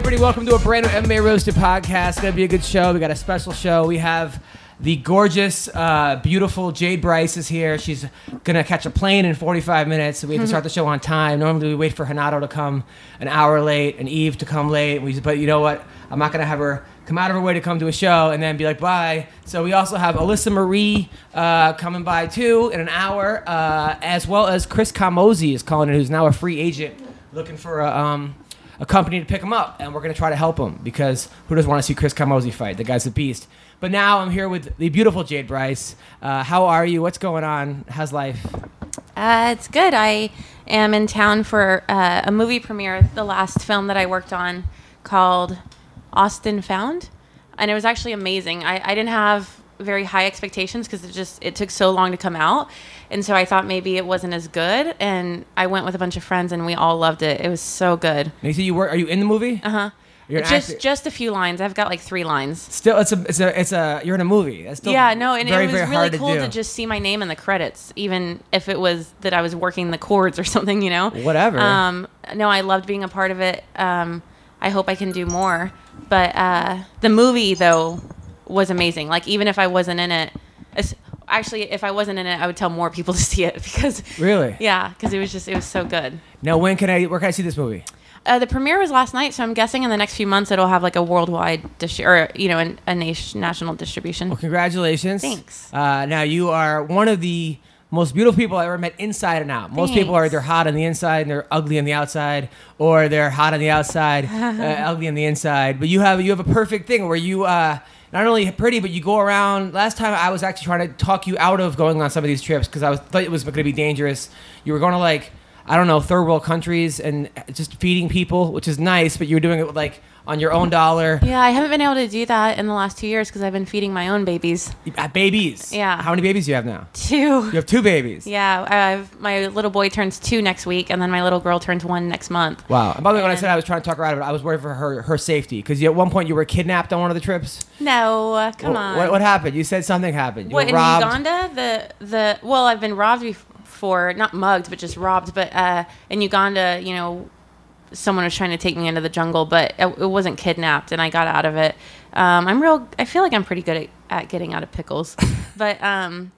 everybody. Welcome to a brand new MMA Roasted podcast. It's going to be a good show. We got a special show. We have the gorgeous, beautiful Jade Bryce is here. She's going to catch a plane in 45 minutes. So we have to start the show on time. Normally we wait for Renato to come an hour late and Yves to come late. But you know what? I'm not going to have her come out of her way to come to a show and then be like, bye. So we also have Alyssa Marie coming by too in an hour, as well as Chris Camozzi is calling in, who's now a free agent looking for a company to pick him up. And we're going to try to help him because who doesn't want to see Chris Camozzi fight? The guy's a beast. But now I'm here with the beautiful Jade Bryce. How are you? What's going on? How's life? It's good. I am in town for a movie premiere, the last film that I worked on called Austin Found. And it was actually amazing. I didn't have very high expectations because it took so long to come out. And so I thought maybe it wasn't as good. And I went with a bunch of friends and we all loved it. It was so good. And you said are you in the movie? Uh-huh. Just a few lines. I've got like 3 lines. Still, you're in a movie. That's still yeah, no, and very, it was really cool to to just see my name in the credits, even if it was that I was working the chords or something, you know. Whatever. No, I loved being a part of it. I hope I can do more. But the movie though was amazing. Like even if I wasn't in it, actually, if I wasn't in it, I would tell more people to see it because really, yeah, because it was so good. Now, where can I see this movie? The premiere was last night, so I'm guessing in the next few months it'll have like a worldwide national distribution. Well, congratulations. Thanks. Now you are one of the most beautiful people I ever met inside and out. Most people are either hot on the inside and they're ugly on the outside, or they're hot on the outside, ugly on the inside. But you have a perfect thing where you not only pretty, but you go around. Last time I was actually trying to talk you out of going on some of these trips because thought it was going to be dangerous. You were going to like, I don't know, third world countries and just feeding people, which is nice, but you were doing it like on your own dollar. Yeah, I haven't been able to do that in the last 2 years because I've been feeding my own babies. Babies? Yeah. How many babies do you have now? 2. You have 2 babies? Yeah, my little boy turns 2 next week, and then my little girl turns 1 next month. Wow. And by the way, when I said I was trying to talk her out of it, I was worried for her safety because at one point you were kidnapped on one of the trips. No, come on. What happened? You said something happened. You were in robbed. Uganda? Well, I've been robbed before, not mugged, but just robbed. But in Uganda, someone was trying to take me into the jungle, but it wasn't kidnapped, and I got out of it. I feel like I'm pretty good at getting out of pickles, but I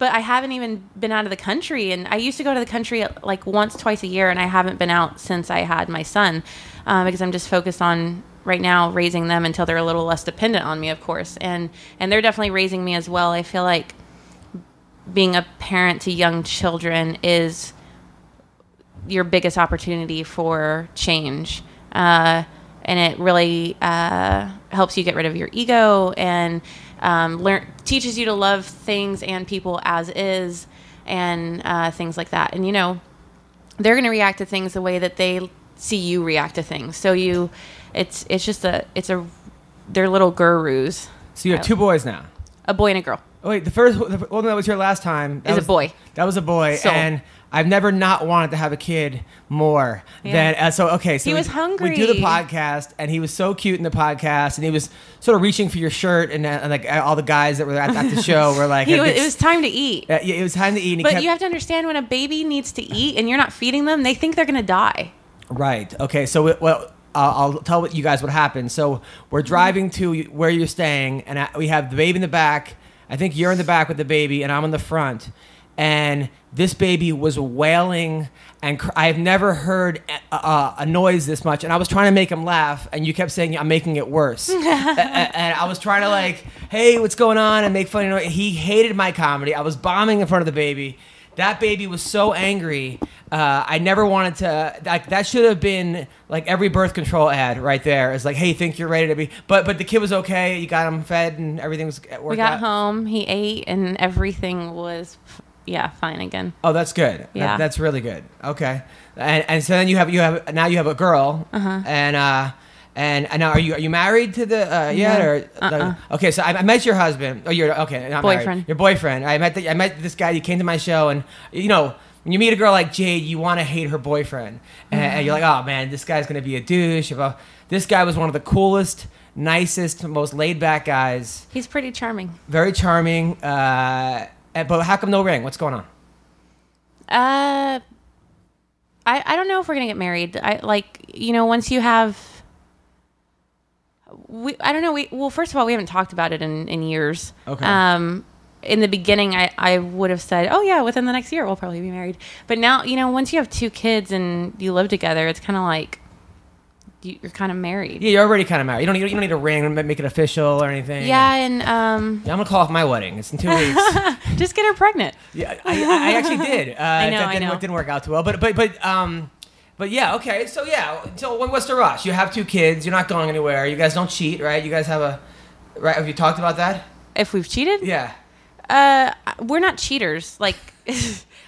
haven't even been out of the country. And I used to go to the country like once, twice a year, and I haven't been out since I had my son because I'm just focused on right now raising them until they're a little less dependent on me, of course. And they're definitely raising me as well. I feel like being a parent to young children is your biggest opportunity for change. And it really helps you get rid of your ego and teaches you to love things and people as is and things like that. And, they're going to react to things the way that they see you react to things. So they're little gurus. So you have 2 boys now? A boy and a girl. Oh, wait, the one that was here last time is a boy. That was a boy, and I've never not wanted to have a kid more than so. He was hungry. We do the podcast, and he was so cute in the podcast, and he was sort of reaching for your shirt, and like all the guys that were at the show were like, it was time to eat. Yeah, it was time to eat. But you have to understand when a baby needs to eat, and you're not feeding them, they think they're going to die. Right. Okay. So I'll tell you guys what happened. So we're driving to where you're staying, and we have the baby in the back. I think you're in the back with the baby, and I'm in the front. And this baby was wailing, and I've never heard a noise this much. And I was trying to make him laugh, and you kept saying, I'm making it worse. And I was trying to like, hey, what's going on? And make funny noise. He hated my comedy. I was bombing in front of the baby. That baby was so angry. I never wanted to. That should have been like every birth control ad right there. It's like, hey, think you're ready to be. But the kid was okay. You got him fed and everything was worked out. We got home. He ate and everything was, fine again. Oh, that's good. Yeah, that's really good. Okay, and so then you have a girl. And now, are you married to the yet or okay? So I met your husband. Oh, you're okay. Not boyfriend. Married. Your boyfriend. I met this guy. He came to my show, and when you meet a girl like Jade, you want to hate her boyfriend, and you're like, oh man, this guy's gonna be a douche. This guy was one of the coolest, nicest, most laid back guys. He's pretty charming. Very charming. But how come no ring? What's going on? I don't know if we're gonna get married. Once you have I don't know. Well, first of all, we haven't talked about it in years. Okay. In the beginning, I would have said, oh yeah, within the next year we'll probably be married. But now, once you have 2 kids and you live together, it's kind of like you're kind of married. Yeah, you're already kind of married. You don't need a ring and make it official or anything. Yeah, and I'm gonna call off my wedding. It's in 2 weeks. Just get her pregnant. Yeah, I actually did. I know. It didn't work out too well, but yeah, okay. So what's the rush? You have 2 kids. You're not going anywhere. You guys don't cheat, right? You guys have right? Have you talked about that? If we've cheated? Yeah. We're not cheaters. Like,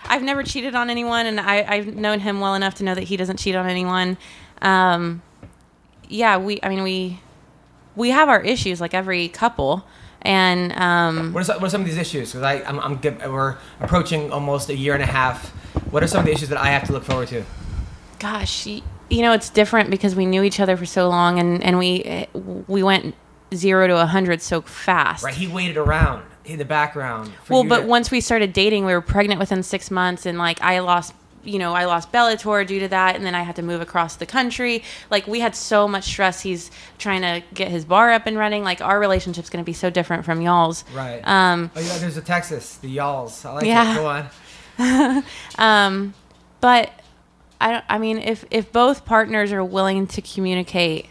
I've never cheated on anyone, and I've known him well enough to know that he doesn't cheat on anyone. Yeah, we have our issues like every couple, and what are some of these issues? Because we're approaching almost a year and a half. What are some of the issues that I have to look forward to? Gosh, it's different because we knew each other for so long, and we went 0 to 100 so fast. Right, he waited around in the background. But once we started dating, we were pregnant within 6 months, and like I lost Bellator due to that, and then I had to move across the country. Like, we had so much stress. He's trying to get his bar up and running. Like, our relationship's going to be so different from y'all's. Right. There's a Texas, the y'all's. I like it. Go on. But I mean, if both partners are willing to communicate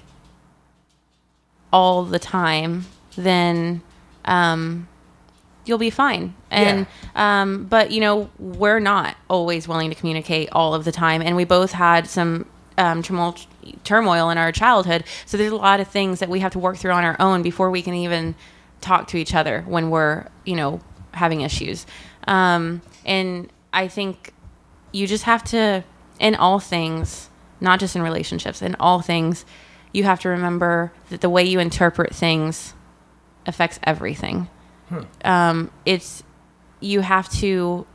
all the time, then you'll be fine. And but we're not always willing to communicate all of the time, and we both had some turmoil in our childhood, so there's a lot of things that we have to work through on our own before we can even talk to each other when we're having issues. And I think you just have to, in all things, not just in relationships, in all things, you have to remember that the way you interpret things affects everything. You have to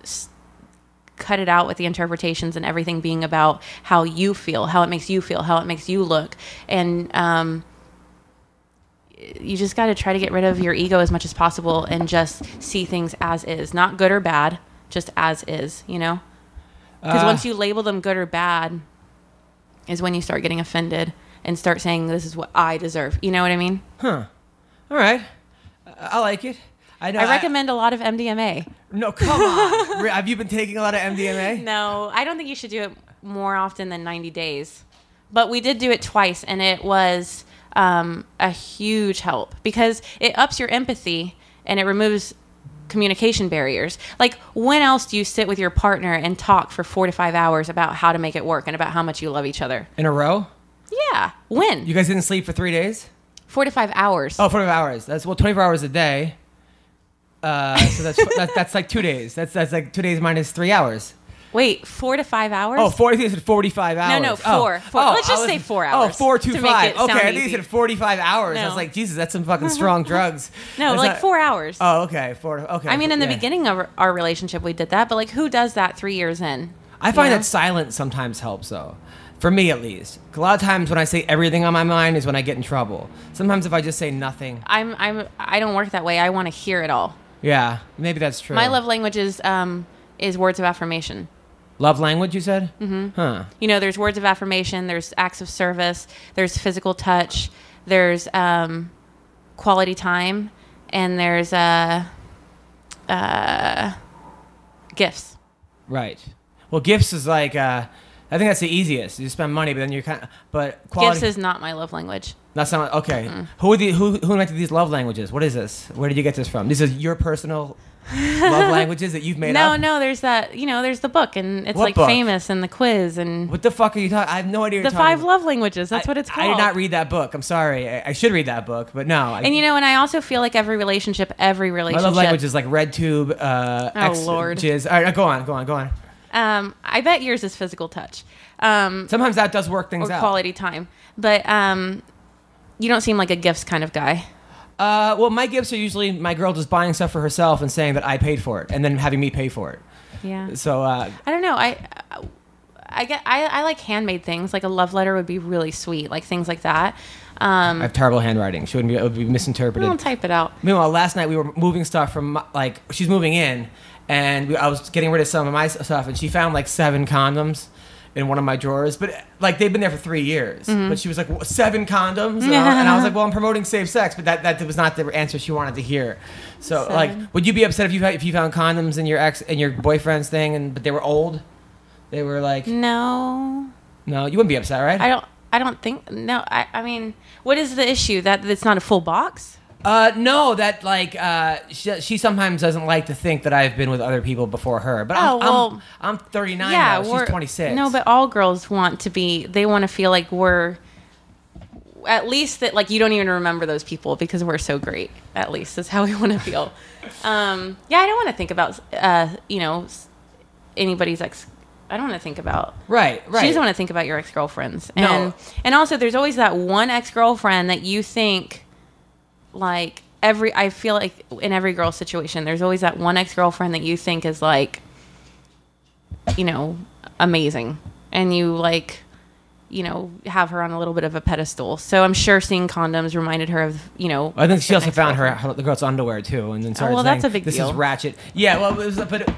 cut it out with the interpretations and everything being about how you feel, how it makes you feel, how it makes you look. And you just got to try to get rid of your ego as much as possible and just see things as is, not good or bad, just as is, Because once you label them good or bad is when you start getting offended and start saying, this is what I deserve. You know what I mean? All right. I like it. I recommend a lot of MDMA. No, come on. Have you been taking a lot of MDMA? No, I don't think you should do it more often than 90 days. But we did do it twice, and it was a huge help because it ups your empathy and it removes communication barriers. Like, when else do you sit with your partner and talk for 4 to 5 hours about how to make it work and about how much you love each other? In a row? Yeah. When? You guys didn't sleep for 3 days? 4 to 5 hours. Oh, 4 to 5 hours. That's 24 hours a day. So that's like 2 days. That's like 2 days minus 3 hours. Wait, 4 to 5 hours? Oh, 45 hours. No, 4. Let's just say 4 hours. Oh, 4 to 5. Okay, I think you easy. said 45 hours. No. I was like, Jesus, that's some fucking strong drugs. No, that's 4 hours. Oh, okay. 4. Okay. I mean, in the beginning of our relationship, we did that, but like, who does that 3 years in? I find that silence sometimes helps, though. For me, at least. A lot of times when I say everything on my mind is when I get in trouble. Sometimes if I just say nothing. I don't work that way. I want to hear it all. Yeah, maybe that's true. My love language is words of affirmation. Love language, you said? Mm-hmm. Huh. There's words of affirmation, there's acts of service, there's physical touch, there's quality time, and there's gifts. Right. Well, gifts is like, I think that's the easiest. You spend money, but then you're but quality. Gifts is not my love language. That's not, okay. Mm-mm. Who invented these love languages? What is this? Where did you get this from? These are your personal love languages that you've made up? No, there's that, there's the book, and it's What book? famous, and the quiz, and... What the fuck are you talking? I have no idea what The you're talking 5 love languages, that's what it's called. I did not read that book. I'm sorry. I should read that book, but no. And I also feel like every relationship... My love language is like red tube, Lord. Jizz. All right, go on. I bet yours is physical touch. Sometimes that does work things or out. Quality time. But you don't seem like a gifts kind of guy. Well, my gifts are usually my girl just buying stuff for herself and saying that I paid for it, and then having me pay for it. Yeah. So I don't know. I like handmade things. Like a love letter would be really sweet. Like things like that. I have terrible handwriting. It would be misinterpreted. Don't type it out. Meanwhile, last night we were moving stuff from she's moving in, and I was getting rid of some of my stuff, and she found like 7 condoms. in one of my drawers, but like they've been there for 3 years. But she was like 7 condoms, and I was like, well, I'm promoting safe sex, but that was not the answer she wanted to hear. So like, would you be upset if you found condoms in your ex and your boyfriend's thing, but they were old? They were like, no, you wouldn't be upset, right? I don't think. No, I mean, what is the issue? That it's not a full box? No, that like she sometimes doesn't like to think that I've been with other people before her. But I'm 39 now. She's 26. No, but all girls want to be. They want to feel like we're at least that like you don't even remember those people because we're so great. At least that's how we want to feel. I don't want to think about anybody's ex. I don't want to think about right. She doesn't want to think about your ex-girlfriends. And also there's always that one ex-girlfriend that you think. Like I feel like in every girl situation, there's always that one ex-girlfriend that you think is like, amazing, and you like, have her on a little bit of a pedestal. So I'm sure seeing condoms reminded her of, I think she also found the girl's underwear too, and then started saying, that's a big this deal. Is ratchet. Yeah, well, it was, but.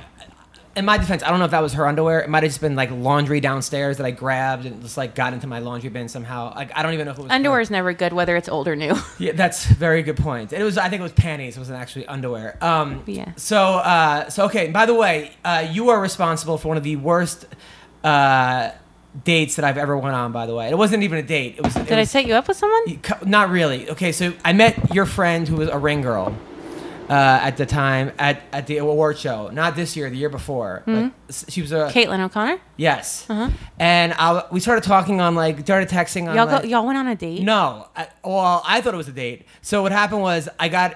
In my defense, I don't know if that was her underwear. It might have just been like laundry downstairs that I grabbed and just like got into my laundry bin somehow. Like I don't even know if it was underwear is never good, whether it's old or new. Yeah, that's a very good point. I think it was panties. It wasn't actually underwear. Yeah. So okay. By the way, you are responsible for one of the worst dates that I've ever went on. By the way, it wasn't even a date. Did I set you up with someone? Not really. Okay, so I met your friend who was a ring girl. At the time at the award show, not this year, the year before. Like, she was a Caitlin O'Connor. Yes, and we started talking on started texting on. Y'all went on a date? No, I thought it was a date. So what happened was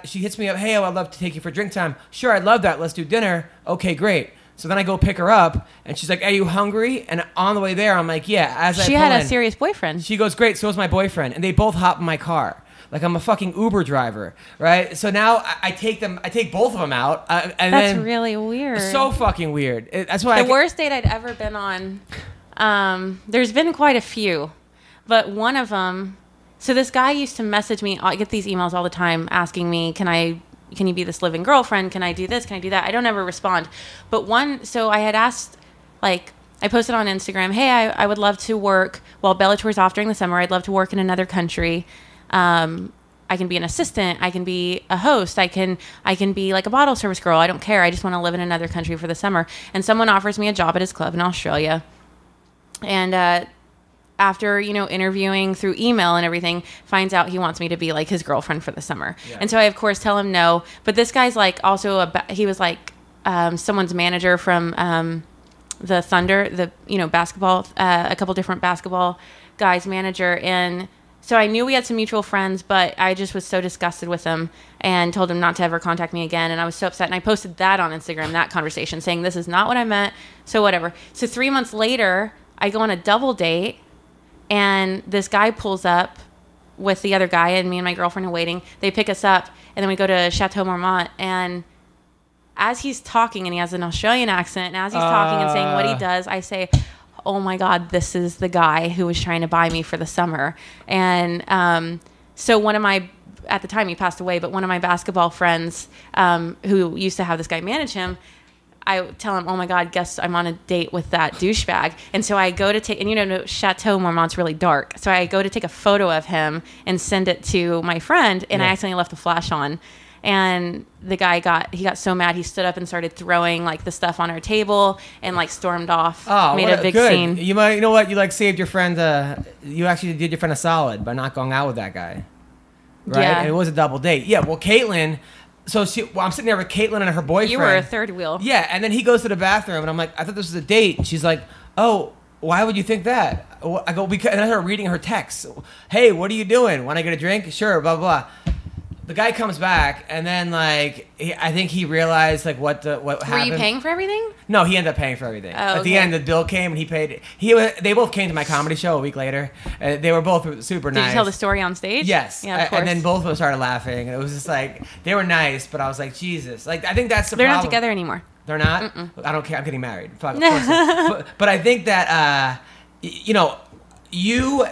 she hits me up. Hey, I'd love to take you for drink time. Sure, I'd love that. Let's do dinner. Okay, great. So then I go pick her up, and she's like, "Are you hungry?" And on the way there, I'm like, "Yeah." She had a serious boyfriend. She goes, "Great." So is my boyfriend, and they both hop in my car. Like I'm a fucking Uber driver, right? So now I take both of them out, and that's really weird. So fucking weird. That's why the worst date I'd ever been on. There's been quite a few, but one of them. So this guy used to message me. I get these emails all the time asking me, "Can you be this living girlfriend? Can I do this? Can I do that?" I don't ever respond. But so I had asked, like. I posted on Instagram, "Hey, I would love to work while Bellator's off during the summer. I'd love to work in another country. I can be an assistant. I can be a host. I can be like a bottle service girl. I don't care. I just want to live in another country for the summer." And someone offers me a job at his club in Australia. And after interviewing through email and everything, finds out he wants me to be like his girlfriend for the summer. Yeah. And so I of course tell him no. But this guy's like also he was like someone's manager from the Thunder, basketball, a couple different basketball guys' manager. And so I knew we had some mutual friends, but I just was so disgusted with him and told him not to ever contact me again. And I was so upset. And I posted that on Instagram, that conversation, saying this is not what I meant. So whatever. So 3 months later, I go on a double date, and this guy pulls up with the other guy, and me and my girlfriend are waiting. They pick us up, and then we go to Chateau Marmont. And as he's talking, and he has an Australian accent, and as he's talking and saying what he does, I say, "Oh my God, this is the guy who was trying to buy me for the summer." And so at the time he passed away, but one of my basketball friends who used to have this guy manage him, I tell him, "Oh my God, guess I'm on a date with that douchebag." And so I go to take, and Chateau Marmont's really dark. So I go to take a photo of him and send it to my friend, and I accidentally left the flash on. And the guy got so mad, he stood up and started throwing like the stuff on our table and like stormed off. Oh, made a big scene. You know what? You like saved your friend. You actually did your friend a solid by not going out with that guy, right? Yeah. And it was a double date. Yeah. Well, Caitlin. So I'm sitting there with Caitlin and her boyfriend. You were a third wheel. Yeah, and then he goes to the bathroom, and I'm like, "I thought this was a date." And she's like, "Oh, why would you think that?" I go, "Because," and I started reading her texts. "Hey, what are you doing? Want to get a drink? Sure, blah, blah, blah." The guy comes back, and then I think he realized what happened. Were you paying for everything? No, he ended up paying for everything. Oh, At the end, the bill came, and he paid. They both came to my comedy show a week later. They were both super nice. Did you tell the story on stage? Yes. Yeah, of course. And then both of us started laughing, and it was just like they were nice, but I was like, Jesus. I think that's the They're problem. not together anymore. They're not? Mm-mm. I don't care. I'm getting married. Fuck, of course. But I think that you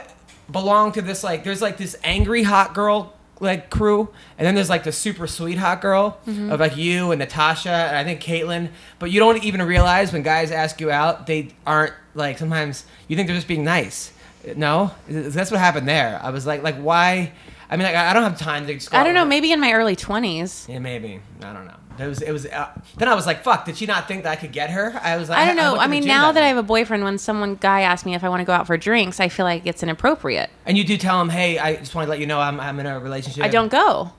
belong to this there's this angry hot girl like crew, and then there's like the super sweet hot girl of like you and Natasha and I think Caitlin. But you don't even realize when guys ask you out, they aren't like, sometimes you think they're just being nice. No, that's what happened there. I was like why? I mean, like, I don't have time to. I don't know. Maybe in my early 20s. Yeah, maybe. I don't know. It was. Then I was like, "Fuck!" Did she not think that I could get her? I was like, I don't know. I mean, now that I have a boyfriend, when guy asks me if I want to go out for drinks, I feel like it's inappropriate. And you do tell him, "Hey, I just want to let you know I'm in a relationship." I don't go.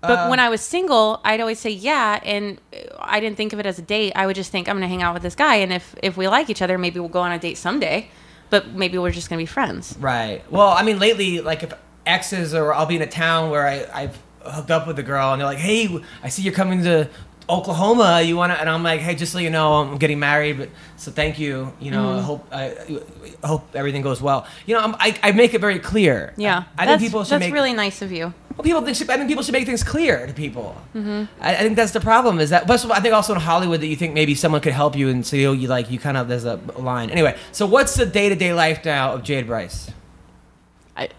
But when I was single, I'd always say yeah, and I didn't think of it as a date. I would just think I'm going to hang out with this guy, and if we like each other, maybe we'll go on a date someday. But maybe we're just going to be friends. Right. Well, I mean, lately, like if exes or I'll be in a town where I've hooked up with a girl and they're like, hey, I see you're coming to Oklahoma, you want to, and I'm like, hey, just so you know, I'm getting married, but so thank you, you know, I hope everything goes well. You know, I make it very clear. Yeah, I think people should that's really nice of you. Well, I think people should make things clear to people. I think that's the problem. Is that, but I think also in Hollywood that you think maybe someone could help you, and so you kind of, there's a line. Anyway, so what's the day-to-day life now of Jade Bryce?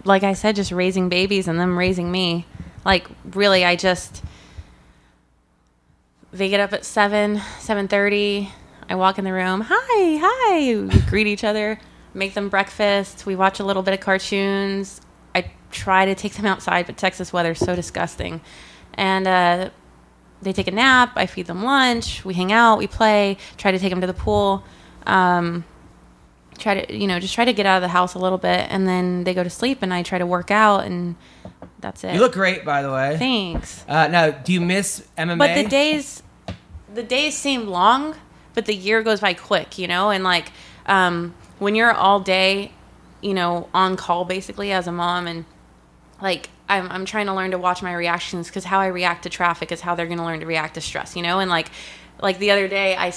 Like I said, just raising babies and them raising me. Like, really, they get up at 7:30. I walk in the room. Hi. We greet each other, make them breakfast. We watch a little bit of cartoons. I try to take them outside, but Texas weather is so disgusting. And they take a nap. I feed them lunch. We hang out. We play. Try to take them to the pool. Try to get out of the house a little bit, and then they go to sleep, and I try to work out, and that's it. You look great, by the way. Thanks. Now, do you miss MMA? But the days seem long, but the year goes by quick, you know? And like, when you're all day, you know, on call basically as a mom, and like, I'm trying to learn to watch my reactions, because how I react to traffic is how they're going to learn to react to stress, you know? And like the other day I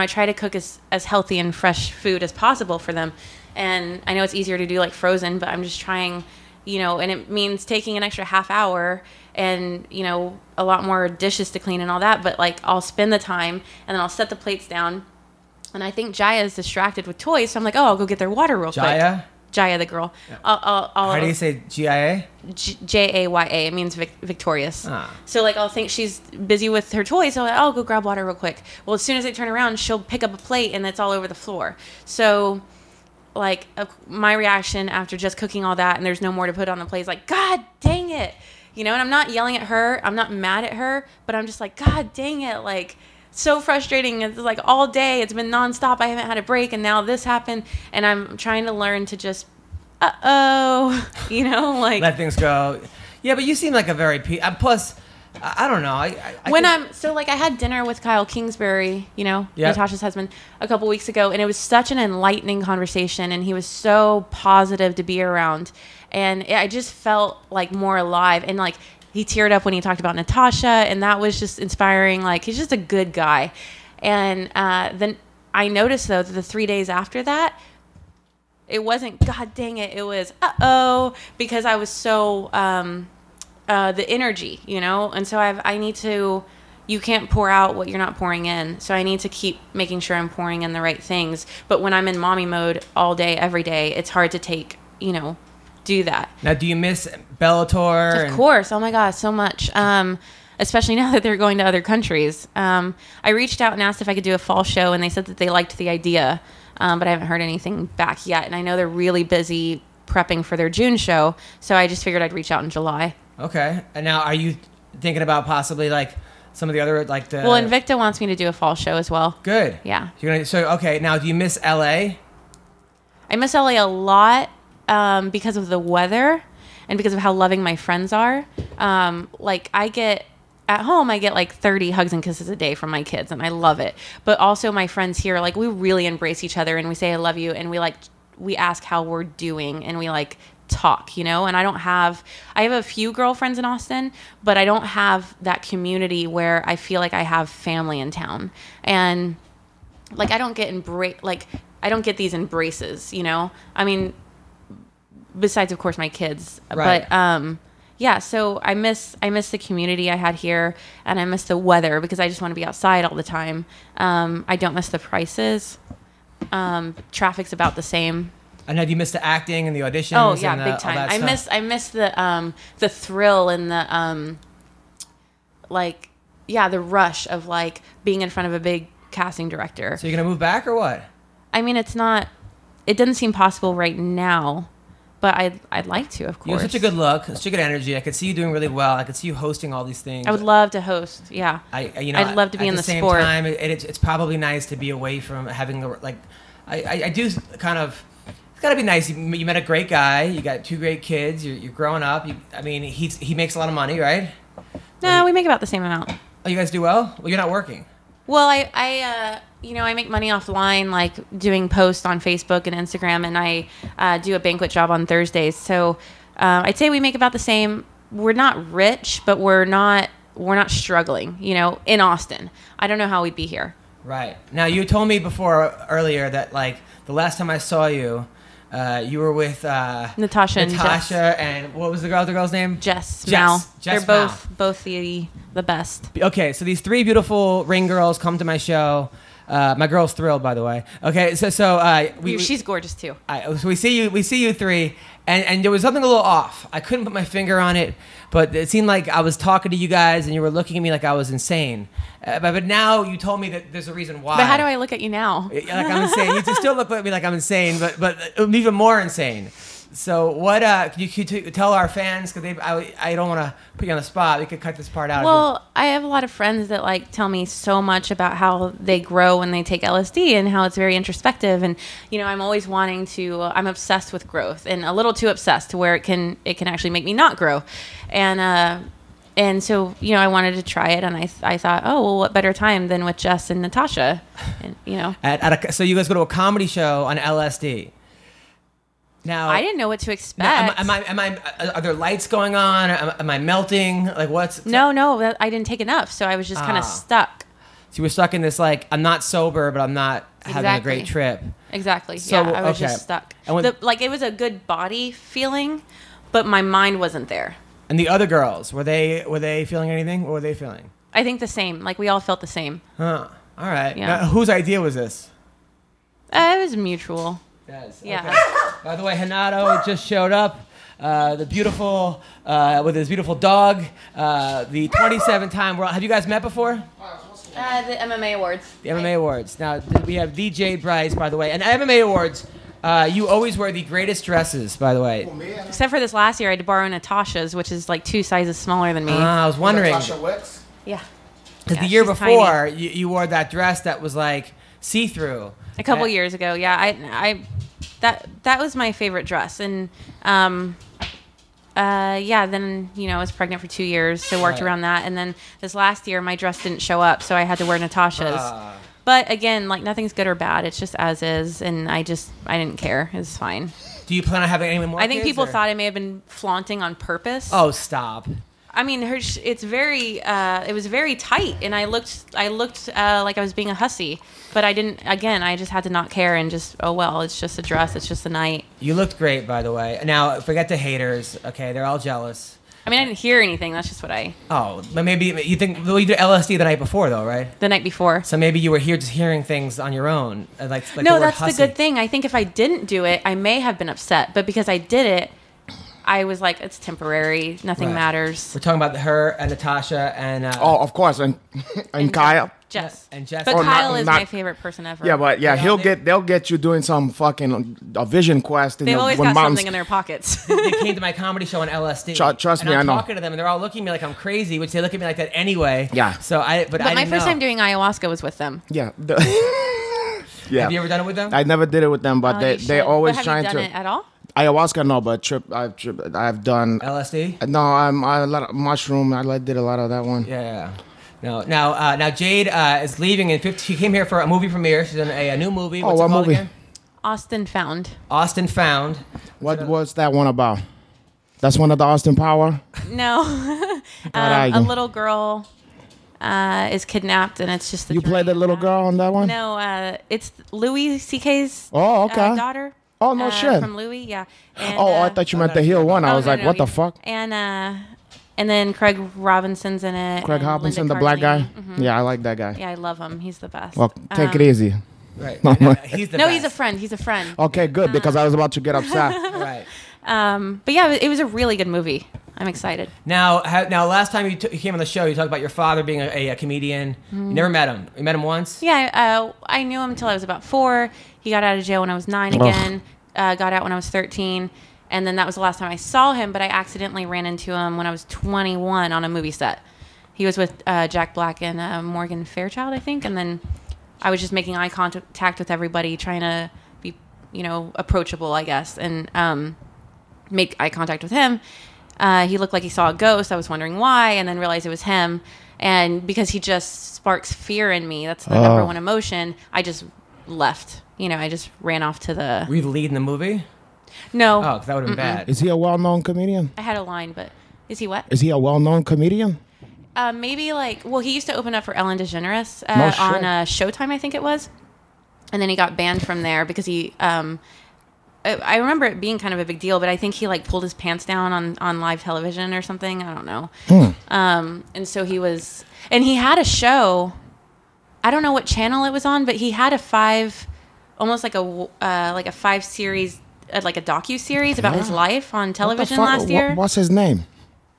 try to cook as healthy and fresh food as possible for them. And I know it's easier to do like frozen, but I'm just trying, you know, and it means taking an extra half hour and, you know, a lot more dishes to clean and all that. But like, I'll spend the time and then I'll set the plates down. And I think Jaya is distracted with toys. So I'm like, oh, I'll go get their water real quick. Jaya, the girl. Yeah. How do you say G-I-A? Jaya. It means victorious. So like, I'll think she's busy with her toys. So I'll go grab water real quick. Well, as soon as I turn around, she'll pick up a plate and it's all over the floor. So like, my reaction after just cooking all that and there's no more to put on the plate is like, God dang it. You know, and I'm not yelling at her. I'm not mad at her, but I'm just like, God dang it. Like, so frustrating. It's like all day. It's been nonstop. I haven't had a break, and now this happened. And I'm trying to learn to just, you know, like let things go. Yeah, but you seem like a very plus. I don't know. I had dinner with Kyle Kingsbury, you know, Natasha's husband, a couple weeks ago, and it was such an enlightening conversation, and he was so positive to be around, and I just felt like more alive, and like. He teared up when he talked about Natasha, and that was just inspiring. Like, he's just a good guy. And then I noticed, though, that the 3 days after that, it wasn't, God dang it, it was, because I was so, the energy, you know? And so I need to, you can't pour out what you're not pouring in. So I need to keep making sure I'm pouring in the right things. But when I'm in mommy mode all day, every day, it's hard to take, you know, do that. Now, do you miss Bellator? Of course. Oh my God, so much. Especially now that they're going to other countries. I reached out and asked if I could do a fall show, and they said that they liked the idea, but I haven't heard anything back yet. And I know they're really busy prepping for their June show, so I just figured I'd reach out in July. Okay. And now, are you thinking about possibly like some of the other like the? Well, Invicta wants me to do a fall show as well. Good. Yeah. Okay. Now, do you miss LA? I miss LA a lot. Because of the weather and because of how loving my friends are. Like I get like 30 hugs and kisses a day from my kids, and I love it. But also my friends here, like we really embrace each other, and we say I love you, and we ask how we're doing, and we like talk, you know. And I have a few girlfriends in Austin, but I don't have that community where I feel like I have family in town. And like I don't get these embraces, you know. I mean, besides of course my kids, right. But yeah, so I miss the community I had here, and I miss the weather because I just want to be outside all the time. I don't miss the prices. Traffic's about the same. And have you missed the acting and the auditions? Oh yeah, and big time. all that stuff? I miss the thrill and the like, yeah, the rush of like being in front of a big casting director. So you're gonna move back or what? I mean, it doesn't seem possible right now, but I'd like to, of course. You have such a good look, such a good energy. I could see you doing really well. I could see you hosting all these things. I would love to host. Yeah. I'd love to be in the sport. At the same time, it's probably nice to be away from having I do kind of. It's got to be nice. You met a great guy. You got 2 great kids. You're growing up. He makes a lot of money, right? No, we make about the same amount. Oh, you guys do well? Well, you're not working. Well, I make money offline, like doing posts on Facebook and Instagram, and I do a banquet job on Thursdays. So I'd say we make about the same. We're not rich, but we're not struggling. In Austin, I don't know how we'd be here. Right. Now, you told me earlier that like the last time I saw you, you were with Natasha and Jess. And what was the other girl's name? Jess. They're Mal. both the best. Okay, so these 3 beautiful ring girls come to my show. My girl's thrilled, by the way. Okay, so she's gorgeous too. So we see you 3, and there was something a little off. I couldn't put my finger on it, but it seemed like I was talking to you guys, and you were looking at me like I was insane. But now you told me that there's a reason why. But how do I look at you now? Like I'm insane. You still look at me like I'm insane, but even more insane. So what? Could you tell our fans? Because I don't want to put you on the spot. We could cut this part out. Well, I have a lot of friends that like tell me so much about how they grow when they take LSD and how it's very introspective. And I'm always wanting to. I'm obsessed with growth, and a little too obsessed to where it can actually make me not grow. And so I wanted to try it, and I thought, oh well, what better time than with Jess and Natasha, and so you guys go to a comedy show on LSD. Now, I didn't know what to expect. Are there lights going on? Am I melting? Like what's? No, I didn't take enough, so I was just kind of stuck. So you were stuck in this like I'm not sober, but I'm not having a great trip. Exactly. So, I was just stuck. And it was a good body feeling, but my mind wasn't there. And the other girls, were they feeling anything? What were they feeling? I think the same. Like we all felt the same. Huh. All right. Yeah. Now, whose idea was this? It was mutual. Yes. Yeah. Okay. By the way, Renato just showed up. The beautiful, with his beautiful dog. The 27-time world. Have you guys met before? The MMA awards. The MMA awards. Now we have Jade Bryce, by the way, and MMA awards. You always wear the greatest dresses, by the way. Except for this last year, I had to borrow Natasha's, which is like 2 sizes smaller than me. I was wondering. Natasha Wicks? Yeah. Because the year before, you wore that dress that was like see-through. A couple years ago, yeah. That was my favorite dress, and then I was pregnant for 2 years, so worked around that, and then this last year my dress didn't show up, so I had to wear Natasha's. But again, like nothing's good or bad; it's just as is, and I didn't care. It's fine. Do you plan on having any more? I think people thought I may have been flaunting on purpose. Oh, stop! I mean, it was very tight, and I looked like I was being a hussy, but I didn't. Again, I just had to not care and just, oh well, it's just a dress, it's just a night. You looked great, by the way. Now, forget the haters. Okay, they're all jealous. I mean, I didn't hear anything. That's just what I. Oh, but maybe you think you did LSD the night before, though, right? The night before. So maybe you were here just hearing things on your own, like no, that's the good thing. I think if I didn't do it, I may have been upset, but because I did it. I was like, it's temporary. Nothing matters. We're talking about her and Natasha and... of course. And Kyle. Jess. And Jess. But Kyle is my favorite person ever. Yeah, but they'll get you doing some fucking vision quest. They've always got something in their pockets. They came to my comedy show on LSD. Trust me, I know. I'm talking to them, and they're all looking at me like I'm crazy, which they look at me like that anyway. Yeah. So But my first time doing ayahuasca was with them. Yeah. Yeah. Have you ever done it with them? I never did it with them, but they always trying to. Have you done it at all? Ayahuasca, no, but I've done LSD. No, I'm a lot of mushroom. I did a lot of that one. Yeah. No. Now Jade is leaving in 50. She came here for a movie premiere. She's in a new movie. What's it called again? Austin Found. Austin Found. What was that one about? That's one of the Austin Power. No. A little girl is kidnapped, and it's just the. You played the little girl on that one? No. It's Louis C.K.'s daughter. Oh, no shit. From Louis, yeah. And, I thought you meant the heel one. I was like, what the fuck? And then Craig Robinson's in it. Craig Robinson, the black guy? Mm-hmm. Yeah, I like that guy. Yeah, I love him. He's the best. Well, take it easy. Right. No, He's the No, best. he's a friend. He's a friend. okay, good, because I was about to get upset. Right. But yeah, it was a really good movie. I'm excited. Now, last time you came on the show, you talked about your father being a comedian. You never met him. You met him once? Yeah, I knew him until I was about 4. He got out of jail when I was 9 again. Got out when I was 13. And then that was the last time I saw him, but I accidentally ran into him when I was 21 on a movie set. He was with Jack Black and Morgan Fairchild, I think. And then I was just making eye contact with everybody, trying to be, approachable, I guess, and make eye contact with him. He looked like he saw a ghost. I was wondering why, and then realized it was him. And because he just sparks fear in me, that's the number one emotion, I just left. I just ran off to the... Were you the lead in the movie? No. Oh, 'cause that would have been bad. Is he a well-known comedian? I had a line, but... Is he what? Is he a well-known comedian? Maybe he used to open up for Ellen DeGeneres No shit. on Showtime, I think it was. And then he got banned from there because he... I remember it being kind of a big deal, but I think he pulled his pants down on live television or something. I don't know. And so he was... And he had a show... I don't know what channel it was on, but he had almost like a 5-series, like a docu-series about his life on television last year. What's his name?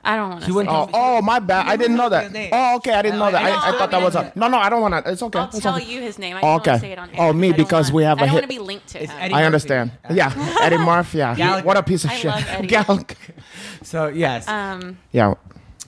I don't want to say. Oh, my bad. I didn't know that. Oh, okay. I didn't know that. I thought that was a... No, I don't want to. It's okay. I'll It's tell okay. you his name. I don't want to say it on air. Oh, me, because we have a I don't hit. want to be linked to him. Eddie I Murphy. understand. Yeah, Eddie Murphy. Yeah, Gallagher. what a piece of I shit. love Eddie. Gallagher. So, yes. Yeah.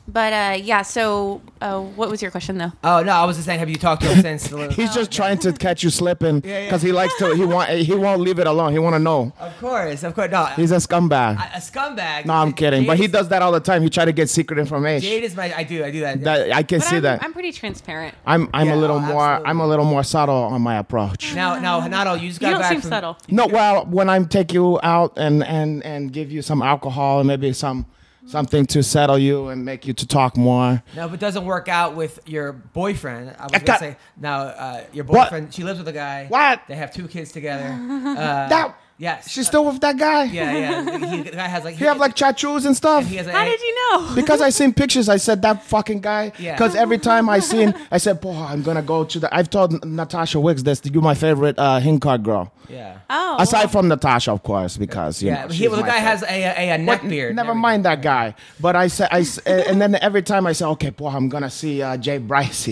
But yeah, so what was your question though? Oh, no, I was just saying, have you talked to him since? He's just trying to catch you slipping because he likes to. He won't leave it alone. He want to know. Of course. No. He's a scumbag. A scumbag. No, I'm kidding. Jade But he is- does that all the time. He try to get secret information. Jade is I do that. I can see that. I'm pretty transparent. I'm Yeah, a little more. absolutely. I'm a little more subtle on my approach. Now, not all. You just got You don't back seem from, subtle. No, well, when I take you out and give you some alcohol and maybe something to settle you and make you to talk more. No, if it doesn't work out with your boyfriend, I was I going got- to say, now, your What? boyfriend, she lives with a guy. What? They have 2 kids together. That Yes. she's still with that guy. Yeah. The guy has He have tattoos and stuff. He has How did you know? Because I seen pictures, I said that fucking guy. Yeah. Because every time I said, boy, I'm gonna go to the. I've told Natasha Wicks this. You're my favorite Hinkard girl. Yeah. Oh. Aside from Natasha, of course, because you know, Yeah. she's The my guy favorite. has a neck beard. Never mind that guy. But I said, and then every time I say, okay, boy, I'm gonna see Jade Bryce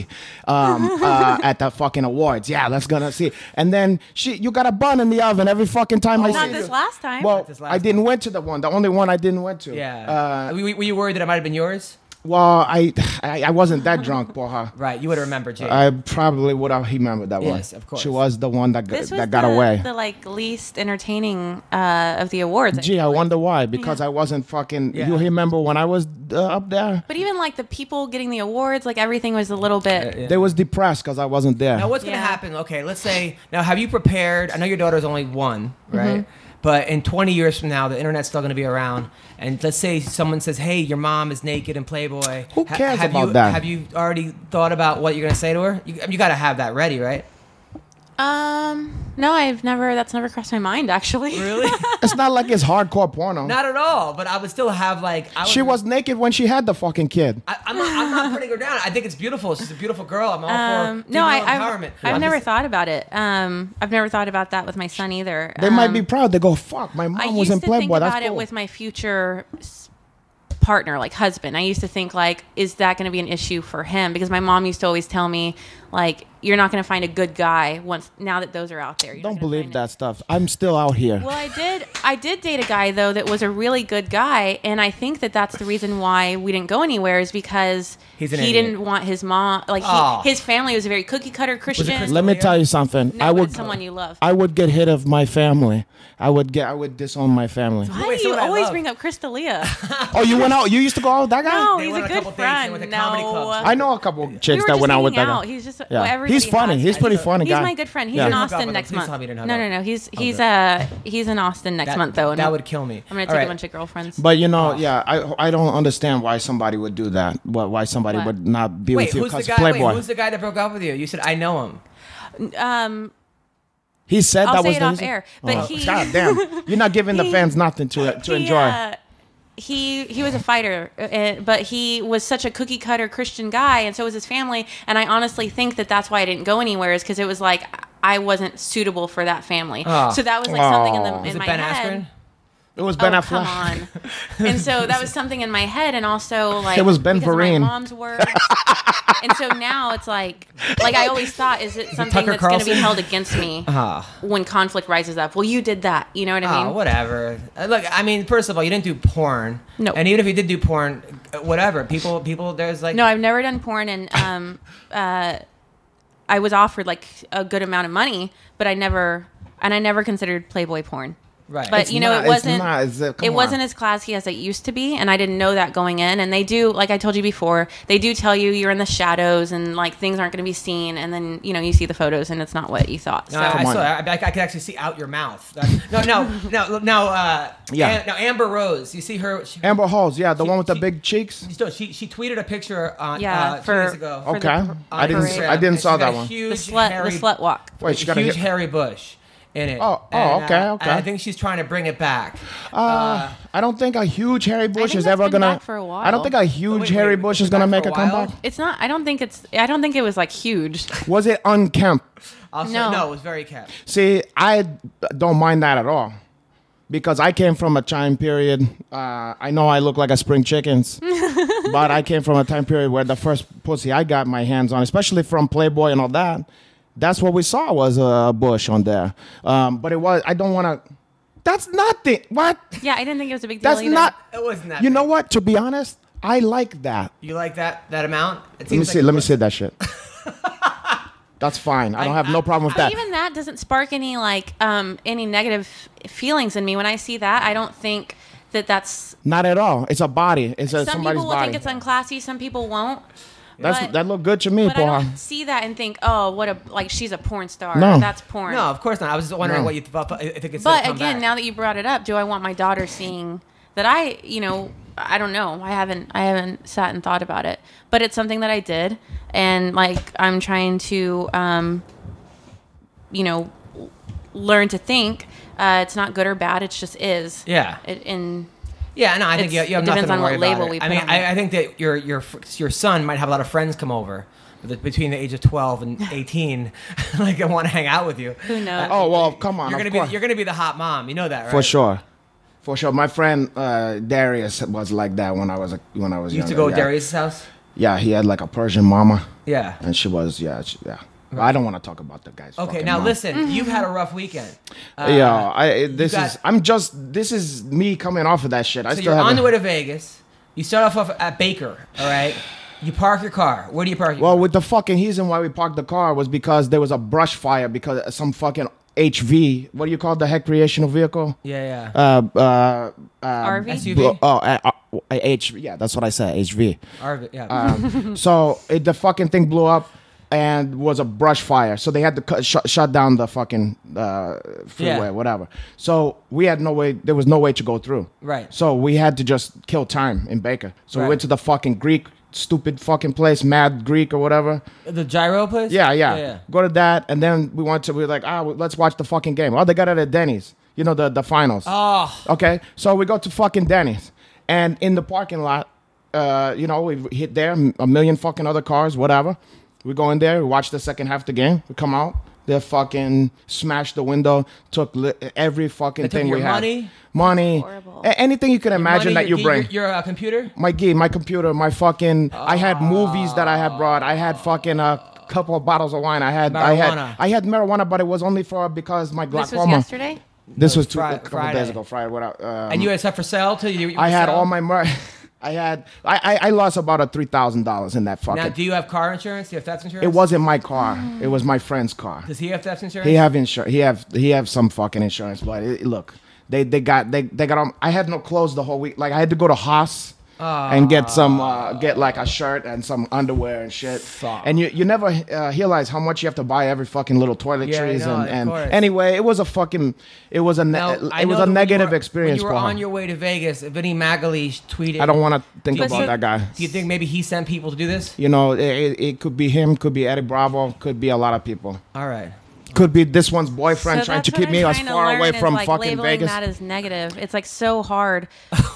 at the fucking awards. Yeah, let's gonna see. And then you got a bun in the oven every fucking time I see. Not this last time. Well, this last I didn't went to the only one I didn't went to. Yeah. Were you worried that it might have been yours? Well, I wasn't that drunk, boy. Right. You would have remembered Jade. I probably would have remembered that one. Yes, of course. She was the one that this was that got away. the least entertaining of the awards. Gee, I wonder why. Because I wasn't fucking. Yeah. You remember when I was up there? But even the people getting the awards, everything was a little bit. Yeah. They was depressed because I wasn't there. Now, what's going to Yeah. happen? Okay, let's say, now, have you prepared? I know your daughter's only 1, right? Mm-hmm. But in 20 years from now, the internet's still going to be around. And let's say someone says, hey, your mom is naked in Playboy. Who cares have about you, that? Have you already thought about what you're going to say to her? You got to have that ready, right? No, that's never crossed my mind actually. Really? It's not like it's hardcore porno. Not at all. But I would still have She was naked when she had the fucking kid. I'm not putting her down. I think it's beautiful. She's a beautiful girl. I'm all for No, female empowerment. I've I'm never just- thought about it. I've never thought about that with my son either. They might be proud. They go, fuck, my I mom was used in to think Playboy. about That's it cool. with my future partner, husband. I used to think is that going to be an issue for him? Because my mom used to always tell me you're not going to find a good guy now that those are out there. You're not Don't gonna believe find that stuff. I'm still out here. Well, I did date a guy though that was a really good guy, and I think that's the reason why we didn't go anywhere is because He's an he idiot. didn't want his mom his family was a very cookie cutter Christian. Chris- Let me tell you something. No, I but would it's someone you love. I would get rid of my family. I would disown my family. Why Wait, do so you what I always love- bring up Chris D'Elia? Oh, you went out? You used to go out with that guy? No, They he's went a on a good couple dates, they went friend. to comedy clubs. I know a couple we chicks were that just went out with hanging that out. guy. He's just Yeah. everybody He's funny. has He's that. pretty funny He's guy. my good friend. He's Yeah. in Hook up Austin with next him. Please month. tell me to hook No, up. he's in Austin next month though. and That would kill me. I'm gonna All take right. a bunch of girlfriends. But I don't understand why somebody would do that. Why somebody What? would not be Wait, with you who's the because guy? Playboy. Wait, who's the guy that broke up with you? You said I know him. He said I'll that say was it the off reason? air, but Oh, he- God damn, you're not giving the fans nothing to enjoy. He was a fighter, but he was such a cookie cutter Christian guy, and so was his family. And I honestly think that's why I didn't go anywhere, is because it was I wasn't suitable for that family. Oh. So that was like something Was in it my Ben head. Askren? It was Ben Affleck. Come on. And so that was something in my head, and also like It was Ben because of Vereen. my mom's words. And so now it's like I always thought, is it something Tucker that's going to be Carlson? held against me when conflict rises up? Well, you did that. You know what I mean? Whatever. Look, I mean, first of all, you didn't do porn. No. And even if you did do porn, whatever. People, there's like. No, I've never done porn, and I was offered like a good amount of money, but I never considered Playboy porn. Right. But It's you know, not- it wasn't. it's not. Come It on. wasn't as classy as it used to be, and I didn't know that going in. And they do, like I told you before, they do tell you you're in the shadows and like things aren't going to be seen. And then you see the photos and it's not what you thought. No, So I Come saw on. it. I could actually see out your mouth. No. Yeah. Now Amber Rose, you see her? Amber Halls, yeah, the She- one with the she- big cheeks. She tweeted a picture on Yeah, 2 days ago. for Okay, the I didn't. parade. I didn't And saw she's got that a one. Huge the hairy, slut walk. Wait, she got a huge hit- hairy bush in it. Oh, And, okay. And I think she's trying to bring it back. I don't think a huge hairy bush think is that's ever been gonna. back for a while. I don't think a huge Wait, hairy wait, bush it's is gonna been make back a for a while? comeback. It's not. I don't think it was like huge. Was it unkempt? No, it was very kept. See, I don't mind that at all, because I came from a time period. I know I look like a spring chickens, but I came from a time period where the first pussy I got my hands on, especially from Playboy and all that, that's what we saw was a bush on there. But it was. I don't want to. That's nothing. What? Yeah, I didn't think it was a big deal. That's either. not. It wasn't that. You big. know what? To be honest, I like that. You like that amount? It Let me seems see. like Let me see that shit. That's fine. I don't have no problem with But that. even that doesn't spark any any negative feelings in me when I see that. I don't think that's. Not at all. It's a body. It's a, Some somebody's people will body. think it's unclassy. Some people won't. But- That look good to me, But I boy. don't see that and think, oh, what a she's a porn star. No. That's porn. No, of course not. I was just wondering No. what you thought. If it could But come again, back. now that you brought it up, do I want my daughter seeing that? I don't know. I haven't sat and thought about it. But it's something that I did, and like I'm trying to, learn to think. It's not good or bad. It just is. Yeah. Yeah, no, I think you It's- have it nothing depends to on what worry label about. we I put mean, on it. I think that your son might have a lot of friends come over between the age of 12 and 18, like they want to hang out with you. Who knows? Oh well, come on. You're of gonna course. be you're gonna be the hot mom. You know that, right? For sure. For sure. My friend Darius was like that when I was You younger. used to go to yeah. Darius' house. Yeah, he had like a Persian mama, Yeah. and she was yeah. I don't want to talk about the guy's. Okay, fucking now mom. listen. You've had a rough weekend. This is me coming off of that shit. I So still you're on haven't. the way to Vegas. You start off at Baker. All right. You park your car. Where do you park your Well, car? with the fucking reason why we parked the car was because there was a brush fire because some fucking HV. What do you call the recreational vehicle? Yeah. RV? SUV. Yeah, that's what I said. HV. RV, yeah. So the fucking thing blew up and was a brush fire. So they had to shut down the fucking freeway, Yeah. whatever. So we had no way. There was no way to go through. Right. So we had to just kill time in Baker. So we Right. went to the fucking Greek, stupid fucking place, Mad Greek or whatever. The gyro place. Yeah. Go to that, and then we were like, let's watch the fucking game. Oh, they got it at Denny's. You know the finals. Oh. Okay, so we go to fucking Denny's, and in the parking lot, we hit there, a million fucking other cars, whatever. We go in there, we watch the second half of the game. We come out, they fucking smashed the window, took every fucking They took thing your we had. money? Horrible. Anything you can imagine Money, that you bring. Your computer. My computer, my fucking. I had movies that I had brought. I had fucking a couple of bottles of wine. I had marijuana, but it was only because my This glaucoma. was yesterday. This was Friday. a couple days ago. Friday. What? And you had stuff for sale too. You I had sell? all my. I lost about $3,000 in that fucking. Now, do you have car insurance? Do you have theft insurance? It wasn't my car. It was my friend's car. Does he have theft insurance? He have insurance. He have some fucking insurance, but look, they got I had no clothes the whole week. Like I had to go to Haas and get some get like a shirt and some underwear and shit. Fuck. And you never realize how much you have to buy every fucking little toiletries Yeah, I know, and of course. anyway, it was a negative experience. When you were for her. on your way to Vegas, Vinny Magalhaes tweeted. I don't want to think Do you about think- that guy. Do you think maybe he sent people to do this? You know, it could be him, could be Eddie Bravo, could be a lot of people. All right. Could be this one's boyfriend So trying to that's keep what me I'm as trying to far learn away is, from like, fucking labeling Vegas. that as negative. It's like so hard.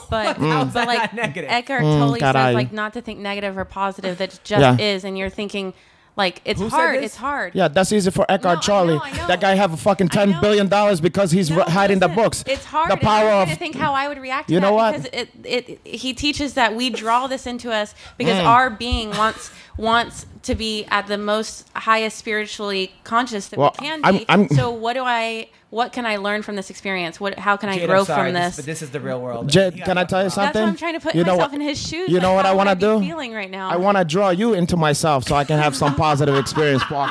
But How's that like not negative? Eckhart Tolle caray. says like not to think negative or positive. That just Yeah. is, and you're thinking Like it's Who said hard. this? It's hard. Yeah, that's easy for Eckhart No, Charlie. I know. That guy have a fucking I know. $10 billion because he's No, hiding the listen, books. It's hard. The power I'm of trying to think how I would react to You that know what? because he teaches that we draw this into us because our being wants to be at the most highest spiritually conscious that Well, we can be. I'm- So what can I learn from this experience? How can I Jade, grow I'm sorry, from this? but this is the real world. Jade, can I tell you That's something? what I'm trying to put You know myself what? in his shoes. You know like, what how I want to would I be do? feeling right now. I want to draw you into myself so I can have some positive experience, Paul.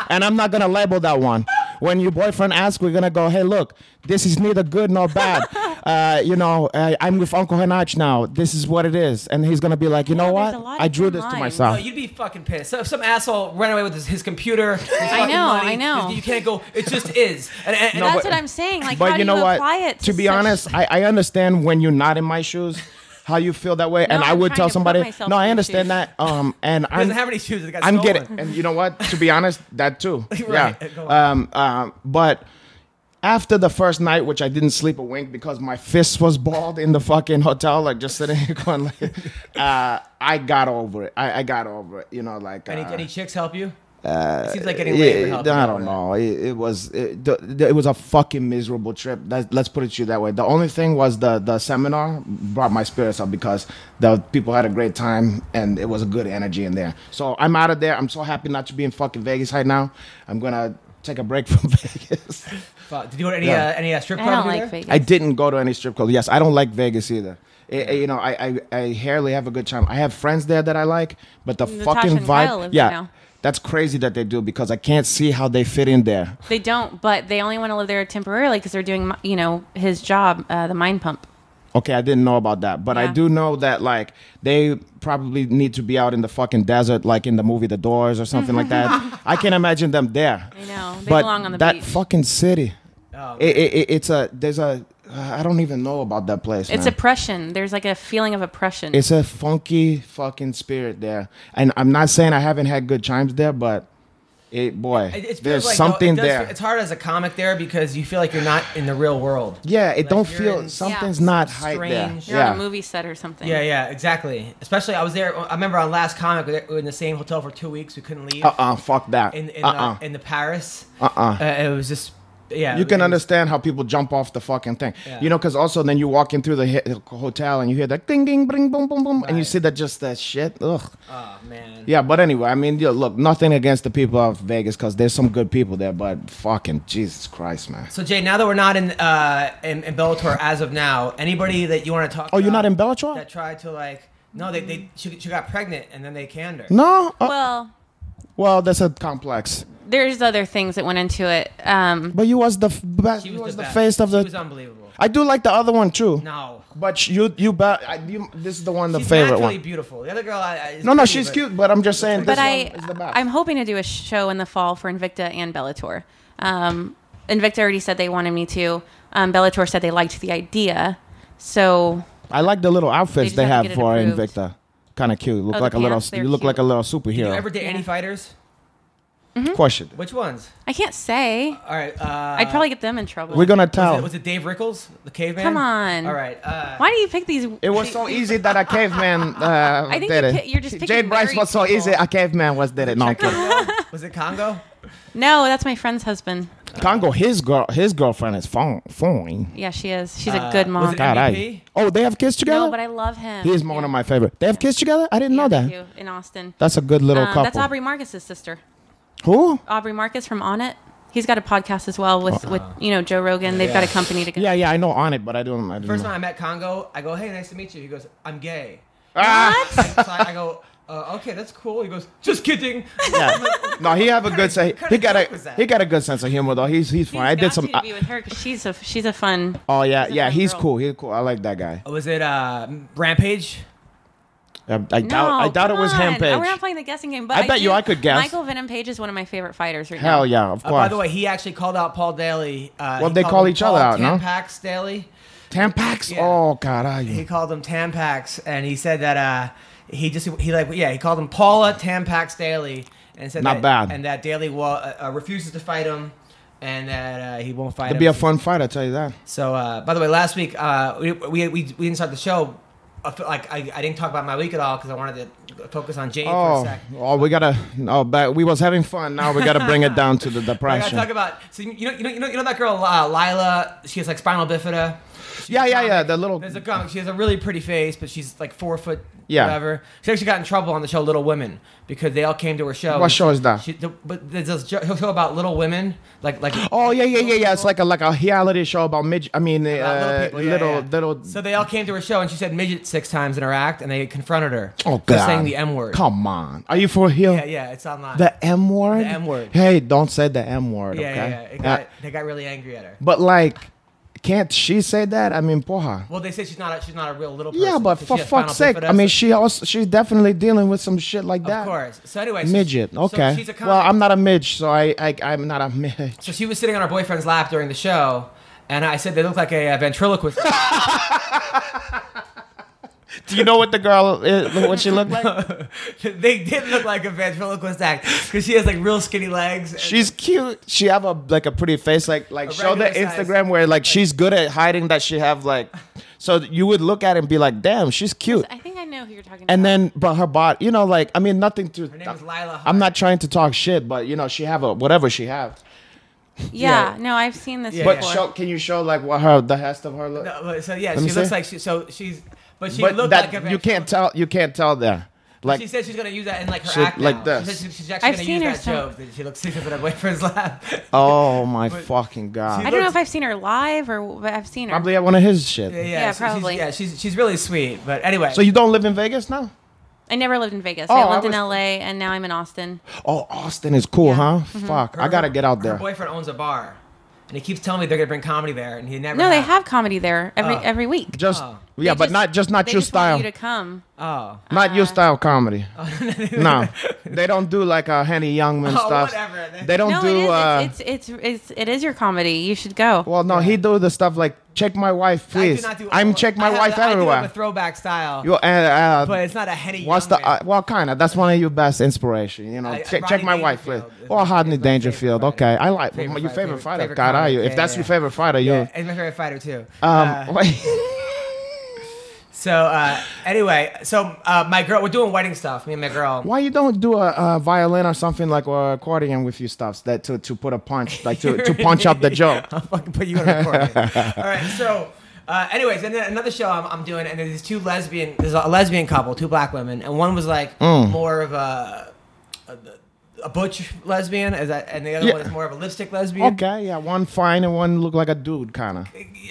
And I'm not going to label that one. When your boyfriend asks, we're going to go, hey, look, this is neither good nor bad. I'm with Uncle Hanach now. This is what it is. And he's going to be like, you know there's what? a lot I of drew thin this to lines. myself. Oh, you'd be fucking pissed. So if some asshole ran away with his computer, his I fucking know, money, I know. You can't go. It just is. And No, That's but- what I'm saying. Like, But how you do know you what? apply it To be such- honest, I understand when you're not in my shoes, how you feel that way. and I I'm would trying tell to put somebody, myself no, in I your understand shoes. that. And he doesn't have any shoes. It got I'm stolen. getting, and you know what? To be honest, that too. Right. Yeah. Go on. But after the first night, which I didn't sleep a wink because my fist was balled in the fucking hotel, like just sitting here going like, I got over it. I got over it. You know, like. Any chicks help you? It seems like getting laid would help you I out don't with know. It was a fucking miserable trip. Let's put it to you that way. The only thing was the seminar brought my spirits up because the people had a great time and it was a good energy in there. So I'm out of there. I'm so happy not to be in fucking Vegas right now. I'm gonna take a break from Vegas. Fuck. Did you go to Yeah. any strip I clubs? don't you like there? Vegas. I didn't go to any strip clubs. Yes, I don't like Vegas either. I rarely have a good time. I have friends there that I like, but the Natasha fucking and Kyle vibe. live Yeah, there now. that's crazy that they do because I can't see how they fit in there. They don't, but they only want to live there temporarily because they're doing, his job, the mind pump. Okay, I didn't know about that, but I Yeah. do know that like they probably need to be out in the fucking desert, like in the movie The Doors or something like that. I can imagine them there. I know. They But belong on the that beach. fucking city, Oh, there's a I don't even know about that place. It's man. oppression. There's like a feeling of oppression. It's a funky fucking spirit there, and I'm not saying I haven't had good times there, but It feels there's like, something though, there. It's hard as a comic there because you feel like you're not in the real world. Yeah, it Like, don't you're feel in something's Yeah. not hype there. strange- You're Yeah. on a movie set or something. Yeah, exactly. Especially, I was there. I remember on last comic, we were in the same hotel for 2 weeks. We couldn't leave. Fuck that. In the Paris. It was just You can understand how people jump off the fucking thing. Yeah. You know, because also then you walk in through the hotel and you hear that ding, ding, bring, boom, boom, boom, and you Right. see that shit. Ugh. Oh man. Yeah, but anyway, I mean, look, nothing against the people of Vegas because there's some good people there, but fucking Jesus Christ, man. So Jay, now that we're not in Bellator as of now, anybody that you want to talk? Oh, you're about not in Bellator? That tried to No, she got pregnant and then they canned her. No. Well, That's a complex. there's other things that went into it. But you was the best. She You was the best. face of She the. was unbelievable. I do like the other one too. No. But this is the one, the She's favorite naturally one. beautiful. The other girl, is No, pretty, she's but- cute, but I'm just saying. But this one is the best. I'm hoping to do a show in the fall for Invicta and Bellator. Invicta already said they wanted me to. Bellator said they liked the idea. So I like the little outfits just they have to have get it for approved. Invicta. Kind of cute. Look Oh, like the a little. pants? They're You look like a cute. little Did you superhero. ever date any fighters? Of course you did. Which ones? I can't say. All right. I'd probably get them in trouble. We're gonna tell. Was it Dave Rickles, the caveman? Come on. All right. Why do you pick these? It was so easy that a caveman I think did you it. pi- you're just picking Jade Bryce married was so easy. people. A caveman did it. No, I'm kidding. Congo? Was it Congo? No, that's my friend's husband. Congo, his girlfriend is fine. Yeah, she is. She's a good Was mom. it God, MVP? Oh, they have kids together. No, but I love him. He is one of my favorite. They have kids together. I didn't know Yeah, that. they do, in Austin. That's a good little couple. That's Aubrey Marcus's sister. Who? Aubrey Marcus from On It. He's got a podcast as well with Joe Rogan. They've got a company together. Yeah, I know on it, but I don't. First know. time I met Congo, I go, "Hey, nice to meet you." He goes, "I'm gay." Ah! So I go, "Okay, that's cool." He goes, "Just kidding." Yeah. No, he have a good sense. What He kind of got joke was a that? he got a good sense of humor though. He's fun. He's I did got some. you to be with her because she's a fun. Oh yeah, He's a yeah. fun He's girl. cool. He's cool. I like that guy. Was it Rampage? I doubt it was come on. Rampage. We're not playing the guessing game, but I bet you I could guess. Michael Venom Page is one of my favorite fighters right now. Hell yeah, of course. By the way, he actually called out Paul Daly. Well, they call each other out, no? Tampax Daly. Tampax. Yeah. Oh god, He called him Tampax, and he said that he called him Paula Tampax Daly, and said Not bad. and that Daly refuses to fight him, and that he won't fight It'd him. be a fun fight. I tell you that. So, by the way, last week we didn't start the show. I didn't talk about my week at all because I wanted to focus on Jade for a sec. Oh, we gotta. Oh, but we was having fun. Now we gotta bring it down to the I gotta depression. talk about. So you know that girl Lila. She has like spinal bifida. Yeah. The little. There's a comic. She has a really pretty face, but she's like 4 foot. Yeah. Whatever. She actually got in trouble on the show Little Women because they all came to her show. What show is that? But there's a show about little women, like. Oh yeah. It's like a reality show about midget. I mean, About little people. little. So they all came to her show, and she said midget 6 times in her act, and they confronted her. Oh for God! saying the M word. Come on, are you for real? Yeah, it's online. The M word. The M word. Hey, don't say the M word. Yeah. Okay. They got really angry at her. But like, can't she say that? I mean, porra. Well, they say she's not a real little person. Yeah, but because for she has fuck's spinal sake, bifida, I mean, she's definitely dealing with some shit like that. Of course. So anyway, Midget. Okay. So she's a comic. Well, I'm not a midge, so I'm not a midge. So she was sitting on her boyfriend's lap during the show, and I said they look like a ventriloquist. Do you know what the girl what she looked like? They did look like a ventriloquist act because she has like real skinny legs. She's cute. She have a pretty face. Like show the regular size. Instagram where like she's good at hiding that she have like. So you would look at it and be like, damn, she's cute. I think I know who you're talking And about. then, but her body, like, I mean, nothing to. Her name is Lila. I'm not trying to talk shit, but she have whatever she have. Yeah, no, I've seen this But before. can you show like what the rest of her look? No, but so yeah, Let me she looks see. like she But looked that like a you can't tell. You can't tell there. Like she said she's gonna use that in like her shit act like now. this. She said she's actually I've gonna seen use her that joke that she looks sleeping in her boyfriend's lap. oh my But fucking god! I don't know if I've seen her live but I've seen her. Probably at one of his shit. Yeah, probably. She's really sweet. But anyway, So you don't live in Vegas now? I never lived in Vegas. Oh, I lived I in was- LA and now I'm in Austin. Oh, Austin is cool, Yeah. huh? Mm-hmm. Fuck, I gotta get out Her there. boyfriend owns a bar, and he keeps telling me they're gonna bring comedy there, and he never. No, they have comedy there Oh. every week. Just Oh. yeah, They but just- not they your just style. want you to come. Oh. Not your style comedy. No, they don't do like Henny Youngman Oh, stuff. whatever. They don't No, do. it is your comedy. You should go. Well, no, he do the stuff like check my wife, please. I do not do. I'm check my wife I do everywhere. have a throwback style, You but it's not a Henny. what's the well, kind of. That's one of your best inspiration. Check Rodney my wife, please. Dangerfield Or is Rodney my favorite Dangerfield. fighter. Okay, I like Favorite your fighter, favorite fighter. favorite God, are you? comic. If that's Yeah. your favorite fighter, you. Yeah, it's my favorite fighter too. Wait. So anyway, my girl, we're doing wedding stuff. Me and my girl. Why you don't do a violin or something like or accordion with your stuffs that to put a punch like to punch up the joke? I'll fucking put you on a recording. All right, so. Anyways, and then another show I'm doing, and there's there's a lesbian couple, 2 black women, and one was like more of a butch lesbian, and the other one is more of a lipstick lesbian. Okay, yeah, one fine and one look like a dude, kind of.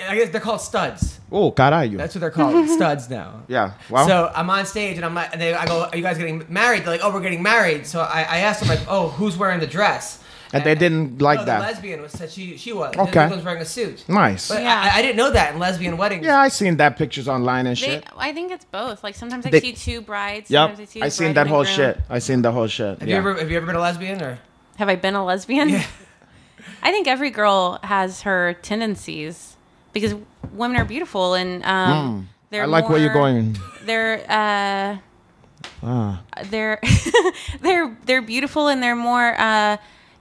I guess they're called studs. Oh, caralho. That's what they're called, studs now. Yeah. Well. So I'm on stage, and I go, "Are you guys getting married?" They're like, "Oh, we're getting married." So I asked them like, "Oh, who's wearing the dress?" And they didn't like no, that. The lesbian said she was. Okay. The other one's wearing a suit. Nice. But Yeah. I didn't know that in lesbian weddings. Yeah, I seen that pictures online and shit. I think it's both. Like sometimes I They- see 2 brides. Yep. Sometimes I see I the seen bride that and the whole groom. shit. I seen the whole shit. Have Yeah. you ever been a lesbian or? Have I been a lesbian? Yeah. I think every girl has her tendencies because women are beautiful and they're. I like where you're more- going. They're they're they're beautiful and they're more.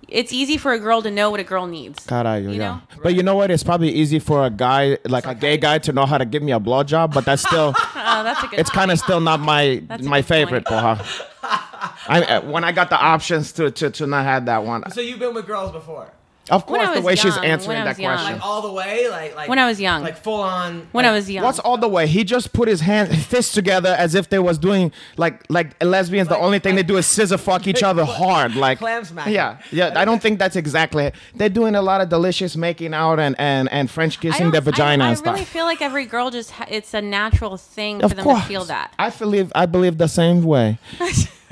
It's easy for a girl to know what a girl needs. Caralho, You yeah. know? But you know what? It's probably easy for a guy, like a gay guy, to know how to give me a blowjob, but that's still, Oh, that's a good. it's kind of still not my That's a my good favorite, point. porra. When I got the options to not have that one. So you've been with girls before? Of When I course, the was way she's young, answering when I that was young. question. Like all the way, like When I was young. like full on. When I was young. What's all the way? He just put his fists together as if they was doing like lesbians. The only thing they do is scissor fuck each other hard, like clam smacking. Yeah. I don't think that's exactly. They're doing a lot of delicious making out and French kissing their vagina I and stuff. really feel like every girl just it's a natural thing Of for them course, to feel that. I believe the same way.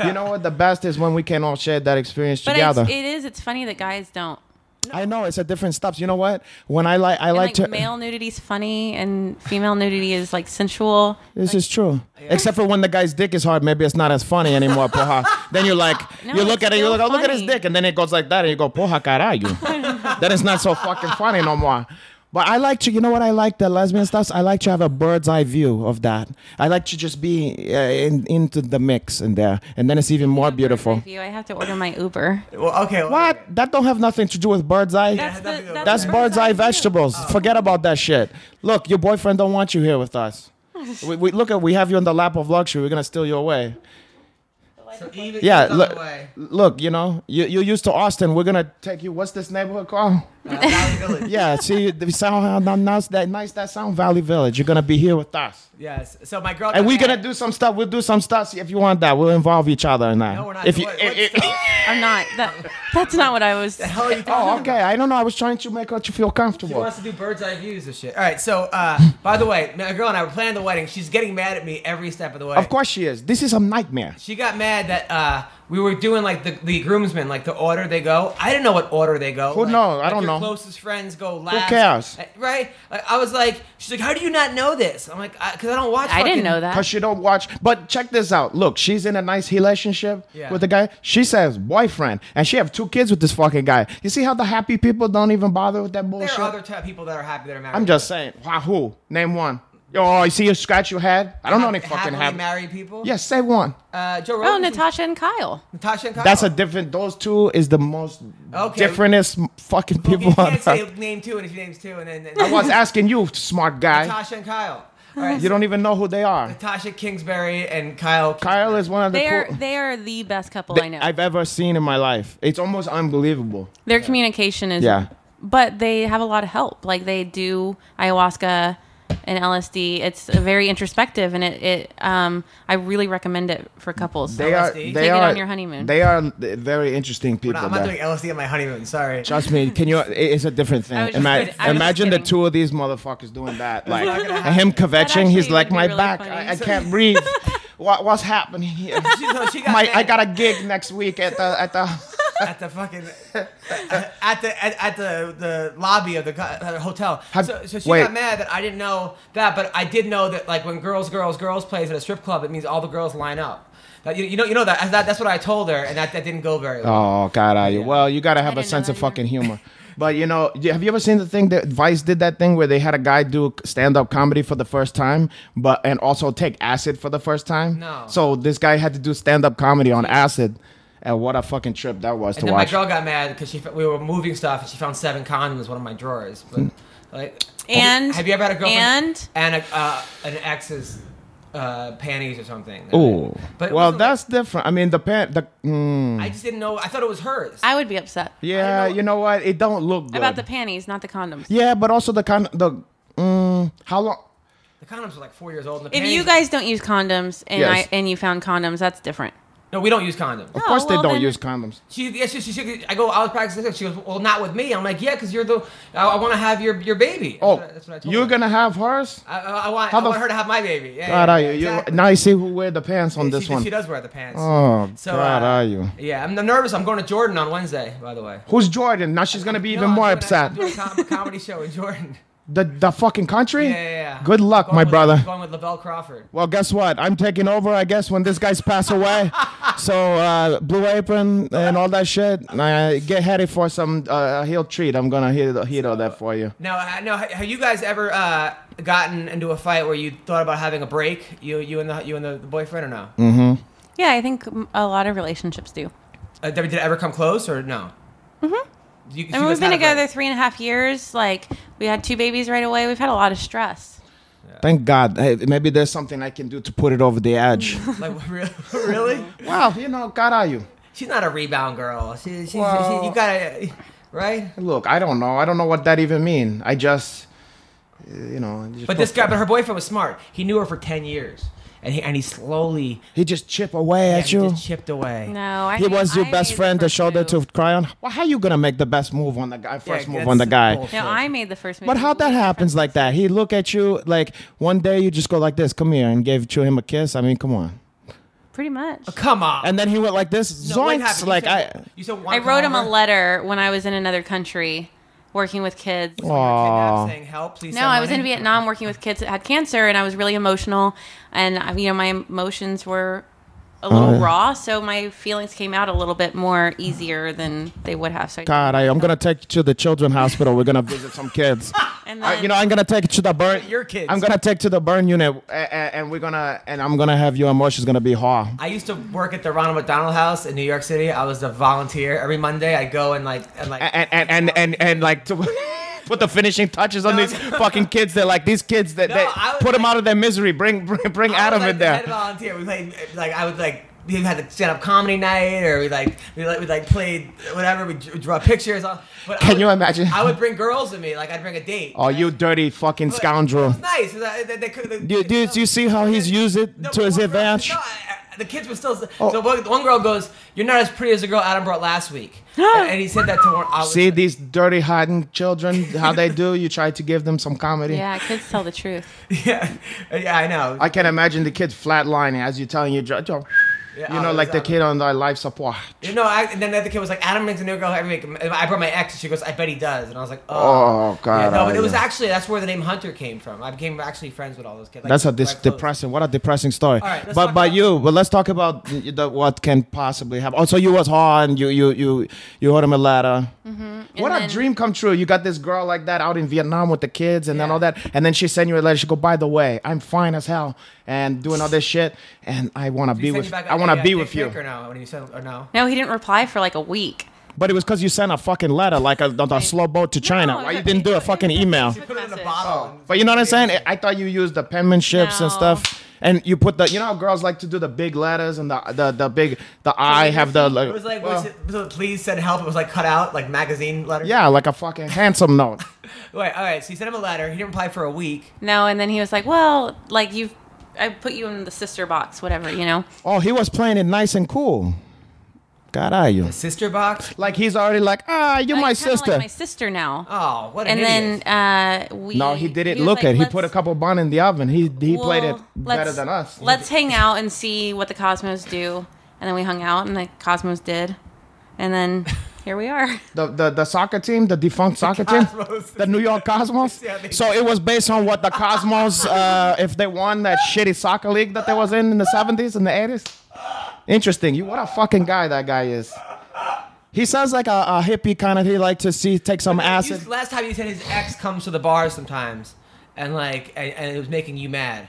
You know what? The best is when we can all share that experience But together. it's funny that guys don't. I know it's a different stuff. You know what? When I like And to. male nudity is funny and female nudity is like sensual. This is true. Except for when the guy's dick is hard, maybe it's not as funny anymore, porra. Then you're like, No, you look it's at it, you still look, oh, look at his funny. dick, and then it goes like that, and you go, porra caralho. Then it's not so fucking funny no more. But I like to, you know what I like, the lesbian stuff? I like to have a bird's eye view of that. I like to just be into the mix in there, and then it's even more beautiful. I have to order my Uber. Well, okay. What? That don't have nothing to do with bird's eye. That's bird's eye vegetables. Forget about that shit. Look, your boyfriend don't want you here with us. We look at. We have you in the lap of luxury. We're gonna steal you away. So even, Yeah, even look, way. look. You know, you're used to Austin. We're gonna take you. What's this neighborhood called? Valley Village. Yeah. See, the sound how nice that sound. Valley Village. You're gonna be here with us. Yes. So my girl. And we're gonna do some stuff. We'll do some stuff. See if you want that. We'll involve each other in that. No, we're not. If you, What stuff? I'm not. That's not what I was. The hell are you talking oh, about? okay. I don't know. I was trying to make you feel She comfortable. wants to do bird's eye views and shit. All right, so by the way, my girl and I were planning the wedding. She's getting mad at me every step of the way. Of course she is. This is a nightmare. She got mad that we were doing like the groomsmen, like the order they go. I didn't know what order they go. Who like, knows? I like don't your know. Closest friends go last. cares? Right? Like, I was like, she's like, how do you not know this? I'm like, because I don't watch. I didn't fucking- know that. Because she don't watch. But check this out. Look, she's in a nice relationship Yeah. with the guy. She says boyfriend. And she have 2 kids with this fucking guy. You see how the happy people don't even bother with that There bullshit? are other people that are happy that are married. I'm just saying. Wow, who? Name one. Oh, you see you scratch your head? I don't know any fucking happily happy. married people. Yes, say one. Joe Oh, Rogan. Natasha and Kyle. Natasha and Kyle. That's a different. Those 2 is the most Okay. differentest fucking Well, people you on can't say earth. name 2, and if you names 2, and then I was asking you, smart guy. Natasha and Kyle. All right, You don't even know who they are. Natasha Kingsbury and Kyle. Kyle is one of the They are the best couple I know. I've ever seen in my life. It's almost unbelievable. Their communication is. Yeah. But they have a lot of help. Like they do ayahuasca and LSD. It's very introspective, and I really recommend it for couples. They are. LSD? They Take it are on your honeymoon. They are very interesting people. I'm not there. doing LSD on my honeymoon. Sorry. Trust me. Can you? It's a different thing. I was just kidding. I was Imagine just the kidding. 2 of these motherfuckers doing that. Like not gonna and him kvetching. He's actually like would be my really back. funny. I can't breathe. What's happening here? She got mad I got a gig next week at the. at the fucking at the lobby of the hotel. So she wait. got mad that I didn't know that, but I did know that like when girls plays at a strip club, it means all the girls line up. You know that's what I told her, and that didn't go very well. Oh God, well, you gotta have a didn't sense know of that fucking humor. But you know, have you ever seen the thing that Vice did that thing where they had a guy do stand-up comedy for the first time, and also take acid for the first time? No. So this guy had to do stand-up comedy on acid, and what a fucking trip that was And to then watch. my girl got mad because we were moving stuff, and she found 7 condoms in one of my drawers. But like, have you ever had a girlfriend and an ex's panties or something? Ooh. But it Well, wasn't that's different. I mean, I just didn't know. I thought it was hers. I would be upset yeah, you know what? It don't look good. about the panties, not the condoms. Yeah, but also how long? The condoms were like 4 years old. And the If panties, you guys don't use condoms Yes. and you found condoms, that's different. no, we don't use condoms. Of course they well, don't then- use condoms. I go, I was practicing this. She goes, well, not with me. I'm like, yeah, because you're I want to have your baby. That's what I told You're her. gonna have hers? I want How the her to have my baby. Yeah, God, yeah, are you? exactly. Now you see who wear the pants on this she, one. She does wear the pants. Oh, So, God, are you? Yeah, I'm nervous. I'm going to Jordan on Wednesday, by the way. Who's Jordan? Now she's gonna be even No, more I'm upset. doing a comedy show in Jordan. The fucking country? Yeah. Good luck, Going my with- brother. Going with LaBelle Crawford. Well, guess what? I'm taking over, I guess, when this guy's pass away. So, Blue Apron and all that shit. Get ready for some heel treat. I'm gonna heat all that for you. Now, have you guys ever gotten into a fight where you thought about having a break? You and the boyfriend, or no? Mm-hmm. Yeah, I think a lot of relationships do. Did it ever come close, or no? Mm-hmm. I mean, we've been together 3.5 years. Like, we had 2 babies right away. We've had a lot of stress. Thank God. Hey, maybe there's something I can do to put it over the edge. Like, really? Well, you know, God, are you? She's not a rebound girl. You Well- gotta, right? Look, I don't know. I don't know what that even mean. I just, But her boyfriend was smart. He knew her for 10 years, and he slowly he just chip away at he you. just chipped away. No, He was your I best made friend, the first shoulder move. to cry on. Well, how you gonna make the best move on the guy? First move that's on the guy. bullshit. No, I made the first move. But how that happens like that? He look at you like one day you just go like this, come here, and gave him a kiss. I mean, come on. Pretty much. Come on. And then he went like this, No, what zoinks. happened? Like you said I wrote him a letter when I was in another country working with kids. Aw. saying help, please. No, send I was money." in Vietnam working with kids that had cancer, and I was really emotional, and my emotions were a little raw, so my feelings came out a little bit more easier than they would have. So God, I'm gonna take you to the children's hospital. We're gonna visit some kids. and then, I'm gonna take you to the burn. Your kids. I'm gonna take to the burn unit, and I'm gonna have your emotions gonna be raw. I used to work at the Ronald McDonald House in New York City. I was a volunteer. Every Monday, I go and like And like to. put the finishing touches on these fucking kids. They're like these kids that put them out of their misery. Bring Adam in there. Head volunteer. We played I would we had the stand-up comedy night, or we played whatever. We draw pictures. But Can you imagine? I would bring girls with me. Like I'd bring a date. Oh, you dirty fucking scoundrel! It was nice. Do you see how he's used it to his advantage? The kids were still. So one girl goes, "You're not as pretty as the girl Adam brought last week," and he said that to her. See these dirty hardened children, how they do? You try to give them some comedy. Yeah, kids tell the truth. Yeah, I know. I can imagine the kids flatlining as you're telling you, Yeah, like the kid on the life support. And then the other kid was like, Adam brings a new girl every week. I brought my ex, and she goes, I bet he does. And I was like, oh God. Yeah, no, but it was actually, that's where the name Hunter came from. I became actually friends with all those kids. Like, that's depressing. What a depressing story. All right, but let's talk about what can possibly happen. Also, you was hard. You wrote him a letter. Mm-hmm. What a dream come true. You got this girl like that out in Vietnam with the kids and then all that. And then she sent you a letter. She go, by the way, I'm fine as hell and doing all this shit. And I want to be with you. Or no? When you said, or no? No, he didn't reply for like a week. But it was because you sent a fucking letter, like a slow boat to China. Why you didn't do a fucking email? She put it in a bottle. But you know what I'm saying? I thought you used the penmanships and stuff. And you put you know how girls like to do the big letters and the I have the. It was like, please send help. It was like cut out, like magazine letter. Yeah, like a fucking handsome note. Wait, all right. So you sent him a letter. He didn't reply for a week. No, and then he was like, well, like I put you in the sister box, whatever, you know. Oh, he was playing it nice and cool. God, are you? The sister box? Like he's already like, you're my sister. Like my sister now. Oh, what an idiot. And then No, he didn't look it. He put a couple bun in the oven. He played it better than us. Let's hang out and see what the Cosmos do. And then we hung out, and the Cosmos did. And then here we are. The soccer team, the defunct soccer team, the New York Cosmos. So it was based on what the Cosmos, if they won that shitty soccer league that they was in the 70s and the 80s. Interesting. What a fucking guy that guy is. He sounds like a hippie kind of. He like to take some acid. Last time you said his ex comes to the bar sometimes, and and it was making you mad.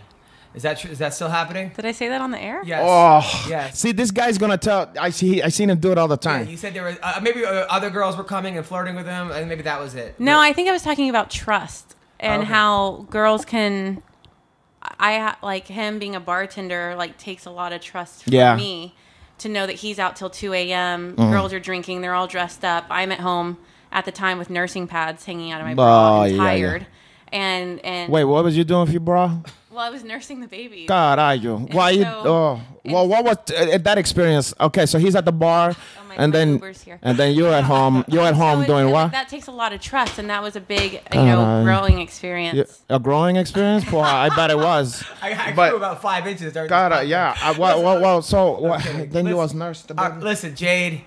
Is that true? Is that still happening? Did I say that on the air? Yes. Oh, yes. See, this guy's gonna tell. I seen him do it all the time. Yeah, you said there were maybe other girls were coming and flirting with him, and maybe that was it. No, I think I was talking about trust and how girls can. Like him being a bartender like takes a lot of trust from me to know that he's out till 2 a.m. Girls are drinking, they're all dressed up. I'm at home at the time with nursing pads hanging out of my bra and tired. And wait, what was you doing with your bra? Well, I was nursing the baby. God, are you? Why you? Well, what was that experience? Okay, so he's at the bar, and then you're at home. You're at home doing what? That takes a lot of trust, and that was a big, growing experience. A growing experience? Boy, I bet it was. I grew about 5 inches. God, yeah. Then you was nursed the baby. Listen, Jade.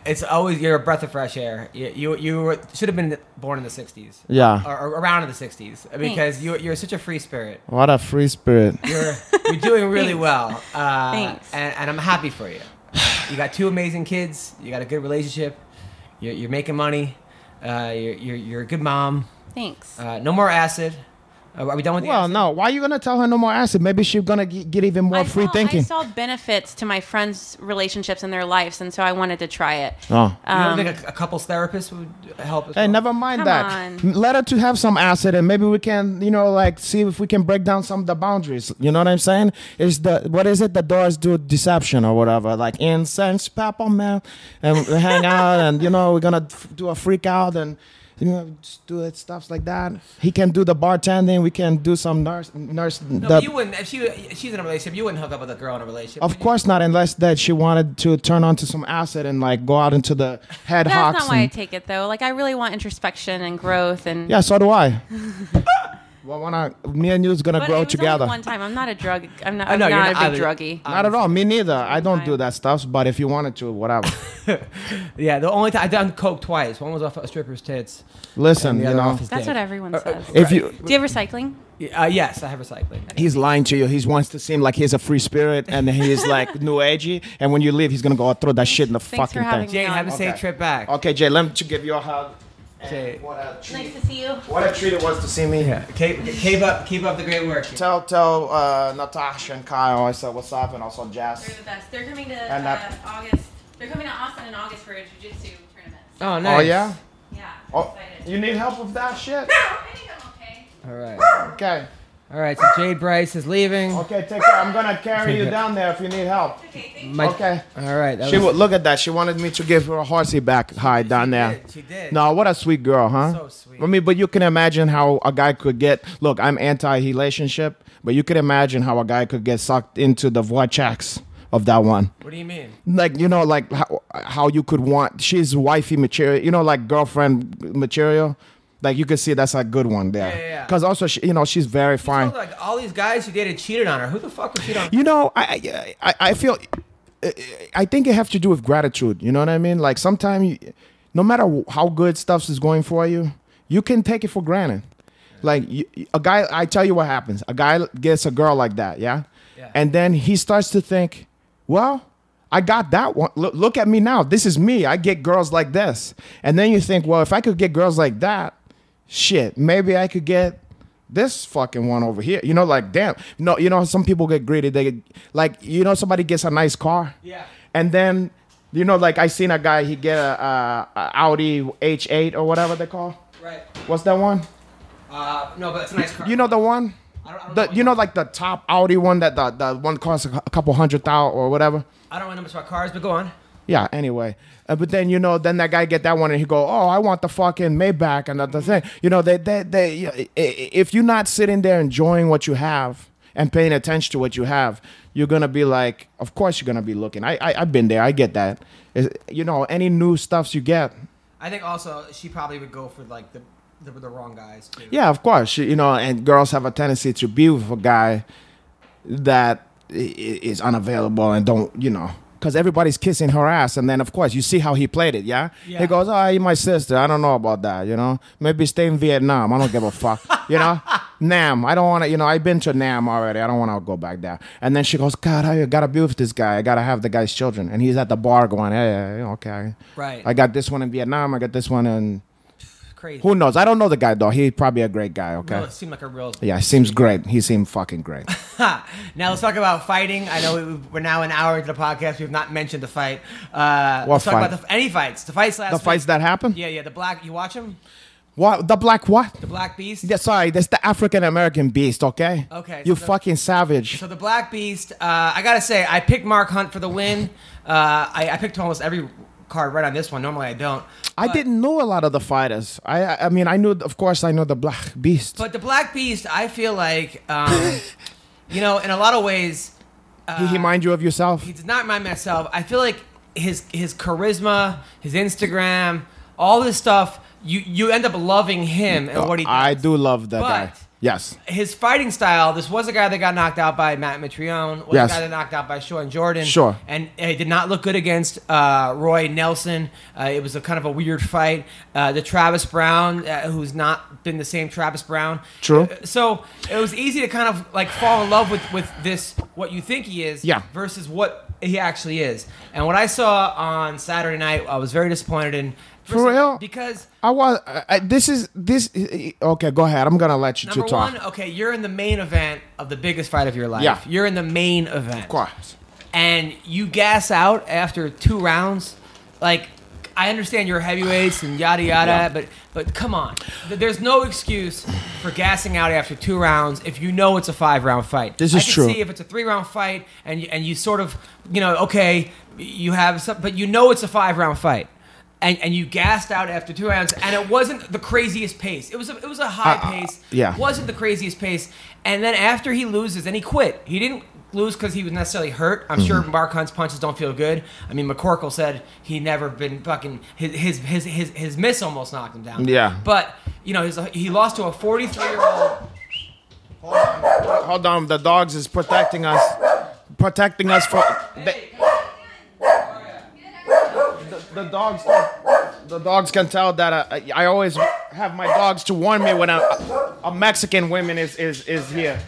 It's always, you're a breath of fresh air. You should have been born in the 60s. Yeah. Or around in the 60s. Because you're such a free spirit. What a free spirit. You're doing really well. Thanks. And I'm happy for you. You got 2 amazing kids. You got a good relationship. You're making money. You're a good mom. Thanks. No more acid. Are we done with the acid? No. Why are you going to tell her no more acid? Maybe she's going to get even more free thinking. I saw benefits to my friends' relationships and their lives, and so I wanted to try it. Oh. You don't think a couple's therapist would help as well? Hey, never mind that. On. Let her to have some acid, and maybe we can, see if we can break down some of the boundaries. You know what I'm saying? What is it? The Doors do deception or whatever, like incense, peppermint, and we hang out, and we're gonna do a freak out and. Just do it, stuff like that. He can do the bartending. We can do some nurse. No, but you wouldn't. If she's in a relationship, you wouldn't hook up with a girl in a relationship. Of course not, unless that she wanted to turn on to some acid and go out into the head hawks. That's not why I take it though. Like I really want introspection and growth and. Yeah, so do I. Well, me and you's gonna grow together. One time, I'm not a drug. I'm not a big druggie. Not at all. Me neither. I don't do that stuff. But if you wanted to, whatever. Yeah, the only time I done coke twice. One was off a stripper's tits. Listen, that's what everyone says. If you do you have recycling? Yes, I have recycling. He's lying to you. He wants to seem like he's a free spirit and he's like new agey. And when you leave, he's gonna go throw that shit in the fucking thing. Jade, have a safe trip back. Okay, Jay, let me give you a hug. Jade. Nice to see you. What a treat it was to see me. Yeah. Keep up the great work. Tell Natasha and Kyle I said what's up, and also Jess. They're the best. They're coming to August. They're coming to Austin in August for a jiu-jitsu tournament. Oh, nice. Oh, yeah? Yeah. Oh, you need help with that shit? No, I think I'm okay. All right. Okay. All right. So Jade Bryce is leaving. Okay, take care. I'm gonna carry you down there if you need help. Okay, thank you. Okay. All right. That She was- would look at that. She wanted me to give her a horsey back high down there. She did. No, what a sweet girl, huh? So sweet. I mean, but you can imagine how a guy could get. Look, I'm anti-relationship, but you can imagine how a guy could get sucked into the vortex of that one. What do you mean? Like, you know, like how you could want. She's wifey material. You know, like girlfriend material. Like you could see that's a good one there. Yeah. Because also, you know, she's very fine. Like all these guys she dated cheated on her. Who the fuck would cheat on her? You know, I feel. I think it have to do with gratitude. You know what I mean? Like sometimes, no matter how good stuff is going for you, you can take it for granted. Like a guy, I tell you what happens. A guy gets a girl like that, yeah? And then he starts to think, well, I got that one. Look at me now. This is me. I get girls like this. And then you think, well, if I could get girls like that, shit, maybe I could get this fucking one over here. You know, like, damn. No, you know, some people get greedy. They get, like, you know, somebody gets a nice car. Yeah. And then, you know, like I seen a guy, he get a Audi H8 or whatever they call. Right. What's that one? No, but it's a nice car. You know the one? I don't You know, like the top Audi one that the one costs a couple $100,000 or whatever. I don't know much about cars, but go on. Yeah. Anyway, but then you know, then that guy get that one and he go, oh, I want the fucking Maybach and the thing. You know, they if you're not sitting there enjoying what you have and paying attention to what you have, you're gonna be like, of course you're gonna be looking. I've been there. I get that. You know, any new stuffs you get. I think also she probably would go for like the wrong guys too. Yeah, of course. You know, and girls have a tendency to be with a guy that is unavailable and don't, you know, because everybody's kissing her ass. And then, of course, you see how he played it, yeah? He goes, oh, you're my sister. I don't know about that, you know? Maybe stay in Vietnam. I don't give a fuck, you know? Nam. I don't want to, you know, I've been to Nam already. I don't want to go back there. And then she goes, God, I got to be with this guy. I got to have the guy's children. And he's at the bar going, hey, okay. Right. I got this one in Vietnam. I got this one in... Crazy. Who knows? I don't know the guy, though. He's probably a great guy, okay? Real, it seemed like a real... Yeah, he seems great. He seemed fucking great. Now let's talk about fighting. I know we're now an hour into the podcast. We have not mentioned the fight. Let's talk fight? about any fights. The fights last The fights week. that happened? Yeah. The black... You watch them? What? The black what? The Black Beast? Yeah, sorry, that's the African American beast, okay? Okay, You so fucking savage. So the Black Beast, I gotta say, I picked Mark Hunt for the win. I picked almost every card right on this one. Normally I don't. I didn't know a lot of the fighters. I mean, I knew, of course, I know the Black Beast. But the Black Beast, I feel like, you know, in a lot of ways, he remind you of yourself? he does not remind me of myself. I feel like his charisma, his Instagram, all this stuff, you end up loving him and what he does. I do love that But guy. Yes. his fighting style, this was a guy that got knocked out by Matt Mitrione, was Yes. a guy that knocked out by Sean Jordan. Sure. And he did not look good against Roy Nelson. It was a kind of a weird fight. The Travis Brown, who's not been the same Travis Brown. True. So it was easy to kind of like fall in love with this, what you think he is, Yeah. versus what he actually is. And what I saw on Saturday night, I was very disappointed in. For real? Because I was. Okay, go ahead. I'm gonna let you two number talk. one, okay, you're in the main event of the biggest fight of your life. Yeah. You're in the main event. Of course. And you gas out after 2 rounds. Like, I understand you're heavyweights and yada yada, Yeah. but come on. There's no excuse for gassing out after 2 rounds if you know it's a 5-round fight. This is true. I can see if it's a 3-round fight and you sort of, you know, okay, you have some, but you know it's a 5-round fight. And you gassed out after 2 rounds, and it wasn't the craziest pace. It was a high pace. Yeah. It wasn't the craziest pace. And then after he loses, and he quit. He didn't lose because he was necessarily hurt. I'm sure Mark Hunt's punches don't feel good. I mean, McCorkle said he never been fucking his miss almost knocked him down. Yeah. But you know, he lost to a 43-year-old. Hold on. The dogs is protecting us. Protecting us from. The dogs can tell that I always have my dogs to warn me when a Mexican woman is here.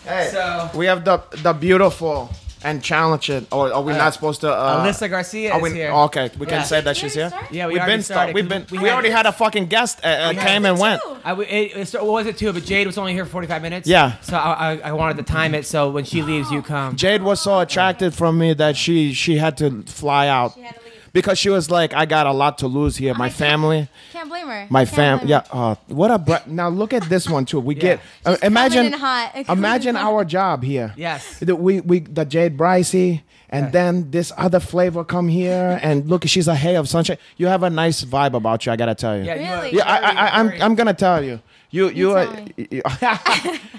Hey, So- we have the beautiful and challenged. Or are we not supposed to? Alyssa Garcia are is here. Okay, we can Yeah. say that she's here. Yeah, we We've already been started. We've been. We We had- already had a fucking guest came and went. What was it too? But Jade was only here for 45 minutes. Yeah. So I wanted to time it so when she leaves, you come. Jade was so attracted from me that she had to fly out. She had to leave. because she was like, I got a lot to lose here. My family. Can't blame her. My Can't blame Yeah. her. What a now look at this one too. We get She's imagine coming in hot. imagine our job here. Yes. The Jade Bryce and then this other flavor come here and look, she's a hay of sunshine. You have a nice vibe about you. I gotta tell you. Yeah, Really? Yeah, I'm gonna tell you. You are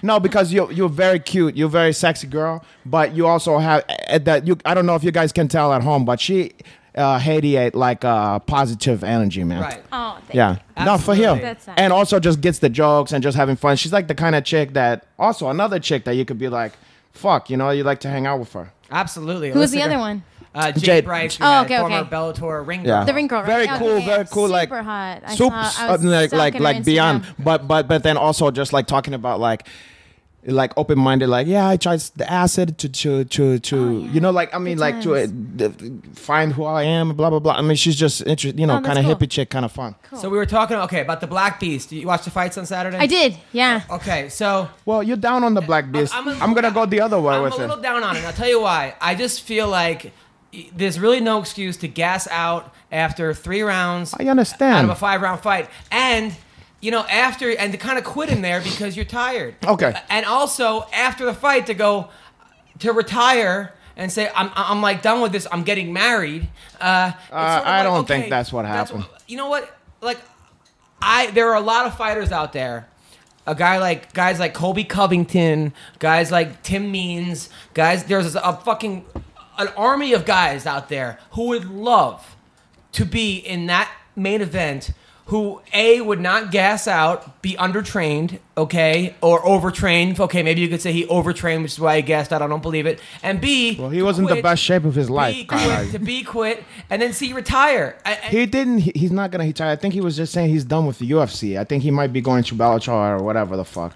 no, because you're very cute. You're a very sexy girl, but you also have that. I don't know if you guys can tell at home, but she radiate like positive energy, man. Right. Oh, thank Yeah. you. No, for Absolutely. him. That's nice. And also just gets the jokes and just having fun. She's like the kind of chick that also another chick that you could be like, fuck, you know, you like to hang out with her. Absolutely. Who was the Alyssa other Gar- one? Jade, Jade. Bryce, Oh, okay, former okay. Bellator ring Yeah. girl. The ring girl. Very right? cool, Okay, very cool, Super like, hot. I Soups, saw- I was like stalking her like beyond, Instagram. but then also just like talking about like open-minded, like I tried the acid to you know, like I mean Good like to find who I am, blah blah blah. I mean she's just interested, you know, Oh, that's kind of cool. hippie chick, kind of fun. So we were talking, about the Black Beast. You watch the fights on Saturday? I did. Yeah. Okay, so Well, you're down on the Black Beast. I'm gonna go the other way I'm with a it. little down on it. I'll tell you why. I just feel like there's really no excuse to gas out after 3 rounds I understand. out of a 5-round fight. And, after, and to kind of quit in there because you're tired. Okay. And also, after the fight, to retire and say, I'm like done with this, I'm getting married. It's sort of I like, don't okay, think that's what happened. You know what? Like, there are a lot of fighters out there. Guys like Colby Covington, guys like Tim Means, there's an army of guys out there who would love to be in that main event, who would not gas out, be undertrained, okay, or overtrained. Okay, maybe you could say he overtrained, which is why he gassed out. I don't believe it. And B, Well, he wasn't the quit, best shape of his life. quit, and then C, retire. He didn't. He's not gonna retire. I think he was just saying he's done with the UFC. I think he might be going to Bellator or whatever the fuck.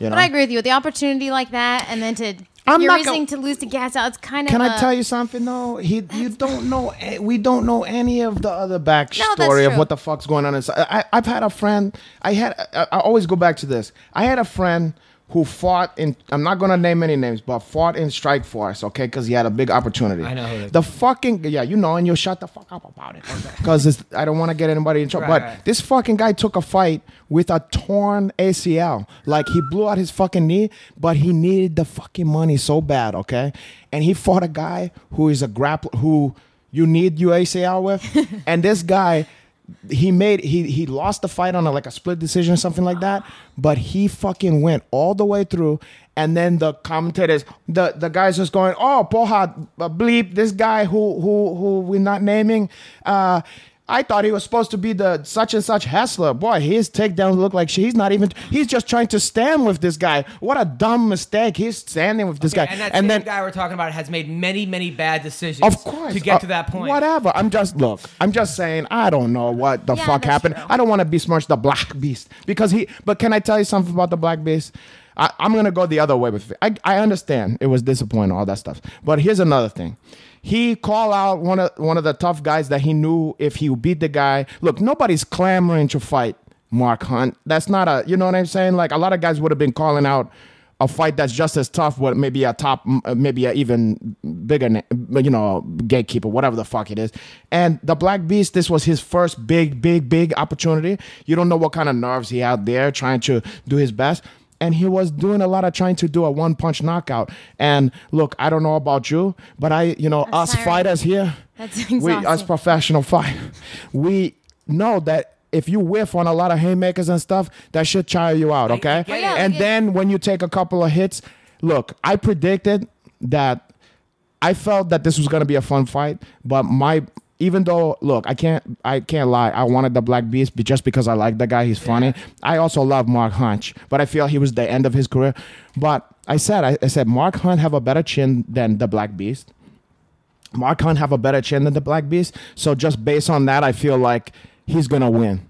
You know. But I agree with you. With the opportunity like that, and then I'm your not reasoning to lose to gas out, it's kind of. Can I tell you something though? You don't know. We don't know any of the other backstory of true. what the fuck's going on inside. I've had a friend. I always go back to this. I had a friend who fought in. I'm not gonna name any names, but fought in Strike Force. Okay, because he had a big opportunity. I know who the fucking and you'll shut the fuck up about it because I don't want to get anybody in trouble. But this fucking guy took a fight with a torn ACL. Like he blew out his fucking knee, but he needed the fucking money so bad. Okay, and he fought a guy who is a grappler who you need your ACL with, and this guy. He lost the fight on a split decision or something like that, but he fucking went all the way through. And then the commentators, the guys just going, "Oh, porra, bleep, this guy who we're not naming. I thought he was supposed to be the such and such hustler. Boy, his takedowns look like he's not even. He's just trying to stand with this guy. What a dumb mistake. He's standing with this guy. And that and same then guy we're talking about has made many, many bad decisions. of course, to get to that point. Whatever. I'm just saying. I don't know what the fuck that's happened. true. I don't want to besmirch the Black Beast because But can I tell you something about the Black Beast? I'm gonna go the other way with it. I understand it was disappointing, all that stuff. But here's another thing. He called out one of the tough guys that he knew if he beat the guy. Look, nobody's clamoring to fight Mark Hunt. That's not you know what I'm saying? Like a lot of guys would have been calling out a fight that's just as tough, but maybe a top, maybe a even bigger, gatekeeper, whatever the fuck it is. And the Black Beast, this was his first big opportunity. You don't know what kind of nerves he had there trying to do his best. And he was doing a lot of trying to do a one-punch knockout. And look, I don't know about you, but us tiring. fighters here, That's us exhausting. professional fighters, we know that if you whiff on a lot of haymakers and stuff, that should tire you out, okay? get it. And then when you take a couple of hits, look, I predicted that I felt that this was going to be a fun fight, but even though, look, I can't lie. I wanted the Black Beast just because I like the guy. He's funny. I also love Mark Hunt, but I feel he was the end of his career. But I said, Mark Hunt have a better chin than the Black Beast. Mark Hunt have a better chin than the Black Beast. So just based on that, I feel like he's going to win.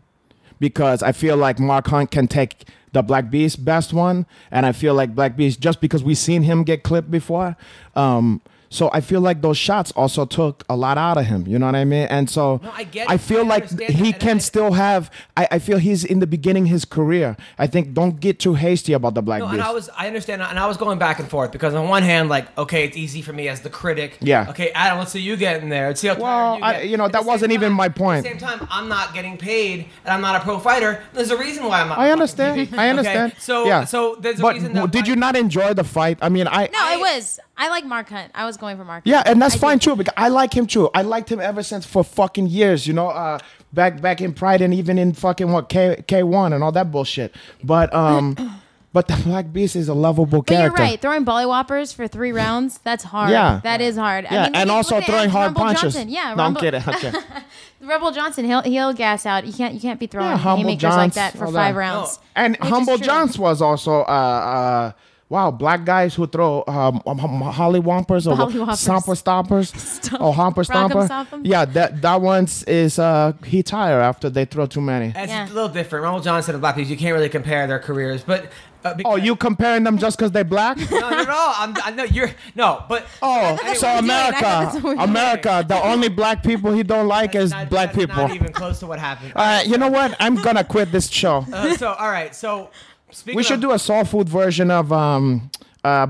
Because I feel like Mark Hunt can take the Black Beast best one. And I feel like Black Beast, just because we've seen him get clipped before, So I feel like those shots also took a lot out of him. You know what I mean? And so No, I get I it. feel I like understand he that, can and still have. I feel he's in the beginning of his career. I think don't get too hasty about the Black No, Beast. I understand, and I was going back and forth because on one hand, like, okay, it's easy for me as the critic. Yeah. Okay, Adam, let's see you get in there. Let's see how Well, tired you get. At that the wasn't same even time- my point. At the same time, I'm not getting paid, and I'm not a pro fighter. There's a reason why I'm not. I on understand. TV. I understand. Okay? So, yeah. so there's a But reason that. did you not enjoy the fight? I mean, No, I like Mark Hunt. I was going for Mark Hunt. Yeah, and that's I fine did. too because I like him too. I liked him ever since for fucking years. You know, back in Pride and even in fucking K1 and all that bullshit. But but the Black Beast is a lovable But you're character. right. Throwing bullywhoppers for 3 rounds, that's hard. Yeah. That is hard. Yeah, and also throwing hard Rumble punches. Johnson. Yeah, no, I'm Rumble- kidding. Okay. Rebel Johnson, he'll gas out. You can't be throwing Yeah, Humble haymakers Johns, like that for all 5 that. rounds. And Which is Humble true. Johns was also wow, black guys who throw holly wompers or Holly Whoppers. stomper stompers or homper Rock'em stomper. stomp'em. Yeah, that one's is he tired after they throw too many. It's Yeah. a little different. Ronald Johnson and Black Beast, you can't really compare their careers, but. Oh, because- you comparing them just because they're black? No, I know you're no, but. Oh, that's so what we're doing. I America, thought that's what we're America, the only black people he don't like is black that's people. Not even close to what happened. You know what? I'm gonna quit this show. So all right, so speaking We should of, do a soul food version of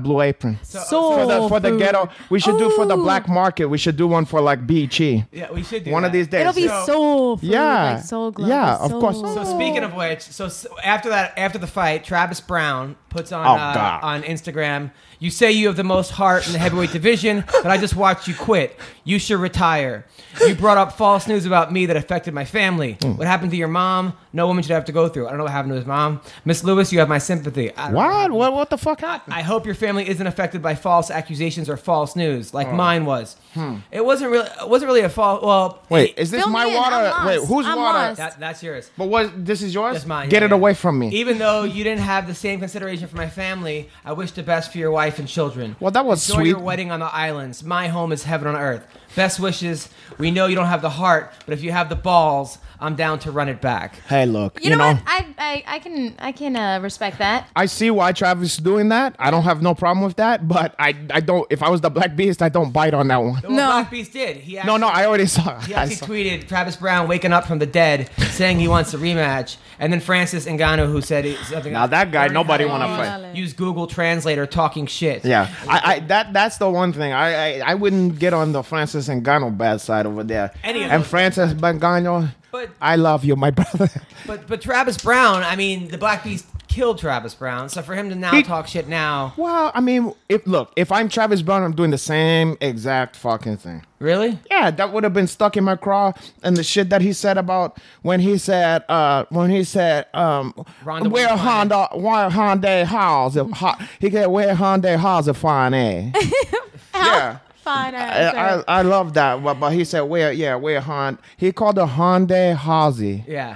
Blue Apron. Soul For the food. ghetto, we should do for the Ooh. black market. We should do one for like BG. Yeah, we should do One that. of these days. It'll be So- soul food, Yeah. like soul glow. Yeah, of soul. course. So speaking of which, so after the fight, Travis Brown puts on Oh, God. on Instagram. You say you have the most heart in the heavyweight division, but I just watched you quit. You should retire. You brought up false news about me that affected my family. Hmm. What happened to your mom? No woman should have to go through. I don't know what happened to his mom. Miss Lewis, you have my sympathy. I don't know What the fuck happened? I hope your family isn't affected by false accusations or false news like Oh. mine was. It wasn't really a false. Well, Wait, is this Fill my me in, water? I'm lost. Wait, whose I'm water? lost. that's yours. But what? This is yours? That's mine. Get yeah, it yeah. away from me. Even though you didn't have the same consideration for my family, I wish the best for your wife and children. Well, that was Enjoy sweet. your wedding on the islands. My home is heaven on earth. Best wishes. We know you don't have the heart, but if you have the balls, I'm down to run it back. Hey, look. You know what? I can respect that. I see why Travis is doing that. I don't have no problem with that. But I don't. If I was the Black Beast, I don't bite on that one. Well, No. Black Beast did. He actually, No, I already saw. He I actually saw. tweeted Travis Brown waking up from the dead, saying he wants a rematch, and then Francis Ngannou, who said something. Now that guy, learning nobody how to wanna use- fight. Use Google Translator talking shit. Yeah, that's the one thing. I wouldn't get on the Francis Ngannou bad side over there. Any of And those. Francis Ngannou, But I love you, my brother. but Travis Brown, I mean, the Black Beast killed Travis Brown, so for him to now He- talk shit now, Well, I mean, if I'm Travis Brown, I'm doing the same exact fucking thing. really? Yeah, that would have been stuck in my craw. And the shit that he said about when he said Ronda where was fine. Hyundai house he said where Hyundai house a fine yeah. Fine. I love that, but he said where Honda. He called the Hyundai Hazy. Yeah.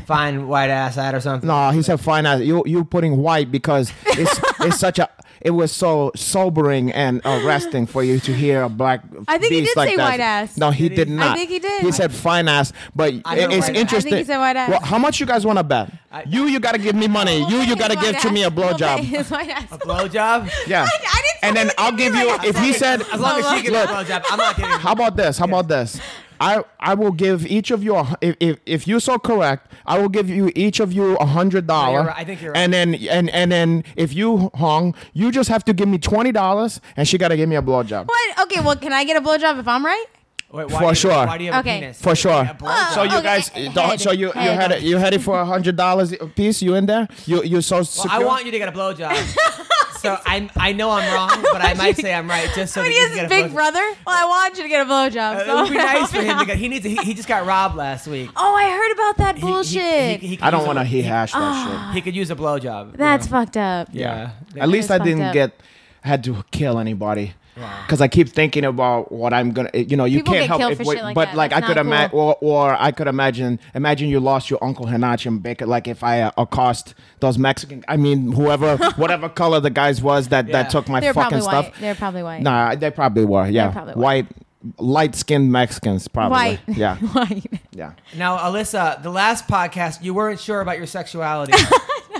Fine white ass ad or something. No, he said fine as you putting white because it's such a. It was so sobering and arresting for you to hear a black I think he beast did like say that. white ass. No, he Did did he? not. I think he did. He said fine ass, but I heard it's white ass. interesting. I think he said white ass. Well, how much you guys want to bet? You got to give me money. You got to give to me a blowjob. Blowjob? Yeah. I didn't And then I'll give you if he said As long as she gives a Look. blowjob, I'm not giving. How about this? How about this? I will give each of you if you're so correct, I will give you each of you $100. right. I think you're right. And then if you hung, you just have to give me $20, and she got to give me a blowjob. What? Okay, well, can I get a blowjob if I'm right? Wait, For sure. Why do you have Okay. a penis? For sure. A blowjob? So you Okay, guys, head, so you head. had it. You had it for $100 a piece. You in there? You so Well, secure? I want you to get a blowjob. So I know I'm wrong, but I might say I'm right just so When that he you has can his get a big blowjob. brother? Well, I want you to get a blowjob. It so would be nice for him to help get. He needs. He just got robbed last week. Oh, I heard about that He- bullshit. he could I don't use want to a- rehash that He could use a blowjob. That's fucked up. Yeah. shit. At least I fucked didn't up. had to kill anybody. Because I keep thinking about what I'm gonna, you People can't get help killed it, for shit like but that. like I That's could not imagine, or I could imagine you lost your Uncle Hinach and Baker. Like if I accost those Mexican, I mean whatever color the guys was that took my They're fucking probably stuff. white. They're probably white. Nah, they probably were. Yeah, probably white, light-skinned Mexicans, probably. White. Yeah, White. yeah. Now, Alyssa, the last podcast you weren't sure about your sexuality.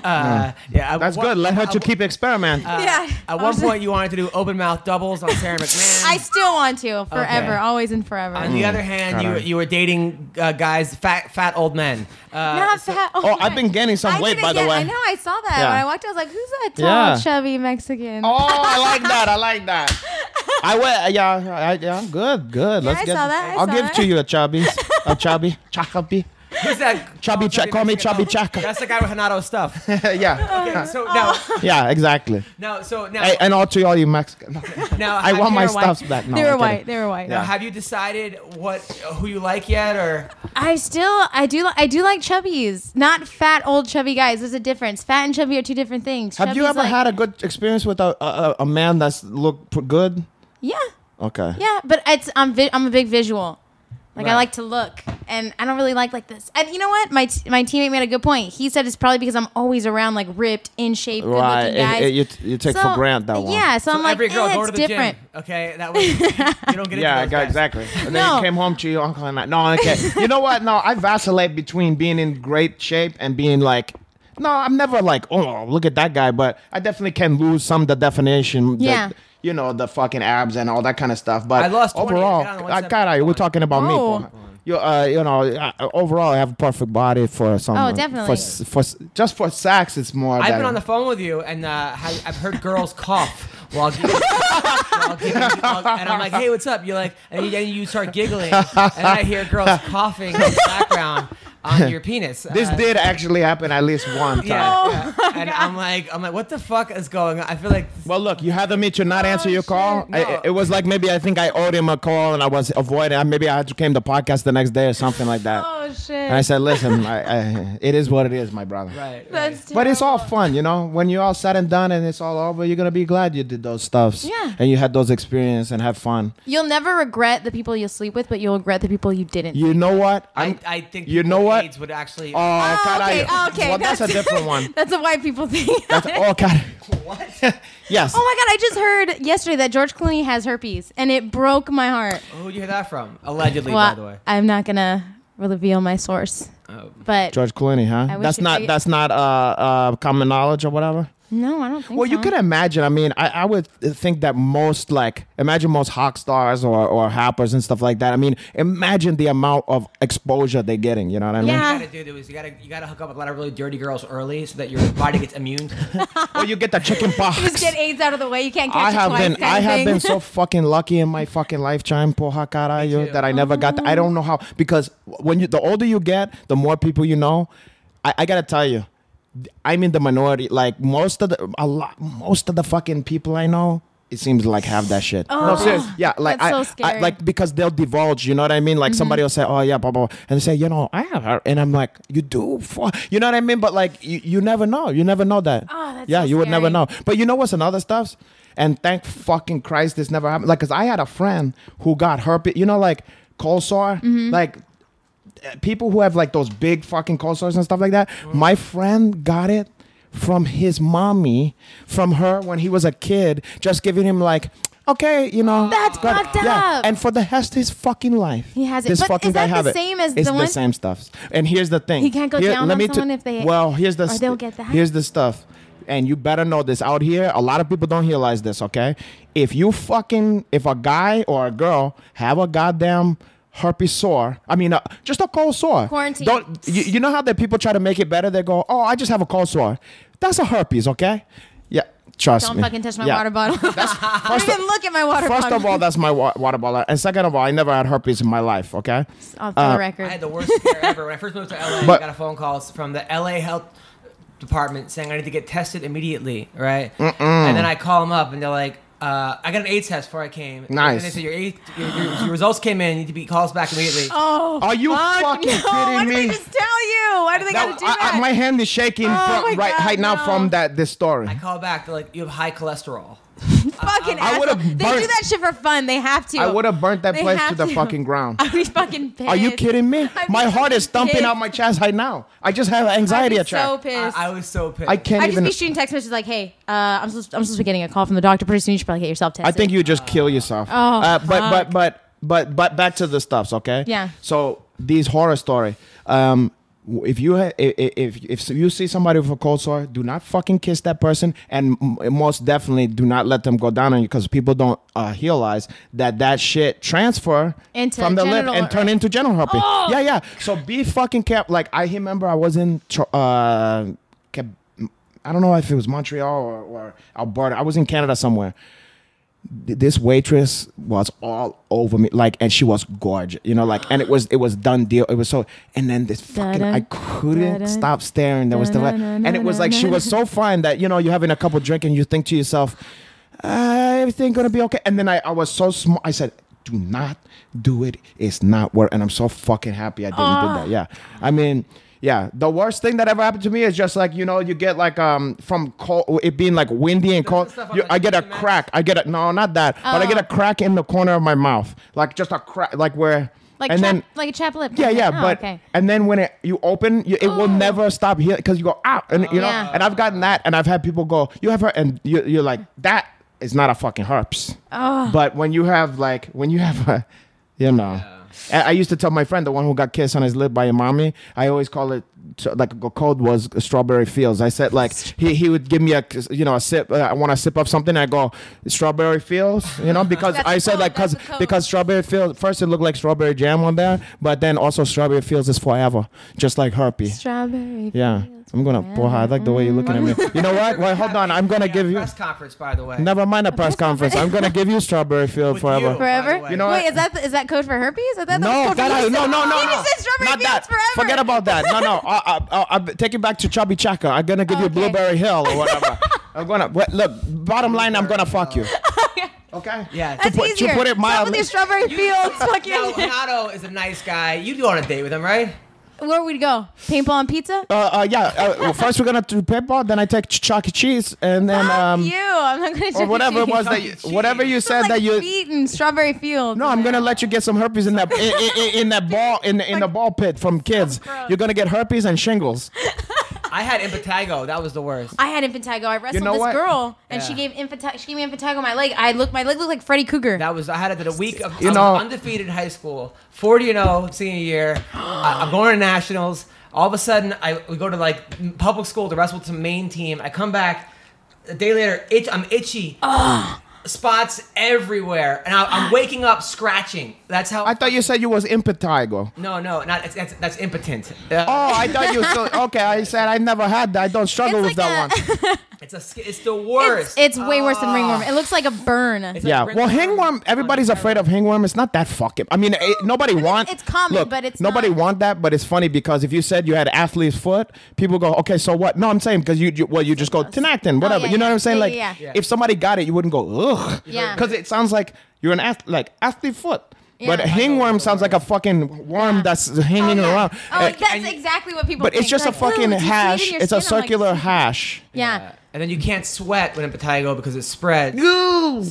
Yeah, That's good. Let her to keep experimenting. Yeah. At one point, you wanted to do open mouth doubles on Sarah McMahon. I still want to forever, Okay. always and forever. On the other hand, you were dating guys, fat old men. Not fat. Oh, I've been gaining some weight, by the way. I know. I saw that Yeah. when I walked. I was like, "Who's that tall, Yeah. chubby Mexican?" Oh, I like that. I like that. I went. Yeah. Good. Let's I get. saw that. I'll give to you a chubby, chubby. Who's that? Chubby, call me chubby chaka. That's the guy with Renato stuff. Yeah. Okay, so now, Yeah. Exactly. now, And all to all you Mexicans. now, I want my They were white. stuffs back. No, They were I'm kidding. white. They were white. Now, have you decided who you like yet, or? I do like chubbies, not fat old chubby guys. There's a difference. Fat and chubby are two different things. Have you Chubby's ever like- had a good experience with a man that's looked good? Yeah, Okay. yeah, but I'm a big visual. Like I Right. like to look, and I don't really like this. And you know what? My teammate made a good point. He said it's probably because I'm always around like ripped, in shape, good Right. looking guys. You take for granted that one. Yeah, so I'm like, every girl go it's to the different. gym. Okay, that way you don't get Yeah, into those guys. exactly. And then No. you came home to your uncle and like, no, okay. You know what? No, I vacillate between being in great shape and being like, no, I'm never like, oh, look at that guy. But I definitely can lose some of the definition. Yeah. You know, the fucking abs and all that kind of stuff. But I lost 20. overall, I got on 170. God, we're talking about me. Oh. Boy. You know, overall, I have a perfect body for some. Oh, definitely. For just for sex, it's more. I've than- been on the phone with you, and I've heard girls cough while giving, and I'm like, "Hey, what's up?" You're like, and you start giggling, and I hear girls coughing in the background on your penis. This did actually happen at least one time. yeah, and I'm like, what the fuck is going on? I feel like Well, look, you had the Mitchell not answer your call. shit, no. It was like maybe I think I owed him a call and I was avoiding. Maybe I had to came to podcast the next day or something like that. Oh shit! And I said, listen, it is what it is, my brother. right. That's But it's all terrible. fun, you know. When you're all said and done and it's all over, you're gonna be glad you did those stuffs. Yeah. And you had those experiences and have fun. You'll never regret the people you sleep with, but you'll regret the people you didn't. You know what? I think You people know with what? AIDS would actually. Oh, God, okay, okay. Well, that's a different one. That's what white people think. That's oh, God. what? Yes. Oh my god! I just heard yesterday that George Clooney has herpes, and it broke my heart. Who'd you hear that from? Allegedly, Well, by the way. I'm not gonna reveal my source, Oh. but George Clooney, huh? I wish That's it- not I- that's not common knowledge or whatever. no, I don't think. Well, so. you could imagine. I mean, I would think that most imagine most hock stars or hoppers and stuff like that. I mean, imagine the amount of exposure they're getting. You know what I mean? Yeah. What you gotta do is you gotta hook up with a lot of really dirty girls early so that your body gets immune. Or you get the chicken pox. just get AIDS out of the way. You can't catch I it have twice. been kind I of have thing. been so fucking lucky in my fucking lifetime, poha carajo, too. that I never got. I don't know how, because when the older you get, the more people you know. I gotta tell you, I'm in the minority. Like most of the fucking people I know, it seems like have that shit. No, seriously. Yeah, like That's so I scary. like because they'll divulge. You know what I mean? Like somebody will say, "Oh yeah, blah blah," and they say, "You know, I have her," and I'm like, "You do?" You know what I mean? But like, you never know. You never know that. Oh, that's yeah, so you would never scary. know. But you know what's another stuff? And thank fucking Christ this never happened. Like, cause I had a friend who got herpes. You know, like cold sore, like. People who have like those big fucking cold sores and stuff like that. My friend got it from his mommy, from her when he was a kid, just giving him like, okay, you know. That's got it. fucked up. And for the rest of his fucking life. He has it. This But fucking is that guy have the it. same as it's the one- same stuff. And here's the thing. He can't go down let on me someone if they- Well, here's the or they'll get that? Here's the stuff. And you better know this out here. A lot of people don't realize this, okay? If a guy or a girl have a goddamn herpes sore, I mean, just a cold sore. Quarantine. You know how that people try to make it better? They go, oh, I just have a cold sore. That's a herpes, okay? Yeah, trust Don't me. fucking touch my Yeah. water bottle. Don't First even look at my water bottle. First of all, that's my water bottle. And second of all, I never had herpes in my life, okay? for the record. I had the worst scare ever. When I first moved to LA, But- I got a phone call from the LA health department saying I need to get tested immediately, right? And then I call them up and they're like, I got an AIDS test before I came. Nice. And they said your results came in. You need to be call us back immediately. Oh, Are you fuck fucking no. Why kidding did they me? just tell you? Why do they gotta do that? My hand is shaking my right God, now no. from this story. I call back. They're like, you have high cholesterol. Fucking I asshole. would've They do burnt- that shit for fun. They have to. I would have burnt that They place to have the to. fucking ground. I'd be fucking pissed. Are you kidding me? I'd be My heart is fucking thumping pissed. out my chest right now. I just have anxiety I'd be attack. so pissed. I was so pissed. I can't I'd just even. be shooting text messages like, "Hey, I'm supposed to be getting a call from the doctor pretty soon. You should probably get yourself tested." I think you just kill yourself. Oh, but back to the stuffs, okay? Yeah. So these horror story. if you see somebody with a cold sore, do not fucking kiss that person, and most definitely do not let them go down on you, because people don't realize that shit transfer Into from the lip genital- and turn into genital herpes. Oh! Yeah. So be fucking careful. Like I remember I was in I don't know if it was Montreal or Alberta. I was in Canada somewhere. This waitress was all over me, like, and she was gorgeous, you know, like, and it was done deal. It was so, and then this fucking, I couldn't stop staring. There was the, and it was like she was so fine that, you know, you're having a couple drink and you think to yourself, everything gonna be okay. And then I was so small. I said, do not do it. It's not worth. And I'm so fucking happy I didn't do that. Yeah, I mean. Yeah, the worst thing that ever happened to me is just like, you know, you get like from cold, it being like windy and cold. I get a crack. No, not that, but I get a crack in the corner of my mouth, like just a crack, like where. Like and then like a chapped lip. Yeah, Oh, but okay. and then when you open, it will never stop healing because you go out, and you know. Yeah. And I've gotten that, and I've had people go, "You have her," and you're like, "That is not a fucking herpes." Oh. But when you have a, you know. Yeah. I used to tell my friend, the one who got kissed on his lip by your mommy, I always call it, like a code was strawberry fields. I said, like, he would give me a sip. I want to sip of something. I go, strawberry fields, you know, because I said, like, because strawberry fields, first it looked like strawberry jam on there, but then also strawberry fields is forever, just like herpes. Strawberry. Yeah. I'm going to, boy, I like the way you're looking at me. You know what? Well, hold on. I'm going to give you. Press conference, by the way. Never mind a press conference. I'm going to give you strawberry field With forever. you, Forever? You know Wait, what? is that code for herpes? I thought No, that was code for no. You just said strawberry Not fields that. forever. Forget about that. No. I'll take you back to Chubby Chaka. I'm gonna give you Okay. Blueberry Hill or whatever. I'm gonna look. Bottom line, I'm gonna fuck you. Okay. Yeah. That's to easier. put it Stop mildly. with your strawberry fields. Now, Fucking. Renato is a nice guy. You'd go on a date with him, right? Where would we go? Paintball and pizza? Yeah. Well, first we're gonna do paintball, then I take Chuck E. Cheese, and then You. I'm not gonna. or whatever it was that whatever you said that you. feet and strawberry fields. No, I'm gonna let you get some herpes in that in that ball in the ball pit from kids. gross. You're gonna get herpes and shingles. I had impetigo. That was the worst. I had impetigo. I wrestled know this what? girl, and Yeah. she gave me impetigo on my leg. My leg looked like Freddy Krueger. I had it in a week of You I was know- undefeated in high school, 40-0 senior year. I'm going to nationals. All of a sudden, we go to like public school to wrestle with some main team. I come back a day later. I'm itchy. Spots everywhere, and I'm waking up scratching. That's how. I thought you said you was impetigo. No, not that's impotent. Oh, I thought you still okay. I said I never had that. I don't struggle with It's like that one. It's the worst. It's way worse than ringworm. It looks like a burn. It's Yeah, like well, ringworm hangworm. Everybody's on afraid of hangworm. It's not that fucking. I mean, nobody want. it's common, look, but it's nobody not. want that. But it's funny because if you said you had athlete's foot, people go, okay, so what? No, I'm saying because you just go Tinactin, whatever. yeah, You know what I'm saying? yeah, Like, yeah. if somebody got it, you wouldn't go ugh. Yeah. Because it sounds like you're an athlete foot. But Yeah. hangworm sounds like a fucking worm that's hanging around. Oh, Uh, that's exactly what people but think. it's just a Like, "Ooh, fucking do you see it in hash. your It's a skin?" I'm like, circular hash. Yeah. And then you can't sweat when impetigo because it spreads.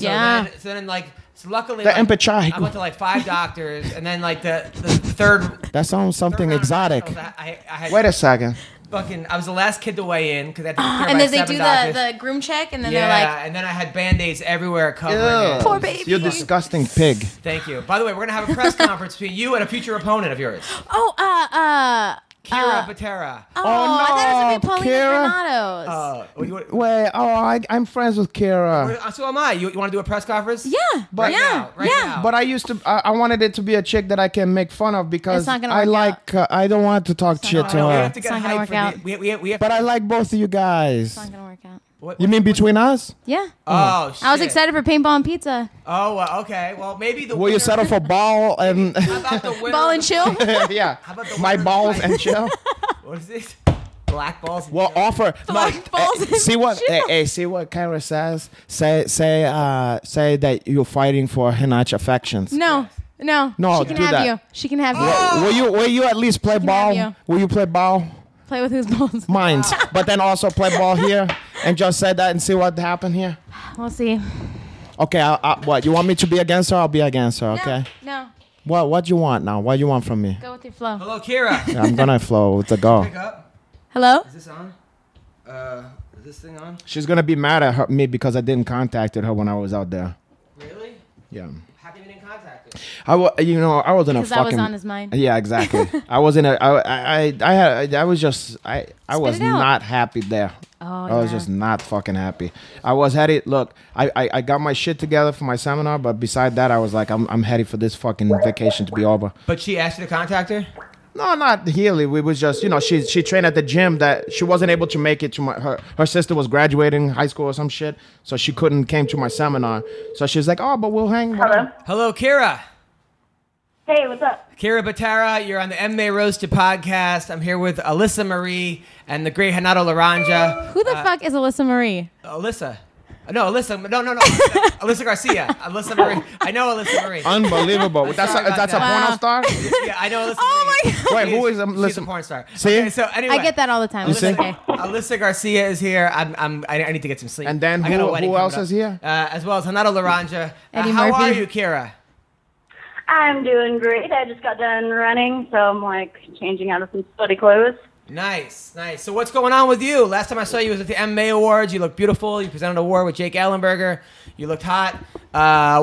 Yeah. So then like so luckily The like, impetigo. I went to like 5 doctors, and then like the third. That sounds something round of exotic. nationals, I had Wait a second. I was the last kid to weigh in because I had to be cleared And by then they 7 do doctors. the groom check, and then yeah, they're like, and then I had band-aids everywhere covering Ew. it. Poor baby. You disgusting pig. Thank you. By the way, we're gonna have a press conference between you and a future opponent of yours, "Oh, Kyra Batara. I thought it was gonna be no, Paulina Kyra. Granados." Wait, I'm friends with Kira. So am I. You want to do a press conference? Yeah, But- yeah, Right yeah. now. But I used to. I wanted it to be a chick that I can make fun of because It's not gonna I work like. I don't want to talk shit to No, we her. have to get It's not gonna hyped work for out. we have. But I like both of you guys. It's not gonna work out. What- You mean between us? Yeah. Oh, shit. I was excited for paintball and pizza. Oh, okay. Well, maybe the. Will you winner- settle for ball and How about the winner? Ball of and the- chill. yeah? How about the My winner of balls the and fight? chill. What is this? Black balls. and Well, chill? offer. Black balls and see what? chill. See what Kyra says. Say that you're fighting for Hinach affections. No. No, She can do have that. you. She can have you. Will you at least play can have ball? you. Will you play ball? Play with whose balls? Mine. But then also play ball here and just say that and see what happened here. We'll see. Okay, what? You want me to be against her? I'll be against her, okay? No. What do you want now? What do you want from me? Go with your flow. Hello, Kira. I'm gonna flow with the go. Pick up. Hello? Is this on? Is this thing on? She's gonna be mad at me because I didn't contact her when I was out there. Really? Yeah. How come you didn't contact her? I was in a Because that fucking. was on his mind. Yeah, exactly. I was in a. I was just. I was it out. not happy there. Oh, I was just not fucking happy. I was headed. Look, I got my shit together for my seminar, but beside that, I was like, I'm headed for this fucking vacation to be over. But she asked you to contact her? No, not really. We was just, she trained at the gym that she wasn't able to make it to her sister was graduating high school or some shit, so she came to my seminar. So she's like, oh, but we'll hang. Hello, Kyra. Hey, what's up? Kyra Batara, you're on the MMA Roasted podcast. I'm here with Alyssa Marie and the great Renato Laranja. Who the fuck is Alyssa Marie? Alyssa. No, Alyssa. No. Alyssa Garcia. Alyssa Marie. I know Alyssa Marie. Unbelievable. That's a porno star? Yeah, I know Alyssa Oh Marie. my God. Wait, who is She's a Alyssa? porn star. See? Okay, so anyway. I get that all the time. It's see? okay. Alyssa Garcia is here. I need to get some sleep. And then I got a who wedding else coming is here? As well as Renato Laranja. Eddie How Murphy. are you, Kyra? I'm doing great. I just got done running, so I'm like changing out of some sweaty clothes. Nice. So what's going on with you? Last time I saw you was at the MMA Awards. You look beautiful. You presented an award with Jake Ellenberger. You looked hot.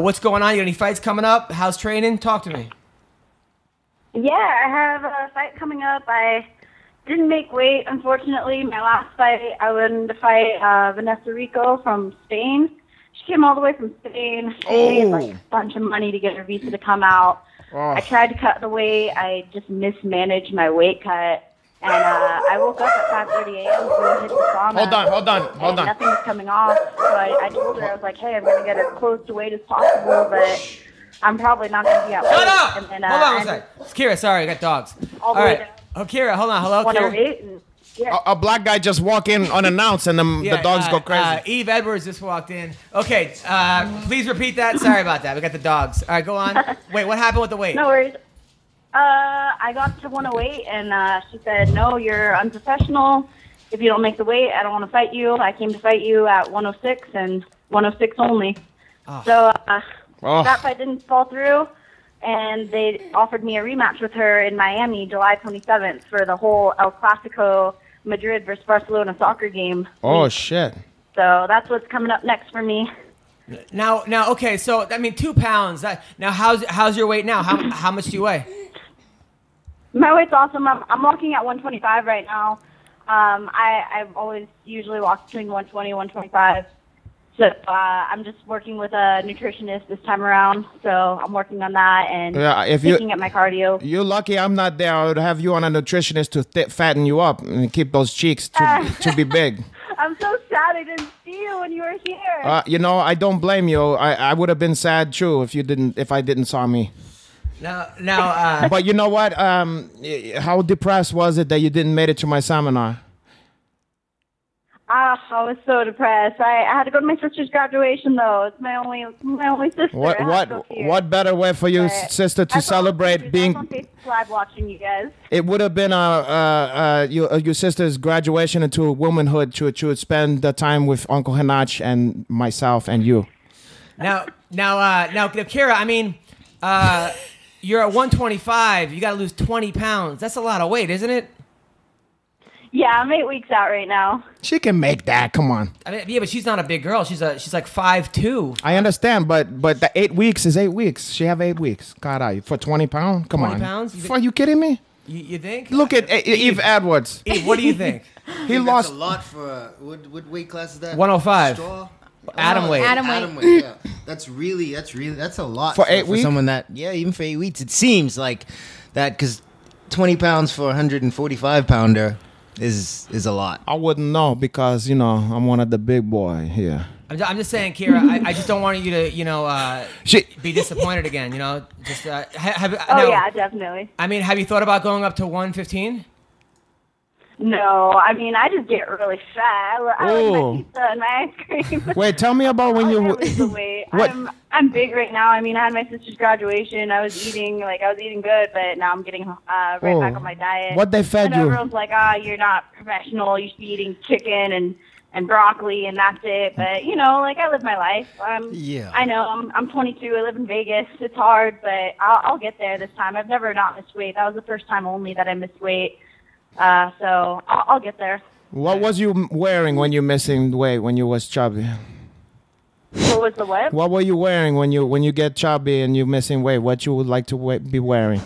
What's going on? You got any fights coming up? How's training? Talk to me. Yeah, I have a fight coming up. I didn't make weight, unfortunately. My last fight, I went to fight Vanessa Rico from Spain. She came all the way from Spain. She paid like a bunch of money to get her visa to come out. Oh. I tried to cut the weight. I just mismanaged my weight cut. And I woke up at 5:30 a.m. to go hit the sauna. Hold on. And nothing was coming off. So I told her, I was like, hey, I'm going to get as close to weight as possible, but I'm probably not going to be at weight. Shut up! And then, Hold on one sec. It's Kyra, sorry, I got dogs. All the All way right. down. Oh, Kyra, hold on. Hello, Kyra. 108. And, yeah. A black guy just walk in unannounced and the dogs go crazy. Yves Edwards just walked in. Okay, please repeat that. Sorry about that. We got the dogs. All right, go on. Wait, what happened with the weight? No worries. I got to 108, and she said, no, you're unprofessional. If you don't make the weight, I don't want to fight you. I came to fight you at 106 and 106 only. Oh. So that fight didn't fall through, and they offered me a rematch with her in Miami, July 27th, for the whole El Clasico Madrid versus Barcelona soccer game. Oh, shit. So that's what's coming up next for me. Now, okay. So I mean, 2 pounds. Now, how's your weight now? How much do you weigh? My weight's awesome. I'm walking at 125 right now. I've always usually walked between 120 and 125. So I'm just working with a nutritionist this time around. So I'm working on that and picking up my cardio. You're lucky I'm not there. I would have you on a nutritionist to fatten you up and keep those cheeks to be big. I'm so sad I didn't see you when you were here. I don't blame you. I would have been sad too if I didn't saw me. Now. But you know what? How depressed was it that you didn't make it to my seminar? I was so depressed. I had to go to my sister's graduation though. It's my only sister. What better way for your sister to celebrate being? I was on Facebook Live watching you guys. It would have been your sister's graduation into womanhood to spend the time with Uncle Hanach and myself and you. Now, Kyra. I mean, you're at 125. You got to lose 20 pounds. That's a lot of weight, isn't it? Yeah, I'm 8 weeks out right now. She can make that. Come on. I mean, yeah, but she's not a big girl. She's like 5'2". I understand, but the 8 weeks is 8 weeks. She have 8 weeks. God, for 20 pounds? Come 20 on. pounds? Are you kidding me? You think? Look at Yves Edwards. Yves, what do you think? He lost a lot for what weight class is that? 105. Straw? Atom weight. Atom weight. Yeah, that's a lot for 8 weeks. For someone that even for 8 weeks, it seems like that because 20 pounds for a 145 pounder is a lot. I wouldn't know because I'm one of the big boy here. I'm just saying, Kyra. I just don't want you to be disappointed again. Just yeah, definitely. I mean, have you thought about going up to 115? No, I mean, I just get really fat. I like my pizza and my ice cream. Wait, tell me about when you... lose the weight. I'm big right now. I mean, I had my sister's graduation. I was eating good, but now I'm getting right back on my diet. What they fed and you? Everyone's like, you're not professional. You should be eating chicken and broccoli, and that's it. But, I live my life. I know. I'm 22. I live in Vegas. It's hard, but I'll get there this time. I've never not missed weight. That was the first time only that I missed weight. So I'll get there. What was you wearing when you missing weight when you was chubby? What was the what? What were you wearing when you get chubby and you're missing weight? What you would like to be wearing?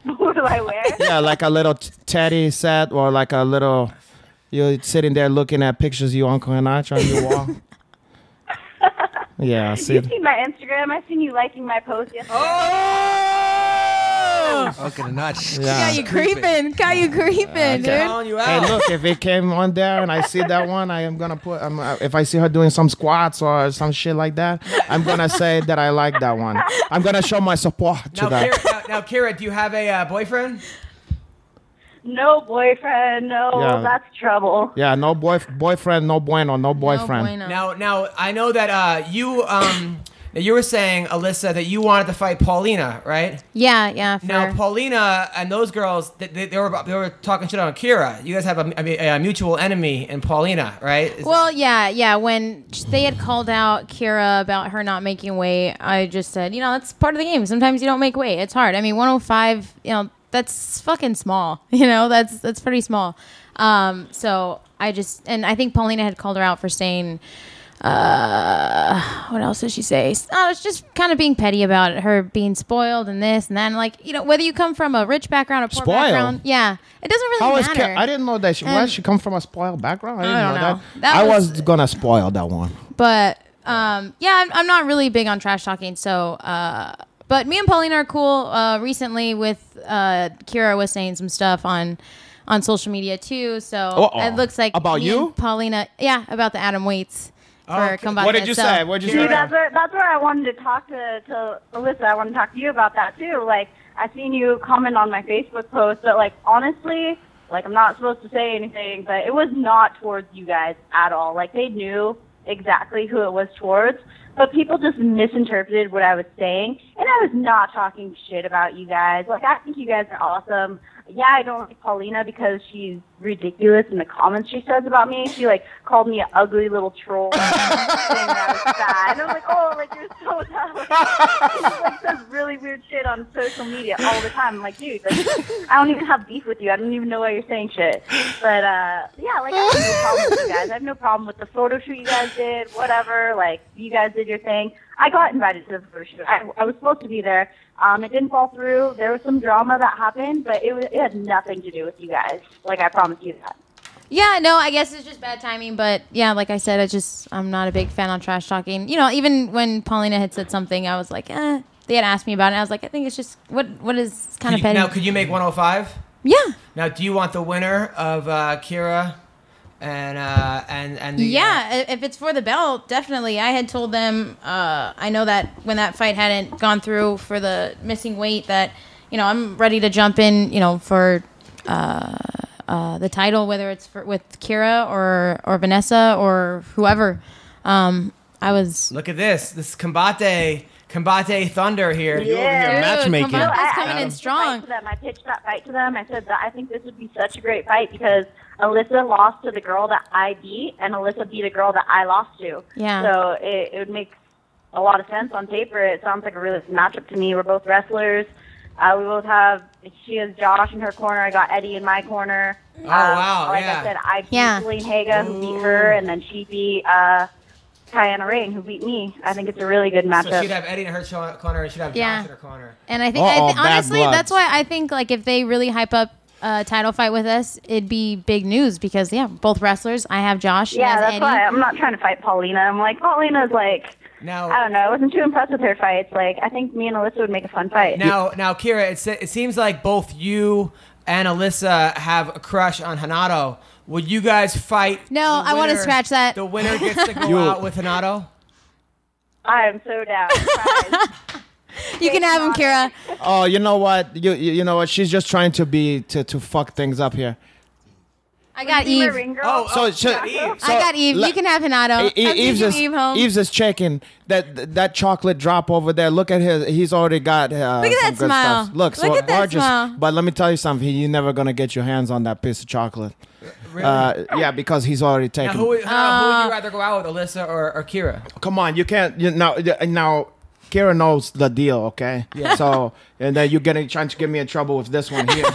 What do I wear? Yeah, like a little teddy set or like a little. You're sitting there looking at pictures of your Uncle Hanach on your wall. Yeah, I see. You seen my Instagram? I seen you liking my post yesterday. Okay, not. Yeah. You creeping. Got you creeping, dude. Calling you Hey, out. look, if it came on there and I see that one, I am gonna put. If I see her doing some squats or some shit like that, I'm gonna say that I like that one. I'm gonna show my support to Now, that. Kyra, do you have a boyfriend? No boyfriend. No, Yeah. that's trouble. Yeah, no boyfriend, no bueno, no boyfriend. No bueno. Now, I know that you were saying, Alyssa, that you wanted to fight Paulina, right? Yeah. Now, Paulina and those girls, they were talking shit on Kyra. You guys have a mutual enemy in Paulina, right? Well, yeah. When they had called out Kyra about her not making weight, I just said, that's part of the game. Sometimes you don't make weight. It's hard. I mean, 105, that's fucking small. That's pretty small. So I think Paulina had called her out for saying, what else did she say? Oh, it's just kind of being petty about her being spoiled and this and that. And like, whether you come from a rich background or poor Spoiled? background, yeah, it doesn't really matter. I didn't know that. Where she come from? A spoiled background? I didn't don't know know. that. I was gonna spoil that one. But I'm not really big on trash talking. So, but me and Paulina are cool. Recently, with Kyra was saying some stuff on social media too. So it looks like about me you, and Paulina. Yeah, about the Adam Waits. For combined. What did you say? What did you say? That's where I wanted to talk to Alyssa. I want to talk to you about that too. Like, I seen you comment on my Facebook post, but like, honestly, like, I'm not supposed to say anything, but it was not towards you guys at all. Like, they knew exactly who it was towards, but people just misinterpreted what I was saying, and I was not talking shit about you guys. Like, I think you guys are awesome. Yeah, I don't like Paulina because she's ridiculous in the comments she says about me. She, like, called me an ugly little troll, saying that I was fat. And I was like, oh, like, you're so dumb. She just, like, says really weird shit on social media all the time. I'm like, dude, like, I don't even have beef with you. I don't even know why you're saying shit. But, yeah, like, I have no problem with you guys. I have no problem with the photo shoot you guys did, whatever. Like, you guys did your thing. I got invited to the photo shoot. I was supposed to be there. It didn't fall through. There was some drama that happened, but it had nothing to do with you guys. Like, I promise you that. Yeah, no, I guess it's just bad timing. But yeah, like I said, I'm not a big fan on trash talking. Even when Paulina had said something, I was like, They had asked me about it. And I was like, I think it's just what is kind of petty. Now, could you make 105? Yeah. Now, do you want the winner of Kyra and the, if it's for the belt, definitely. I had told them I know that when that fight hadn't gone through for the missing weight, that I'm ready to jump in, for the title, whether it's with Kyra or Vanessa or whoever. Look at this Combate Thunder here. Yeah. You over here matchmaking. Combate's coming in strong. I pitched that fight to them. I said that I think this would be such a great fight because Alyssa lost to the girl that I beat, and Alyssa beat a girl that I lost to. Yeah. So it would make a lot of sense on paper. It sounds like a really good matchup to me. We're both wrestlers. We both have. She has Josh in her corner. I got Eddie in my corner. Oh wow! Like I said, I beat Celine Haga, who beat her, and then she beat Kiana Rain, who beat me. I think it's a really good matchup. So she'd have Eddie in her corner, and she'd have Josh in her corner. And I think, honestly, that's why I think like if they really hype up a title fight with us, it'd be big news because both wrestlers. I have Josh. Yeah, that's Eddie. why I'm not trying to fight Paulina. I'm like, Paulina's like. Now, I don't know. I wasn't too impressed with her fights. Like, I think me and Alyssa would make a fun fight. Now, Kyra, it seems like both you and Alyssa have a crush on Renato. Would you guys fight? No, I want to scratch that. The winner gets to go out with Renato? I am so down. You can have him, Kyra. Oh, you know what? You know what? She's just trying to fuck things up here. I got Yves. I got Yves. You can have Renato. Yves is checking that chocolate drop over there. Look at his. He's already got. Look at that smile. Stuff. Look at that smile. But let me tell you something. You're never gonna get your hands on that piece of chocolate. Really? Yeah, because he's already taken. Now, who would you rather go out with, Alyssa or Kyra? Come on, you can't. Now, Kyra knows the deal, okay? Yeah. So, and then you're trying to get me in trouble with this one here.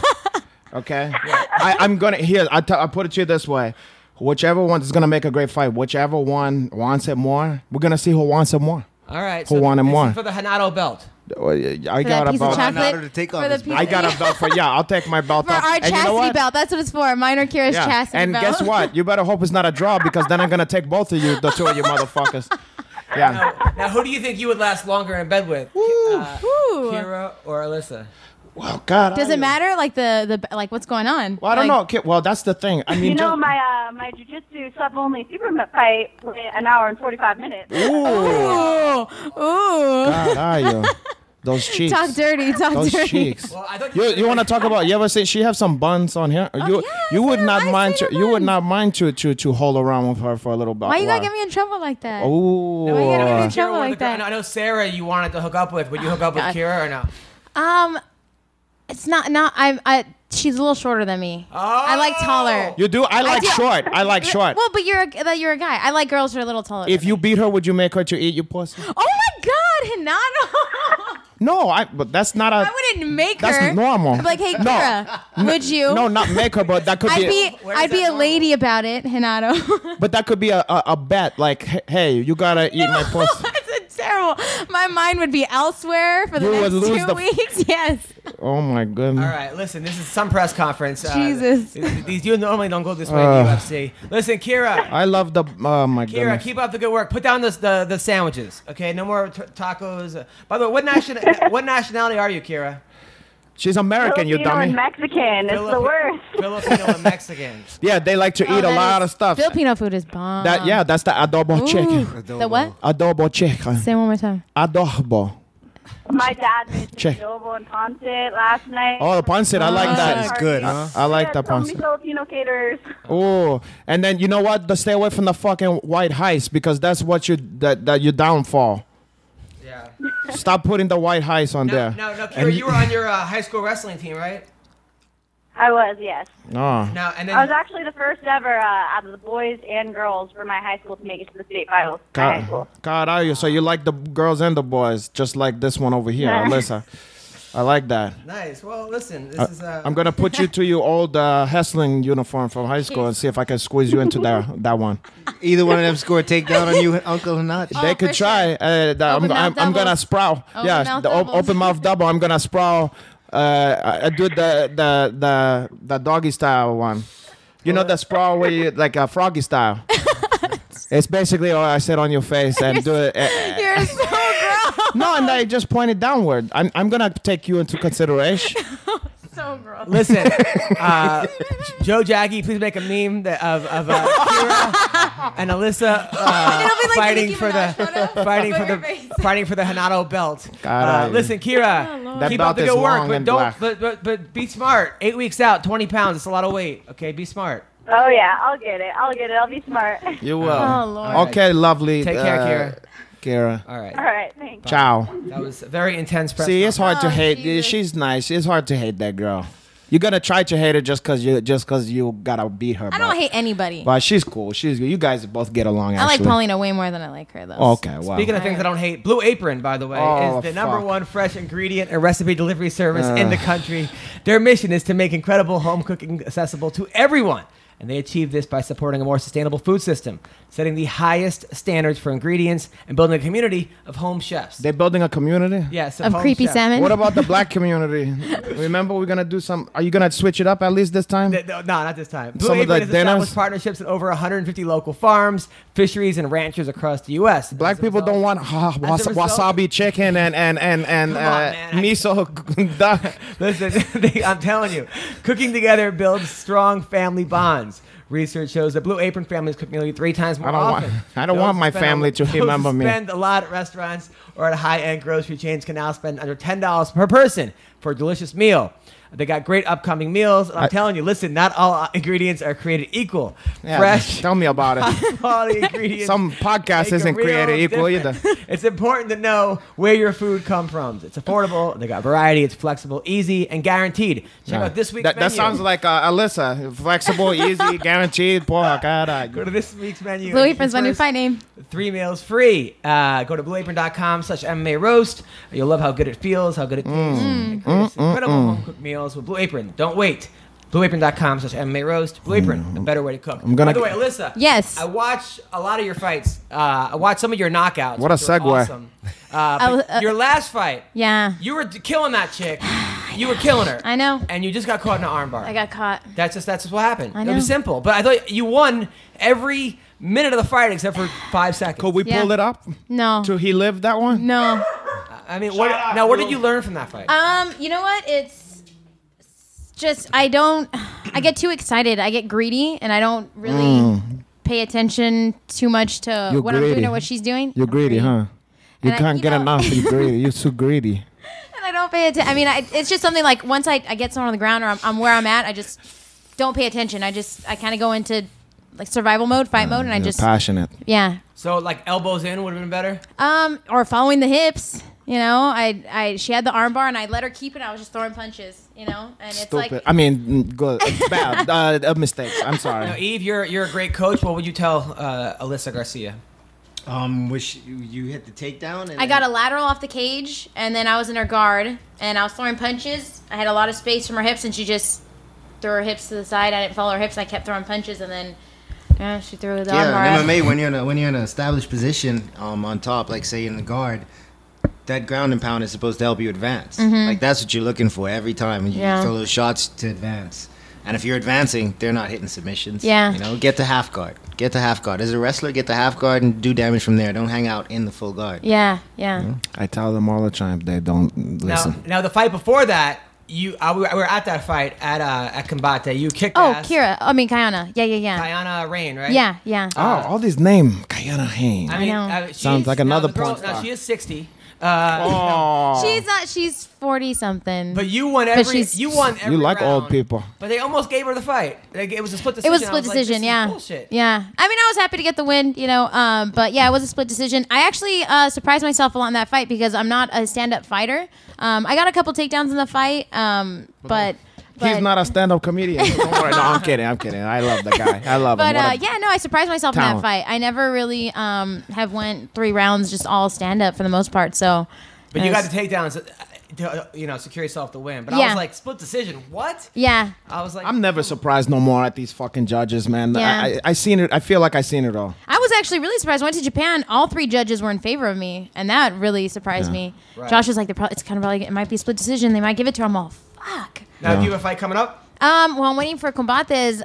Okay, I'm gonna I'll put it to you this way: Whichever one is gonna make a great fight. Whichever one wants it more, we're gonna see who wants it more. All right. Who wanted this more? is for the Renato belt. I got a piece of belt. chocolate. to take For on the this piece- I got a belt for I'll take my belt For off. our And you know chastity what? belt. That's what it's for. Mine or Kyra's chastity And belt. guess what? You better hope it's not a draw because then I'm gonna take both of you, the two of you motherfuckers. Yeah. Now, who do you think you would last longer in bed with? Ooh. Kyra or Alyssa? Well, God. Does it matter? Like the like what's going on? Well, I don't Like, know. Well, that's the thing. I mean, You know, just- my jiu-jitsu sub-only super fight went an hour and 45 minutes. Ooh. Ooh. Ooh. God, are you? Those cheeks. Talk dirty. Talk Those dirty. cheeks. Well, I thought You want to talk about? You ever say she have some buns on here? You yes, would yeah, not I mind see to the you would buns. not mind to hold around with her for a little bit. Why you gotta get me in trouble like that? Oh. Why you gotta get me in Kyra trouble wanted like the girl- that? I know Sarah you wanted to hook up with. Would you hook up with God. Kyra or no? It's not. I. She's a little shorter than me. I like taller. You do? I like do. short. I like short. Well, but you're a guy. I like girls who are a little taller. If than you me. beat her, would you make her to eat your pussy? Oh my God, Renato! No, but that's not a. I wouldn't make her. That's normal. I'd be like, hey, No. Kyra, would you? No, not make her, but that could be. I'd be a lady about it, Renato. But that could be a bet. Like, hey, you gotta eat my pussy. It's terrible. My mind would be elsewhere for the You would next lose 2 the- weeks. Yes. Oh my goodness. All right, listen, this is some press conference. Jesus. These you normally don't go this way in the UFC. Listen, Kyra. I love the. Oh my Kyra, goodness. keep up the good work. Put down the sandwiches, okay? No more tacos. By the way, what nationality are you, Kyra? She's American, you Filipino dummy. and Mexican. It's the worst. Filipino and Mexican. Yeah, they like to eat a that lot is- of stuff. Filipino food is bomb. That's the adobo Ooh. chicken. The what? Adobo chicken. Say it one more time. Adobo. My dad made Check. adobo and pancit last night. Oh, the pancit. I like that. It's good, huh? I like the so many pancit. Filipino caterers. Oh, and then you know what? Stay away from the fucking white heist because that's what that you downfall. Yeah. Stop putting the white heist on No, there. Kyra, you were on your high school wrestling team, right? I was, yes. Oh. Now and I was then. actually the first ever out of the boys and girls for my high school to make it to the state finals. My high school. God, are you? So you like the girls and the boys, just like this one over here, Nah. Alyssa. I like that. Nice. Well, listen, this is. I'm gonna put you to your old Hessling uniform from high school and see if I can squeeze you into that one. Either one of them score a takedown on you, Uncle, or not. They could for try. Open mouth I'm gonna doubles. sprout. Yeah, mouth the doubles. open mouth double. I'm gonna sprout. I do the doggy style one. You know the sprawl where you like a froggy style. It's basically what I said on your face and do it. You're so gross. No, and I just pointed downward. I'm gonna take you into consideration. So gross. Listen, Joe Jackie, please make a meme of Kyra and Alyssa It'll be like fighting Nicki for Minaj photo. fighting for the Renato belt. God, Listen, Kyra, Lord. That keep belt up the is good work, long but and don't. black. But be smart. 8 weeks out, 20 pounds. It's a lot of weight. Okay, be smart. Oh, yeah. I'll get it. I'll be smart. You will. Oh, Lord. Okay, lovely. Take care, Kyra. All right, All right. Thanks. Ciao. that was a very intense press. See, it's hard to Oh, hate. Jesus. She's nice. It's hard to hate that girl. You're gonna try to hate her just cause you gotta beat her. I don't hate anybody. But she's cool. You guys both get along. I like Actually. Paulina way more than I like her, though. Okay, wow. Speaking of things I don't hate, Blue Apron, by the way, Oh, is the number fuck. one fresh ingredient and recipe delivery service in the country. Their mission is to make incredible home cooking accessible to everyone. And they achieve this by supporting a more sustainable food system, setting the highest standards for ingredients, and building a community of home chefs. They're building a community. Yes, Of home creepy chefs. salmon. What about the black community? Remember, we're gonna do some. Are you gonna switch it up at least this time? No, not this time. Blue Some of Apron the has dinners? established partnerships with over 150 local farms, fisheries, and ranchers across the U.S. Black As a people don't result- want as a result- wasabi chicken and man. miso duck. Listen, I'm telling you, cooking together builds strong family bonds. Research shows that Blue Apron families cook nearly 3 times more often. I don't Those want my who spend family to those who remember me. Spend a lot at restaurants or at high-end grocery chains can now spend under $10 per person for a delicious meal. They got great upcoming meals. And I'm telling you, listen, not all ingredients are created equal. Yeah, Fresh, Tell me about it. quality ingredients. Some podcast make a isn't real created equal difference. either. It's important to know where your food comes from. It's affordable. They got variety. It's flexible, easy, and guaranteed. Check out this week's That menu. sounds like Alyssa. Flexible, easy, guaranteed. Porra, cara. Go to this week's menu. Blue and Apron's my new first fight name. 3 meals free. Go to blueapron.com/MMA roast. You'll love how good it feels, how good it tastes. Incredible home cooked meals with Blue Apron. Don't wait. BlueApron.com/MMA roast. Blue Apron, a better way to cook. By the way, Alyssa. Yes. I watched a lot of your fights. I watched some of your knockouts. What a segue. Awesome. But your last fight. Yeah. You were killing that chick. You were killing her. I know. And you just got caught in an armbar. I got caught. That's just what happened. I know. It was simple. But I thought you won every minute of the fight except for 5 seconds. Could we pull it up? No. To he lived that one? No. I mean, what did you learn from that fight? You know what? It's just I get too excited. I get greedy, and I don't really pay attention too much to You're what greedy. I'm doing or what she's doing. You're greedy, huh? You can't get enough. You're greedy. You're too greedy. And I don't pay attention. I mean, it's just something like once I get someone on the ground or I'm where I'm at, I just don't pay attention. I kind of go into like survival mode, fight mode, and I just passionate. Yeah. So like elbows in would have been better. Or following the hips. You know, she had the armbar and I let her keep it. I was just throwing punches. You know, and it's Stupid. like I mean, good. It's bad. A mistake. I'm sorry. Now, Yves, you're a great coach. What would you tell Alyssa Garcia? Wish you hit the takedown. And I got a lateral off the cage, and then I was in her guard, and I was throwing punches. I had a lot of space from her hips, and she just threw her hips to the side. I didn't follow her hips, and I kept throwing punches, and then she threw the armbar. Yeah, in MMA, when you're in an established position on top, like say in the guard, that ground and pound is supposed to help you advance. Like that's what you're looking for every time. And you throw those shots to advance. And if you're advancing, they're not hitting submissions. Yeah. You know, get the half guard. Get the half guard. As a wrestler, get the half guard and do damage from there. Don't hang out in the full guard. Yeah, yeah. I tell them all the time they don't listen. Now the fight before that, we were at that fight at Combate. You kicked ass. Kyra. I mean, Kyana. Yeah. Kyana Rain, right? Yeah. Oh, all these names. Kyana Hain. I mean, know. Sounds like another porn Now star. she is 60. Oh. She's not. She's 40 something. But you won you won every You like round, old people. But they almost gave her the fight. Like, it was a split decision. It was a I split like, decision, this is yeah. bullshit. Yeah. I mean, I was happy to get the win, you know. But yeah, it was a split decision. I actually surprised myself a lot in that fight because I'm not a stand-up fighter. I got a couple takedowns in the fight, but He's not a stand-up comedian. Don't worry. No, I'm kidding. I love the guy. I love him. But I surprised myself in that fight. I never really have went 3 rounds just all stand-up for the most part. So, But you got the takedowns to, secure yourself the win. But I Yeah. was like, split decision? What? Yeah. I was like, I'm never surprised no more at these fucking judges, man. Yeah. I seen it. I feel like I seen it all. I was actually really surprised. I went to Japan. All 3 judges were in favor of me, and that really surprised me. Right. Josh was like, it's kind of like it might be a split decision. They might give it to her. I'm all, fuck. Now, do you have a fight coming up? Well, I'm waiting for combates.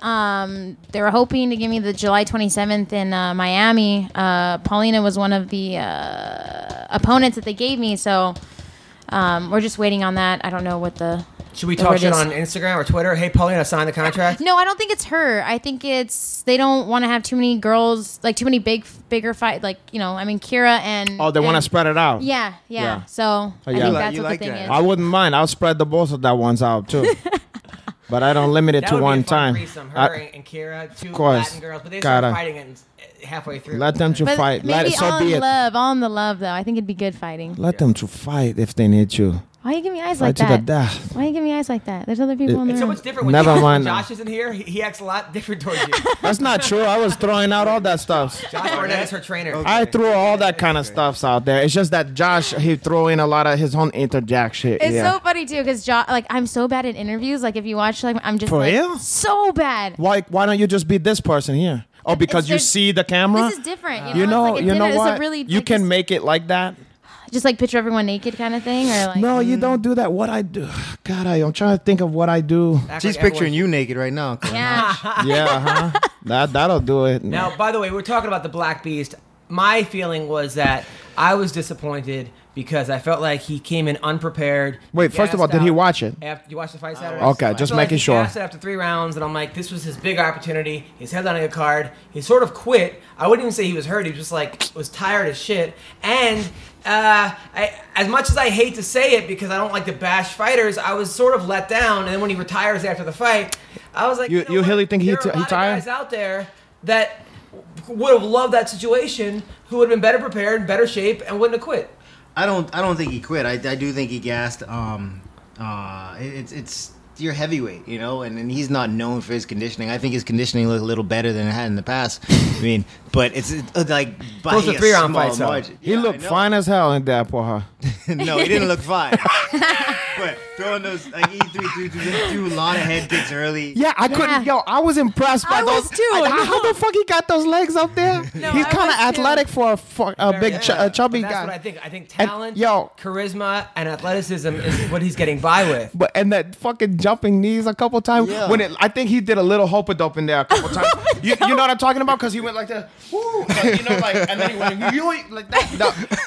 They were hoping to give me the July 27th in Miami. Paulina was one of the opponents that they gave me, so we're just waiting on that. I don't know what the... Should we talk shit on Instagram or Twitter? Hey, Paulina, sign the contract? No, I don't think it's her. I think it's... They don't want to have too many girls, like too many bigger fight. Like, I mean, Kyra and... Oh, they want to spread it out. Yeah. Yeah. So I yeah. think that's You what like the thing that. is. I wouldn't mind. I'll spread the both of that ones out too. But I don't limit it That to would be one a fun time. threesome. Her and Kyra, 2 course. Latin girls, but they started Gotta. fighting it halfway through. Let them to But fight. maybe So all be in it. love. All in the love, though. I think it'd be good fighting. Let them to fight if they need to. Why you give me eyes Fight like to the that? death. Why you give me eyes like that? There's other people in the It's so room. much different when Never mind. Josh isn't here. He acts a lot different towards you. That's not true. I was throwing out all that stuff. Josh Barnett is her trainer. I threw all that kind of stuffs out there. It's just that Josh, he threw in a lot of his own interjack shit. It's yeah. so funny too, because I'm so bad at interviews. Like if you watch, I'm just For like, real? so bad. Why don't you just be this person here? Oh, because you there's- see the camera? This is different. You know, it's like a you know dinner. what? It's a really, you like, can just, make it like that. just like picture everyone naked kind of thing, or like. No, you don't do that. What I do? God, I'm trying to think of what I do. Act She's like picturing everyone- you naked right now. Yeah. Yeah, huh? That'll do it. Now, by the way, we're talking about the Black Beast. My feeling was that I was disappointed because I felt like he came in unprepared. Wait, first of all, gassed did he out watch it? After you watched the fight Saturday? Okay, I just feel like making he sure. gassed it after 3 rounds, and I'm like, this was his big opportunity. He's headlining a card. He sort of quit. I wouldn't even say he was hurt. He just was tired as shit. And as much as I hate to say it because I don't like to bash fighters, I was sort of let down. And then when he retires after the fight, I was like, You know what? really think There are a lot he of tired? guys out there that would have loved that situation, who would have been better prepared, better shape, and wouldn't have quit. I don't think he quit. I do think he gassed. It's your heavyweight, and he's not known for his conditioning. I think his conditioning looked a little better than it had in the past. I mean, but it's like by Close to a 3-round small fights, though. margin. He Yeah, looked I know. fine as hell in that, porra. No, he didn't look fine. But throwing those, like, he threw a lot of head kicks early. Yeah, I couldn't. Yo, I was impressed by I those. was too. How the fuck he got those legs up there? He's kind of athletic for a big chubby That's guy. what I think. I think talent, yo. charisma, and athleticism is what he's getting by with. But and that fucking jumping knees a couple times. Yeah. I think he did a little hope-a-dope in there a couple times. You know what I'm talking about? Because he went like that. Woo, and then he went like that.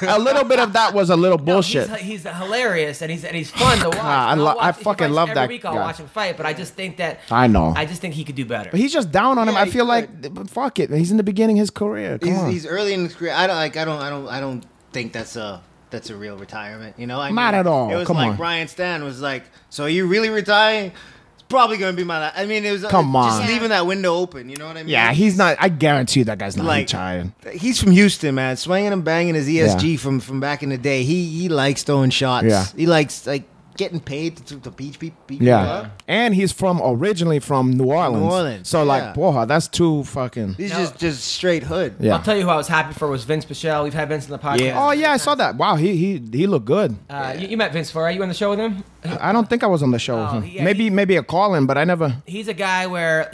No, a little bit of that was a little bullshit. He's hilarious and he's fun to watch. I fucking love that every week. I'll guy. watch him fight, but I just think that I know. I just think he could do better. But he's just down on him. Yeah, I feel he like fuck it. He's in the beginning of his career. Come on. He's early in his career. I don't think that's a real retirement. You know, Not at all. It was Come like on. Brian Stan was like, "So are you really retiring?" It's probably going to be my last. I mean, it was Come just on. leaving that window open. You know what I mean? Yeah, he's not. I guarantee you that guy's not Like, retiring. He's from Houston, man. Swinging and banging his ESG from back in the day. He likes throwing shots. Yeah. He likes like getting paid to beat people Yeah, up. and he's originally from New Orleans. New Orleans, So like, yeah. boy, that's too fucking. He's No. just straight hood. Yeah. I'll tell you who I was happy for was Vince Pichel. We've had Vince in the podcast. Yeah. Oh yeah, I saw that. Wow, he looked good. You met Vince before. Are you on the show with him? I don't think I was on the show. Oh, yeah, maybe a call-in, but I never. He's a guy where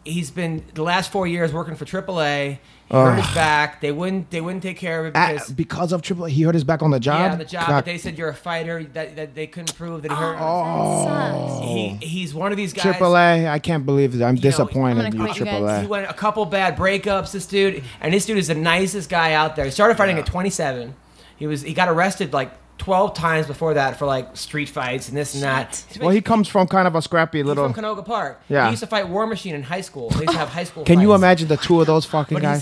he's been the last 4 years working for AAA. He hurt his back. They wouldn't take care of it Because of Triple A, he hurt his back on the job. yeah, on the job. God. But they said you're a fighter. That they couldn't prove that he hurt. Sucks. He's one of these guys. Triple A, I can't believe it. I'm disappointed. I'm gonna You quit you Triple guys. He A. went a couple bad breakups. This dude is the nicest guy out there. He started fighting at 27. He got arrested like 12 times before that for like street fights and this and that. Well, he comes from kind of a scrappy He's little. from Canoga Park. Yeah. He used to fight War Machine in high school. They used to have high school Can you fights. imagine the two of those fucking But guys?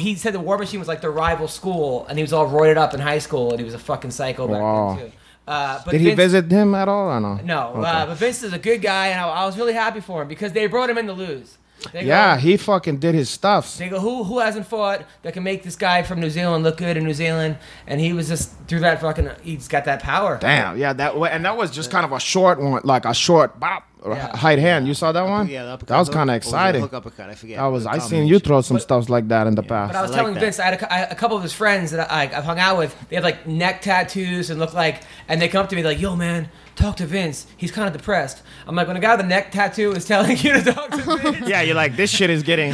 he said the War Machine was like their rival school, and he was all roided up in high school, and he was a fucking psycho Wow. back then too. But Did he Vince- visit him at all or no? No, Okay. but Vince is a good guy, and I was really happy for him because they brought him in to lose. They Yeah, go, he fucking did his stuff. They go, who hasn't fought that can make this guy from New Zealand look good in New Zealand? And he was just through that fucking. He's got that power. Damn, yeah, that was just kind of a short one, like a short bop, height hand. You saw that one? Yeah, the uppercut that was hook. kind of Or was it a exciting. hook uppercut, I forget. I seen you throw some stuff like that in the But past. I was I telling like Vince, I had a couple of his friends that I've hung out with. They have like neck tattoos and look like, and they come up to me like, "Yo, man, talk to Vince. He's kind of depressed." I'm like, when a guy with a neck tattoo is telling you to talk to Vince. Yeah, you're like, this shit is getting.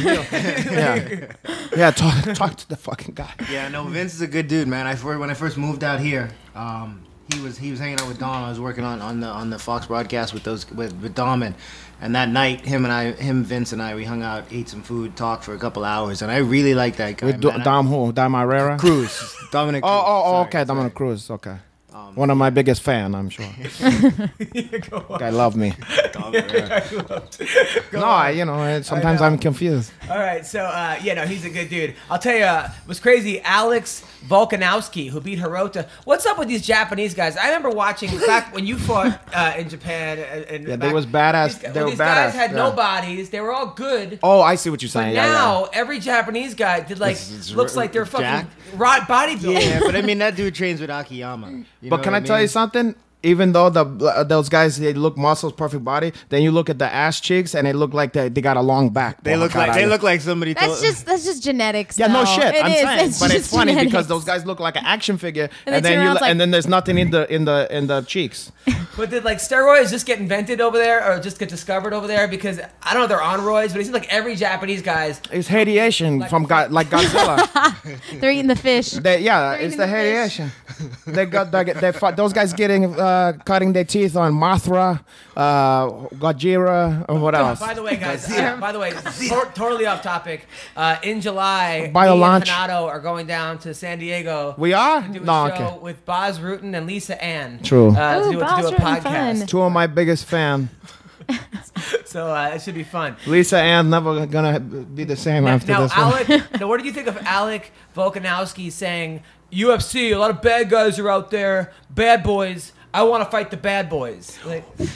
yeah, talk to the fucking guy. Yeah, no, Vince is a good dude, man. When I first moved out here, he was hanging out with Dom. I was working on the Fox broadcast with Dom, and that night, Vince and I, we hung out, ate some food, talked for a couple hours, and I really like that guy. With man. Dom who? Dom Herrera? Cruz, Dominic. Cruz. Oh, Sorry, okay, Dominic sorry. Cruz. Okay. One of my biggest fan, I'm sure. Guy love me. Dom Herrera. Sometimes I'm confused. All right, so he's a good dude. I'll tell you, it was crazy. Alex Volkanovski, who beat Hirota. What's up with these Japanese guys? I remember watching back when you fought in Japan. They was badass. These guys had no yeah. bodies. They were all good. Oh, I see what you're But saying. now every Japanese guy did looks like they're fucking Jack? bodybuilders. Yeah, but I mean that dude trains with Akiyama. You know But can what I tell you mean? something? Even though those guys, they look muscles, perfect body, then you look at the ass cheeks and they look like they got a long back. They look like somebody. That's just genetics. Yeah, no though. shit. It I'm is. saying, but it's just funny because genetics. those guys look like an action figure, And and they then turn around, it's like- and then there's nothing in the cheeks. But did steroids just get invented over there, or just get discovered over there? Because I don't know if they're on roids, but it seems like every Japanese guy's. It's radiation from like Godzilla. They're eating the fish. It's They're the eating the fish. radiation. Those guys getting cutting their teeth on Mothra, Gojira, and what else? By the way, guys. Totally off topic. In July, Bio me and launch. Renato are going down to San Diego. We are? To do a No, show okay. with Boz Rutan and Lisa Ann. True. To Ooh, do Boz a Rutan, podcast. fun. Two of my biggest fan. So it should be fun. Lisa Ann never gonna be the same after Now, this one. Alec, what did you think of Alec Volkanovski saying, UFC, a lot of bad guys are out there, bad boys. I want to fight the bad boys.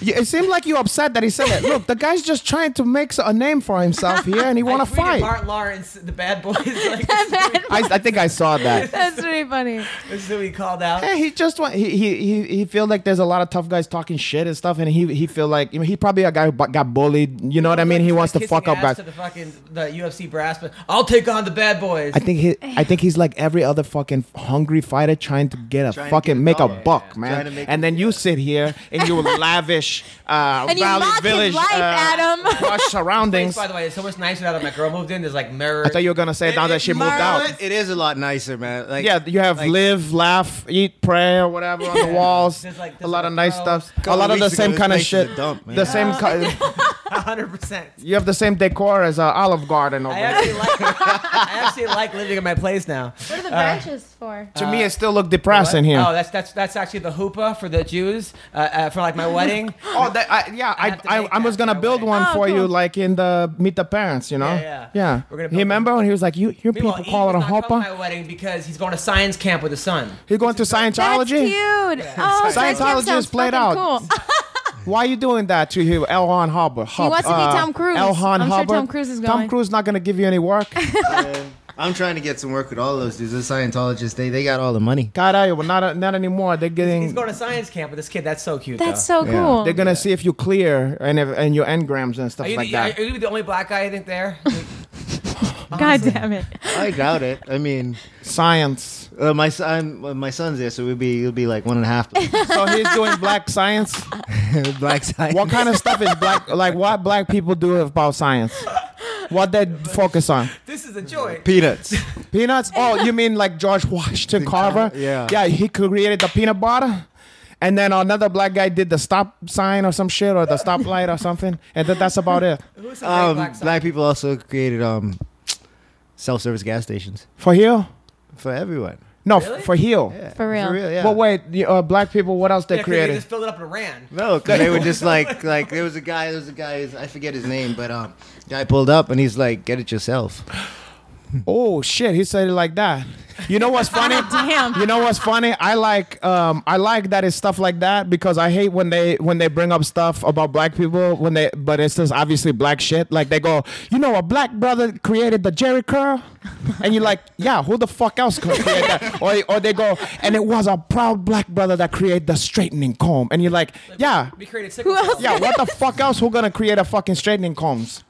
Yeah, it seemed like you upset that he said that. Look, the guy's just trying to make a name for himself here, and he want to fight. Martin Lawrence, the bad boys. I think I saw that. That's really funny. This is who he called out. Hey, he just want he feel like there's a lot of tough guys talking shit and stuff, and he feel like he probably a guy who got bullied. You know what I mean? He wants to fuck up guys. To the UFC brass, but I'll take on the bad boys. I think he's like every other fucking hungry fighter trying to get a Trying to fucking get a make a dollar. buck, Yeah. man. Trying to make And and then you sit here in your lavish and you Valley mock Village his life, Adam. plush surroundings. By the way, it's so much nicer now that my girl moved in. There's like mirrors. I thought you were gonna say now that she moved out. It is a lot nicer, man. Like, Yeah, you have live, laugh, eat, pray, or whatever on the walls. There's a lot of nice stuff. A Couple lot of the weeks ago, same this kind of place is shit. a dump, man. The same. 100%. You have the same decor as Olive Garden over I there. actually like living in my place now. What are the branches for? To me, it still look depressing here. Oh, that's actually the hoopah for the Jews for like my wedding. Oh, I was gonna build one for you, like in the Meet the Parents, you know? Yeah. We're gonna build remember when he was like, "You people Meanwhile, call it a Yves is not coming to hoopah"? my wedding because he's going to science camp with his son. He's going to That's Scientology. cute. Oh, Scientology is played out. Cool. Why are you doing that to him, Elhan Hubbard? He wants to be Tom Cruise. Elhan I'm sure Hubbard. Tom Cruise is Tom going. Cruise not gonna give you any work. I'm trying to get some work with all those dudes. The Scientologists, they got all the money. God, but not anymore. They're getting. He's going to science camp with this kid. That's so cute. That's though. so cool. They're gonna see if you clear and your engrams and stuff like that. Are you the only black guy I think there? God damn it. I doubt it. I mean, Science. my son's there, so it'll be like 1.5. So he's doing black science. Black science. What kind of stuff is black? Like what black people do about science? What they focus on? This is a joy. Peanuts. Peanuts? Oh, you mean like George Washington Carver? Yeah. Yeah, he created the peanut butter. And then another black guy did the stop sign or some shit or the stoplight or something. And that's about it. Who's the great Black people also created self-service gas stations For here? for everyone. No, Really? for heel. Yeah. For real. yeah. But wait, black people, what else they Yeah, 'cause created? They just filled it up and ran. No, because they were just like there was a guy, I forget his name, but guy pulled up and he's like, get it yourself. Oh shit, he said it like that. You know what's funny? Damn. You know what's funny? I like that it's stuff like that because I hate when they bring up stuff about black people but it's just obviously black shit. Like they go, you know, a black brother created the Jerry curl, and you're like, yeah, who the fuck else could create that? Or they go, and it was a proud black brother that created the straightening comb, and you're like, yeah, We created sickle Who else? cells. yeah, what the fuck else? Who gonna create a fucking straightening combs?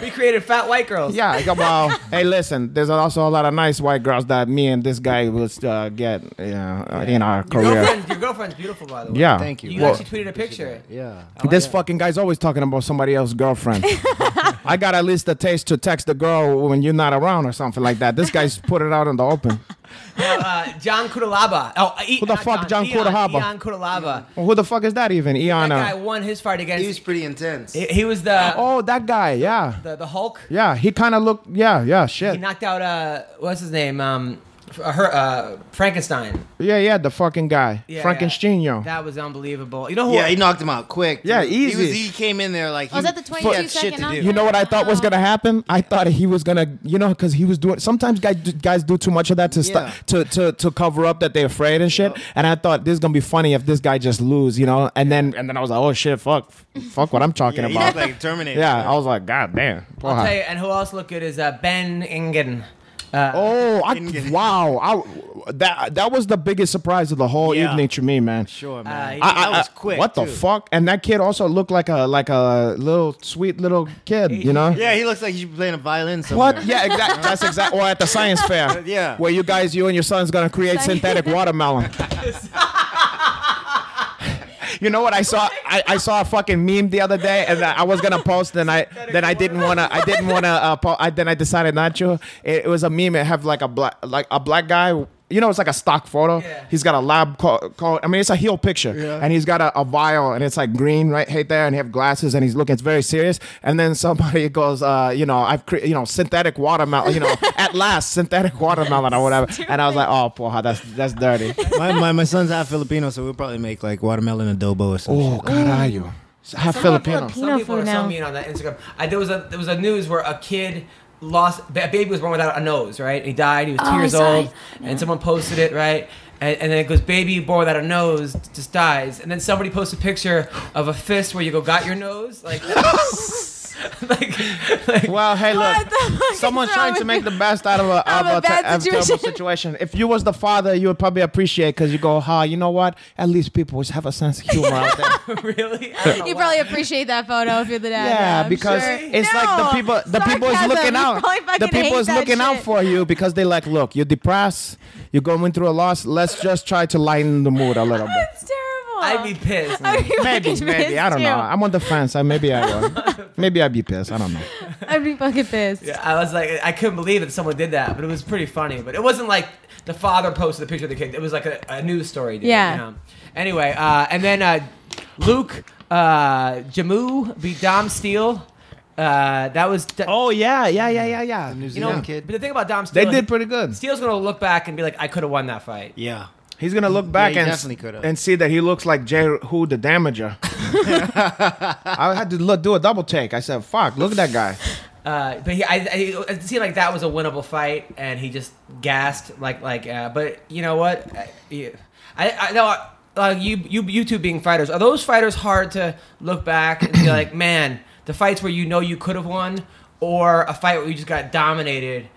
We created fat white girls. Yeah, I go, well, hey, listen, there's also a lot of nice white girls that me and this guy will get in our career. Your girlfriend's beautiful, by the way. Yeah. Thank you. You Well, actually tweeted a picture. Yeah. this fucking guy's always talking about somebody else's girlfriend. I got at least the taste to text the girl when you're not around or something like that. This guy's put it out in the open. John Kudalaba. Oh, Who the fuck John Kudalaba? Ian Kudalaba. Well, who the fuck is that even? That Iana. guy won his fight against. He was pretty intense. He was the Oh, that guy, yeah. the Hulk. Yeah, he kind of looked, yeah, He shit. knocked out what's his name? Frankenstein. Yeah, the fucking guy. Yeah, Frankenstein, yo. That was unbelievable. You know who? Yeah, he knocked him out quick. Yeah, dude. easy. He came in there like Was that the he had 22 shit second to do. You know what I thought was gonna happen? I thought he was gonna, because he was doing. Sometimes guys do too much of that to cover up that they're afraid and shit. And I thought this is gonna be funny if this guy just lose, And then I was like, oh shit, fuck what I'm talking Yeah, he about. looked like a Terminator. Yeah, I was like, god damn. I'll tell you, and who else looked good is Ben Ingen. Wow! That was the biggest surprise of the whole evening to me, man. Sure, man. that was quick. What the too. fuck? And that kid also looked like a little sweet little kid, Yeah, he looks like he should be playing a violin somewhere. What? Yeah, exactly. That's exactly. Or at the science fair. Yeah. Where you and your son's gonna create synthetic watermelon. You know what I saw? I saw a fucking meme the other day, and I was gonna post, and then I didn't wanna. Then I decided not to. It was a meme. It have like a black guy. It's like a stock photo. Yeah. He's got a lab coat. I mean, it's a heel picture, and he's got a vial, and it's like green right there, and he have glasses, and he's looking. It's very serious. And then somebody goes, I've created, synthetic watermelon. At last, synthetic watermelon or whatever. And I was like, oh, porra, that's dirty. my son's half Filipino, so we'll probably make like watermelon adobo or something. Oh, caralho. Half Filipino. Some people are so mean on that Instagram. There was a news where a kid a baby was born without a nose, right? He died. He was 2 years old, and someone posted it, right? And then it goes, baby born without a nose just dies. And then somebody posts a picture of a fist where you go, got your nose, like. Well, hey, look, someone's trying to make the best out of a terrible situation. If you was the father, you would probably appreciate because you go, you know what? At least people have a sense of humor out there. Really? You probably appreciate that photo if you're the dad. Yeah, I'm because sure. it's like the people is looking out. The people is looking out for you because they like, look, you're depressed, you're going through a loss. Let's just try to lighten the mood a little bit. It's terrible. I'd be pissed. Maybe. I don't know. I'm on the fence. Maybe I would. Maybe I'd be pissed. I don't know. I'd be fucking pissed. Yeah, I was like, I couldn't believe that someone did that, but it was pretty funny. But it wasn't like the father posted a picture of the kid. It was like a news story. Yeah. You know? Anyway, and then Luke Jamu beat Dom Steele. That was. Oh yeah. The New You Zealand know, kid. but the thing about Dom Steele, They did pretty good. Steele's gonna look back and be like, I could have won that fight. Yeah. He's gonna look back he definitely could've. and see that he looks like Who the Damager. I had to do a double take. I said, "Fuck, look at that guy." But it seemed like that was a winnable fight, and he just gassed but you know what? I know you two being fighters, are those fighters hard to look back and be like, man, the fights where you could have won, or a fight where you just got dominated,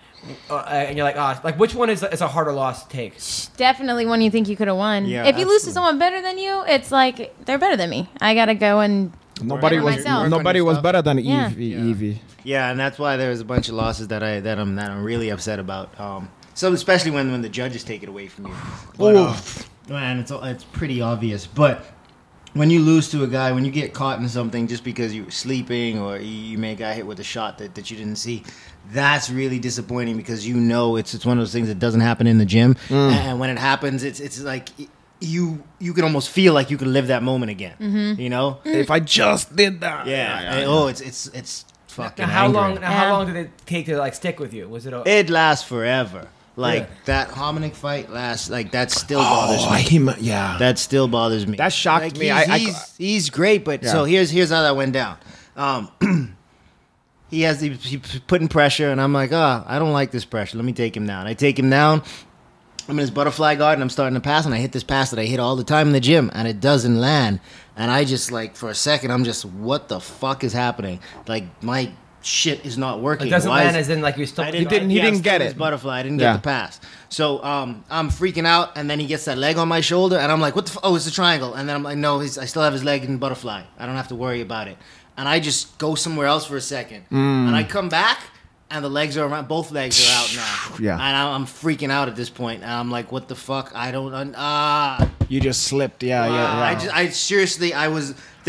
and you're like, like which one is a harder loss to take? Definitely when you think you could have won. Yeah, if you lose to absolutely. someone better than you, it's like they're better than me. I gotta go and Nobody Work on was myself. nobody was better than Yeah. Evie. Yeah, and that's why there's a bunch of losses that I'm really upset about. So especially when the judges take it away from you. But, man, it's pretty obvious. But when you lose to a guy, when you get caught in something just because you were sleeping or you may got hit with a shot that you didn't see, that's really disappointing because you know it's one of those things that doesn't happen in the gym, and when it happens, it's like you can almost feel like you can live that moment again. You know, If I just did that. It's fucking. Now, how angry. long did it take to stick with you? Was it? It lasts forever. Like Yeah. that Hominick fight lasts. Like that still bothers me. Yeah. That still bothers me. That shocked Like, me. He's great, but so here's how that went down. He's putting pressure, and I'm like, I don't like this pressure. Let me take him down. I take him down. I'm in his butterfly guard, and I'm starting to pass, and I hit this pass that I hit all the time in the gym, and it doesn't land. And I just for a second, I'm just, what the fuck is happening? Like my shit is not working. It doesn't Why land is- as in like you're still. He didn't get his it. butterfly. I didn't Yeah. get the pass. So I'm freaking out, and then he gets that leg on my shoulder, and I'm like, "What the? Oh, it's a triangle." And then I'm like, "No, I still have his leg in butterfly. I don't have to worry about it." And I just go somewhere else for a second, and I come back, and the legs are around. Both legs are out now. Yeah. And I'm freaking out at this point, and I'm like, "What the fuck? I don't." You just slipped. Yeah. I seriously, there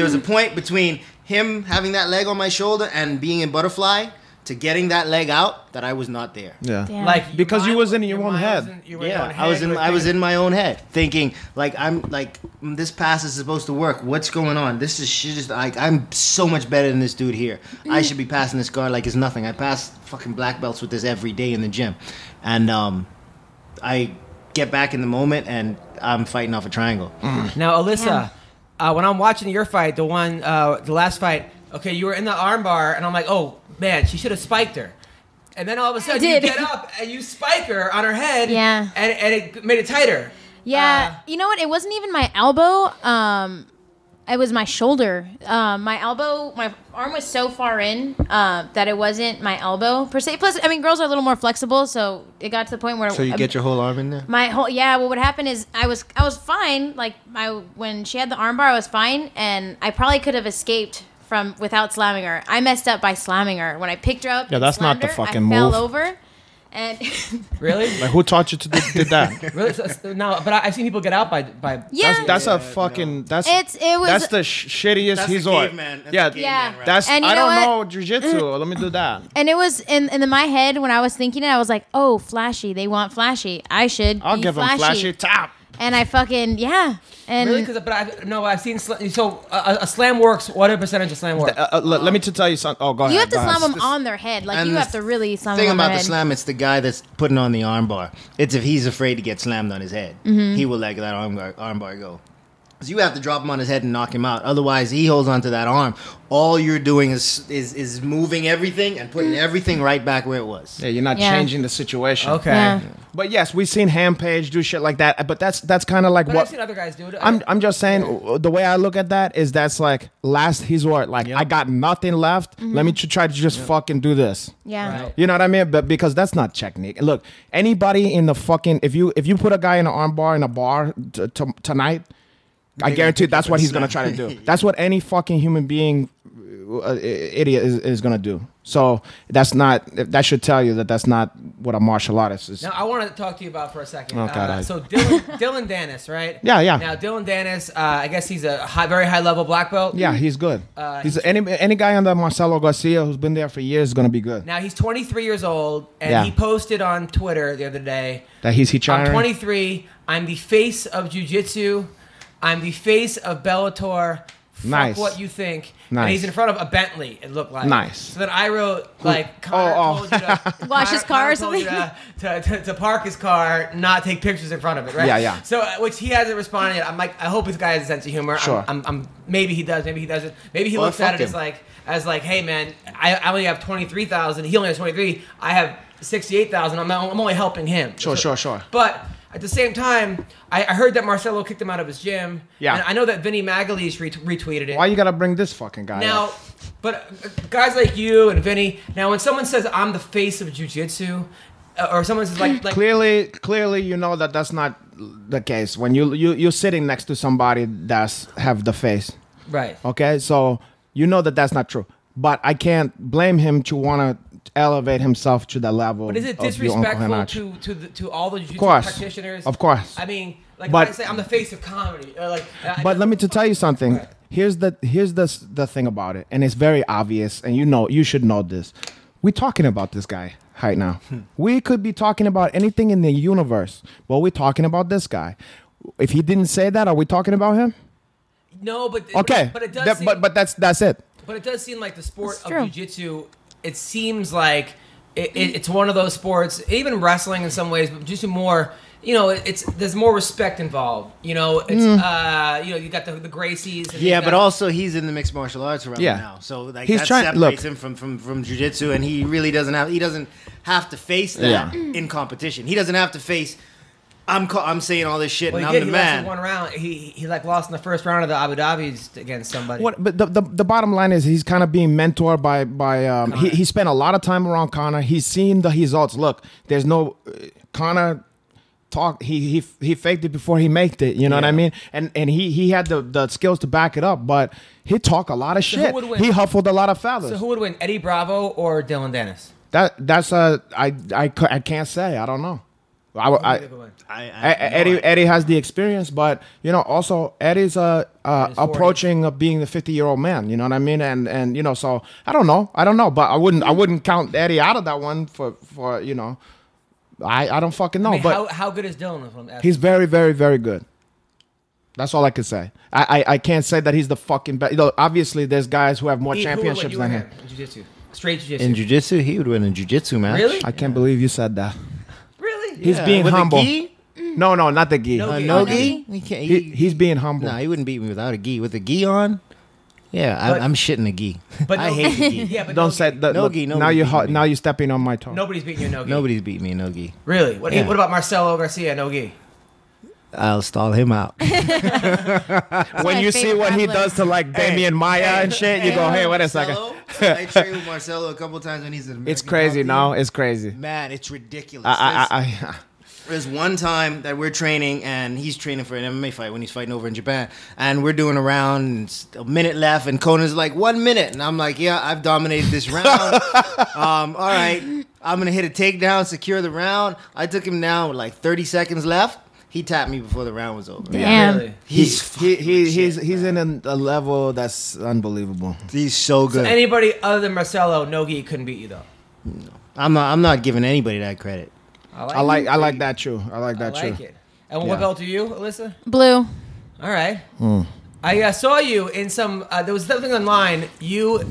was a point between him having that leg on my shoulder and being in butterfly to getting that leg out that I was not there. Yeah. Damn. Like Because you was in your own mind head. was in your own Yeah, head. I was in my own head thinking this pass is supposed to work. What's going on? This is shit. Just like I'm so much better than this dude here. I should be passing this guard like it's nothing. I pass fucking black belts with this every day in the gym, and I get back in the moment and I'm fighting off a triangle. Now, Alyssa, when I'm watching your fight, the last fight, okay, you were in the armbar, and I'm like, oh man, she should have spiked her. And then all of a sudden, you did. get up and you spike her on her head. Yeah. And it made it tighter. Yeah, you know what? It wasn't even my elbow. It was my shoulder. My elbow, my arm was so far in that it wasn't my elbow per se. Plus, I mean, girls are a little more flexible, so it got to the point where So you get your whole arm in there? my whole Well, what happened is I was fine. Like when she had the armbar, I was fine, and I probably could have escaped without slamming her. I messed up by slamming her when I picked her up. Yeah, and that's not slammed the her, fucking I fell move. over, and Really? Like who taught you to did that? Really? No, but I've seen people get out by. yeah, That's a fucking. That's it was that's the shittiest That's the resort. caveman. That's Yeah, the caveman, Yeah. right? that's And you I know don't what? know jujitsu. Let me do that. And it was in my head when I was thinking it, I was like, "Oh, flashy! They want flashy. I should I'll be give him flashy top. And I fucking And Really? I've seen. So a slam works. What percentage of slam works? Let me tell you something. Oh, go ahead. you have to go ahead. slam them on their head. Like And you the have to really slam thing them on about their the head. slam, it's the guy that's putting on the armbar. It's if he's afraid to get slammed on his head, he will let that armbar go. Because you have to drop him on his head and knock him out. Otherwise, he holds onto that arm. All you're doing is moving everything and putting everything right back where it was. Yeah, you're not Yeah. changing the situation. Okay. Yeah. But yes, we've seen Hampage do shit like that. But that's kind of like But what I've seen other guys do it. I'm just saying. The way I look at that is that's like last resort. Like I got nothing left. Let me try to just fucking do this. Yeah. Right. You know what I mean? But because that's not technique. Look, anybody in the fucking if you put a guy in an arm bar in a bar tonight, I guarantee that's what he's gonna try to do. That's what any fucking human being idiot is gonna do. So that should tell you that's not with a martial artist. Now, I want to talk to you about for a second. Okay, So Dylan Dennis, right? Yeah. Now, Dylan Dennis, I guess he's a very high-level black belt. Yeah, he's good. He's any guy under Marcelo Garcia who's been there for years is going to be good. Now, he's 23 years old, and he posted on Twitter the other day that he's I'm 23. I'm the face of jiu-jitsu. I'm the face of Bellator. Fuck what you think. Nice. And he's in front of a Bentley, it looked like. Nice. So then I wrote, like, Connor told you to... Wash his car or told you something? to park his car, not take pictures in front of it, right? Yeah. So, which he hasn't responded yet. I'm like, I hope this guy has a sense of humor. Sure. I'm maybe he does, maybe he doesn't. Maybe he looks at it as like, hey, man, I only have 23,000. He only has 23. I have 68,000. I'm only helping him. Sure. But... at the same time, I heard that Marcelo kicked him out of his gym. Yeah. And I know that Vinny Magalhaes retweeted it. Why you got to bring this fucking guy now, up? But guys like you and Vinny, now when someone says I'm the face of jiu-jitsu, or someone says like clearly you know that that's not the case. When you're sitting next to somebody that's have the face. Right. Okay? So you know that that's not true. But I can't blame him to want to elevate himself to the level. But is it disrespectful to all the jiu-jitsu practitioners? Of course. I mean, like if I say I'm the face of comedy. But let me to tell you something. Right. Here's the thing about it, and it's very obvious, and you should know this. We're talking about this guy right now. We could be talking about anything in the universe, but we're talking about this guy. If he didn't say that, are we talking about him? No, but okay. But it does. But that's it. But it does seem like the sport of jiu-jitsu. It seems like it's one of those sports, even wrestling in some ways, but just more. You know, there's more respect involved. You know, it's you got the Gracies. And but also he's in the mixed martial arts realm now, so like that separates him from jiu-jitsu, and he really doesn't have to face that in competition. He doesn't have to face. I'm saying all this shit, and I'm the man. He lost in one round. He lost in the first round of the Abu Dhabis against somebody. But the bottom line is he's kind of being mentored by he spent a lot of time around Conor. He's seen the results. Look, there's no Conor talk. He faked it before he made it. You know what I mean? And he had the skills to back it up. But he talked a lot of shit. He huffled a lot of fellas. So who would win, Eddie Bravo or Dylan Dennis? That's I can't say. I don't know. Eddie has the experience, but also Eddie's approaching being the 50-year-old man. You know what I mean? And so I don't know, but I wouldn't count Eddie out of that one for I don't fucking know. I mean, but how good is Dylan? He's very, very, very good. That's all I can say. I can't say that he's the fucking best. Obviously, there's guys who have more championships than him. In jiu-jitsu, straight jiu-jitsu. In jiu-jitsu, he would win in jiu-jitsu match. Really? I can't believe you said that. Really? He's being humble. The gi? No, not the gi. No gi? He's being humble. Nah, he wouldn't beat me without a gi. With a gi on? Yeah, I'm shitting the gi. But I hate the gi. Yeah, but don't say that. No gi. Now you're stepping on my toe. Nobody's beating you no gi. Nobody's beating me in no gi. Really? What about Marcelo Garcia no gi? I'll stall him out. When you see what he does to like Damian Maya and shit, you go, hey, wait a second. I trained with Marcelo a couple times when he's in. It's crazy now. It's crazy. Man, it's ridiculous. There's one time that we're training, and he's training for an MMA fight when he's fighting over in Japan, and we're doing a round, and it's a minute left, and Conan's like, 1 minute, and I'm like, yeah, I've dominated this round. All right, I'm gonna hit a takedown, secure the round. I took him down with like 30 seconds left. He tapped me before the round was over. Damn. Yeah, really. He's in a level that's unbelievable. He's so good. So anybody other than Marcelo, no gi couldn't beat you though. No. I'm not giving anybody that credit. I like that too. I like it. And what belt are you, Alyssa? Blue. All right. I saw you in some. There was something online. You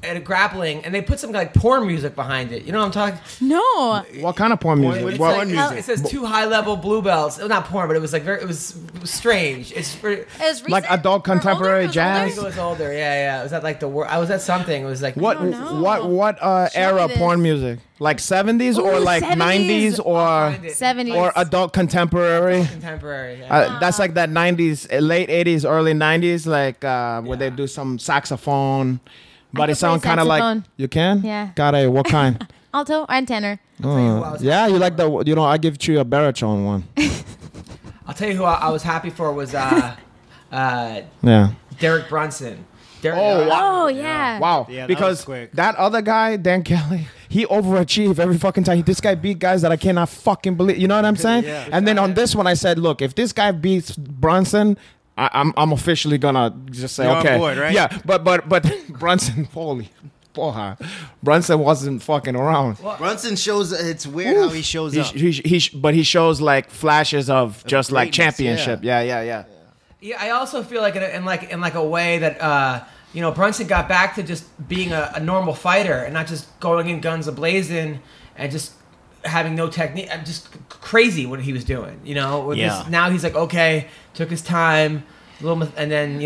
at a grappling, and they put some like porn music behind it. You know what I'm talking? No. What kind of porn music? What music? It says 2 high-level blue belts. It was not porn, but it was like it was strange. It's like adult contemporary jazz. I think it was older. Yeah. It was at like I was at something. It was like what era porn music? Like 70s or like 90s or 70s or adult contemporary? Contemporary. Yeah. That's like that 90s, late 80s, early 90s, like where they do some saxophone. But it sounds kind of like you can. Yeah. Got a what kind? Alto and tenor. Yeah, you like the I give you a baritone one. I'll tell you who I was happy for was Derek Brunson. Oh, wow. Oh yeah. Wow. Yeah, that was because quick. that other guy, Dan Kelly, he overachieved every fucking time. This guy beat guys that I cannot fucking believe. You know what I'm saying? Yeah. And then on this one, I said, look, if this guy beats Brunson, I'm officially gonna just say, You're on okay, board, right? yeah. But Brunson, holy, porra, Brunson wasn't fucking around. Brunson shows. It's weird how he shows up. But he shows like flashes of just like greatness, championship. Yeah. Yeah, I also feel like in like a way that Brunson got back to just being a normal fighter and not just going in guns a-blazing and just having no technique. I'm just crazy what he was doing. Now he's like, okay, took his time, and then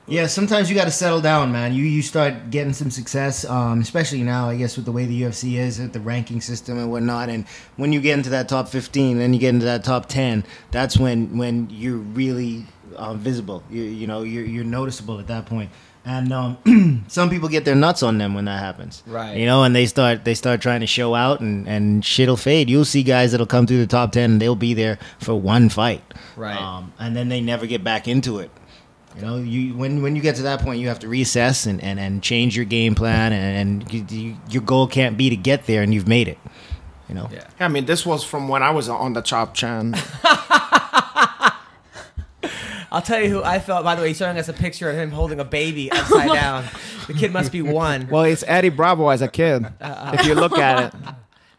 Yeah, sometimes you got to settle down, man. You start getting some success, especially now, I guess, with the way the UFC is, with the ranking system and whatnot. And when you get into that top 15, then you get into that top 10, that's when you're really visible. You're noticeable at that point. And some people get their nuts on them when that happens. Right. And they start trying to show out, and shit'll fade. You'll see guys that'll come through the top 10 and they'll be there for one fight. Right. And then they never get back into it. When you get to that point, you have to reassess and change your game plan, and your goal can't be to get there, and you've made it. Yeah. I mean, this was from when I was on the Chop Chan. I'll tell you who I felt. By the way, he's showing us a picture of him holding a baby upside down. The kid must be 1. Well, it's Eddie Bravo as a kid, if you look at it.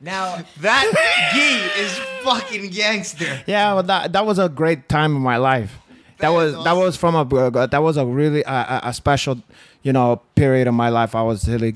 Now That gi is fucking gangster. Yeah, well, that was a great time in my life. That was a really a special, period of my life. I was really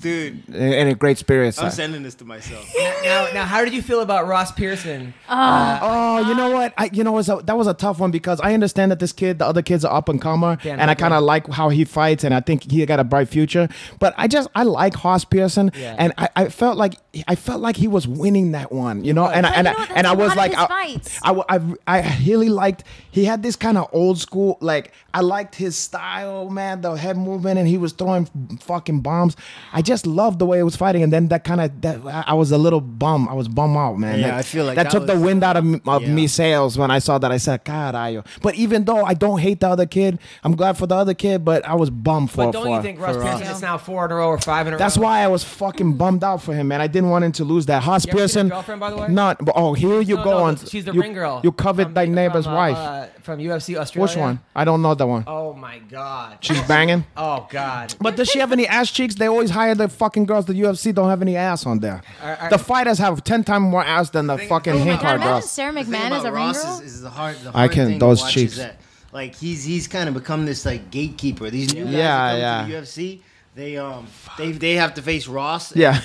in a great spirit. I'm sending this to myself. now, how did you feel about Ross Pearson? You know what? That was a tough one because I understand that the other kids are up and comer, and I kind of like how he fights, and I think he got a bright future. But I like Ross Pearson, and I felt like he was winning that one, and I was like, I really liked. He had this kind of old school, like I liked his style, man, the head movement, and he was throwing fucking bombs. I just loved the way he was fighting, and then I was a little bum. I was bum out, man. Yeah, I feel like that took the wind out of me sails when I saw that. I said, "Caralho!" But even though I don't hate the other kid, I'm glad for the other kid. But I was bummed for. But don't you think Ross Pearson is now 4 in a row or 5 in a row? That's why I was fucking bummed out for him, man. I didn't want him to lose that. Ross Pearson, girlfriend, by the way? not. Oh, here you go on. She's the ring girl. You covered thy neighbor's wife. From UFC Australia. Which one? I don't know that one. Oh my God. She's banging. Oh God. But does she have any ass cheeks? They always hire the fucking girls. The UFC don't have any ass on there. The fighters have 10 times more ass than the fucking hink hard Imagine girls. Sarah The thing McMahon about is a ring Ross girl. is the hard I can- thing those to watch cheeks. is that, like, he's kind of become this like gatekeeper. These new guys Yeah, that come to the UFC, they have to face Ross. Yeah.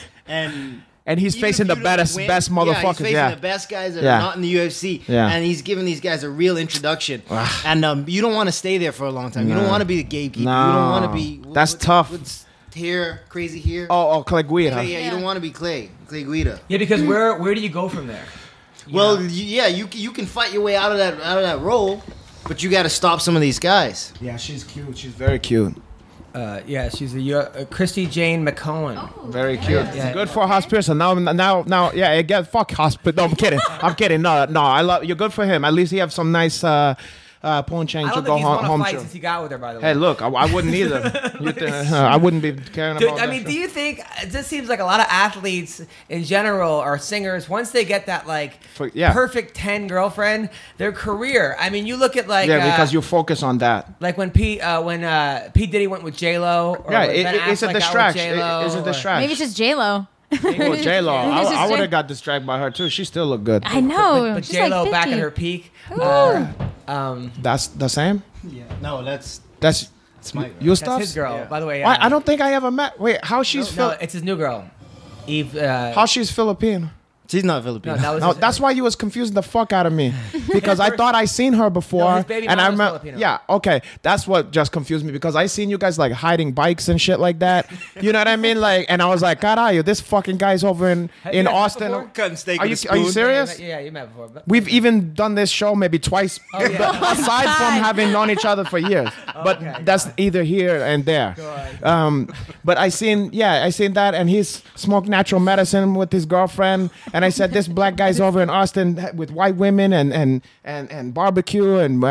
And he's even facing if the you don't best win, motherfuckers. Yeah, he's facing Yeah. the best guys that Yeah. are not in the UFC. Yeah. And he's giving these guys a real introduction. And you don't want to stay there for a long time. You don't want to be the gatekeeper. No. You don't want to be. That's tough. What's hair, crazy hair. Clay Guida. Yeah, you don't want to be Clay Guida. Yeah, because where do you go from there? You can fight your way out of that role, but you got to stop some of these guys. Yeah, she's cute. She's very cute. She's Christy Jane McCohen. Very cute. Yeah. Good for Ross Pearson. Now, yeah, again, fuck Hospital. No, I'm kidding. I'm kidding. No, I love. You're good for him. At least he have some nice pawn change I to don't go think he's won a home fight to. since he got with her, by the way. Hey, look, I wouldn't either. I wouldn't be caring Dude, about I that mean, shit. do you think it just seems like a lot of athletes in general or singers, once they get that perfect 10 girlfriend, their career. I mean, you look at because you focus on that. Like when P Diddy went with J Lo. It's a distraction. It's a distraction. Maybe it's just J Lo. Oh, J Lo. Maybe it's just I would J- have got distracted by her too. She still looked good. I know. But She's J Lo like back 50. at her peak. That's the same. Yeah. No, that's my your That's stuff. his girl, by the way. Why, I don't think I ever met. Wait, how she's No, it's his new girl, Yves. how she's Filipino? she's not Filipino. No, that was No, his- that's why you was confusing the fuck out of me because I thought I seen her before, No, his baby and mom I was remember. Filipino. Yeah, okay, that's what just confused me because I seen you guys like hiding bikes and shit like that. You know what I mean? Like, and I was like, God, you this fucking guy's over in Have you met Austin. before? Cutting steak Are with you a spoon. serious? Yeah, you met before. But We've even done this show maybe twice, yeah. aside from having known each other for years. But Okay, that's either here and there. But I seen that, and he's smoked natural medicine with his girlfriend, and I said this black guy's over in Austin with white women and barbecue and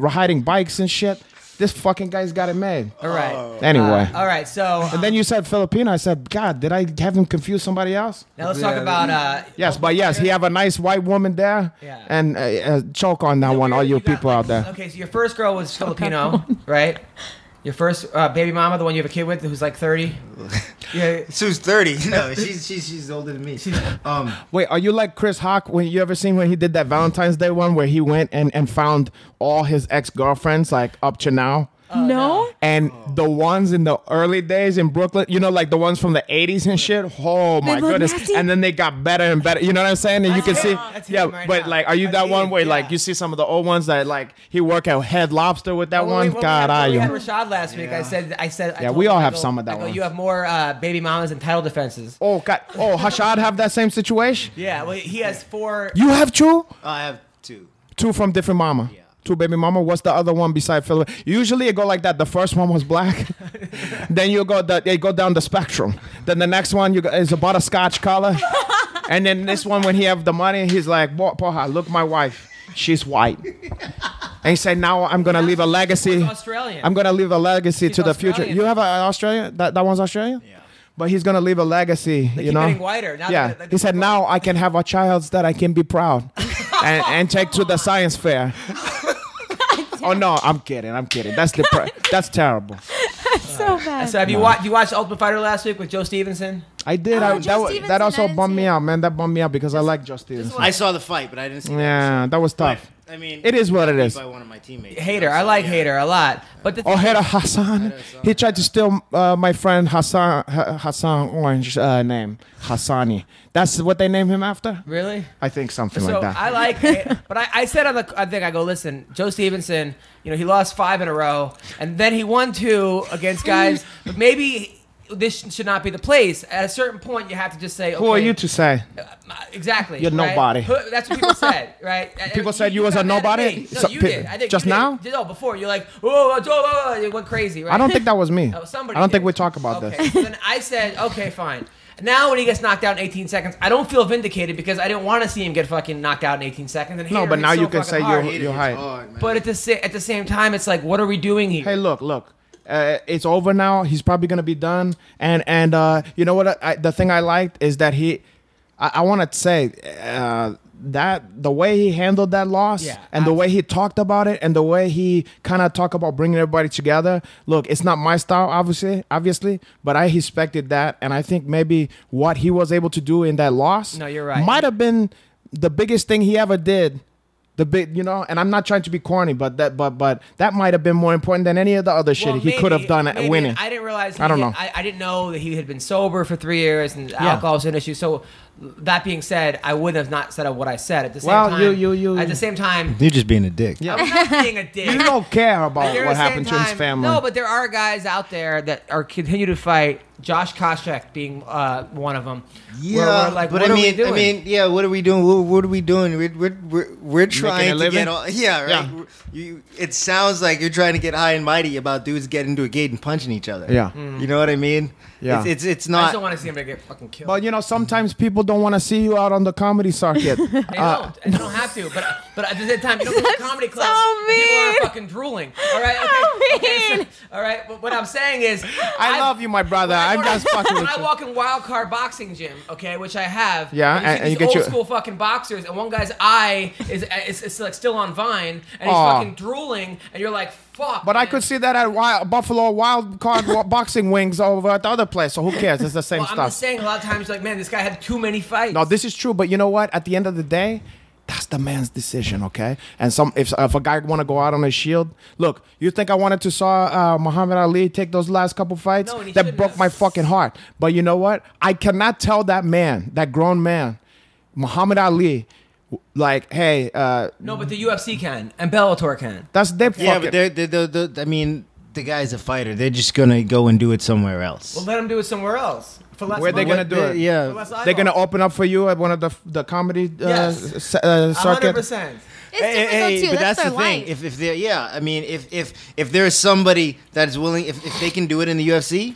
hiding bikes and shit. This fucking guy's got it made. All right. Anyway. All right. So. And then you said Filipino. I said, God, did I have him confuse somebody else? Now let's talk about. Yes, but yes, he have a nice white woman there. Yeah. And choke on that one, all you people out there. Okay, so your first girl was Filipino, right? Your first baby mama, the one you have a kid with, who's like 30. Yeah. Sue's 30. No, she's older than me. Wait, are you like Chris Hawk? When you ever seen when he did that Valentine's Day one where he went and found all his ex-girlfriends like up to now? No. And the ones in the early days in Brooklyn, you know, like the ones from the 80s and shit. Oh my look goodness! nasty? And then they got better and better. You know what I'm saying? And you can see, That's yeah. him right But now. like, are you that one where Yeah. like you see some of the old ones that like he work at Head Lobster with that one? God, we had I Rashad last week. I said. Yeah, told we him, all I have go- some of that I go, one. You have more baby mamas and title defenses. Oh God! Oh, Hashad have that same situation? Yeah, well, he has 4. You have two? I have 2. Two from different mama. Yeah. Two baby mama. What's the other one beside Philip? Usually it go like that. The first one was black. Then you go they go down the spectrum. Then the next one is a butterscotch color. And then this one, when he have the money, he's like, Porha, look my wife. She's white. And he said, now I'm gonna leave a legacy. He's Australian. I'm gonna leave a legacy He's to the future. Australian. You have an Australia? That one's Australian? Yeah. But he's gonna leave a legacy, They you keep know. getting whiter. Now Yeah, they're- he said, now I can have a child that I can be proud and take to the science fair. Oh no, I'm kidding. That's terrible. So bad. So have you watched Ultimate Fighter last week with Joe Stevenson? I did. Oh, Joe that Stevenson, also I didn't bummed see me it. out, man. That bummed me out because I like Joe Stevenson. I saw the fight, but I didn't see Yeah, that was tough. I mean, It is what it is. by one of my teammates. Hater. I like Hater a lot. But the Oh, Hater Hassan. He tried to steal my friend Hassan Orange name, Hassani. That's what they named him after? Really? I think something So like that. I like, but I said on the thing, I go, listen, Joe Stevenson, you know, he lost 5 in a row, and then he won 2 against guys, but maybe this should not be the place. At a certain point, you have to just say, okay, Who are you to say? Exactly. You're right? nobody. That's what people said, right? People said you was a got mad at nobody? me. No, So- you did. I think just you did. now? No, before. You're like, oh, Joe, it went crazy, right? I don't think that was me. Oh, somebody I don't think did. we talk about Okay, this. so then I said, okay, fine. Now when he gets knocked out in 18 seconds, I don't feel vindicated because I didn't want to see him get fucking knocked out in 18 seconds. And No, Hater but hits now so you can fucking say hard. you're hype. Hard, man. But at the same time, it's like, what are we doing here? Hey, look. It's over now. He's probably gonna be done. And you know what? The thing I liked is that I want to say that the way he handled that loss, Yeah, and the way he talked about it, and the way he kind of talked about bringing everybody together. Look, it's not my style, obviously, but I respected that, and I think maybe what he was able to do in that loss, No, you're right. might have been the biggest thing he ever did. The big, you know, and I'm not trying to be corny, but that might have been more important than any of the other shit Well, he could have done maybe. winning. I didn't realize. I don't know. I didn't know that he had been sober for 3 years and alcohol was an issue. So that being said, I would have not said what I said. At the same Well, time, you- At the same time, You're just being a dick. Yeah. I'm not being a dick. You don't care But about there what at the same happened to his time- family. No, but there are guys out there that are continue to fight. Josh Koscheck being one of them. Yeah, like, but what I are we mean, doing? yeah. What are we doing? What are we doing? We're trying to living? get all. Yeah, right. Yeah. It sounds like you're trying to get high and mighty about dudes getting into a gate and punching each other. Yeah. You know what I mean? Yeah. It's I just not. don't want to see him get fucking killed. But you know, sometimes people don't want to see you out on the comedy circuit. They don't. And they don't have to. But at the same time, you don't go to comedy clubs. so and people mean. are fucking drooling. All right. Okay. So, all right. But what I'm saying is, I love you, my brother. I'm just fucking When with I you. walk in Wild Card Boxing Gym, okay, which I have. Yeah, and and you you see get these your- old school fucking boxers, and one guy's eye is like still on Vine, and he's Aw. fucking drooling, and you're like, fuck. But I man. could see that at Buffalo Wild Card Boxing Wings over at the other place. So who cares? It's the same Well, I'm stuff. just saying, a lot of times, you're like, man, this guy had too many fights. No, this is true. But you know what? At the end of the day, that's the man's decision, okay? And if a guy want to go out on a shield, look, you think I wanted to saw Muhammad Ali take those last couple fights? No, and he That shouldn't broke have. my fucking heart. But you know what? I cannot tell that man, that grown man, Muhammad Ali, like, hey, No, but the UFC can, and Bellator can. that's their Yeah, fucking. but I mean, the guy's a fighter. They're just gonna go and do it somewhere else. Well, let him do it somewhere else. For less Where they money. gonna do it? Yeah. For less They're gonna eyeballs. open up for you at one of the comedy Yes. circuit. 100%. It's different though, too. but that's their the thing. life. If they're, yeah, I mean, if there's somebody that is willing, if they can do it in the UFC,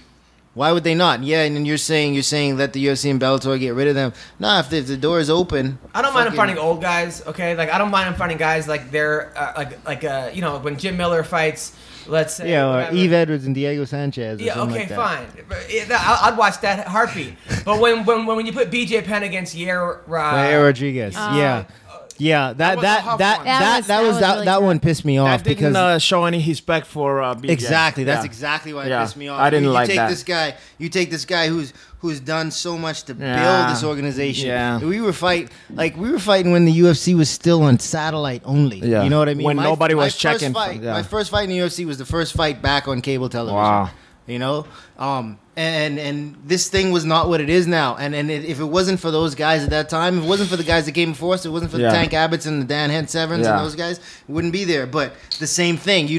Why would they not? Yeah, and then you're saying let the UFC and Bellator get rid of them. Nah, if the door is open, I don't mind him fighting old guys. Okay, like I don't mind him fighting guys like they're you know, when Jim Miller fights. Let's say or Yves Edwards and Diego Sanchez. Or okay, like that. fine. I'd watch that heartbeat. But when you put BJ Penn against Yair Rodriguez, that one pissed me off that didn't because show any respect for BJ. Exactly, that's exactly why it pissed me off. I didn't like that. You take this guy who's done so much to build this organization. Yeah. We were fighting when the UFC was still on satellite only. Yeah. You know what I mean? When nobody was checking. My first fight in the UFC was the first fight back on cable television. Wow. You know, and this thing was not what it is now. And if it wasn't for those guys at that time, if it wasn't for the guys that came before us, if it wasn't for the Tank Abbotts and the Dan Hent-Severns and those guys, it wouldn't be there. But the same thing.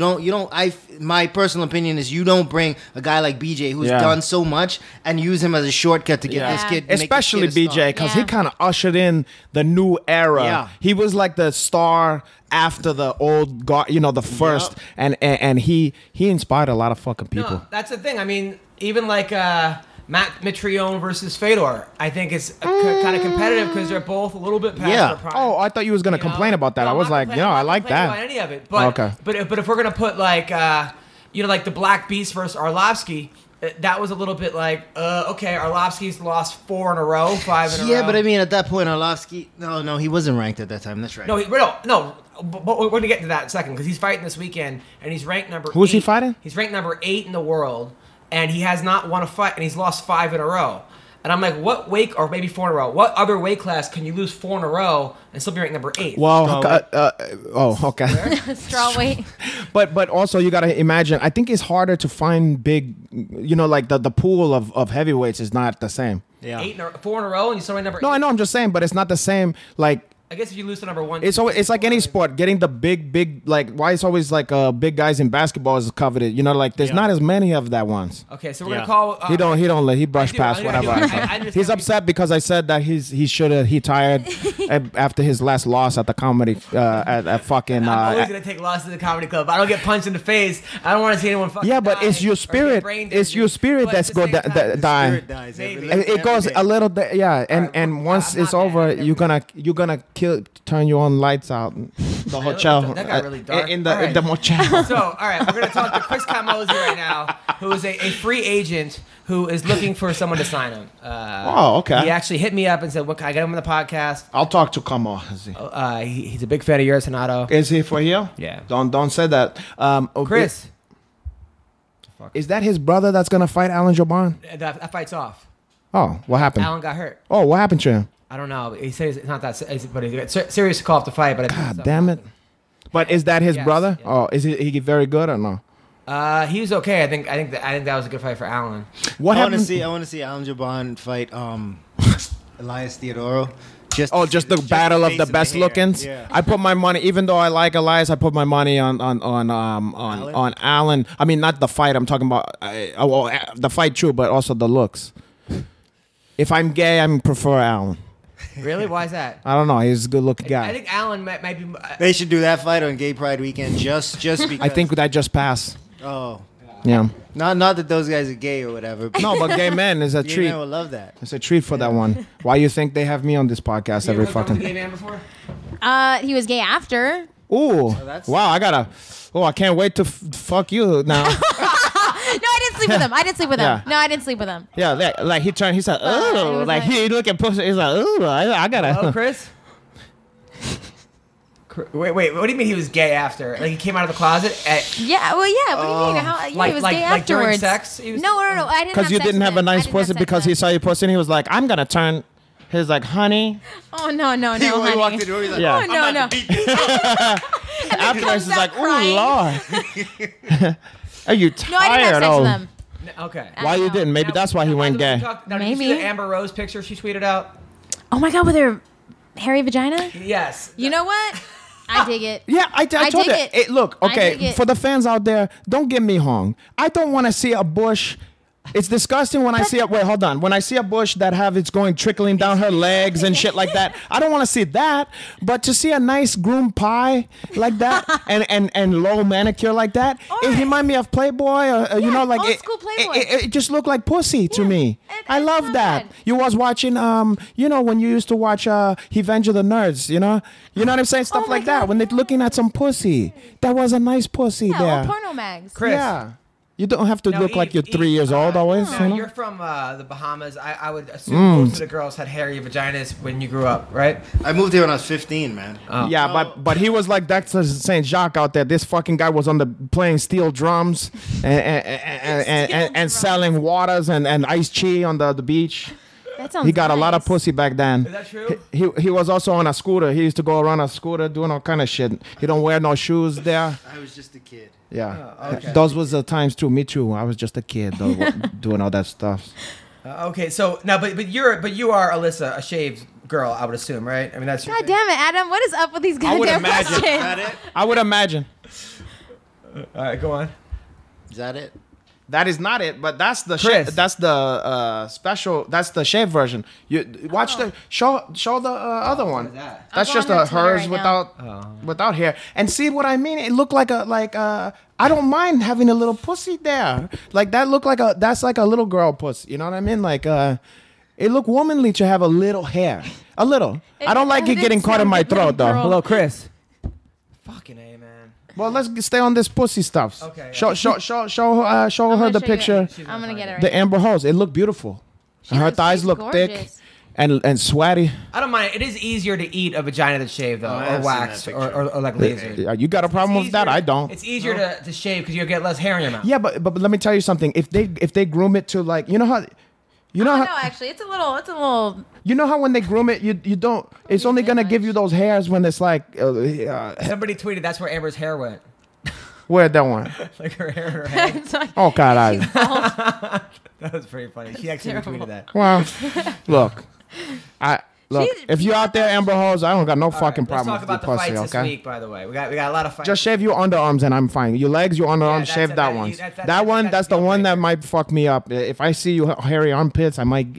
My personal opinion is you don't bring a guy like BJ who's done so much and use him as a shortcut to get this kid. Especially BJ, because he kind of ushered in the new era. Yeah. He was like the star after the old guard, you know, the first, and he inspired a lot of fucking people. No, that's the thing. I mean, even like Matt Mitrione versus Fedor, I think it's kind of competitive because they're both a little bit past their prime. Oh, I thought you was gonna complain about that. I was like, I like that. About any of it, but but if we're gonna put like like the Black Beast versus Arlovsky. That was a little bit like, okay, Arlovsky's lost 4 in a row, 5 in a row. Yeah, but I mean, at that point, Arlovsky, no, he wasn't ranked at that time. That's right. No, but we're going to get to that in a second because he's fighting this weekend, and he's ranked number 8. Who's he fighting? He's ranked number 8 in the world, and he has not won a fight, and he's lost 5 in a row. And I'm like, what weight, or maybe 4 in a row, what other weight class can you lose 4 in a row and still be ranked number 8? Well, okay. Straw weight. But also you got to imagine, I think it's harder to find big, you know, like the pool of heavyweights is not the same. Yeah. 4 in a row and you still rank number 8? No, I know, I'm just saying, but it's not the same, like, I guess if you lose to number 1, it's like any sport. Getting the big like why it's always like big guys in basketball is coveted. You know, like there's not as many of that ones. Okay, so we're gonna call. He brushed past whatever. He's upset because I said that he tired after his last loss at the comedy at fucking. I'm always gonna take losses at the comedy club. I don't get punched in the face. I don't want to see anyone fucking. Yeah, but it's your spirit. It's your spirit that's go die. It goes a little. And once it's over, you're gonna turn your own lights out. The hotel. That got really dark. In the motel. So, all right, we're going to talk to Chris Camozzi right now, who is a free agent who is looking for someone to sign him. Okay. He actually hit me up and said, "What, can I get him on the podcast?" I'll talk to Camozzi. He's a big fan of yours, Renato. Is he for you? Yeah. Don't say that. Chris. Is that his brother that's going to fight Alan Joban? That fight's off. Oh, what happened? Alan got hurt. Oh, what happened to him? I don't know. He says it's not that, but he got serious call off the fight. But God damn it! But is that his brother? Yeah. Oh, is he very good or no? He was okay. I think that was a good fight for Alan. I want to see Alan Joban fight Elias Theodoro. Just the battle of the best lookings. Yeah. I put my money, even though I like Elias, I put my money on Alan. I mean, not the fight. I'm talking about the fight, true, but also the looks. If I'm gay, I prefer Alan. Really? Why is that? I don't know. He's a good-looking guy. I think Alan might be. They should do that fight on Gay Pride weekend just because. I think that just passed. Oh. Yeah. Not that those guys are gay or whatever. No, but gay men is a treat. Gay men will love that. It's a treat for that one. Why you think they have me on this podcast every fucking? You ever gay man before? He was gay after. Ooh. Wow. I can't wait to fuck you now. No, I didn't sleep with him. Yeah. No, I didn't sleep with him. Yeah, like he turned. He said, "Oh," like he look at pussy. He's like, "Oh, I gotta." Oh, Chris. Wait. What do you mean he was gay after? Like he came out of the closet? Yeah. Well, yeah. What do you mean? How? Yeah, he was gay like during afterwards. sex? He was, No. I didn't. Because you didn't have a nice pussy because he saw your pussy and he was like, "I'm gonna turn." He's like, "Honey." Oh no, honey. He walked in the door. He's like, Yeah. Oh no. Afterwards, he's like, "Ooh, Lord." Are you tired? No, I didn't have sex with him. Okay. Why you didn't? Maybe that's why he went gay. Did you see the Amber Rose picture she tweeted out? Oh my God, with her hairy vagina? Yes. You know what? I dig it. Yeah, I told dig it. it. Look, I dig okay, it. for the fans out there, don't get me hung. I don't want to see a bush It's disgusting when I see wait, hold on. When I see a bush that have it's going trickling down her legs and shit like that, I don't want to see that. But to see a nice groomed pie like that and low manicure like that, it remind me of Playboy or you know, like old school Playboy. It just looked like pussy to me. I love that. You was watching you know, when you used to watch Revenge of the Nerds, you know what I'm saying, stuff like that. When they're looking at some pussy, that was a nice pussy there. Old porno mags. Chris. Yeah. You don't have to look like you're 3 years old always. Now, you know? you're from the Bahamas. I would assume most of the girls had hairy vaginas when you grew up, right? I moved here when I was 15, man. Yeah, but he was like Dexter St. Jacques out there. This fucking guy was on the playing steel drums and selling waters and iced tea on the beach. That sounds He got nice. a lot of pussy back then. Is that true? He was also on a scooter. He used to go around a scooter doing all kind of shit. He don't wear no shoes there. I was just a kid. Yeah, Oh, okay. those was the times too. Me too. I was just a kid though, doing all that stuff. Okay, so now, but you are Alyssa, a shaved girl, I would assume, right? I mean, that's your God damn it, Adam! What is up with these I would goddamn imagine. Is questions? that it? I would imagine. All right, go on. Is that it? That is not it, but that's the Chris. that's the special. That's the shave version. You watch the show the other one. is that? That's I'm just going a on Twitter hers right without hair. And see what I mean? It looked like I don't mind having a little pussy there. Like that looked like that's like a little girl pussy. You know what I mean? Like it looked womanly to have a little hair, a little. I don't like it getting caught in my throat though. Hello, Chris. Fucking A, man. Well, let's stay on this pussy stuff. Okay. Show her I'm the gonna show picture. you- I'm gonna get it right. The Amber Hose. It looked beautiful. And her looks- thighs she's look thick gorgeous. and sweaty. I don't mind. It is easier to eat a vagina than shave, though, I or have waxed, seen or, that or like laser. You got a problem with that? I don't. It's easier to shave because you get less hair in your mouth. Yeah, but let me tell you something. If they groom it to like you know how. You know Oh, how no, actually, it's a little. you know how when they groom it, you don't. It's only gonna give you those hairs when it's like Somebody tweeted that's where Amber's hair went. where that one? Like her hair and her head. It's like, Oh God, I. That was pretty funny. She actually retweeted that. Well, look, look. She's- If you out there, Amber Hose, I don't got no All right, fucking let's problem talk with about the your pussy. fights this Okay. week, by the way. We got a lot of fights. Just shave your underarms and I'm fine. Your legs, your underarms, that's shave it. that That- one. that's That's the deal one that breaker. might fuck me up. If I see you hairy armpits, I'm not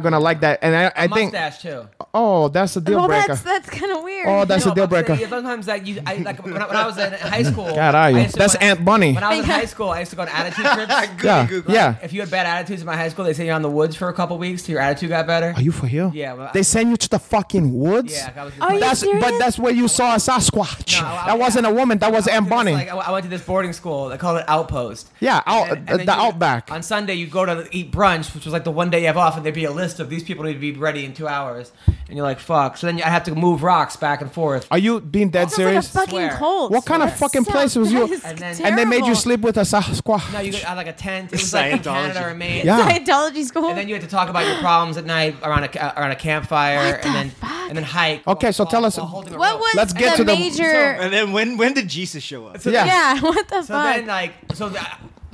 gonna like that. And I think, mustache too. oh, that's a deal well, breaker. that's kind of weird. Oh, that's a deal but I'm breaker. saying, sometimes that like when I was in high school. God, are I you? used to That's go- Aunt Bunny. When I was in high school, I used to go on attitude trips. Yeah, yeah. If you had bad attitudes in my high school, they sent you on the woods for a couple weeks till your attitude got better. Are you for real? Yeah, well, They send you to the fucking woods. Yeah, I was just Are you But serious? that's where you saw a Sasquatch. No, that wasn't a woman. That was Aunt Bunny. I went to this boarding school. They called it Outpost. Yeah, And then the you- Outback. On Sunday, you go to eat brunch, which was like the one day you have off, and there'd be a list of these people need to be ready in 2 hours. And you're like, fuck. So then I have to move rocks back and forth. Are you being dead Sounds like a serious? fucking Swear. cult. What kind of That fucking place sounds- was you- that is And then- And they made you terrible. sleep with a Sasquatch. No, you had like a tent. It was like in Canada or Maine. Yeah. Scientology school. And then you had to talk about your problems at night around a campfire, What the and then fuck? and then hike. Okay, so tell us- while holding a what rope. was Let's get the to the- major? And then when did Jesus show up? Yeah. yeah, what the So fuck? then,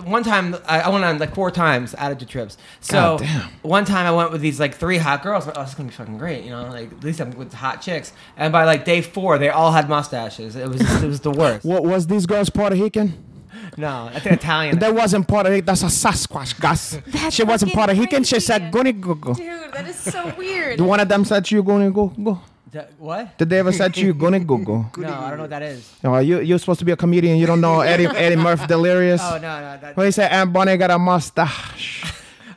one time I went on like 4 times attitude trips. So God damn. one time I went with these like 3 hot girls. Oh, this is gonna be fucking great, you know. Like at least I'm with hot chicks. And by like day 4, they all had mustaches. It was the worst. What was these girls Puerto Rican? No, I think Italian. That wasn't Puerto Rican. That's a Sasquatch, Gus. That's She wasn't fucking Puerto Rican. She crazy. said, "Goni go go." Dude, that is so weird. The one of them said to you, "Goni go go." What? Did they ever said to you, "Goni go go"? No, I don't know what that is. No, you're supposed to be a comedian. You don't know Eddie Murphy Delirious. Oh no. That, Well, he said Aunt Bunny got a mustache.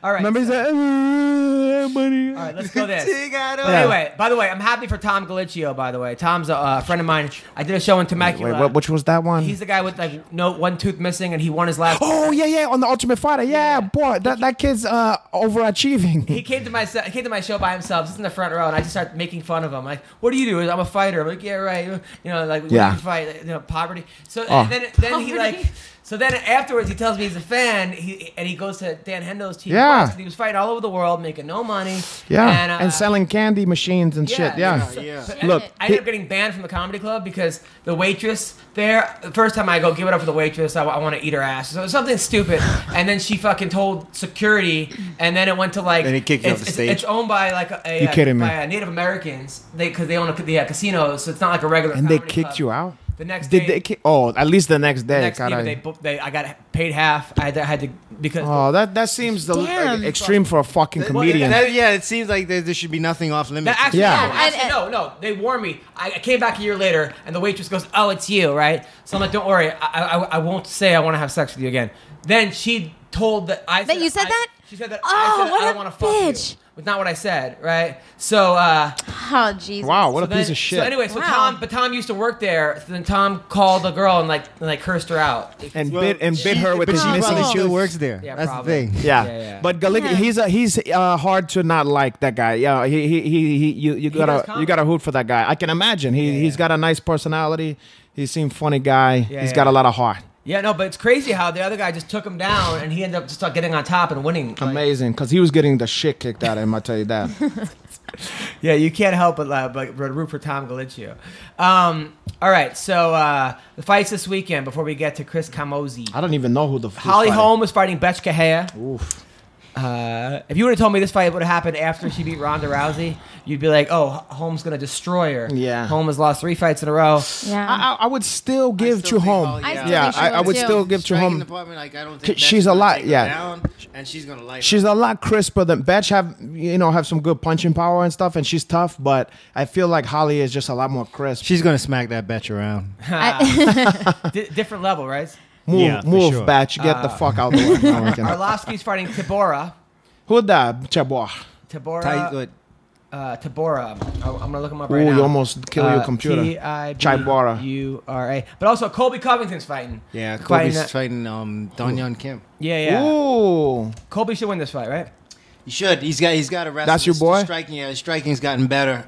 all right. Remember he said, Aunt Bunny. All right, let's go this. Yeah. But anyway, by the way, I'm happy for Tom Galicchio, by the way. Tom's a friend of mine. I did a show in Temecula. Wait, which was that one? He's the guy with like one tooth missing, and he won his last. Oh yeah, on the Ultimate Fighter. Yeah, boy, that kid's overachieving. He came to my show by himself, just in the front row, and I just started making fun of him. Like, what do you do? I'm a fighter. I'm like, yeah, right. You know, like, what do Yeah. you fight? You know, poverty. So Oh. and then he like. So then afterwards, he tells me he's a fan, and he goes to Dan Hendo's team. Yeah. And he was fighting all over the world, making no money. Yeah, And, and selling candy machines and shit. Yeah. But Look, I ended up getting banned from the comedy club because the waitress there, the first time I go, give it up for the waitress, I want to eat her ass. So it was something stupid. And then she fucking told security, and then it went to like. Then he kicked you off the stage. It's owned by like You kidding me? by Native Americans, because they own the casinos, so it's not like a regular And they comedy kicked club. you out. The next Did day. at least the next day. Next day, I got paid half. I had to because. Oh, that seems Damn. extreme for a fucking comedian. It seems like there should be nothing off limits. Actually, Yeah. no. They warned me. I came back a year later, and the waitress goes, "Oh, it's you, right?" So I'm like, "Don't worry. I won't say I want to have sex with you again." Then she told that I. That you said that? She said that. Oh, I said what I a don't want to fuck bitch. you. It's not what I said, right? So. Oh Jesus. Wow, what a then- piece of shit. So anyway, Wow. Tom used to work there. So then Tom called the girl and like cursed her out. and bit her with But his she missing probably tooth. still works there. Yeah, That's probably. the thing. Yeah. Yeah. But he's hard to not like that guy. Yeah, you does gotta hoot for that guy. I can imagine. He's got a nice personality. He seemed funny guy. Yeah, He's yeah. got a lot of heart. Yeah, no, but it's crazy how the other guy just took him down and he ended up just getting on top and winning. Like, Amazing, because he was getting the shit kicked out of him. I tell you that. yeah, you can't help but root for Tom Galicchio. All right, so the fights this weekend before we get to Chris Camozzi. I don't even know who the Holly Holm is fighting Betch Kahea. Oof. If you would have told me this fight would have happened after she beat Ronda Rousey, you'd be like, "Oh, Holm's gonna destroy her." Yeah. Holm has lost 3 fights in a row. Yeah. I would still give still to think Holm. Holly- I still Yeah, think she I would too. still give to Striking Holm. department, like, I don't think She's Betch a lot- gonna take her yeah. down, and she's gonna light She's her. a lot crisper than Betch. Have some good punching power and stuff, and she's tough. But I feel like Holly is just a lot more crisp. She's gonna smack that Betch around. Different level, right? Move, Yeah, for move, sure. Batch. Get the fuck out the way. No, I can't. Arlovsky's fighting Tabora. Who that? Chabwa. Tabora. Tabora. I'm gonna look him up Ooh, right now. you almost kill your computer. Chibora. Tibora. But also Colby Covington's fighting. Yeah, Fighting Kobe's that- fighting Donyon Kim. Yeah. Ooh. Colby should win this fight, right? He should. He's got a wrestle. That's your His boy? Striking, yeah, his striking's gotten better.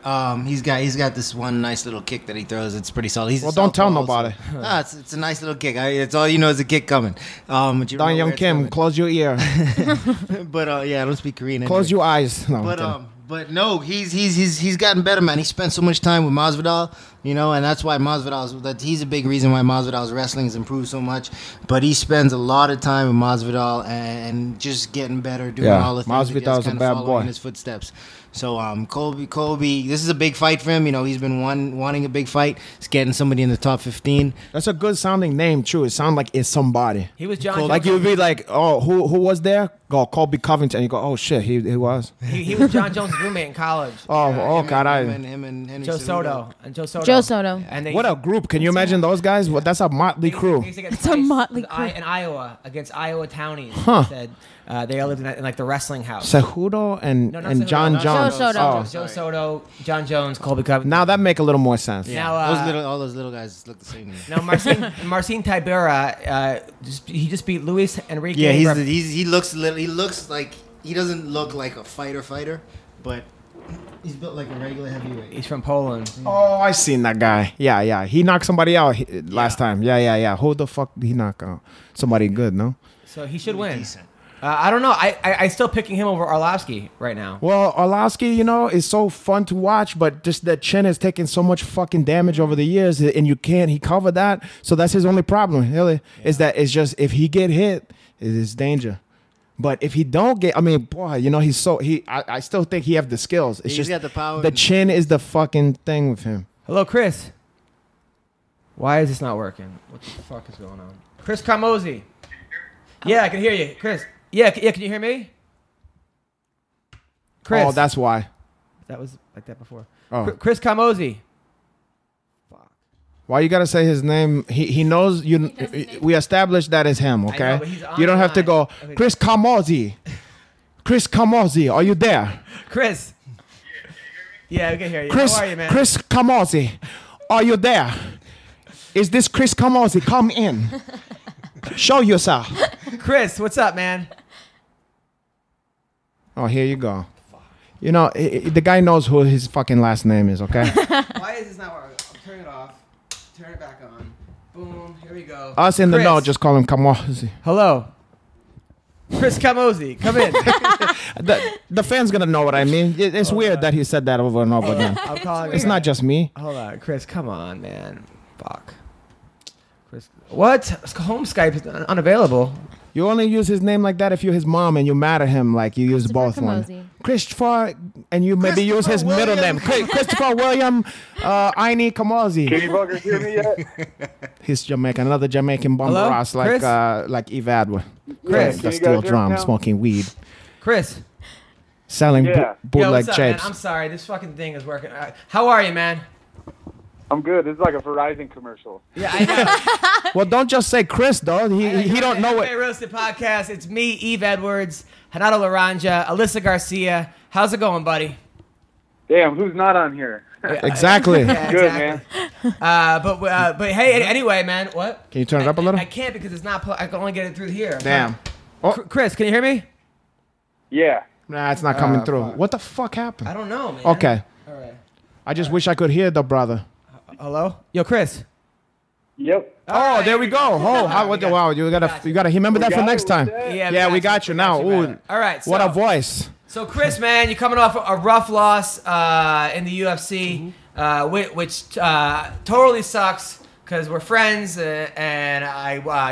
He's got this one nice little kick that he throws. It's pretty solid. He's a Well, don't tell southpaw nobody. also. It's a nice little kick. It's all you know is a kick coming. But you don't know Don where Young it's Kim, coming. close your ear. But yeah, I don't speak Korean. Close anyway. your eyes. No, I'm kidding. But no, he's gotten better, man. He spent so much time with Masvidal, and that's why he's a big reason why Masvidal's wrestling has improved so much. But he spends a lot of time with Masvidal and just getting better, doing Yeah, all the things. Masvidal's a bad boy. In his footsteps. So Colby, this is a big fight for him. He's been wanting a big fight. He's getting somebody in the top 15. That's a good sounding name, too. It sounds like it's somebody. He was John. Like you would be like, oh, who was there? Go Colby Covington. You go, oh shit, he was. He was John Jones' roommate in college. Oh, God, Him and Henry Joe Cejudo. Soto and Joe Soto. Joe Soto. And they, What a group! Can you imagine those guys? Well, that's a motley crew. It's a motley crew. In Iowa against Iowa Townies. Huh. Said, they all lived in like the wrestling house. Cejudo and No, not and Cejudo, John not Jones. Joe Soto. Oh. Joe Soto, John Jones, Colby Covington. Now that make a little more sense. Yeah, Now, all those little guys look the same. To me. Now Marcin Tibera, he just beat Luis Enrique. Yeah, he looks like he doesn't look like a fighter, but he's built like a regular heavyweight. He's from Poland. Oh, I seen that guy. Yeah. He knocked somebody out last time. Yeah. Who the fuck did he knock out? Somebody good, no? So he should win. Decent. I don't know. I still picking him over Arlovsky right now. Well, Arlovsky, is so fun to watch, but just that chin has taken so much fucking damage over the years, and he covered that. So that's his only problem, really, is that it's just if he get hit, it is danger. But if he don't get, boy, I still think he have the skills. It's He's just got the power. the chin is the fucking thing with him. Hello, Chris. Why is this not working? What the fuck is going on? Chris Camozzi. Yeah, I can hear you, Chris. Yeah, can you hear me? Chris. Oh, that's why. That was like that before. Oh. Chris Camozzi. Why you gotta say his name? He knows you. We established that is him. Okay. know, but he's on You don't the have to line. go. Okay. Chris Camozzi. Chris Camozzi, are you there? Chris. Yeah, we can hear you. Chris. How are you, man? Chris Camozzi, are you there? Is this Chris Camozzi? Come in. Show yourself. Chris, what's up, man? Oh, here you go. The guy knows who his fucking last name is. Okay. Why is this not working? I'll turn it off. Turn it back on. Boom. Here we go. Us in the Chris. know, just call him Camozzi. Hello. Chris Camozzi, come in. The fans gonna know what I mean. It's weird that he said that over and over again. I'm calling. It's not just me. Hold on, Chris. Come on, man. Fuck. Chris. What? Home Skype is unavailable. You only use his name like that if you're his mom and you're mad at him, like you use both Camozzi. one. Christopher, and you maybe use his middle name. Christopher William Aini Camozzi. Can you fuckers hear me yet? He's Jamaican, another Jamaican bum Hello? Ross, Chris? like Yves Adwood. Chris, The steel drum, smoking weed, Chris. selling Yeah. Yo, bootleg what's up, man? shapes. I'm sorry. This fucking thing is working. How are you, man? I'm good. This is like a Verizon commercial. Yeah, I know. Well, don't just say Chris, though. He don't know Hey, it. Roasted Podcast. It's me, Yves Edwards, Renato Laranja, Alyssa Garcia. How's it going, buddy? Damn, who's not on here? Exactly. Yeah, Good, exactly. man. But hey, anyway, man, what? Can you turn it up a little? I can't because it's not. I can only get it through here. Damn. Chris, can you hear me? Yeah. Nah, it's not coming through. What the fuck happened? I don't know, man. Okay. All right. I just wish I could hear the brother. Hello? Yo, Chris. Yep. Oh, there we go. Oh, wow, you gotta remember that for next time. Yeah, we got you now. Ooh, All right. So, what a voice. So, Chris, man, you're coming off a rough loss in the UFC, which totally sucks because we're friends, and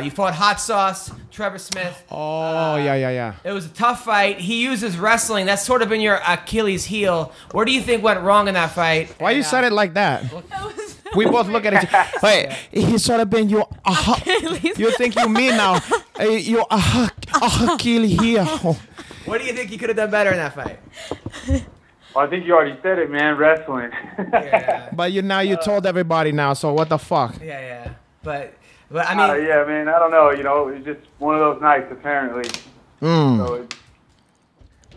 you fought Hot Sauce, Trevor Smith. Oh, yeah. It was a tough fight. He uses wrestling. That's sort of been your Achilles heel. Where do you think went wrong in that fight? Why you said it like that? We both look at it. Wait, he sort of been your. You think you mean now? Your Achilles heel. What do you think you could have done better in that fight? Well, I think you already said it, man. Wrestling. Yeah, But you told everybody now. So what the fuck? yeah. But I mean, Yeah, man. I don't know. You know, it's just one of those nights, apparently. So it's,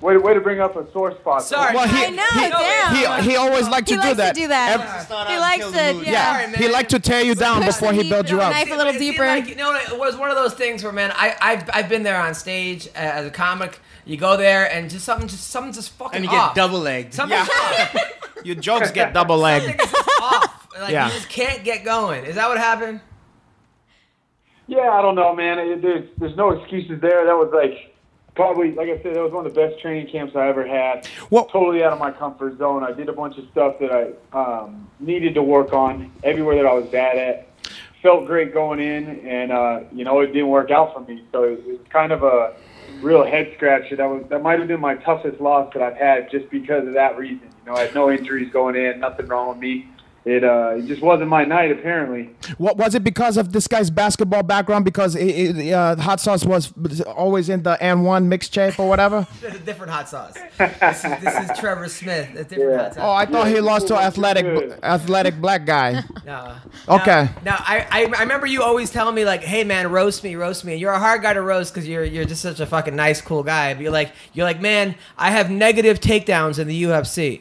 way to bring up a sore spot. sorry. Well, I know, damn. he always liked to He do likes that. to do that. He likes to, Yeah, Sorry, man. he liked to tear you down push before the he built you up. knife a little It seemed deeper. like, it was one of those things where, man, I've been there on stage as a comic. You go there and something's just fucking And you off. get double-legged. Something's off. Your jokes get double legged. Something is just off. Like, Yeah. you just can't get going. Is that what happened? Yeah, I don't know, man. There's no excuses there. That was probably, like I said, that was one of the best training camps I ever had. Well- Totally out of my comfort zone. I did a bunch of stuff that I needed to work on everywhere that I was bad at. Felt great going in, and it didn't work out for me. So it was kind of a real head scratcher. That might have been my toughest loss that I've had, just because of that reason. I had no injuries going in, nothing wrong with me. It just wasn't my night, apparently. What was it because of this guy's basketball background? Because Hot Sauce was always in the N1 mixtape or whatever. It's a different hot sauce. This is Trevor Smith. A different hot sauce. Oh, I thought he lost to athletic black guy. No. Okay. Now I remember you always telling me like, "Hey man, roast me." And you're a hard guy to roast because you're just such a fucking nice, cool guy. But you're like, man, I have negative takedowns in the UFC.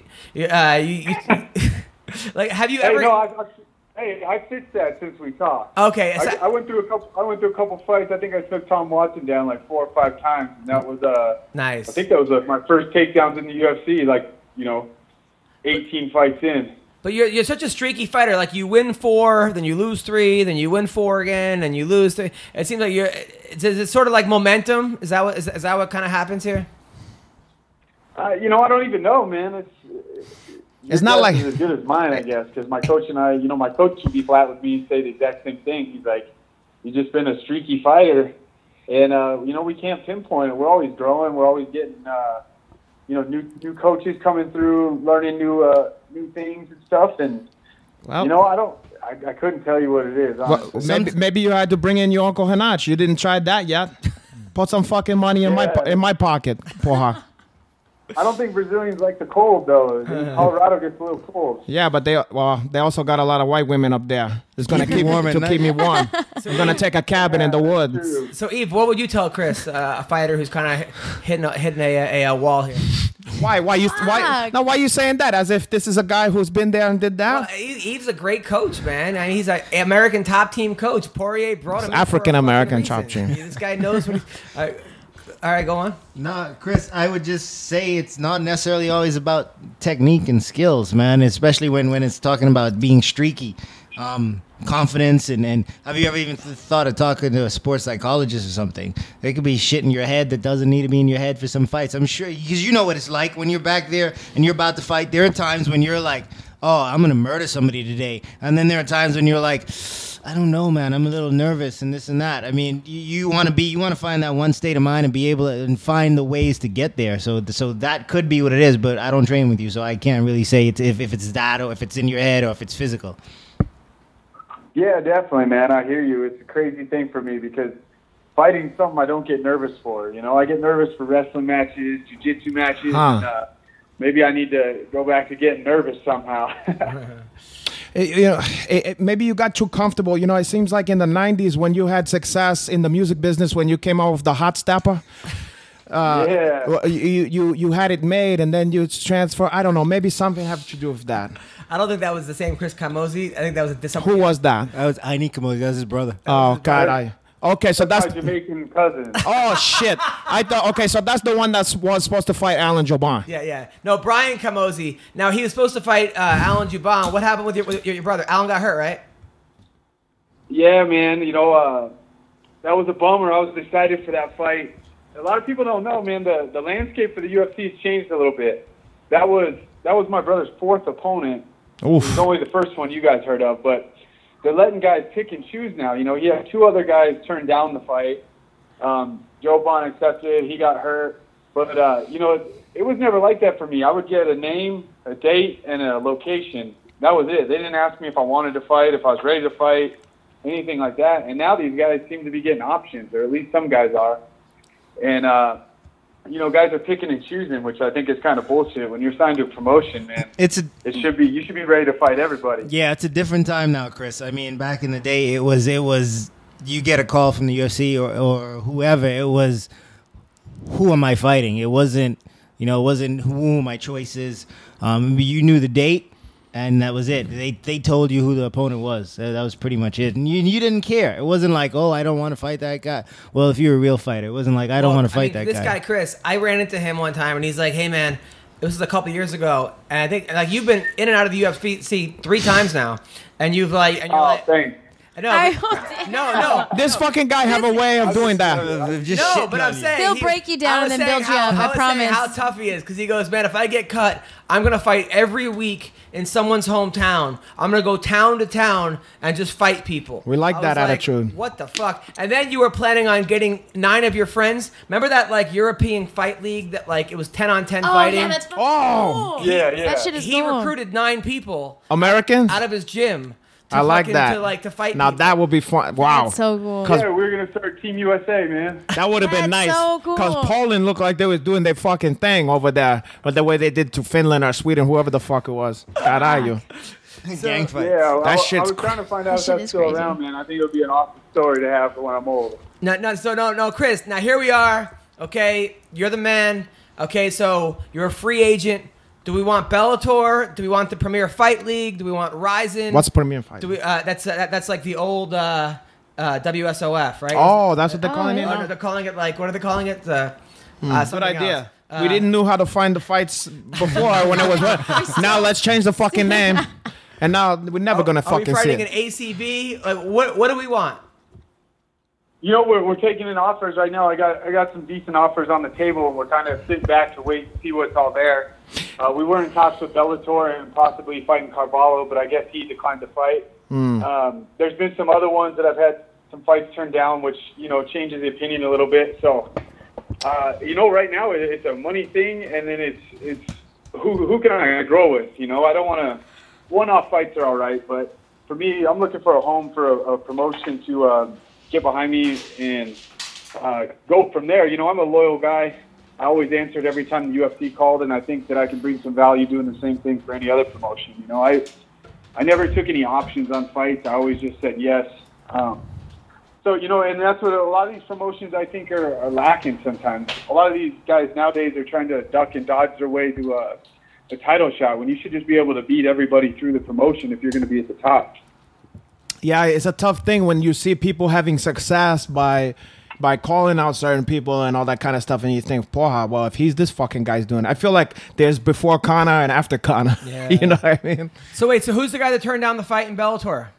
Like, have you ever? I fixed that since we talked. Okay. So, I went through a couple fights. I think I took Tom Watson down like 4 or 5 times, and that was nice. I think that was my first takedowns in the UFC. 18 fights in. But you're such a streaky fighter. Like, you win 4, then you lose 3, then you win 4 again, and you lose 3. It seems like it's sort of like momentum. Is that what kind of happens here? I don't even know, man. It's not like as good as mine, I guess, because my coach and I, my coach would be flat with me and say the exact same thing. He's like, "You've just been a streaky fighter, and we can't pinpoint it. We're always growing. We're always getting, new coaches coming through, learning new things and stuff. And I couldn't tell you what it is. Well, maybe you had to bring in your Uncle Hanach. You didn't try that yet. Put some fucking money in my pocket, porra. I don't think Brazilians like the cold, though. Colorado gets a little cold. Yeah, but they also got a lot of white women up there. It's gonna keep me warm. I'm gonna take a cabin in the woods. So Yves, what would you tell Chris, a fighter who's kind of hitting a wall here? Why you saying that? As if this is a guy who's been there and did that? Well, Yves a great coach, man. I mean, he's an American top team coach. Poirier brought him. African American top team. This guy knows what he's. All right, go on. No, Chris, I would just say it's not necessarily always about technique and skills, man, especially when it's talking about being streaky. Confidence and have you ever even thought of talking to a sports psychologist or something? There could be shit in your head that doesn't need to be in your head for some fights. I'm sure, because you know what it's like when you're back there and you're about to fight. There are times when you're like, oh, I'm going to murder somebody today. And then there are times when you're like, I don't know, man. I'm a little nervous and this and that. I mean, you want to find that one state of mind and be able to and find the ways to get there. So that could be what it is, but I don't train with you, so I can't really say if it's that or if it's in your head or if it's physical. Yeah, definitely, man. I hear you. It's a crazy thing for me because fighting something I don't get nervous for. You know, I get nervous for wrestling matches, jiu-jitsu matches, and maybe I need to go back to getting nervous somehow. Maybe you got too comfortable. You know, it seems like in the 90s when you had success in the music business, when you came out with the hot stepper, you had it made and then you transfer. I don't know. Maybe something had to do with that. I don't think that was the same Chris Camozzi. I think that was something. Who was that? That was Aini Camozzi. That was his brother. Oh, God. Okay, so that's my Jamaican cousin. Oh shit! I thought. Okay, so that's the one that was supposed to fight Alan Juban. Yeah. No, Brian Camozzi. Now he was supposed to fight Alan Juban. What happened with your brother? Alan got hurt, right? Yeah, man. You know, that was a bummer. I was excited for that fight. A lot of people don't know, man. The landscape for the UFC has changed a little bit. That was my brother's fourth opponent. Oof. It was only the first one you guys heard of, but they're letting guys pick and choose now. You know, he had two other guys turn down the fight. Joe Bond accepted. He got hurt. But, you know, it was never like that for me. I would get a name, a date, and a location. That was it. They didn't ask me if I wanted to fight, if I was ready to fight, anything like that. And now these guys seem to be getting options, or at least some guys are. And, you know, guys are picking and choosing, which I think is kind of bullshit. When you're signed to a promotion, man, you should be ready to fight everybody. Yeah, it's a different time now, Chris. I mean, back in the day, it was you get a call from the UFC or whoever. It was, who am I fighting? It wasn't, you know, who my choice is. You knew the date, and that was it. They told you who the opponent was. That was pretty much it. And you didn't care. It wasn't like, oh, I don't want to fight that guy. Well, if you're a real fighter, it wasn't like, I don't want to fight that guy. This guy, Chris, I ran into him one time, and he's like, hey, man, this was a couple years ago, and I think, like, you've been in and out of the UFC 3 times now, and you've, like... And you're like, thanks. No. This fucking guy have a way of doing that. But I'm saying they'll break you down and then build you up. I promise. How tough he is, because he goes, man, if I get cut, I'm gonna fight every week in someone's hometown. I'm gonna go town to town and just fight people. We like that attitude. What the fuck? And then you were planning on getting 9 of your friends. Remember that like European fight league that like it was 10-on-10 fighting? Yeah, that's cool. Yeah. That shit is He cool. recruited 9 people Americans out of his gym. I like that. To fight now people. that would be fun. Wow. That's so cool. Yeah, we're going to start Team USA, man. That would have been nice. so cool. Because Poland looked like they was doing their fucking thing over there. But the way they did to Finland or Sweden, whoever the fuck it was. God, are you? Gang fight. Yeah, That I shit's was trying to find out if shit that's is still crazy. around, man. I think it would be an awesome story to have for when I'm old. No, Chris. Now here we are. Okay, you're the man. Okay, so you're a free agent. Do we want Bellator? Do we want the Premier Fight League? Do we want Ryzen? What's Premier Fight? Do we? That's like the old WSOF, right? Oh, that's what they're calling it Or now? they're calling it like, what are they calling it? Good Something idea. else. We didn't know how to find the fights before when it was. Now let's change the fucking name. And now we're never going to Are we fucking see fighting it. an ACB? Like, what do we want? You know, we're taking in offers right now. I got some decent offers on the table, and we're kind of sitting back to wait and see what's all there. We were in talks with Bellator and possibly fighting Carvalho, but I guess he declined to fight. There's been some other ones that I've had some fights turned down, which, you know, changes the opinion a little bit. So, you know, right now it's a money thing, and then it's who can I grow with? You know, I don't want to. One-off fights are all right, but for me, I'm looking for a home for a promotion to get behind me and go from there. You know, I'm a loyal guy. I always answered every time the UFC called, and I think that I can bring some value doing the same thing for any other promotion. You know, I never took any options on fights. I always just said yes. So, you know, and that's what a lot of these promotions I think are lacking sometimes. A lot of these guys nowadays are trying to duck and dodge their way to a title shot when you should just be able to beat everybody through the promotion if you're going to be at the top. Yeah, it's a tough thing when you see people having success by calling out certain people and all that kind of stuff, and you think, porra, well, if he's this fucking guy's doing it. I feel like there's before Conor and after Conor. Yeah. You know what I mean? So wait, so who's the guy that turned down the fight in Bellator?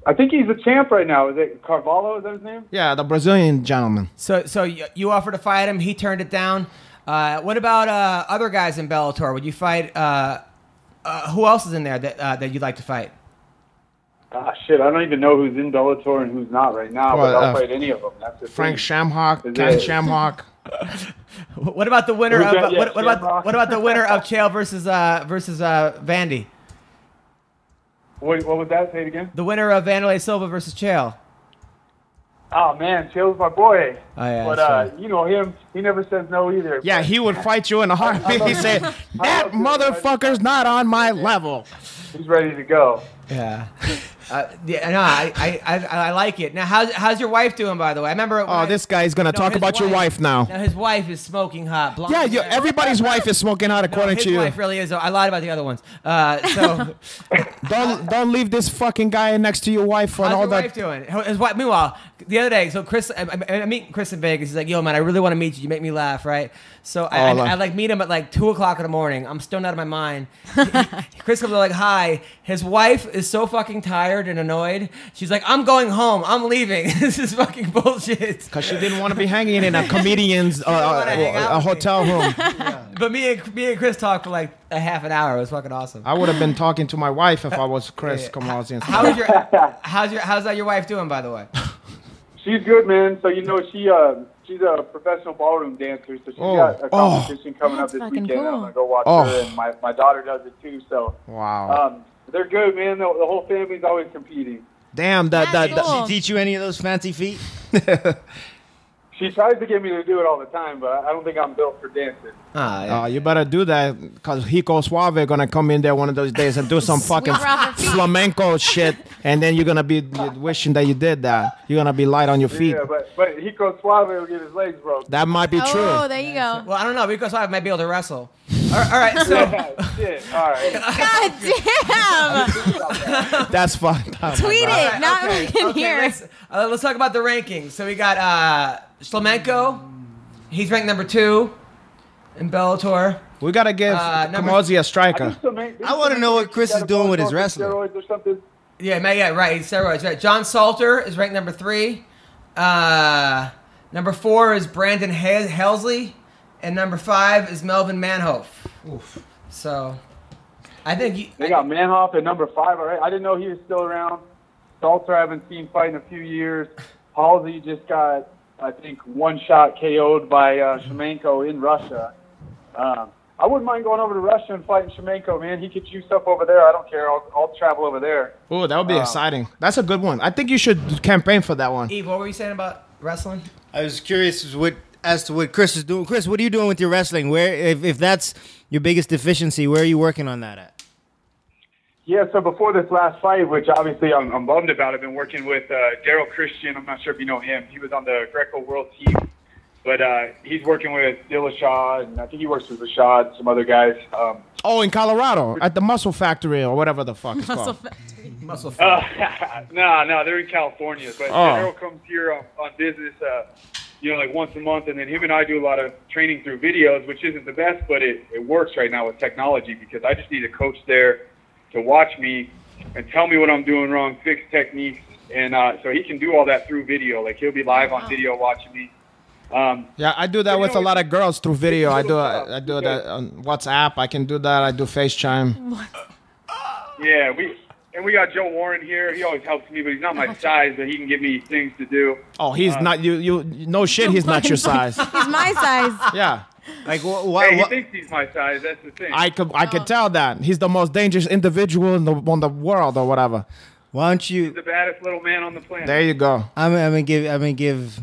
I think he's the champ right now. Is it Carvalho? Is that his name? Yeah, the Brazilian gentleman. So you offered to fight him. He turned it down. What about other guys in Bellator? Would you fight? Who else is in there that you'd like to fight? Shit, I don't even know who's in Bellator and who's not right now, but I'll fight any of them. That's the Frank thing. Shamrock, Ken Shamrock. What about the winner Who's of that? Yeah, what about the winner of Chael versus Vandy? What was that? Say it again. The winner of Vanderlei Silva versus Chael. Oh man, Chael's my boy. Oh yeah. But you know him, he never says no either. Yeah, he would fight you in a heartbeat. He said, "That motherfucker's not on my level." He's ready to go. Yeah. Yeah, no, I like it. Now, how's your wife doing, by the way? I remember. This guy's gonna talk about your wife now. Now his wife is smoking hot. Blonde Yeah, everybody's wife is smoking hot according to you. His wife really is. I lied about the other ones. So don't leave this fucking guy next to your wife and how's all your that. wife doing? His wife. Meanwhile, the other day, so Chris, I meet Chris in Vegas. He's like, "Yo, man, I really want to meet you. You make me laugh, right?" So I like meet him at like 2:00 in the morning. I'm stoned out of my mind. Chris comes like, "Hi." His wife is so fucking tired and annoyed. She's like, "I'm going home. I'm leaving. This is fucking bullshit." Because she didn't want to be hanging in a comedian's a hotel room. Yeah. But me and Chris talked for like a half an hour. It was fucking awesome. I would have been talking to my wife if I was Chris Camozzi. How's that your wife doing, by the way? She's good, man. So you know she's a professional ballroom dancer, so she's got a competition coming up this weekend. Cool. I'm gonna go watch her, and my daughter does it too. So wow, they're good, man. The whole family's always competing. Damn, Did she teach you any of those fancy feet? She tries to get me to do it all the time, but I don't think I'm built for dancing. You better do that, because Hico Suave gonna come in there one of those days and do some fucking flamenco shit, and then you're gonna be wishing that you did that. You're gonna be light on your feet. Yeah, but Hico Suave will get his legs broke. That might be true. Oh, there you go. Well, I don't know, because I might be able to wrestle. All right, so Shit, all right. God damn! That's fucked up. Tweet it, not in here. Let's talk about the rankings. So we got Shlemenko. He's ranked number 2 in Bellator. We gotta give Camozzi a striker. I want to know what Chris is doing with his wrestling. Steroids or something. Yeah, right. Steroids, right. John Salter is ranked number 3. Number 4 is Brandon Helsley. And number 5 is Melvin Manhoef. Oof. So, I think they got Manhoef at number 5. All right, I didn't know he was still around. Salter I haven't seen fight in a few years. Halsey just got, I think, one shot KO'd by Shlemenko in Russia. I wouldn't mind going over to Russia and fighting Shlemenko, man. He could juice up over there. I don't care. I'll travel over there. Oh, that would be exciting. That's a good one. I think you should campaign for that one. Yves, what were you saying about wrestling? I was curious as to what Chris is doing. Chris, what are you doing with your wrestling? Where, if that's your biggest deficiency, where are you working on that at? Yeah, so before this last fight, which obviously I'm bummed about, I've been working with Daryl Christian. I'm not sure if you know him. He was on the Greco World team. But he's working with Dillashaw, and I think he works with Rashad, some other guys. In Colorado, at the Muscle Factory or whatever the fuck it's called. Muscle Factory. No, they're in California. But Daryl comes here on business, like once a month, and then him and I do a lot of training through videos, which isn't the best, but it works right now with technology, because I just need a coach there to watch me and tell me what I'm doing wrong, fix techniques, and so he can do all that through video. Like, he'll be live on video watching me. I do that with a lot of girls through video. I do that on WhatsApp. I can do that. I do FaceTime. Yeah, we got Joe Warren here. He always helps me, but he's not my size, but he can give me things to do. Oh, he's not you. No shit, he's not your size. He's my size. Yeah. Like he thinks he's my size. That's the thing. I could tell that he's the most dangerous individual in the world or whatever. Why don't you? He's the baddest little man on the planet. There you go. I'm gonna give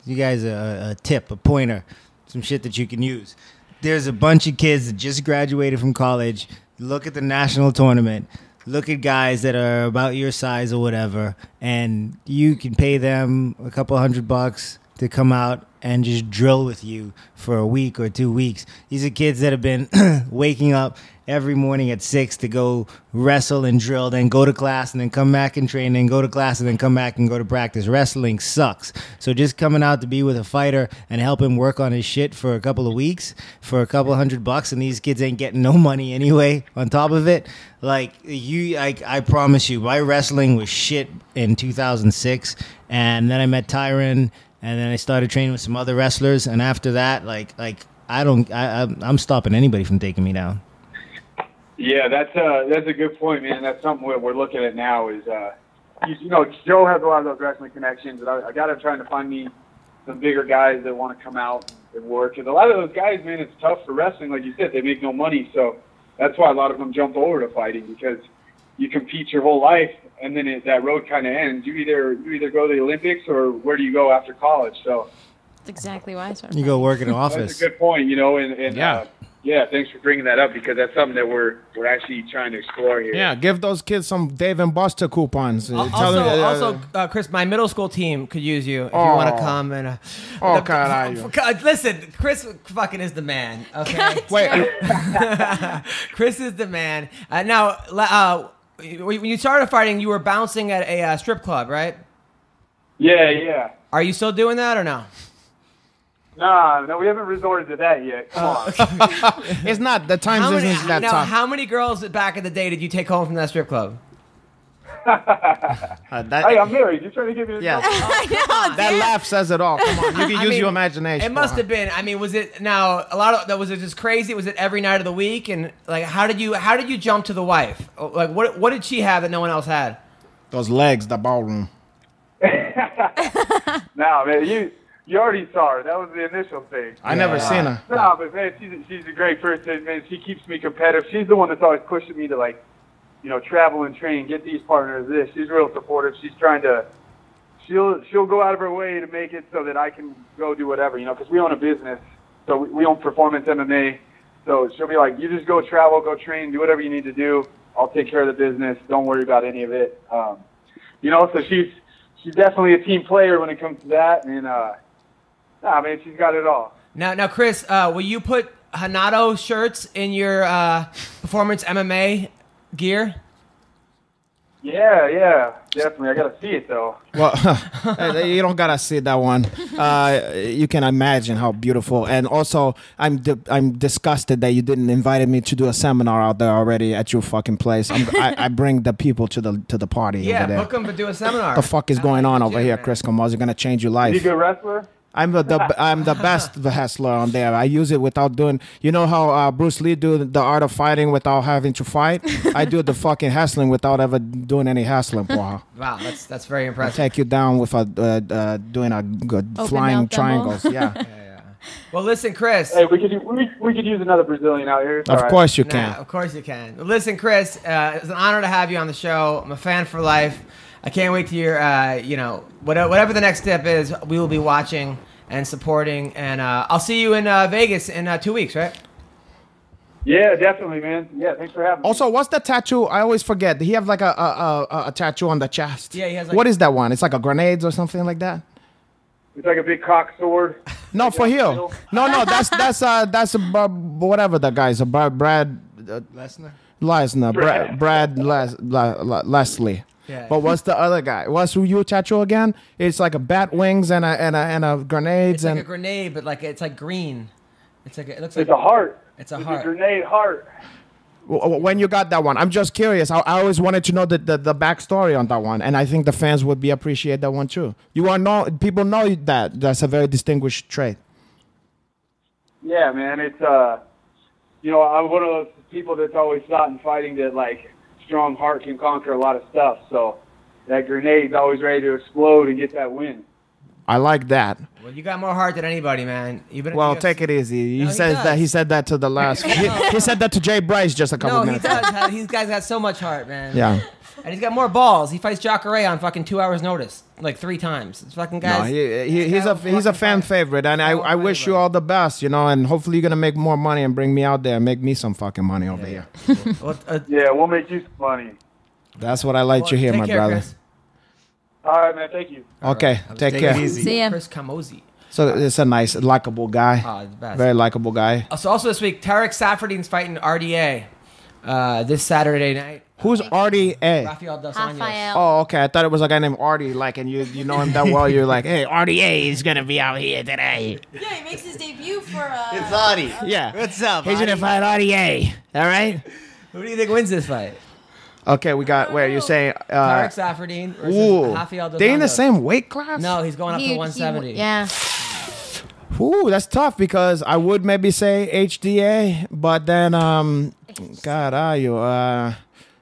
you guys a tip, a pointer, some shit that you can use. There's a bunch of kids that just graduated from college. Look at the national tournament. Look at guys that are about your size or whatever, and you can pay them a couple $100 to come out and just drill with you for a week or 2 weeks. These are kids that have been waking up every morning at 6 to go wrestle and drill, then go to class and then come back and train, then go to class and then come back and go to practice. Wrestling sucks. So just coming out to be with a fighter and help him work on his shit for a couple of weeks for a couple $100, and these kids ain't getting no money anyway on top of it. Like, I promise you, my wrestling was shit in 2006, and then I met Tyron, and then I started training with some other wrestlers, and after that, I'm stopping anybody from taking me down. Yeah, that's a good point, man. That's something we're looking at now is you know, Joe has a lot of those wrestling connections, and I got him trying to find me some bigger guys that want to come out and work. Because a lot of those guys, man, it's tough for wrestling. Like you said, they make no money, so that's why a lot of them jump over to fighting, because you compete your whole life, and then that road kind of ends. You either go to the Olympics, or where do you go after college? So That's exactly why I started. You go work in an that's office. a good point, you know, and Yeah. yeah, thanks for bringing that up, because that's something that we're actually trying to explore here. Yeah, give those kids some Dave and Buster coupons. Tell Also, them, Chris, my middle school team could use you if you want to come and. caralho. Listen, Chris fucking is the man. Okay. Wait, Chris is the man. Now, when you started fighting, you were bouncing at a strip club, right? Yeah. Are you still doing that or no? No, we haven't resorted to that yet. Come on. it's not. The times isn't that tough. How many girls back in the day did you take home from that strip club? Hey, I'm married. You're trying to give me a Yeah. That laugh says it all. Come on, you can use your imagination. It must have been. I mean, was it now a lot of that? Was it just crazy? Was it every night of the week? And like, how did you jump to the wife? Like, what did she have that no one else had? Those legs, the ballroom. No, man, you already saw her. That was the initial thing. I never seen her. No, but man, she's a great person. Man, she keeps me competitive. She's the one that's always pushing me to, like, you know, travel and train, get these partners. This. She's real supportive. She's trying to. She'll go out of her way to make it so that I can go do whatever, you know, because we own a business. So we own Performance MMA. So she'll be like, you just go travel, go train, do whatever you need to do. I'll take care of the business. Don't worry about any of it. You know, so she's definitely a team player when it comes to that. And nah, man, she's got it all. Now, Chris, will you put Renato shirts in your Performance MMA gear? Yeah, definitely. I gotta see it though. Well, you don't gotta see that one. You can imagine how beautiful. And also, I'm disgusted that you didn't invite me to do a seminar out there already at your fucking place. I bring the people to the party. Yeah, over there. book them to do a seminar. The fuck is going on over here, man. Chris Camozzi? You're gonna change your life. You a good wrestler? I'm the best wrestler on there. I use it without doing. You know how Bruce Lee do the art of fighting without having to fight? I do the fucking hassling without ever doing any hassling. Wow, that's very I impressive. take you down with doing a good Open flying mouth triangles. Yeah, Well, listen, Chris. Hey, we could use another Brazilian out here. It's all of right. course you Nah, can. of course you can. Listen, Chris, it's an honor to have you on the show. I'm a fan for life. I can't wait to your, whatever the next step is, we will be watching and supporting. And I'll see you in Vegas in 2 weeks, right? Yeah, definitely, man. Yeah, thanks for having me. Also, what's the tattoo? I always forget. Did he have like a tattoo on the chest? Yeah, he has like. What is that one? It's like a grenades or something like that. It's like a big cock sword. No, for you. No, that's whatever the guy's Brad Lesnar. Brad Leslie. Yeah. But what's the other guy? What's your tattoo again? It's like a bat wings and a grenades It's like and a grenade, but it's like green. It looks like It's a heart. It's a It's heart. a grenade heart. when you got that one. I'm just curious. I always wanted to know the backstory on that one, and I think the fans would appreciate that one too. People know that. That's a very distinguished trait. Yeah, man. It's I'm one of those people that's always thought in fighting that like strong heart can conquer a lot of stuff. So that grenade's always ready to explode and get that win. I like that. Well, you got more heart than anybody, man. Well, take it easy. No, He said that to the last. he said that to Jade Bryce just a couple No, he minutes. does. These guys got so much heart, man. Yeah. And he's got more balls. He fights Jacare on fucking 2 hours notice, like 3 times. This fucking No, guys. he's a fan favorite, and I wish you all the best, and hopefully you're gonna make more money and bring me out there and make me some fucking money over here. Well, Yeah, we'll make you some money. That's what I like to hear, take my care, brother. Chris. All right, man. Thank you. Okay, take Take care. it easy. See ya. Chris Camozzi. So it's a nice, likable guy, The best. very likable guy. So also this week, Tarek Safradin's fighting RDA this Saturday night. Who's RDA? Rafael Dos Anjos. Rafael. Oh, okay. I thought it was a guy named Artie, and you know him that well. You're like, hey, RDA is gonna be out here today. Yeah, he makes his debut for It's Adi. Yeah. What's up, He's gonna Adi? fight RDA. All right. Who do you think wins this fight? Okay, we got where you saying? Tarek Safradin versus Ooh, Rafael Dos they in the Anjos. same weight class? No, he's going up to 170. Yeah. Ooh, that's tough because I would maybe say HDA, but then God,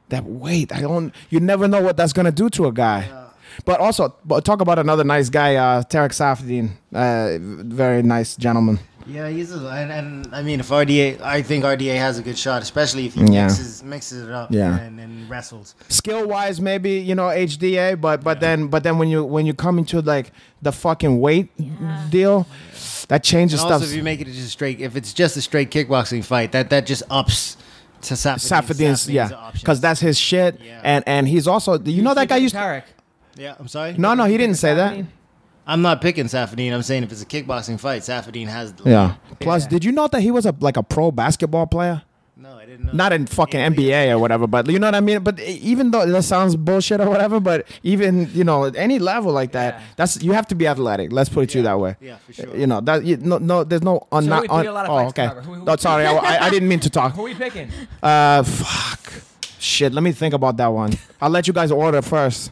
That weight, you never know what that's gonna do to a guy. Yeah. But also, talk about another nice guy, Tarek Safdien, very nice gentleman. Yeah, and I mean, if RDA, I think RDA has a good shot, especially if he mixes it up and wrestles. Skill wise, maybe HDA, but then when you come into like the fucking weight deal, that changes and stuff. Also, if you make it just straight, if it's just a straight kickboxing fight, that just ups to Safdien's because that's his shit, and he's also that guy used Tarek. Yeah, I'm sorry. No, he didn't say that. I'm not picking Safdien. I'm saying if it's a kickboxing fight, Safdien has the lead. Plus, did you know that he was a pro basketball player? No, I didn't know. Not in fucking NBA or whatever, but you know what I mean? But even though that sounds bullshit or whatever, but even, at any level like that, you have to be athletic. Let's put it to you that way. Yeah, for sure. There's no... okay. No, sorry, I didn't mean to talk. Who are we picking? Fuck. Shit, let me think about that one. I'll let you guys order first.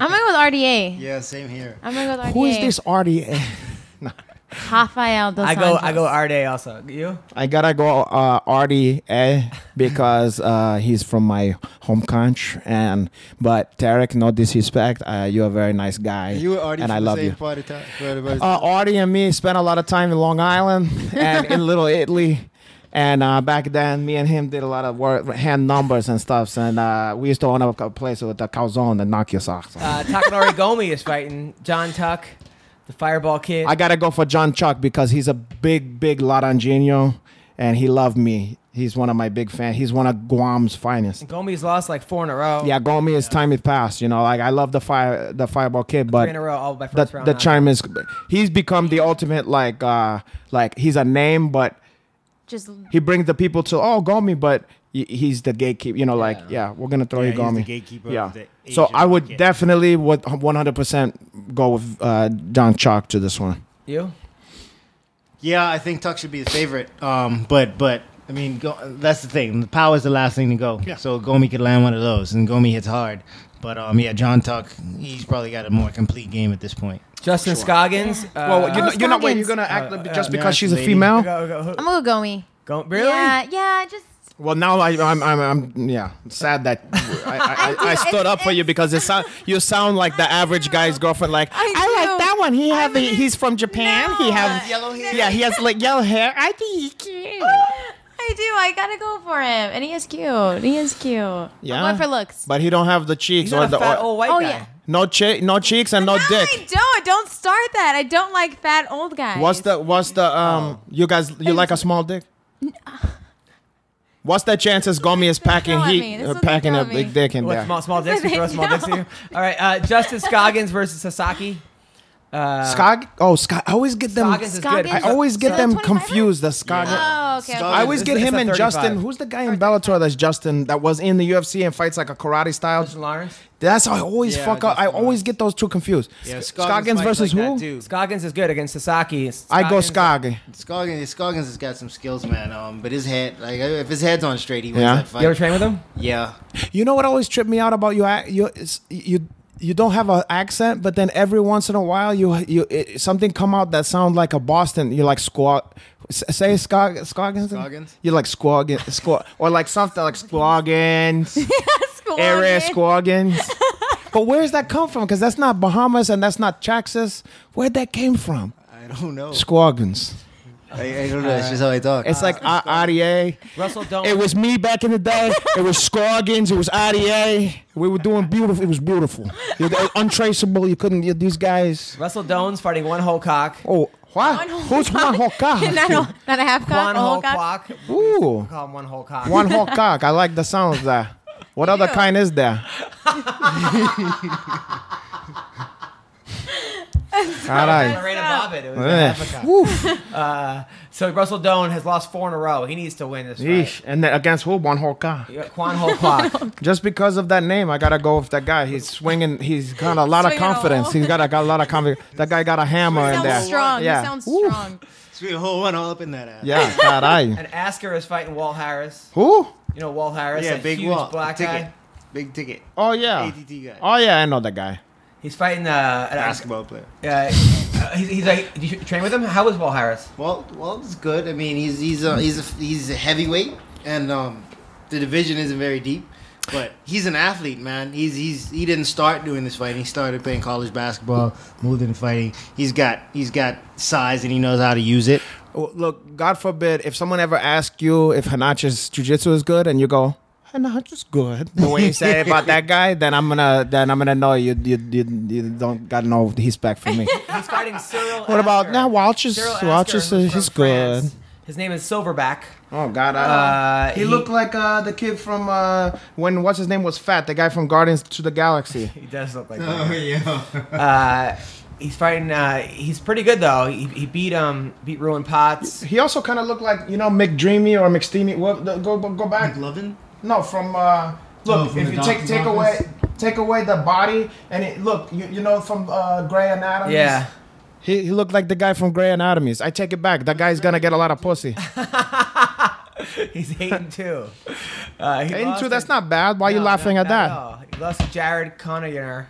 I'm going with RDA. Yeah, same here. I'm going with RDA. Who is this RDA? Rafael dos Anjos. I go RDA also. You? I gotta go RDA because he's from my home country. But Tarek, no disrespect, you're a very nice guy. You were Artie and I from love the same you. part of time. Artie and me spent a lot of time in Long Island and in Little Italy. And back then, me and him did a lot of work, hand numbers and stuff. And we used to own a place with a calzone that knock your socks off. Takanori Gomi is fighting John Tuck, the Fireball Kid. I got to go for John Chuck because he's a big Laranjino. And he loved me. He's one of my big fans. He's one of Guam's finest. Gomi's lost like 4 in a row. Yeah, Gomi, his time is past. I love the Fireball Kid, but 3 in a row, all by first round. The charm is, he's become the ultimate, like he's a name, but he brings the people to Gomi, but he's the gatekeeper. We're gonna throw you Gomi. He's the gatekeeper. Of the so I would market. definitely 100% go with John Chalk to this one. You? Yeah, I think Tuck should be the favorite. But I mean, that's the thing. The power is the last thing to go. Yeah. So Gomi could land one of those, and Gomi hits hard. But John Tuck, he's probably got a more complete game at this point. Justin Scoggins. You're not waiting. You're gonna act just because she's a female. I'm gonna go Gomi. Really? Yeah. Just. Well, now I'm sad that I stood up for you because you sound like the average guy's girlfriend. Like I like that one. He's from Japan. No. He has yellow hair. Yeah, he has like yellow hair. I think he's cute. I do. I gotta go for him, and he is cute. Yeah. I'm going for looks. But he don't have the cheeks He's not a fat old white guy. Yeah. No cheeks and no dick. I don't start that. I don't like fat old guys. What's the you guys like a small dick? What's the chances Gomi is packing packing a big dick in there? Small dicks? We throw small dicks to you? All right, Justin Scoggins versus Sasaki. I always get them. Scoggins is good. I always get them confused. The Scoggins. Oh, okay. I always get him and 35. Justin. Who's the guy in Bellator that's Justin that was in the UFC and fights like a karate style? Justin Lawrence. That's how I always fuck up. I always get those two confused. Yeah, Scoggins versus like who? Scoggins is good against Sasaki. I go Scoggins. Scoggins has got some skills, man. But his head, like if his head's on straight, he wins that fight. You ever train with him? Yeah. You know what always tripped me out about you don't have an accent, but then every once in a while something come out that sounds like a Boston. You like say Scoggins. Scoggins. You like Scoggins, or like something like Scoggins. Scoggins. But where's that come from? Because that's not Bahamas and that's not Texas. Where'd that came from? I don't know. Scoggins. I don't know. It's just how I talk. It's like RDA. Russell Doan. It was me back in the day. It was Scoggins. It was RDA. We were doing beautiful. It was beautiful. Untraceable. You couldn't. These guys. Russell Doan's fighting one whole cock. Oh, what? Who's one whole cock? not a half cock. One whole cock. Ooh. Call him one whole cock. One whole cock. I like the sound of that. What other kind is there? So Russell Doan has lost 4 in a row. He needs to win this fight. And then against who? One whole cock. Quan Ho Kwok. Just because of that name, I gotta go with that guy. He's swinging. He's got a lot of confidence. He's got a lot of confidence. That guy got a hammer in there. Strong. Yeah. He sounds strong. Sweet whole one all up in that ass. Yeah, caray. And Asker is fighting Walt Harris. Who? You know Walt Harris? Yeah, that big huge Walt. black guy. Big ticket. Oh yeah. ATT guy. Oh yeah, I know that guy. He's fighting basketball player. He's like. Did you train with him? How was Walt Harris? Walt is good. I mean, he's a heavyweight, and the division isn't very deep. But he's an athlete, man. He didn't start doing this fighting. He started playing college basketball, moved into fighting. He's got size and he knows how to use it. Look, God forbid, if someone ever asks you if Hanacha's jiu-jitsu is good, and you go, Hanacha's good, the way you say it about that guy, then I'm gonna know you don't got no respect for me. He's fighting Cyril. What about now? Welch's He's he's good. His name is Silverback. Oh God, he looked like the kid from when what's his name was fat, the guy from Guardians to the Galaxy. He does look like Oh that. yeah. He's fighting. He's pretty good though. He beat Ruin Potts. He also kind of looked like McDreamy or McSteamy. What? Go back. McLovin? No, from look. from If the you doctor's take away the body and it look, you know from Grey Anatomy. Yeah. He looked like the guy from Grey Anatomy. I take it back. That guy's gonna get a lot of pussy. He's hating too. Hating too. That's not bad. Why are you laughing at that? He lost to Jared Cannonier.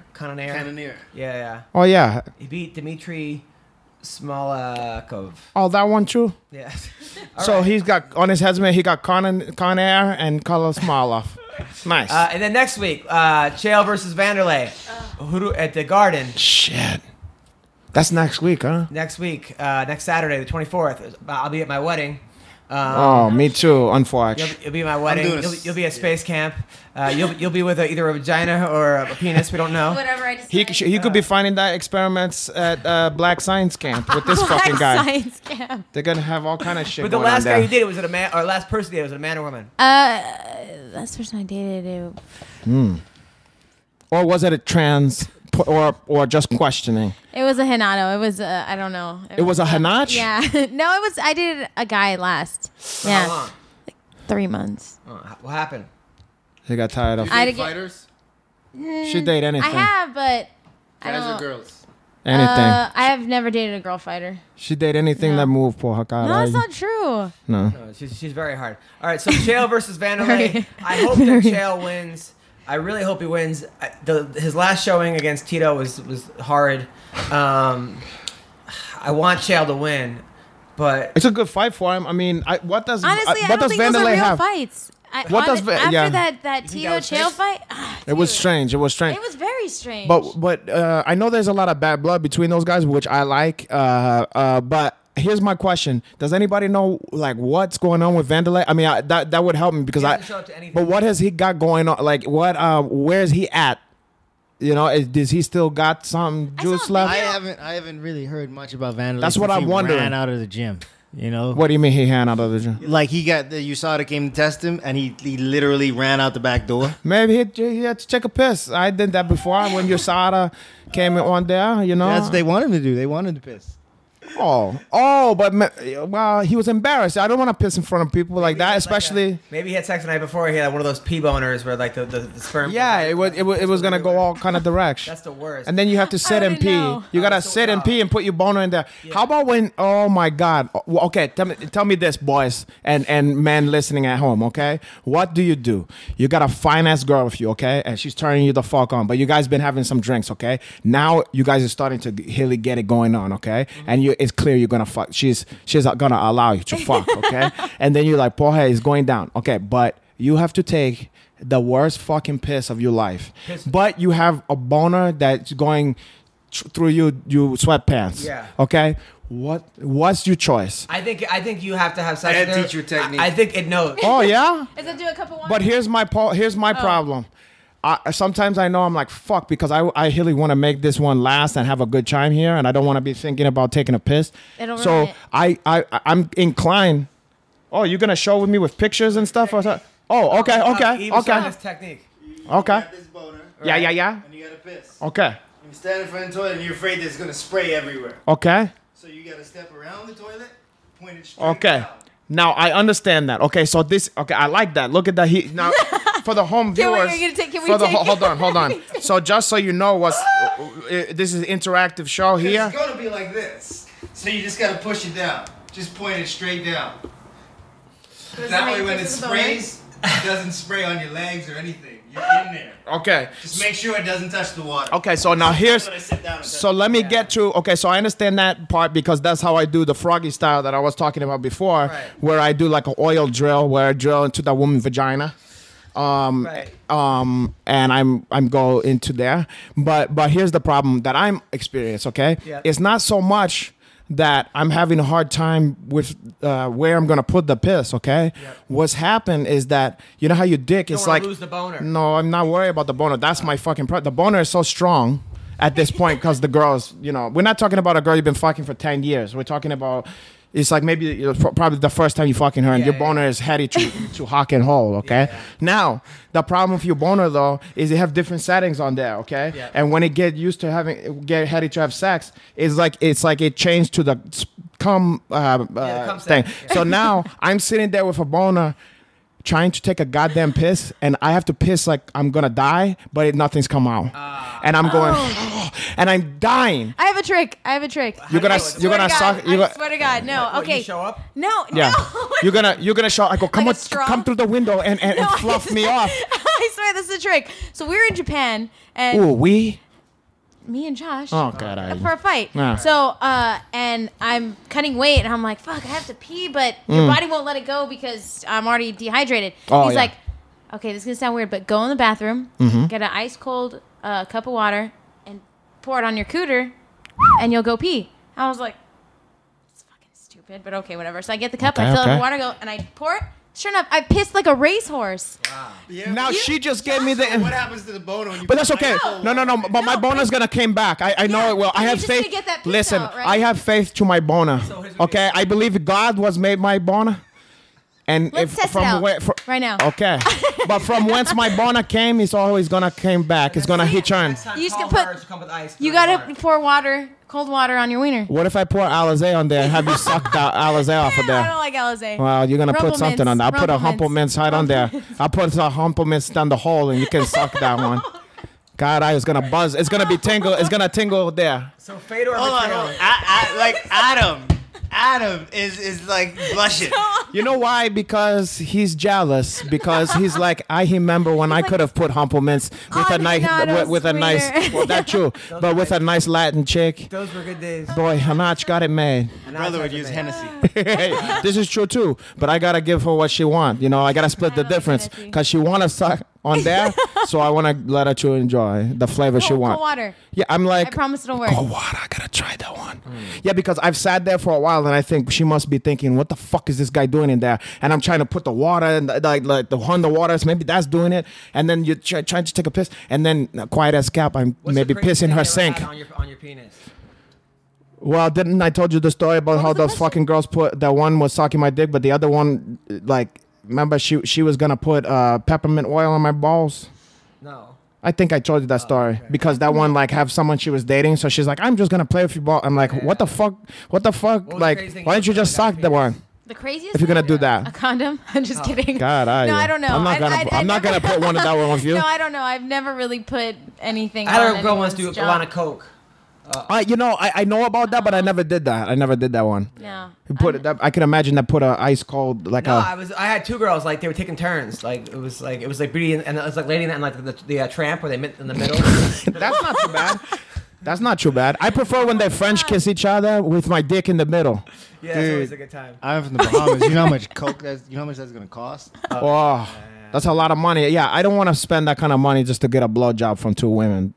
Yeah. Oh yeah. He beat Dmitry Smolakov. Oh, that one too. Yeah. So he's got on his resume. He got Con Air and Carlos Smolov. Nice. And then next week, Chael versus Vanderlei at the Garden. Shit. That's next week, huh? Next week, next Saturday, the 24th. I'll be at my wedding. Me too. Unfortunately. You'll be at my wedding. You'll be at space camp. You'll be with either a vagina or a penis. We don't know. Whatever I decide. He could be finding that experiments at Black Science Camp with this fucking guy. Science camp. They're gonna have all kind of shit. But the going last on guy there. you did, was it a man? Or last person you did, was it a man or woman? Last person I dated. Or was it a trans? Or just questioning? It was a Renato. It was I don't know. It was a Hanach? Yeah. No, it was. I dated a guy last. Yeah. How long? Like 3 months. What happened? He got tired of. I had to get. Fighters? She date anything. I have, but I Guys don't. or girls? Anything. I have never dated a girl fighter. She date anything that move por her cara. No, that's not true. No. No, she's very hard. All right, so Chael versus Vanderlei. I hope that Chael wins. I really hope he wins. His last showing against Tito was horrid. I want Chael to win, but It's a good fight for him. I mean, what does Honestly, I what don't does think those are Vanderlei real have? fights. What does after yeah. that Tito that was Chael fake? fight? It was Dude, strange. It was strange. It was very strange. But I know there's a lot of bad blood between those guys, which I like. But here's my question: does anybody know like what's going on with Vanderlei? I mean, that would help me because He doesn't show up to anything. But what has he got going on? Like what? Where's he at? You know, does he still got some juice saw a left? I haven't really heard much about Vanderlei. That's what since I'm he wondering. Ran out of the gym. You know. What do you mean he ran out of the gym? Like he got the USADA came to test him, and he literally ran out the back door. Maybe he had to take a piss. I did that before when USADA came on there. You know, That's what they wanted him to do. They wanted him to piss. But well, he was embarrassed. I don't want to piss in front of people like that, especially. maybe he had sex the night before. He had one of those pee boners where like the sperm. Yeah, it was gonna go all kind of direction. That's the worst. And then you have to sit and didn't pee. know. You gotta so sit and pee and put your boner in there. How about when? Oh my God. Well, okay, tell me this, boys and men listening at home. Okay, what do? You got a fine ass girl with you, okay, and she's turning you the fuck on. But you guys been having some drinks, okay. Now you guys are starting to really get it going on, okay. And it's clear you're gonna fuck. She's gonna allow you to fuck, okay. And then you're like, poor hey, it's going down, okay. But you have to take the worst fucking piss of your life. But you have a boner that's going through your sweatpants. Yeah. Okay. What's your choice? I think you have to have sex. And with her. teach your technique. I think it knows. Oh yeah. Is it do a couple? But here's my problem. Sometimes I know I'm like fuck because I really want to make this one last and have a good time here, and I don't want to be thinking about taking a piss. It'll So ruin I'm inclined. Oh, you're gonna show with me with pictures and stuff or something? Oh, okay. Yves showing this technique. Okay. You got this boner, Yeah. and you gotta piss. Okay. You stand in front of the toilet, and you're afraid that it's gonna spray everywhere. Okay. So you gotta step around the toilet, point it straight Okay. down. Now I understand that. Okay, so I like that. Look at that. Now for the home Can we- viewers. are you gonna take- can we for the take it? hold on. So just so you know, this is an interactive show here. It's gonna be like this. So you just gotta push it down. Just point it straight down. That way when it sprays, it doesn't spray on your legs or anything. You're in there. Okay. Just make sure it doesn't touch the water. Okay, so now here's. When I sit down and touch So let me get to. Okay, so I understand that part because that's how I do the froggy style that I was talking about before, Right. where I do like an oil drill, where I drill into that woman's vagina. Right. And I'm go into there. But here's the problem that I'm experiencing. Okay, Yeah. it's not so much that I'm having a hard time with where I'm gonna put the piss. Okay, Yep. what's happened is that you know how your dick You is don't wanna like. lose the boner. No, I'm not worried about the boner. That's my fucking problem. The boner is so strong at this point because the girls, you know, we're not talking about a girl you've been fucking for 10 years. We're talking about, it's like maybe probably the first time you fucking her and your boner is heady to hawk and hole, okay? Yeah. Now, the problem with your boner though is they have different settings on there, okay? Yeah. And when it get used to get heady to have sex, it's like it changed to the cum cum thing. setting, yeah. So now I'm sitting there with a boner trying to take a goddamn piss, and I have to piss like I'm gonna die, but nothing's come out, and I'm going, and I'm dying. I have a trick. You're gonna suck. I swear to God, no. What, Okay. you show up? No, Yeah, no. you're gonna show. I go, come Like a on, straw? come through the window and No, fluff me off. I swear this is a trick. So we were in Japan, and Ooh, me and Josh. Oh god, For a fight. Yeah. So, and I'm cutting weight, and I'm like, fuck, I have to pee, but your body won't let it go because I'm already dehydrated. Oh, He's yeah. like, okay, this is going to sound weird, but go in the bathroom, get an ice cold cup of water, and pour it on your cooter, and you'll go pee. I was like, it's fucking stupid, but okay, whatever. So I get the cup, Okay, I fill it okay. with water, go, and I pour it. Sure enough, I pissed like a racehorse. Now she just gave me the. What happens to the boner when you But that's okay. No. But my boner's gonna came back. I know it will. I you're have just faith. gonna get that piss Listen, out, right? I have faith to my boner. here's what we Okay, I believe God was made my boner. And Let's if test it from out where, right now. Okay, but from whence my boner came, it's always gonna come back. It's gonna return. Next time, You just call can her put- to come with ice. You Dirty gotta water. pour water, cold water on your wiener. What if I pour Alizé on there and have you suck the Alizé off of I there? don't like Alizé. Well, you're gonna put something on there. I'll put a humble mince right on there. I'll put a humble mince down the hole, and you can suck that one. God, I was gonna buzz. It's gonna be tingle. It's gonna tingle there. So Fedor Hold on, Mateo. like Adam is like blushing. You know why? Because he's jealous. Because he's like, I remember when I could have put humble mince with a On nice, Renato's with a nice. wiener. Well, that's true. But with a nice Latin chick. Those were good days. Boy, Hanach got it made. And Brother I would was use like, Hennessy. Hey, this is true too. But I gotta give her what she wants. You know, I gotta split the love difference. Hennessy. Cause she wanna suck on there, so I wanna let her to enjoy the flavor she Cold wants. water. Yeah, I'm like, I promise it'll work. cold water. I gotta try that one. Yeah, because I've sat there for a while and I think she must be thinking, what the fuck is this guy doing in there? And I'm trying to put the water and like the Honda waters. Maybe that's doing it. And then you're trying to take a piss, and then quiet as cap, I'm What's maybe the craziest pissing thing her you ever sink. had on your penis? Well, didn't I told you the story about how was the those question? fucking girls put that one was sucking my dick, but the other one, like, remember she was gonna put peppermint oil on my balls. No. I think I told you that story because that one like have someone she was dating, so she's like, I'm just gonna play with your ball. I'm like, what the fuck? What the fuck? was the Like, craziest thing why you don't you ever just done suck with the that one? The craziest If you're gonna thing? do A that, condom? I'm just kidding. God, No, I don't know. I'm not gonna never- put one of that one with you. No, I don't know. I've never really put anything I had on a girl once anyone's do a job. lot of coke. You know, I know about that, but I never did that. I never did that one. No. You put it. I can imagine that put a ice cold like No, a. I had two girls like they were taking turns. Like it was like Beauty and it was like Lady and like the tramp where they met in the middle. That's not too bad. That's not too bad. I prefer when they French kiss each other with my dick in the middle. Yeah, it's always a good time. I'm from the Bahamas. You know how much coke that's? You know how much that's gonna cost? Oh, that's a lot of money. Yeah, I don't want to spend that kind of money just to get a blowjob from two women.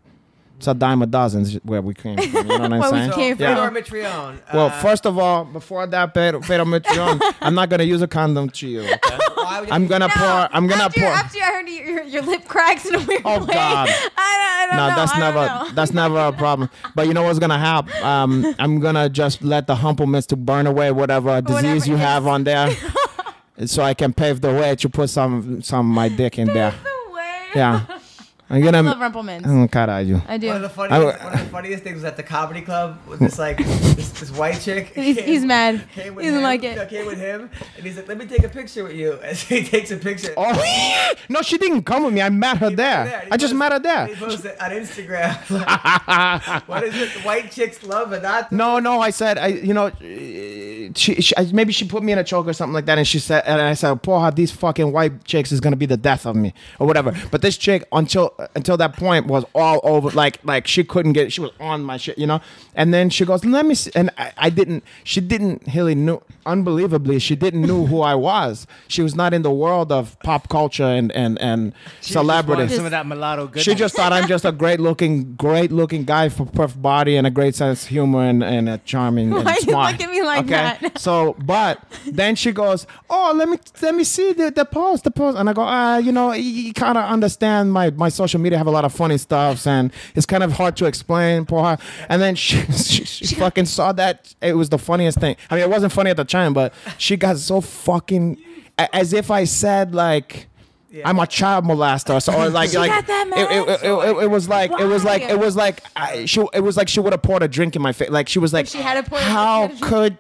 It's a dime a dozen is where we came from. You know what I'm Where we saying? came from. Fedor Mitrione. Well, first of all, before that, Pedro Mitrione, I'm not gonna use a condom to you. Okay? why would you- I'm gonna pour. I'm gonna after, pour. After I heard your lip cracks in a weird Oh, way. God. I don't No, know. that's I don't never know. that's never a problem. But you know what's gonna happen? I'm gonna just let the humplements to burn away whatever disease you it have is. on there, so I can pave the way to put some of my dick in there. The way. Yeah, I'm gonna. I love Rumplemans. Caralho. I do. One of the funniest things was at the comedy club with this like this white chick. He's mad. He Came with doesn't him, like it. Came with him, and he's like, "Let me take a picture with you." As he takes a picture. Oh, no, she didn't come with me. I met her there. I just met her He there. posted on Instagram. What is it? White chicks love it, not. No, I said, maybe she put me in a choke or something like that, and she said, and I said, "Porra, these fucking white chicks is gonna be the death of me or whatever." But this chick until that point was all over, like she couldn't get, she was on my shit, you know. And then she goes, "Let me see," and she didn't really know. Unbelievably, she didn't know who I was. She was not in the world of pop culture and celebrity. Some of that mulatto goodness. She just thought I'm just a great looking guy for perfect body and a great sense of humor and a charming and Why you smart. look at me like that? So, but then she goes, "Oh, let me see the post, and I go, you know, you kind of understand my social media have a lot of funny stuff, and it's kind of hard to explain for her." And then she fucking saw that it was the funniest thing. I mean, it wasn't funny at the time, but she got so fucking, as if I said like, I'm a child molester, so or like got that it was like she would have poured a drink in my face. Like she was like, she had to pour how could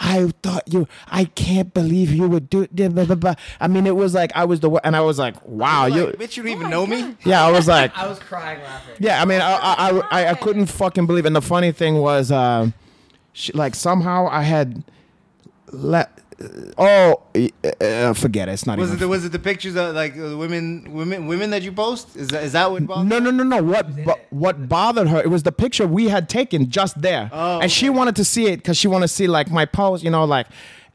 I thought you? I can't believe you would do. Blah, blah, blah. I mean, it was like I was and I was like, wow, Like, you. bitch, you don't even know me. Yeah, I was like, I was crying laughing. yeah, I mean, I couldn't fucking believe it. And the funny thing was, like somehow I had let. Forget it. It's not even. Was it the pictures of like women that you post? Is that what bothered? No. What bothered her? It was the picture we had taken just there, and she wanted to see it because she wanted to see like my post, you know, like.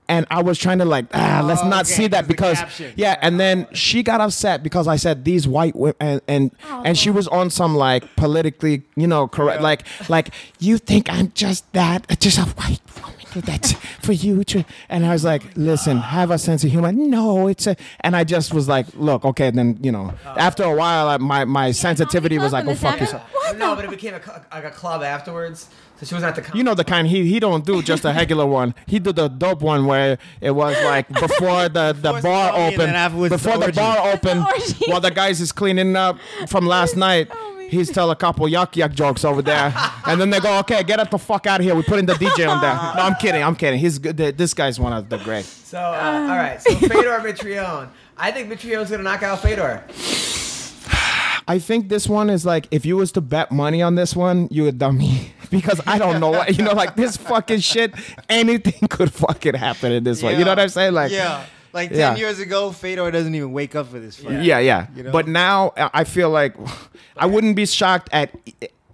And I was trying to like, let's not see that because, yeah. And then she got upset because I said these white women, and she was on some like politically, you know, correct, like you think I'm just a white woman that's for you to, and I was like, listen, have a sense of humor. No, and I just was like, look, okay, then you know, after a while, my sensitivity was like, oh fuck yourself. No, but it became a club afterwards. So she wasn't at the. You know the kind he don't do just a regular one. He did the dope one where it was like before the bar opened. Before the bar opened, while the guys is cleaning up from last night, he's tell a couple yuck jokes over there, and then they go, okay, get it the fuck out of here. We're putting the DJ on there. No, I'm kidding. He's good. This guy's one of the great. So all right, so Fedor Mitrione. I think Mitrione's gonna knock out Fedor. I think this one is like, if you was to bet money on this one, you would dummy. Because I don't know what, you know, like this fucking shit, anything could fucking happen in this one. You know what I'm saying? Like, yeah. Like 10 years ago, Fedor doesn't even wake up for this fight. Yeah. You know? But now I feel like I wouldn't be shocked at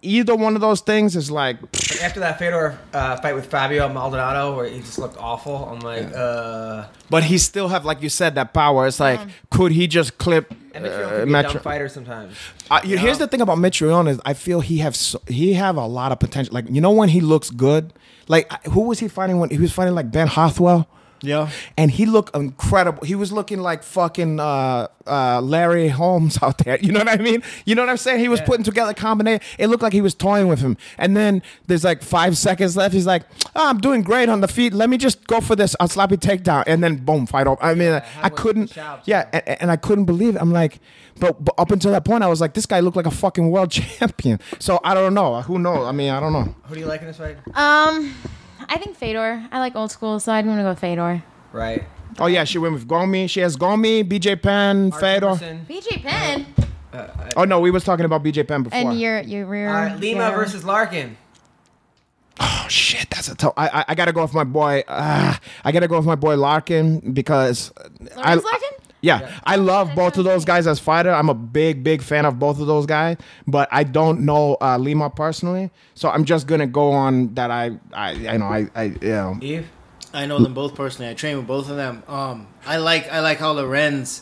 either one of those things. Is like after that Fedor fight with Fabio Maldonado, where he just looked awful. I'm like, But he still have, like you said, that power. It's like, could he just clip? And Mitrione can be a dumb fighter sometimes. Here's the thing about Mitrione is I feel he have a lot of potential. Like, you know, when he looks good, like who was he fighting when he was fighting like Ben Hathawell? Yeah. And he looked incredible. He was looking like fucking Larry Holmes out there. You know what I mean? You know what I'm saying? He was putting together a combination. It looked like he was toying with him. And then there's like 5 seconds left. He's like, I'm doing great on the feet. Let me just go for this. I'll sloppy takedown. And then boom, fight over. I mean, I couldn't. Yeah, and I couldn't believe it. I'm like, but up until that point, I was like, this guy looked like a fucking world champion. So I don't know. Who knows? I mean, I don't know. Who do you like in this fight? I think Fedor. I like old school, so I'm gonna go Fedor. Right. Oh yeah, she went with Gomi. She has Gomi, BJ Penn, Fedor. BJ Penn. Oh no, we was talking about BJ Penn before. And your rear. All right, Lima versus Larkin. Oh shit, that's a tough. I gotta go with my boy. I gotta go with my boy Larkin because Larkin? Yeah, I love both of those guys as fighter. I'm a big fan of both of those guys, but I don't know Lima personally, so I'm just gonna go on that. I Yves? I know them both personally. I train with both of them. I like how Lorenz,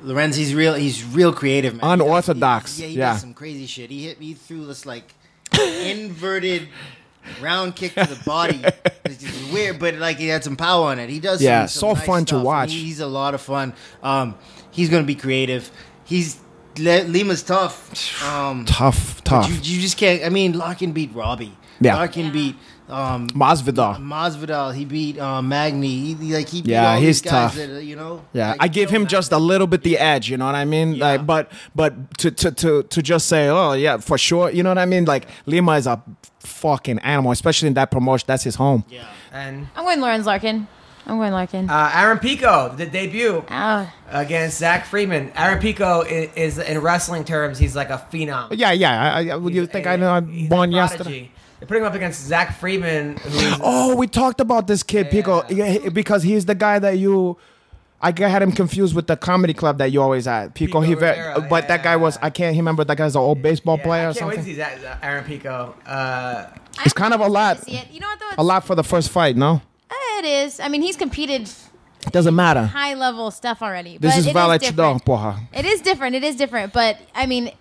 he's real creative, man. Unorthodox. He does some crazy shit. He threw this like inverted round kick to the body. It's just weird, but like he had some power on it. He does some so nice fun stuff. to watch. He's a lot of fun. He's gonna be creative. Lima's tough. Tough. You just can't. I mean, Larkin beat Robbie. Yeah. Larkin beat Masvidal. He beat Magny. He beat Yeah, all he's these guys tough. that, you know. Yeah, like, I give him just a little bit the edge. You know what I mean? Yeah. Like, but to just say, oh yeah, for sure. You know what I mean? Like Lima is a fucking animal, especially in that promotion. That's his home. Yeah. And I'm going Lorenz Larkin. Aaron Pico, the debut against Zach Freeman. Aaron Pico is in wrestling terms, he's like a phenom. Yeah. You think I know? I'm born yesterday. They're putting him up against Zach Freeman. Oh, we talked about this kid, Pico, because he's the guy that you. I had him confused with the comedy club that you always at. Pico Rivera. But that guy was, I can't remember, that guy's an old baseball player or something. I can't wait to see Aaron Pico. It's kind of a lot. You know what, though? A lot for the first fight, no? It is. I mean, he's competed. Doesn't matter. High level stuff already. This is valid, porra. It is different. But, I mean,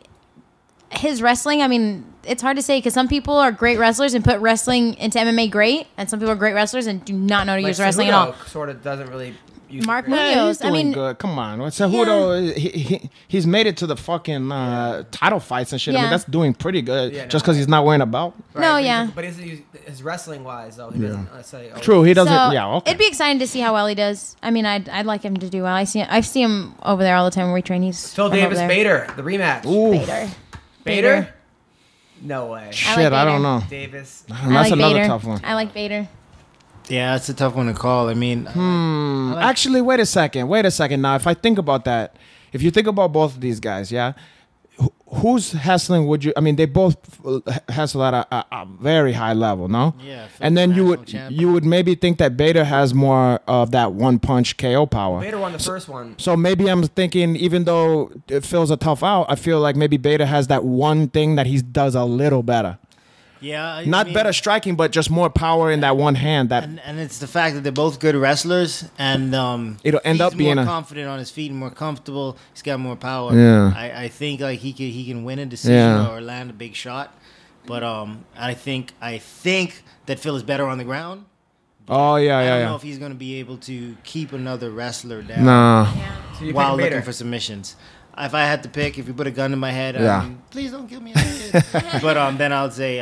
his wrestling, I mean, it's hard to say because some people are great wrestlers and put wrestling into MMA great, and some people are great wrestlers and do not know how to use wrestling at all. Sort of doesn't really. Mark Munoz. I mean, good. Come on. Cejudo, he's made it to the fucking title fights and shit. I mean, that's doing pretty good. Just because he's not wearing a belt. Right, but his wrestling wise, though, he doesn't. Let's say. True, he doesn't. So, okay. It'd be exciting to see how well he does. I mean, I'd like him to do well. I see him over there all the time when we train. He's Phil Davis Bader, the rematch. Ooh. Bader? No way. Shit, I don't know. Davis. That's another tough one. I like Bader. Yeah, it's a tough one to call. I mean, actually, wait a second. Now, if I think about that, if you think about both of these guys, who's hassling would you? I mean, they both hassle at a very high level, no? Yeah. And then you would maybe think that Bader has more of that one punch KO power. Bader won the first one. So maybe I'm thinking, even though it feels a tough out, I feel like maybe Bader has that one thing that he does a little better. Yeah, not better striking, but just more power in that one hand. That and it's the fact that they're both good wrestlers, and it'll end up being more confident on his feet, and more comfortable. He's got more power. Yeah, I think like he can win a decision or land a big shot, but I think that Phil is better on the ground. Oh yeah, I don't know if he's going to be able to keep another wrestler down. No, while looking for submissions. If I had to pick, if you put a gun in my head, please don't kill me. But then I would say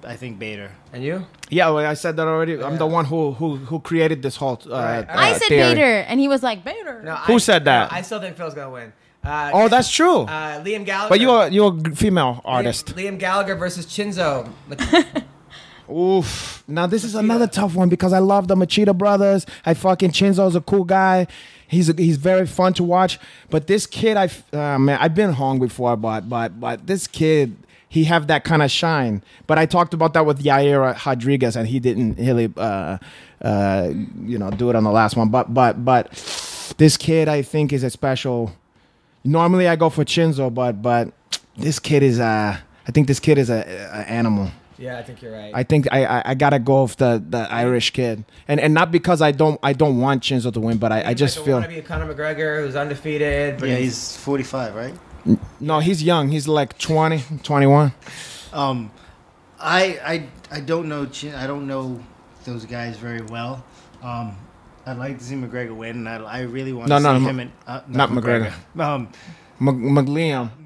I think Bader. And you? Yeah, well, I said that already. I'm the one who created this whole. I said theory. Bader, and he was like Bader. No, who said that? No, I still think Phil's gonna win. Oh, that's true. Liam Gallagher. But you're a female artist. Liam Gallagher versus Chinzo. Oof. Now this is another tough one because I love the Machida brothers. Chinzo's a cool guy. He's very fun to watch. But this kid, man, I've been hung before, but this kid, he have that kind of shine. But I talked about that with Yair Rodriguez, and he didn't really, do it on the last one. But this kid, I think, is a special. Normally, I go for Chinzo, but this kid is I think this kid is an animal. Yeah, I think you're right. I think I gotta go with the Irish kid, and not because I don't want Chinzo to win, but I just feel. Want to be a Conor McGregor who's undefeated. But he's 45, right? No, he's young. He's like 20, 21. I don't know. I don't know those guys very well. I'd like to see McGregor win, and I really want to see him and not McGregor. McGallagher,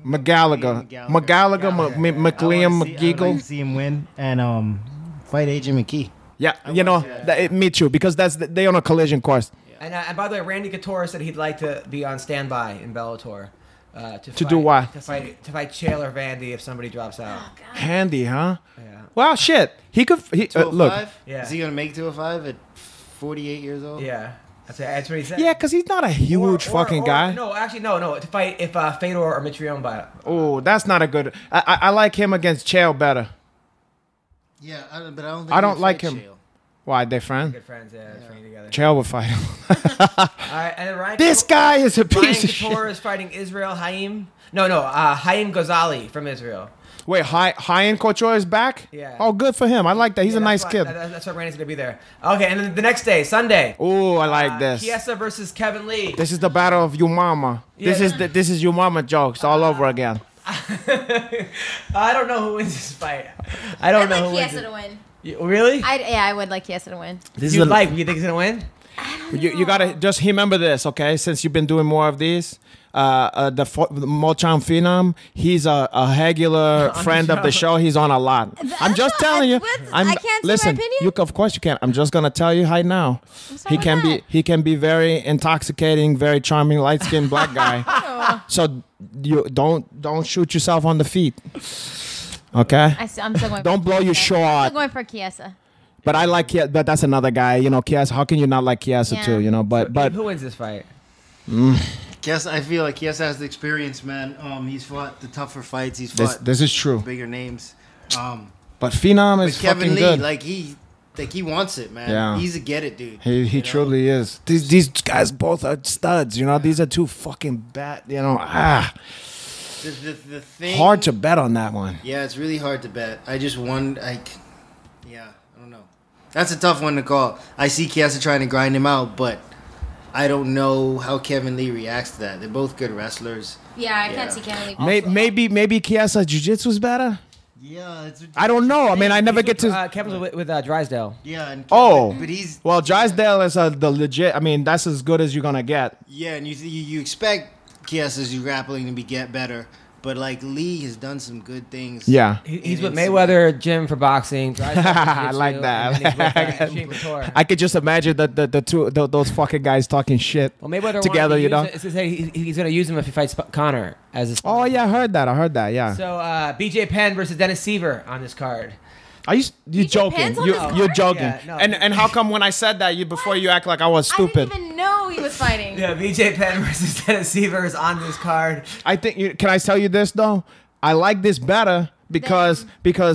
McLean, McGeagle. I'd like to see him win and fight AJ McKee. Yeah, me too, because they on a collision course. Yeah. And by the way, Randy Couture said he'd like to be on standby in Bellator. To do what? To fight Chael or Vandy if somebody drops out. Handy, huh? Yeah. Well, shit. He could. Look. Yeah. Is he gonna make 205 at 48 years old? Yeah. That's what he said. Yeah, because he's not a huge fucking guy. No, actually, no. To fight if Fedor or Mitrione buy it. Oh, that's not a good. I like him against Chael better. Yeah, but I don't like him. Chael. Why? They're friends? Good friends, training together. Chael would fight him. All right, and then this guy is a piece of shit. Ryan Couture is fighting Israel Haim. No, Haim Ghazali from Israel. Wait, Ryan Couture is back? Yeah. Oh, good for him. I like that. He's a nice kid. That's why Randy's going to be there. Okay, and then the next day, Sunday. Oh, I like this. Chiesa versus Kevin Lee. This is the battle of your mama. Yeah. This is your mama jokes all over again. I don't know who wins this fight. I don't know who wins. Chiesa to win. Really? I would like Chiesa to win. You think he's going to win? You gotta just remember this, okay? Since you've been doing more of these, the Molchan Phenom, he's a regular friend of the show. He's on a lot. I'm just telling you. I can't listen. Say my opinion? Of course you can. I'm just gonna tell you right now. He can be very intoxicating, very charming, light skinned black guy. So you don't shoot yourself on the feet. Okay. I'm still going. Don't blow your shot. I'm still going for Chiesa. But I like Chiesa, but that's another guy. Chiesa. How can you not like Chiesa too? But who wins this fight? Chiesa, I feel like Chiesa has the experience, man. He's fought the tougher fights. He's fought this is true. Bigger names. But Phenom is Kevin fucking Lee, good. like he wants it, man. Yeah. He's a get it, dude. He truly is. These guys both are studs. You know, these are two fucking bad. You know, The thing. hard to bet on that one. Yeah, it's really hard to bet. I just won. I don't know. That's a tough one to call. I see Chiesa trying to grind him out, but I don't know how Kevin Lee reacts to that. They're both good wrestlers. Yeah, I can't see Kevin Lee. Maybe Chiesa jiu-jitsu's better. Yeah, I don't know. I mean, I never get to. Kevin's with Drysdale. Yeah. And Oh, but he's well, Drysdale is the legit. I mean, that's as good as you're gonna get. yeah, and you expect Chiesa's grappling to get better, but like Lee has done some good things. Yeah, He's with Mayweather Gym for boxing. I like that. I could just imagine the two those fucking guys talking shit together. You know, he's gonna use him if he fights Connor as his. Oh yeah, I heard that. Yeah. So BJ Penn versus Dennis Seaver on this card. Are you joking? Penn's on this You're card? joking. Yeah, no. And how come when I said that before you act like I was I stupid? didn't even know he was fighting. Yeah, BJ Penn versus Dennis Seaver is on this card. I think. Can I tell you this though? I like this better because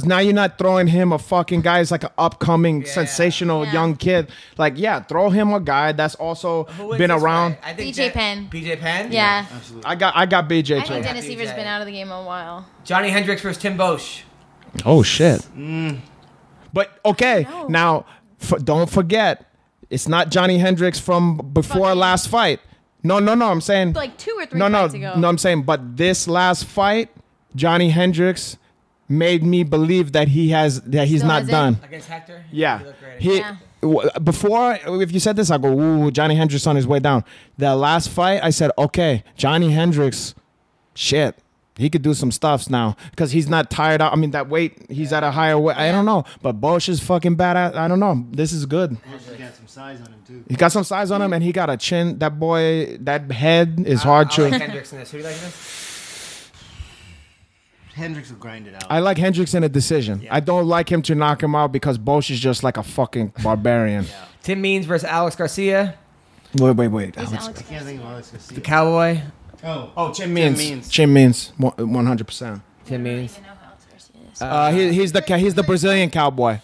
now you're not throwing him a fucking guy. It's like an upcoming sensational young kid. Like throw him a guy that's also been around. I think BJ Penn. BJ Penn. Yeah. Absolutely. I got BJ I too. think Dennis BJ. Seaver's been out of the game a while. Johnny Hendricks versus Tim Bosch. Oh shit. But okay, No. now don't forget, it's not Johnny Hendricks from before Fucking- last fight. No. I'm saying Like 2 or 3 no. fights ago. I'm saying, but this last fight, Johnny Hendricks made me believe that he's Still not has it? done. Against Hector. Yeah. He looked great. He Yeah. before, if you said this, I go, ooh, Johnny Hendricks on his way down. The last fight, I said, okay, Johnny Hendricks, shit, he could do some stuffs now because he's not tired out. I mean, that weight, he's at a higher weight. I don't know, but Bosch is fucking bad. I don't know. This is good. He's got some size on him too. He got some size on him, and he got a chin. That boy, that head is hard I to. like Hendricks in this. Who do you like in this? Hendricks will grind it out. I like Hendricks in a decision. I don't like him to knock him out because Bosch is just like a fucking barbarian. Tim Means versus Alex Garcia, Wait. Who's Alex I can't think of Alex Garcia. the Cowboy. Oh, Tim Means. Tim Means, 100%. Tim Means. He's the Brazilian cowboy.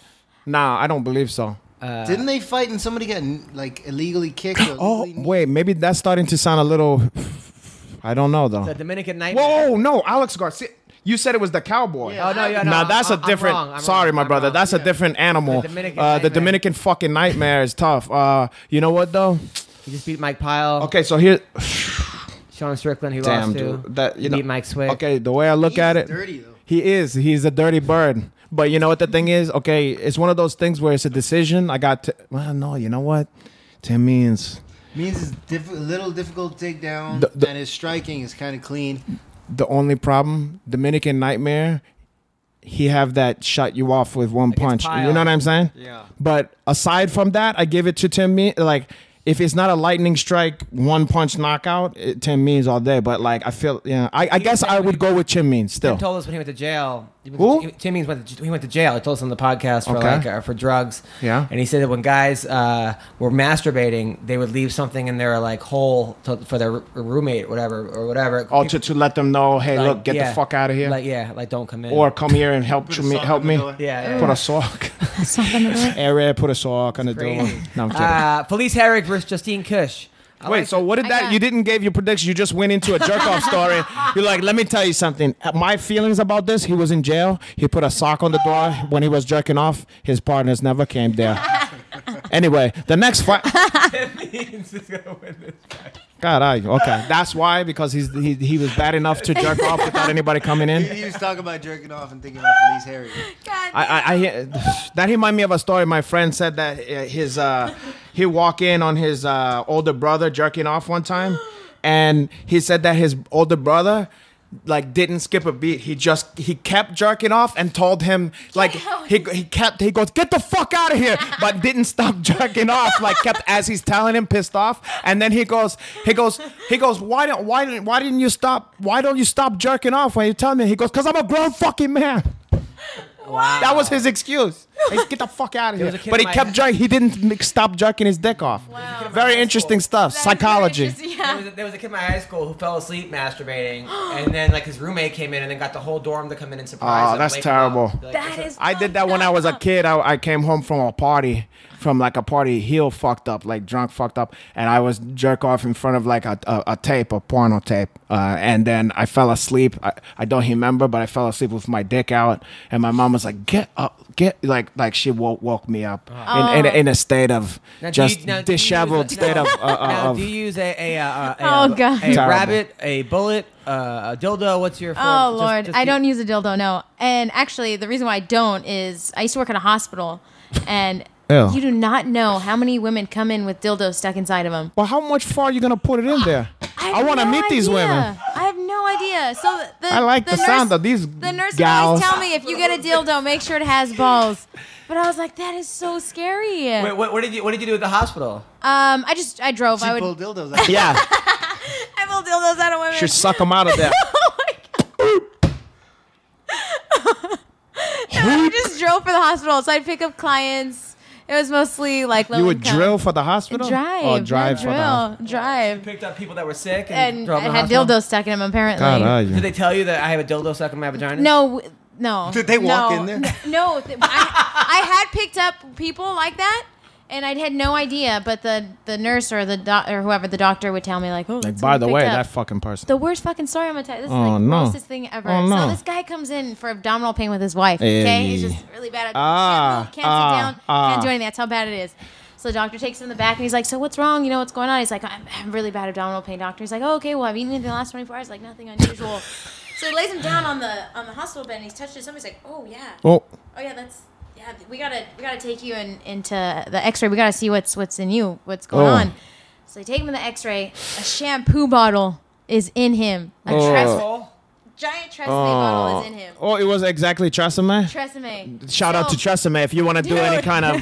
Nah, I don't believe so. Didn't they fight and somebody got like illegally kicked? Or Oh, illegally- wait, maybe that's starting to sound a little. I don't know though. The Dominican Nightmare. Whoa, no, Alex Garcia. You said it was the cowboy. Yeah. Oh no, yeah, no. Now that's a I'm different. wrong, I'm sorry, wrong, my I'm brother. wrong. That's a different animal. The Dominican The Nightmare. Dominican fucking nightmare is tough. You know what though? He just beat Mike Pyle. Okay, so here. Sean Strickland, he Damn, lost to. dude. That you know. Beat Mike Swick. Okay, the way I look He's at it, dirty though. he is. He's a dirty bird. But you know what the thing is? Okay, it's one of those things where it's a decision. I got to. Well, no, you know what? Tim Means. Means it's a little difficult to take down, The- and his striking is kind of clean. The only problem, Dominican Nightmare, he have that shut you off with one punch. Pyle. You know what I'm saying? Yeah. But aside from that, I give it to Tim Means. Like, if it's not a lightning strike, one punch knockout, Tim Means all day. But like, I feel, I guess I would go with Tim Means still. Tim told us when he went to jail. Who? Tim Means he went to jail. He told us on the podcast for Okay. for drugs. Yeah. And he said that when guys were masturbating, they would leave something in their like hole for their roommate or whatever. Oh, to let them know, hey, Like, look, get yeah. the fuck out of here. Like don't come in. Or come here and help Put a me. sock Help on the me. door. yeah. Put a sock. Area, put a sock on the door. crazy. No, I'm kidding. Felice Herrig versus Justine Kush. Wait, so what did that? You didn't give your prediction. You just went into a jerk off story. You're like, let me tell you something. My feelings about this: he was in jail. He put a sock on the door when he was jerking off. His partners never came there. Anyway, the next fight. Means is gonna win this fight. God, okay. That's why, because he was bad enough to jerk off without anybody coming in. He was talking about jerking off and thinking about Felice Harry. That reminded me of a story. My friend said that he walked in on his older brother jerking off one time, and he said that his older brother like didn't skip a beat. He kept jerking off and told him like he goes, get the fuck out of here, but didn't stop jerking off. Like kept as he's telling him, pissed off, and then he goes, why didn't you stop? Why don't you stop jerking off when you tell me? He goes, 'cause I'm a grown fucking man. Wow. That was his excuse. Hey, get the fuck out of There was here. a kid But in he my- kept jerking. He didn't stop jerking his dick off. Wow. Very interesting stuff. That's very Psychology. interesting, yeah. There was a kid in my high school who fell asleep masturbating, and then like his roommate came in and then got the whole dorm to come in and surprise him. That's wake him terrible. up. Like, That is. I did that when I was a kid. I came home from a party, heel fucked up, like drunk fucked up, and I was jerk off in front of like a tape, a porno tape, and then I fell asleep. I don't remember, but I fell asleep with my dick out, and my mom was like, "Get up, like she woke me up in a state of Now, just do you disheveled use- state now, of. do you use a God. a Terrible. rabbit, a bullet, a dildo? What's your? Oh Lord, I don't use a dildo. No, and actually, the reason why I don't is I used to work in a hospital, and Ew. you do not know how many women come in with dildos stuck inside of them. Well, how much far are you gonna put it in there? I want to meet these women. I have no idea. So I like the sound of these The nurse would gals. always tell me if you get a dildo, make sure it has balls. But I was like, that is so scary. Wait, what did you do at the hospital? I drove. I She would. pulled dildos out. Yeah, I pulled dildos out of women. should suck them out of there. I just drove for the hospital, so I'd pick up clients. It was mostly like low You would income. drill for the hospital? Drive. Or drive not for the hospital? drill. Drive. Picked up people that were sick And drove I them to had the hospital? dildos stuck in them, apparently. God, are Did you? they tell you that I have a dildo stuck in my vagina? No. Did they walk no, in there? No. I had picked up people like that, and I had no idea. But the nurse or or whoever, the doctor would tell me like, oh, Like, that's by who the picked way, up. that fucking person. The worst fucking story I'm gonna tell you. This is Oh, like the no. grossest thing ever. Oh, no. So this guy comes in for abdominal pain with his wife. Okay, he's just really bad. Can't sit down, can't do anything. That's how bad it is. So the doctor takes him in the back and he's like, "So what's wrong? You know what's going on?" He's like, "I'm having really bad abdominal pain, doctor." He's like, "Oh, okay. Well, have you eaten anything in the last 24 hours?" Like, nothing unusual. So he lays him down on the hospital bed and he's touched it. Somebody's like, "Oh yeah, Oh, yeah, we gotta take you into the X-ray. We gotta see what's in you, what's going on." So they take him in the X-ray. A shampoo bottle is in him. A giant Tresemme bottle is in him. oh, it was exactly Tresemme? Tresemme. Shout out to Tresemme if you want to do any Dude. kind of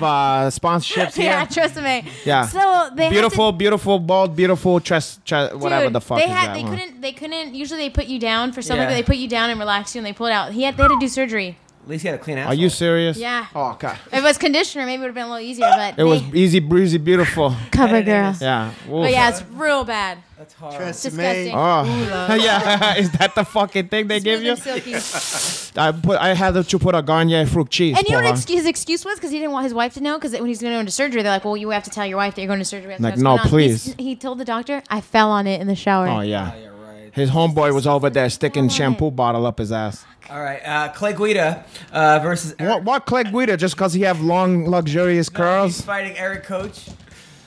sponsorships here. Yeah, Tresemme. Yeah. So they Beautiful, beautiful, bald, beautiful, whatever Dude, the fuck they is had, that they one. couldn't. Usually they put you down for something. Yeah. But they put you down and relax you, and they pull it out. They had to do surgery. At least he had a clean asshole. Are you serious? Yeah. Oh, okay. If it was conditioner, maybe it would have been a little easier. But It was easy, breezy, beautiful. cover girl. Yeah. But yeah, it's real bad. That's hard. Trust Disgusting. me. Oh, yeah. Is that the fucking thing they give you? Smooth and silky. I had to put a Garnier fruit cheese. And you know porra. what his excuse was? Because he didn't want his wife to know. Because when he's going to go into surgery, they're like, "Well, you have to tell your wife that you're going to surgery." We have to Like, know what's no, going on." please. He told the doctor, "I fell on it in the shower." Oh, yeah. Yeah, right. His homeboy was over there sticking shampoo bottle up his ass. All right, Clay Guida versus Eric. What Clay Guida? Just because he have long, luxurious He's curls? fighting Eric Coach.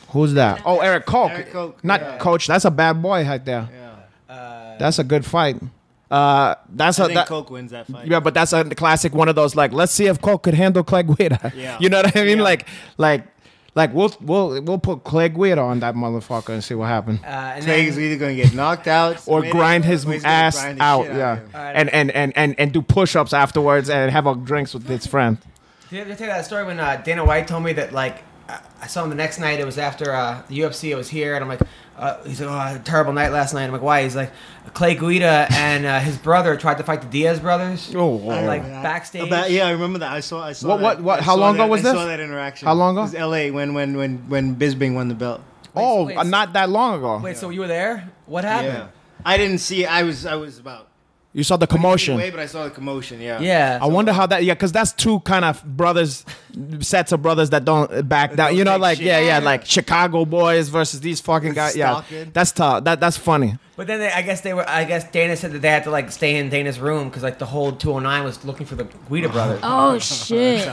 Who's that? Oh, Eric Koch. Eric Koch, Not yeah. Coach. That's a bad boy right there. That's a good fight. That's I a think that, Coke wins that fight. yeah, but that's a classic one of those like, let's see if Koch could handle Clay Guida. Yeah. You know what I mean? Yeah. Like we'll put Clay Guida on that motherfucker and see what happens. And Craig's then, either gonna get knocked out Or submitted, grind his or he's gonna ass grind the out, shit yeah, of him. Alright. and do push-ups afterwards and have a drinks with his friend. did I tell you that story when Dana White told me that like I saw him the next night? It was after the UFC. I was here, and I'm like, he's like, "Oh, I had a terrible night last night." I'm like, "Why?" He's like, Clay Guida and his brother tried to fight the Diaz brothers. Oh, like Yeah. backstage. Yeah, I remember that. I saw. What- how long ago was this? I saw that interaction. How long ago? It was L.A. when Bisping won the belt. Oh, wait, so- not that long ago. Wait, so you were there? What happened? Yeah, I didn't see. I was about You saw the commotion. away, but I saw the commotion. Yeah. Yeah. I wonder how that. Yeah, because that's two kind of brothers, sets of brothers that don't back down. don't You know, take like shit. yeah, Yeah. like Chicago boys versus these fucking guys. Yeah, Stalking. that's tough. That's funny. But then I guess Dana said that they had to like stay in Dana's room because like the whole 209 was looking for the Guida brothers. Oh shit!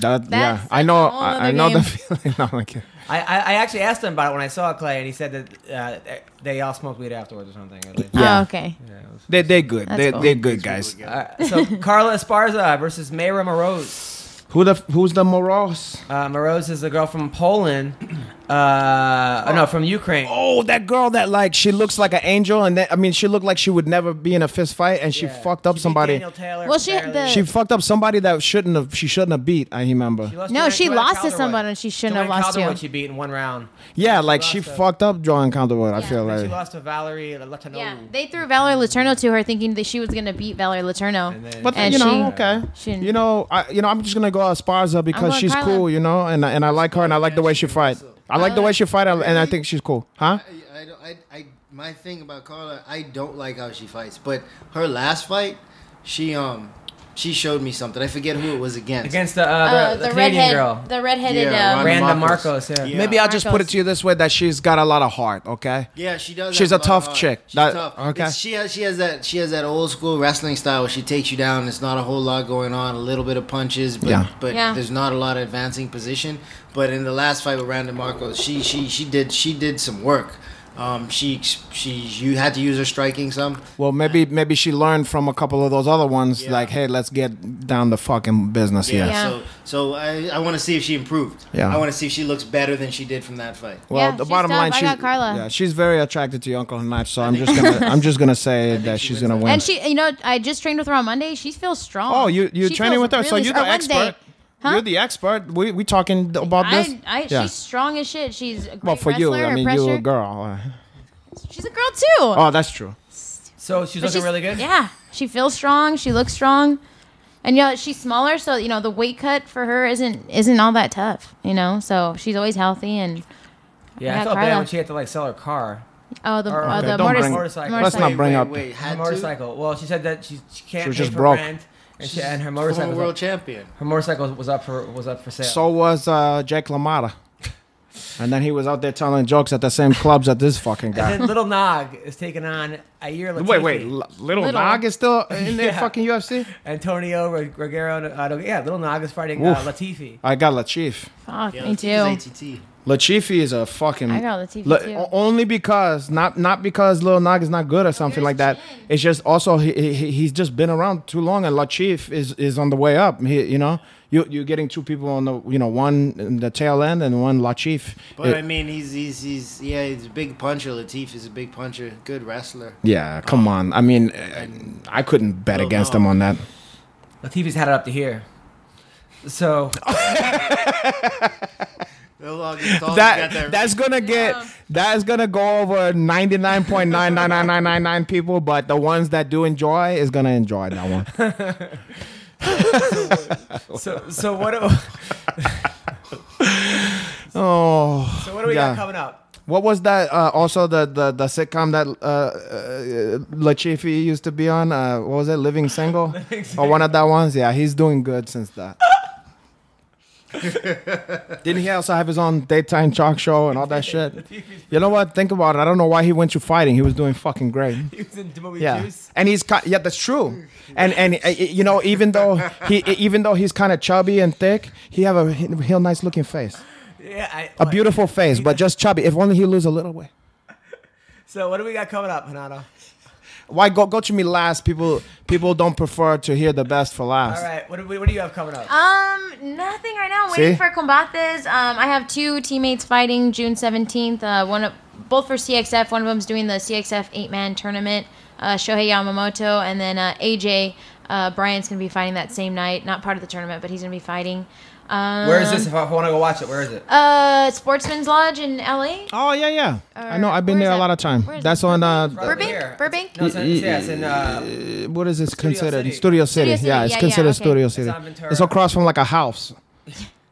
Yeah, I know. a whole nother I know the game. feeling. No, like, I actually asked him about it when I saw Clay, and he said that they all smoked weed afterwards or something. Yeah. Oh, okay. they're good. That's cool. They're good guys. So Carla Esparza versus Mayra Moroz. Who's the Moros? Moroz is a girl from Poland. No, from Ukraine. Oh, that girl that like she looks like an angel, and that, I mean she looked like she would never be in a fist fight, and she fucked up She beat somebody. Daniel Taylor Well, she- barely. the- She fucked up somebody that she shouldn't have beat. I remember. No, she Joanne lost to Calderwood. somebody she shouldn't have Joanne lost to. Calderwood she beat in one round. Yeah, like she lost to- fucked up Joanne Calderwood. I feel Then she like. lost to Valerie Letourneau. Yeah, they threw Valerie Letourneau to her, thinking that she was gonna beat Valerie Letourneau. But And you know, she- okay. she- I'm just gonna go Esparza because going she's Kyla. cool, you know, and I like her and I like the way she fight. I like the way she fight, and I think she's cool, huh? My thing about Carla, I don't like how she fights, but her last fight, she showed me something. I forget who it was against. Against the Canadian redhead, girl. the redheaded. Yeah, Randa Marcos. Marcos, yeah. Yeah. Maybe I'll just put it Marcos. to you this way: that she's got a lot of heart. Okay. Yeah, she does. She's have a lot of tough heart. chick. She's That- tough. okay. She has that old school wrestling style where she takes you down. There's not a whole lot going on. A little bit of punches, but Yeah. Yeah. there's not a lot of advancing position. But in the last fight with Randa Marcos, she did some work. You had to use her striking some. Well, maybe she learned from a couple of those other ones. Yeah. Like, hey, let's get down the fucking business here. Yeah. So I want to see if she improved. Yeah. I want to see if she looks better than she did from that fight. Well, Yeah, the she's bottom tough. line, I got Carla. yeah, she's very attracted to your Uncle Hinach, so I'm just gonna say that she's gonna win. And she, I just trained with her on Monday. She feels strong. Oh, you She training feels with her? So really you're strong. the Wednesday. expert. Huh? You're the expert. We talking about this? Yeah. She's strong as shit. She's a great Well, for wrestler. you, I her mean, pressure. you're a girl. She's a girl too. Oh, that's true. So she's But looking really good? Yeah, she feels strong. She looks strong, and she's smaller, so the weight cut for her isn't all that tough. So she's always healthy and. Yeah, I got felt bad Carla. when she had to like sell her car. Oh, the Okay, don't bring- motorcycle. Let's not bring up. Wait, Her had to? motorcycle. Well, she said that she can't She was pay just for broke. rent, and, She's and her former motorcycle world champion. her motorcycle was up for sale. So was Jake LaMotta. And then he was out there telling jokes at the same clubs as this fucking guy. And then Little Nog is taking on Ayir Latifi. Wait, Little Nog is still in the Yeah. fucking UFC? Antonio Ruggiero. Yeah, Little Nog is fighting Oof. Latifi. I got Lachief. Fuck, Yeah, me she's too. ATT. Latifi is a fucking. I got Latifi too. Only because not because Lil Nog is not good or something like that. It's just also he's just been around too long, and Lachief is on the way up. You're getting two people on the one in the tail end and one Lachief. But I mean, he's a big puncher. Latif is a big puncher, good wrestler. Yeah, come on. I mean, I couldn't bet Lil against Nog. him on that. Latifi's had it up to here. So That's gonna go over 99.99999 people, but the ones that do enjoy is gonna enjoy that one. so what? Oh, So what do we got coming up? What was that? Also, the sitcom that Lachifi used to be on. What was it? Living Single? Or one of that ones? Yeah, he's doing good since that. Didn't he also have his own daytime talk show and all that shit? You know what? Think about it. I don't know why he went to fighting. He was doing fucking great. He was in the movie Yeah, Juice. and yeah, that's true. And even though he's kind of chubby and thick, he have a real nice looking face, Yeah, a beautiful face, but just chubby. If only he lose a little weight. So what do we got coming up, Renato? Why go to me last? People don't prefer to hear the best for last. All right, what do you have coming up? Nothing right now. I'm waiting See? for combates. I have two teammates fighting June 17th. Both for CXF. One of them's doing the CXF 8-man tournament. Shohei Yamamoto, and then AJ Bryant's gonna be fighting that same night. Not part of the tournament, but he's gonna be fighting. Where is this? If I want to go watch it, where is it? Sportsman's Lodge in LA. Oh yeah. I know. I've been Where is there a that? lot of time. Where is That's that? on Burbank? Here. Burbank? No, it's in what is this considered? City. Studio City. Studio City. Yeah, it's Yeah, considered okay. Studio City. on Ventura. It's across from like a house.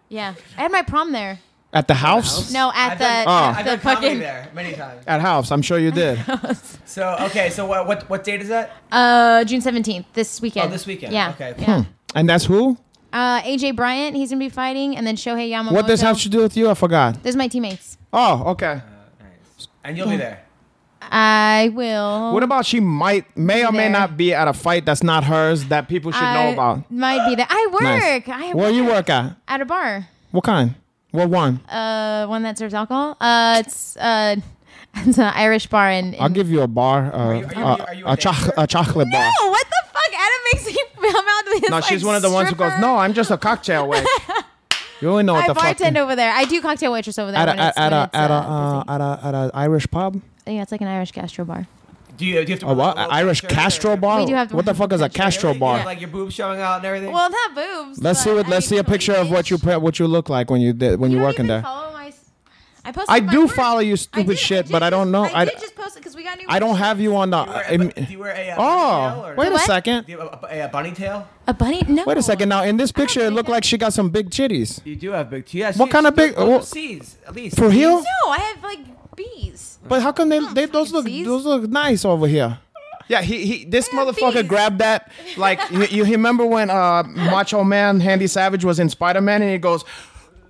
Yeah, I had my prom there. At the house? No, at I've the done, Oh. I've the done comedy fucking there many times. At house. I'm sure you did. So okay, so what date is that? June 17th this weekend. Oh, this weekend. Yeah. Okay. Yeah. And that's who? AJ Bryant, he's gonna be fighting, and then Shohei Yamamoto. What does have to do with you? I forgot. Those are my teammates. Oh, okay. Nice. And you'll be there. I will. What about she may or may There. not be at a fight that's not hers that people should know about? Might be there. I work. Nice. Where you work at? At a bar. What kind? What one? One that serves alcohol. It's an Irish bar in. I'll give you a bar. are you a a chocolate bar. Oh, what the fuck? Adam makes me come out with this. No, she's one of the ones who goes, no, I'm just a cocktail wait. You don't know what I the fuck. bartend over there. I do cocktail waitress over there. At a Irish pub. Yeah, it's like an Irish gastro bar. Do you have to? What? Irish Castro bar? We do have to What the fuck is a Castro bar? Like your boobs showing out and everything. Well, not boobs. Let's see a picture of what you look like when you're working there. I do follow you stupid shit, but I don't know. I did just post it because we got new. I don't have you on the. Do you wear a bunny tail? Wait a second. Do you have a bunny tail? A bunny? No. Wait a second. Now in this picture, it looked like she got some big chitties. You do have big teeth. What kind of big? C's at least. For real? No, I have like B's. But how come those look nice over here? Yeah, this motherfucker bees. grabbed that. Like you remember when Macho Man Handy Savage was in Spider-Man and he goes,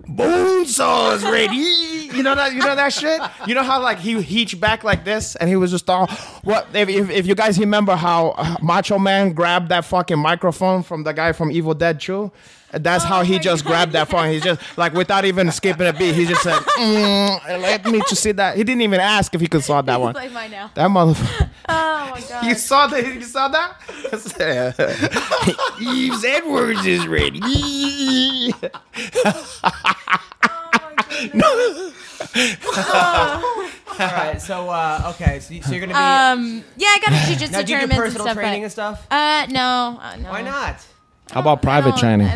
"Bone saws ready." You know that shit. You know how like he reached back like this and he was just all. What if you guys remember how Macho Man grabbed that fucking microphone from the guy from Evil Dead 2? That's how he just grabbed that phone. He just like without even skipping a beat. He just said, "Let me just see that." He didn't even ask if he could saw that one. Like mine now. That motherfucker. Oh my god. You saw that? Yves Edwards is ready. All right, so okay, so you're gonna be. Yeah, I got a jiu-jitsu Now, do you do tournaments and personal stuff. training and stuff? No. Why not? How about private training?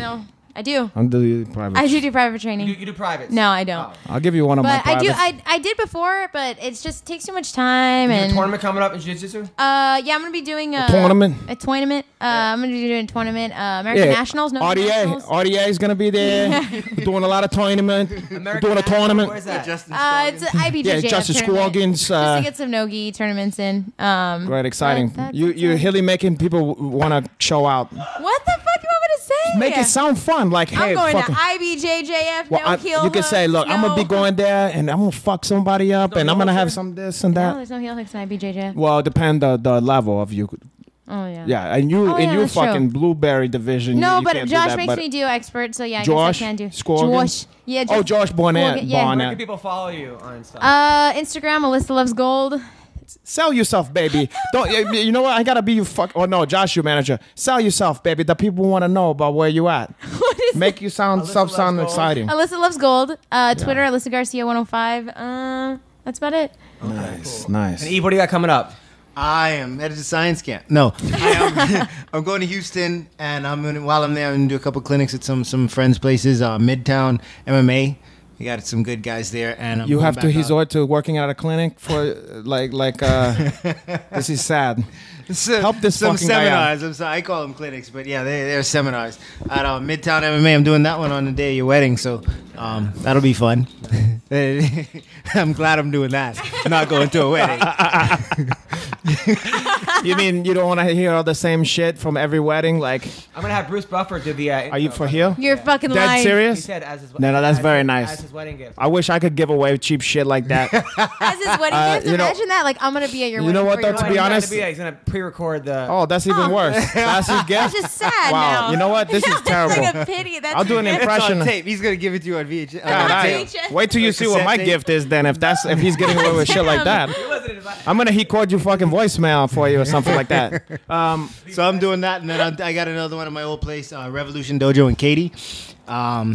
I do. I'm doing private. I do private training. You do privates? No, I don't. Oh. I'll give you one of my But I privates. do. I did before, but it just takes too much time. You have And a tournament coming up in jiu-jitsu? yeah, I'm gonna be doing a tournament? A tournament. I'm gonna be doing a tournament. American Nationals. No Nationals. RDA is gonna be there. We're doing a lot of tournament. We're doing a tournament. Where's that? It's an IBJJF Yeah, Justice tournament. Squawkins. Just to get some no-gi tournaments in. Great, exciting. That's You're really making people want to show out. What the fuck you want me to say? Make it sound fun. Like, hey, I'm going fucking. to IBJJF. Well, No heel you can say, hooks, look, I'm gonna be no- going there and I'm gonna fuck somebody up and I'm gonna have some this and No, that. there's no heel hooks in IBJJF. Well, it depends the level of you. Oh yeah. Yeah, and you Oh, in yeah, your that's true. fucking blueberry division. No, you but can't do Josh that, makes but me do expert, so yeah, I Josh guess I can do. Squawkins? Josh. Yeah. Oh, Josh Barnett. Squawkins, yeah. Where can Barnett. people follow you on stuff? Instagram, Alyssa Loves Gold. Sell yourself, baby. Don't you know what? I gotta be you fuck. Oh no, Josh, your manager. Sell yourself, baby. The people want to know about where you at. What is Make you sound Alyssa Loves sound Gold. exciting. Alyssa Loves Gold. Twitter, Alyssa Garcia 105. That's about it. Nice, nice. And Eve, what do you got coming up? I am at a science camp. No, I'm going to Houston, and while I'm there, I'm gonna do a couple clinics at some friends' places. Midtown MMA. You got some good guys there, and You have to resort to working at a clinic for this is sad. Help this some fucking guy out. seminars. I'm sorry, I call them clinics, but yeah, they're seminars at Midtown MMA. I'm doing that one on the day of your wedding, so that'll be fun. I'm glad I'm doing that. Not going to a wedding. You mean you don't want to hear all the same shit from every wedding? Like, I'm gonna have Bruce Buffer do the. are you for here? You're fucking Dead lying. He serious? said as his. No, that's as very his- nice. As his wedding gift. I wish I could give away cheap shit like that. As his wedding gift, you know- imagine that. Like, I'm going to be at your You wedding. know what, for though, your to be wedding. honest- He's gonna pre-record the. Oh, that's even worse. That's his gift. That's just sad Wow, now. you know what? This is That's terrible. like a pity. That's I'll do an gift. impression. It's on tape. He's gonna give it to you on VHS. God, VHS. wait till you see what my Cassette tape. gift is. Then, if he's getting away with shit like that, He wasn't invited. I'm gonna record your fucking voicemail for you or something like that. So I'm doing that, and then I got another one at my old place, Revolution Dojo in Katy.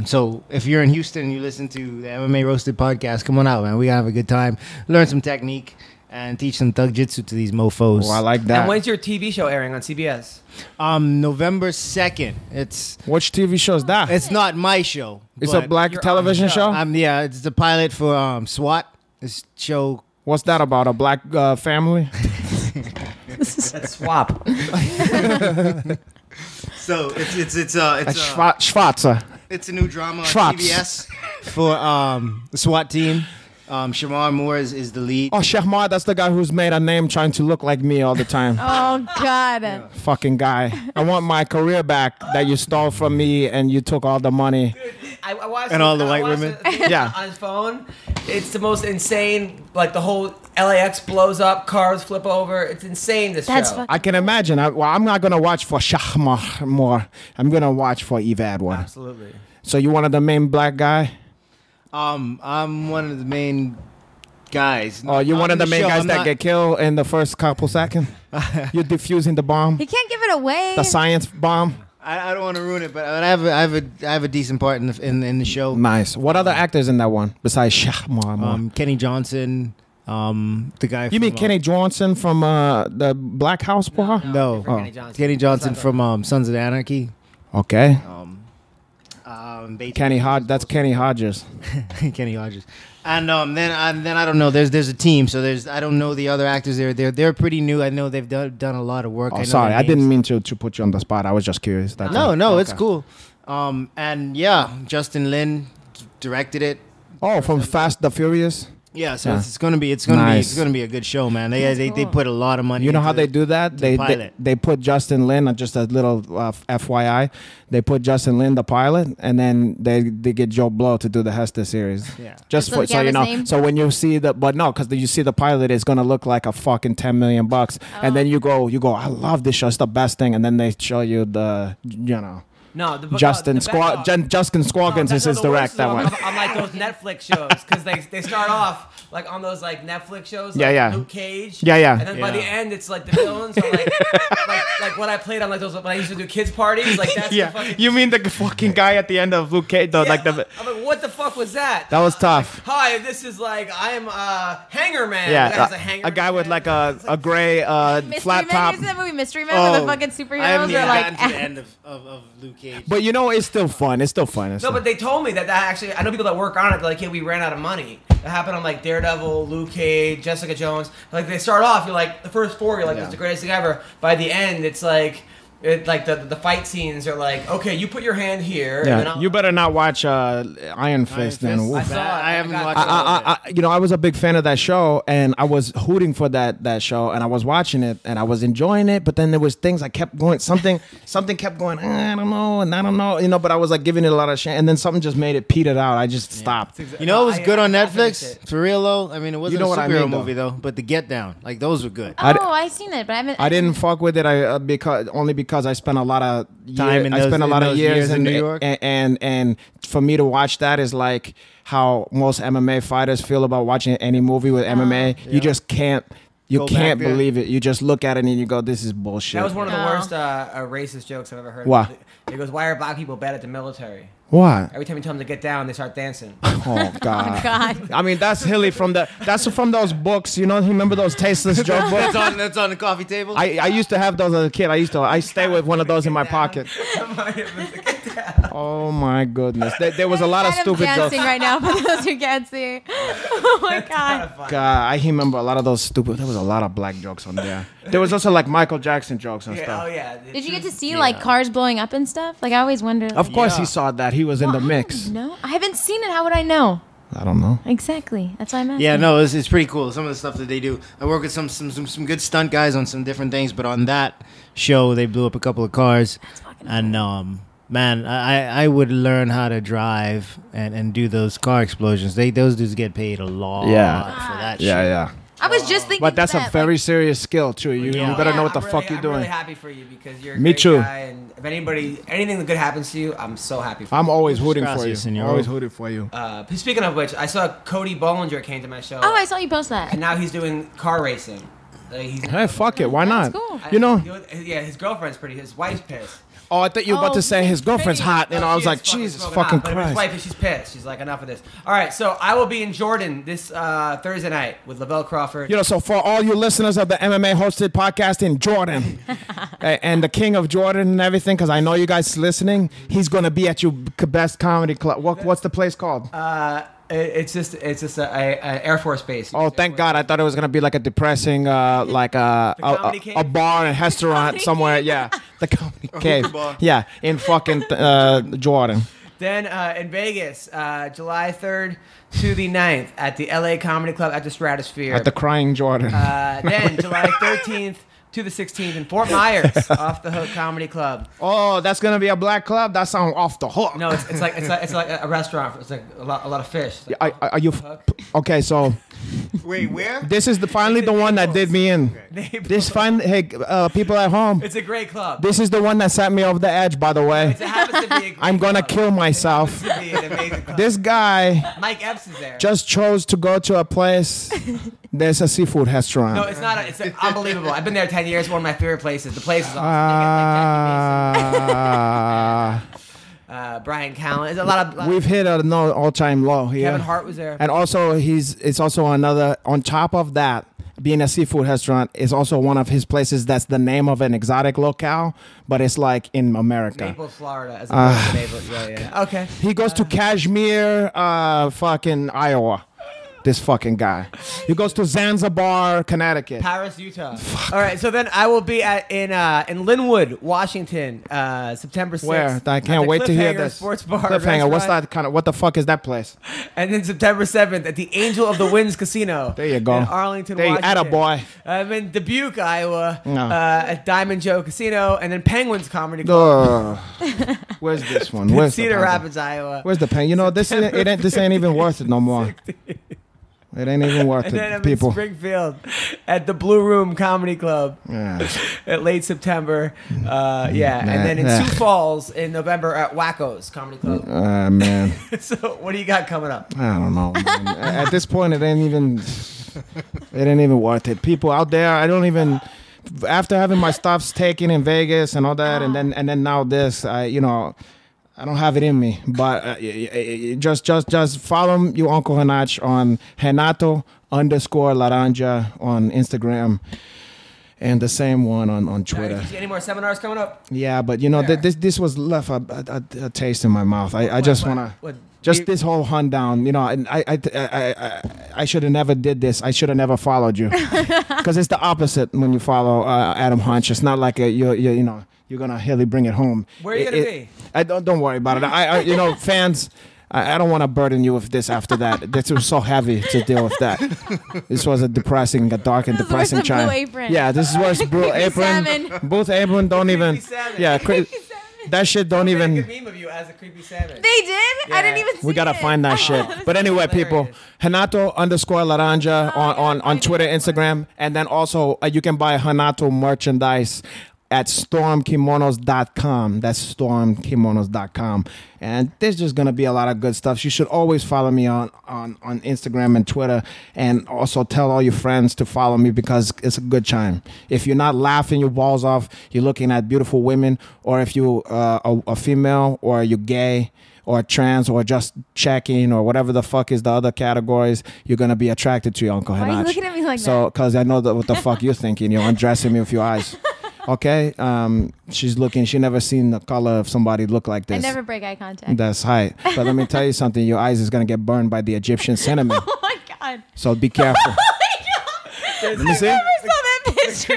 So if you're in Houston and you listen to the MMA Roasted podcast, come on out, man. We gotta have a good time, learn some technique, and teach some thug jitsu to these mofos. Oh, I like And that. when's your TV show airing on CBS? November 2nd. Which TV show is that? It's not my show. It's a but black you're on television the show. show. yeah, it's the pilot for SWAT. This show. What's that about? A black family? That's swap. So it's Schwarzer. It's a new drama on Schwartz. CBS for the SWAT team. Shamar Moore is the lead. Oh, Shahmar, that's the guy who's made a name trying to look like me all the time. Oh, God. Fucking guy. I want my career back that you stole from me and you took all the money. I watched And all the I white watched women? the thing Yeah. on his phone. It's the most insane. Like the whole LAX blows up, cars flip over. It's insane. This That's show. fucking. I can imagine. I'm not going to watch for Shahmar more. I'm going to watch for Yves Edward. Absolutely. So you one of the main black guy? I'm one of the main guys. Oh, you're I'm one of in the main show. guys I'm that not- get killed in the first couple seconds? You're defusing the bomb? He can't give it away. The science bomb? I don't want to ruin it, but I have a decent part in the show. Nice. What other actors in that one besides Shah? Kenny Johnson, the guy. You mean Kenny Johnson from the Black House, boy? No, Kenny Johnson from Sons of Anarchy. Okay. Kenny Hodges. That's Kenny Hodges. Kenny Hodges. And then I don't know. There's a team, so I don't know the other actors. They're pretty new. I know they've done a lot of work. Oh, sorry, I didn't mean to put you on the spot. I was just curious. No, it's cool. And yeah, Justin Lin directed it. Oh, from Fast the Furious. Yeah, so Yeah. it's gonna be a good show, man. They put a lot of money. You know how they do that? They put Justin Lin, just a little FYI. They put Justin Lin the pilot, and then they get Joe Blow to do the Hester series. Yeah, just for, so you know. name? So when you see because you see the pilot, it's gonna look like a fucking $10 million, and then you go, I love this show, it's the best thing, and then they show you No, Justin Squaggins is his direct that one. On like those Netflix shows, because they start off like on those like Netflix shows, like Luke Cage, and then by the end it's like the villains are like what I played on like those when I used to do kids parties, like that's the fucking. You mean the fucking guy at the end of Luke Cage, though? Yeah, like the. I'm like, what the fuck was that? That was tough. Hi, this is like I'm Hanger Man. Yeah, a guy with like a gray flat top. You seen that movie Mystery Man with the fucking superheroes? I haven't even like gotten to the end of Luke Cage. But you know, it's still fun. No, but they told me that actually, I know people that work on it. They're like, yeah, we ran out of money. That happened on like Daredevil, Luke Cage, Jessica Jones. Like they start off, you're like the first four, you're like, it's the greatest thing ever. By the end, it's like. The fight scenes are like, okay, you put your hand here. Yeah, and then you better not watch Iron Fist then. I saw it. I haven't watched it. I was a big fan of that show, and I was hooting for that show, and I was watching it, and I was enjoying it. But then there was things I kept going, something kept going. I don't know, but I was like giving it a lot of shit, and then something just made it petered out. I just stopped. You know, it was good on Netflix for real though. I mean, it wasn't a superhero movie though. But the Get Down, like those were good. I seen it, but I haven't. I didn't fuck with it. Because I spent a lot of time years in New York, and for me to watch that is like how most MMA fighters feel about watching any movie with MMA. You just can't. You can't believe it. You just look at it and you go, "This is bullshit." That was one of the worst racist jokes I've ever heard. What? He goes, "Why are black people bad at the military?" What? Every time you tell them to get down, they start dancing. Oh God! I mean, that's Hilly from those books. You know, remember those tasteless joke books? That's on the coffee table. I used to have those as a kid. I stay with one of those in my pocket. Oh my goodness! There was a lot of stupid jokes. Dancing right now for those who can't see. Oh my God! God, I remember a lot of those stupid. There was a lot of black jokes on there. There was also like Michael Jackson jokes and stuff. Oh yeah. Did you get to see like cars blowing up and stuff? Like I always wonder. Of course, he saw that. He was in the mix. No, I haven't seen it. How would I know? I don't know. Exactly. That's why I'm asking. Yeah, no, it's pretty cool. Some of the stuff that they do. I work with some good stunt guys on some different things, but on that show, they blew up a couple of cars. That's fucking and man, I would learn how to drive and do those car explosions. Those dudes get paid a lot for that shit. Yeah. I was just thinking. But that's a very serious skill too. You better know what the fuck you're doing. I'm really happy for you because you're a Me great too. guy, and if anything that good happens to you, I'm so happy for you. I'm always rooting for you. Senor. Always rooting for you. Speaking of which, I saw Cody Bollinger came to my show. Oh, I saw you post that. And now he's doing car racing. Hey, fuck it. Why not? That's cool. You know. Yeah, his girlfriend's pretty. His wife's pissed. Oh, I thought you were about to say his girlfriend's hot, and I was like, Jesus fucking But Christ. his wife, she's pissed. She's like, enough of this. All right, so I will be in Jordan this Thursday night with Lavelle Crawford. You know, so for all you listeners of the MMA hosted podcast in Jordan, and the king of Jordan and everything, because I know you guys listening, he's gonna be at your best comedy club. What's the place called? It's just a Air Force base. Oh, thank God! I thought it was gonna be like a depressing, like a bar and restaurant somewhere. Yeah, the comedy cave. Yeah, in fucking Jordan. Then in Vegas, July 3rd to the 9th at the LA Comedy Club at the Stratosphere. At the Crying Jordan. Then July 13th to the 16th in Fort Myers, Off the Hook Comedy Club. Oh, that's gonna be a black club. That sounds off the hook. No, it's like a restaurant. It's like a lot of fish. Like Are you okay? So, wait, where? this is finally the one that did me in. This hey, people at home. It's a great club. This is the one that set me over the edge. By the way, It happens to be a great I'm gonna club. kill myself. It happens to be an amazing club. This guy Mike Epps is there. just chose to go to a place. There's a seafood restaurant. No, it's not. It's unbelievable. I've been there 10 years. One of my favorite places. The place is awesome. Ryan Callen. There's a lot of. We've hit an all-time low here. Kevin Hart was there. And also, it's also another, on top of that, being a seafood restaurant is also one of his places that's the name of an exotic locale, but it's like in America. Naples, Florida. As opposed to Naples. Yeah. Okay. He goes to Kashmir, fucking Iowa. This fucking guy. He goes to Zanzibar, Connecticut. Paris, Utah. Fuck. All right, so then I will be in Linwood, Washington, September 6th. Where? I can't wait to hear this. Sports bar. Cliffhanger. What's that kind of? What the fuck is that place? And then September 7th at the Angel of the Winds Casino. There you go. In Arlington, there you Washington. attaboy. I'm in Dubuque, Iowa, No. at Diamond Joe Casino, and then Penguins Comedy Club. Where's this one? Where's Cedar Rapids, Iowa. Where's the pen? You know, this ain't even worth it no more. It ain't even worth and then it, I'm people. in Springfield at the Blue Room Comedy Club at late September. And then in Sioux Falls in November at Wacko's Comedy Club. Man. So what do you got coming up? I don't know, man. At this point, it ain't even worth it. People out there, I don't even. After having my stuffs taken in Vegas and all that, and then now this, I don't have it in me, but just follow your Uncle Hanach on Renato_Laranja on Instagram, and the same one on Twitter. Any more seminars coming up? Yeah, but this was left a taste in my mouth. I just wanna this whole hunt down. And I should have never did this. I should have never followed you, because it's the opposite when you follow Adam Hunch. It's not like you're gonna really bring it home. Where are you gonna be? Don't worry about it. Fans, I don't want to burden you with this after that. This was so heavy to deal with that. This was a dark and depressing time. Blue Apron. Yeah, this is worse. Blue Apron. Both Apron don't even. Yeah, that shit don't even. They made a good meme of you as a creepy salmon. They did? Yeah. I didn't even see We gotta it. find that shit. But anyway, people, Renato_Laranja on Twitter, Instagram, and then also you can buy Renato merchandise at stormkimonos.com. That's stormkimonos.com. And there's just going to be a lot of good stuff. You should always follow me on Instagram and Twitter, and also tell all your friends to follow me, because it's a good time. If you're not laughing your balls off, you're looking at beautiful women, or if you're a female, or you're gay, or trans, or just checking, or whatever the fuck is the other categories, you're going to be attracted to your Uncle Hanach. Why are you looking at me like that? So, because I know what the fuck you're thinking. You're undressing me with your eyes. Okay, she's looking. She never seen the color of somebody look like this. I never break eye contact. That's right. But let me tell you something. Your eyes is gonna get burned by the Egyptian cinnamon. Oh my god. So be careful. Oh my god. Let me see. I never saw that picture.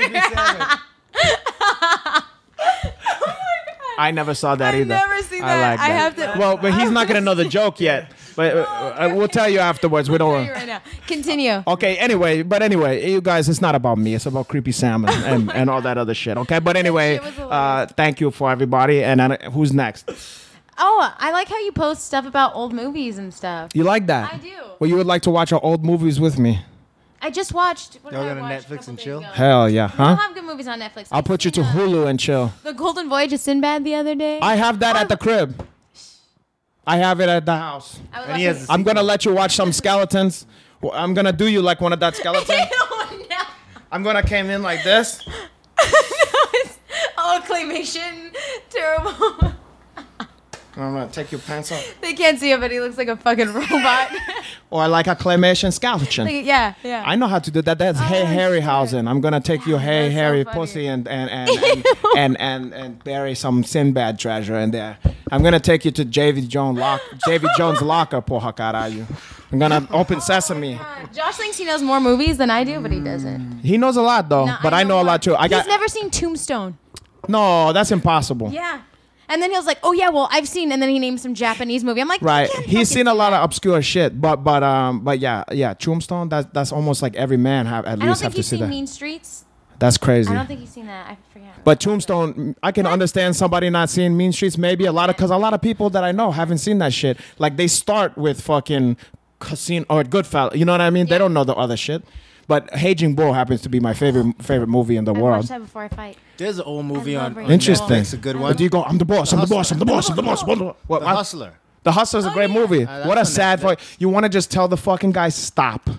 I never saw that either. I've never seen that. like that. I have to. Well, but he's not gonna know the joke yet. But we'll tell you afterwards. We don't. I'll tell you right now. Continue. Okay. Anyway, you guys, it's not about me. It's about creepy salmon and all that other shit. Okay. But anyway, thank you for everybody. And who's next? Oh, I like how you post stuff about old movies and stuff. You like that? I do. Well, you would like to watch our old movies with me? I just watched. What did Y'all I go to watch a Netflix couple and days chill? ago? Hell yeah, We don't huh? have good movies on Netflix. I'll put you to Hulu and chill. The Golden Voyage of Sinbad the other day. I have that at the crib. I have it at the house. I would And he love has to- I'm gonna let you watch some skeletons. Well, I'm gonna do you like one of that skeleton. Oh, no. I'm gonna come in like this. Oh, claymation. Terrible. I'm gonna take your pants off. They can't see it, but he looks like a fucking robot. Or like a claymation skeleton. Like, yeah. I know how to do that. That's Hey Harryhausen. I'm gonna take your Hey that's so Harry funny. pussy and bury some Sinbad treasure in there. I'm gonna take you to Davy Jones' locker, porra caralho. I'm gonna open sesame. Josh thinks he knows more movies than I do, but he doesn't. He knows a lot though, No, but I know a lot too. He's never seen Tombstone. No, that's impossible. Yeah. And then he was like, "Oh yeah, well I've seen," and then he named some Japanese movie. I'm like, Right. "You can't He's fucking seen a do lot that." of obscure shit, but yeah, Tombstone. That's almost like every man at I don't least think have to he's see seen that. Mean Streets. That's crazy. I don't think he's seen that. I forget. But Tombstone, I can understand somebody not seeing Mean Streets. Maybe because a lot of people that I know haven't seen that shit. Like they start with fucking Casino or Goodfellas. You know what I mean? They Yeah. don't know the other shit. But Raging Bull happens to be my favorite movie in the I world. watched that before I fight. There's an old movie I on love on Interesting. Netflix, a good one. Do you go? I'm the boss. I'm the boss. I'm the boss. I'm the boss. What? The Hustler. The Hustler's a great movie. that's What a on sad Netflix. fuck. You want to just tell the fucking guy stop.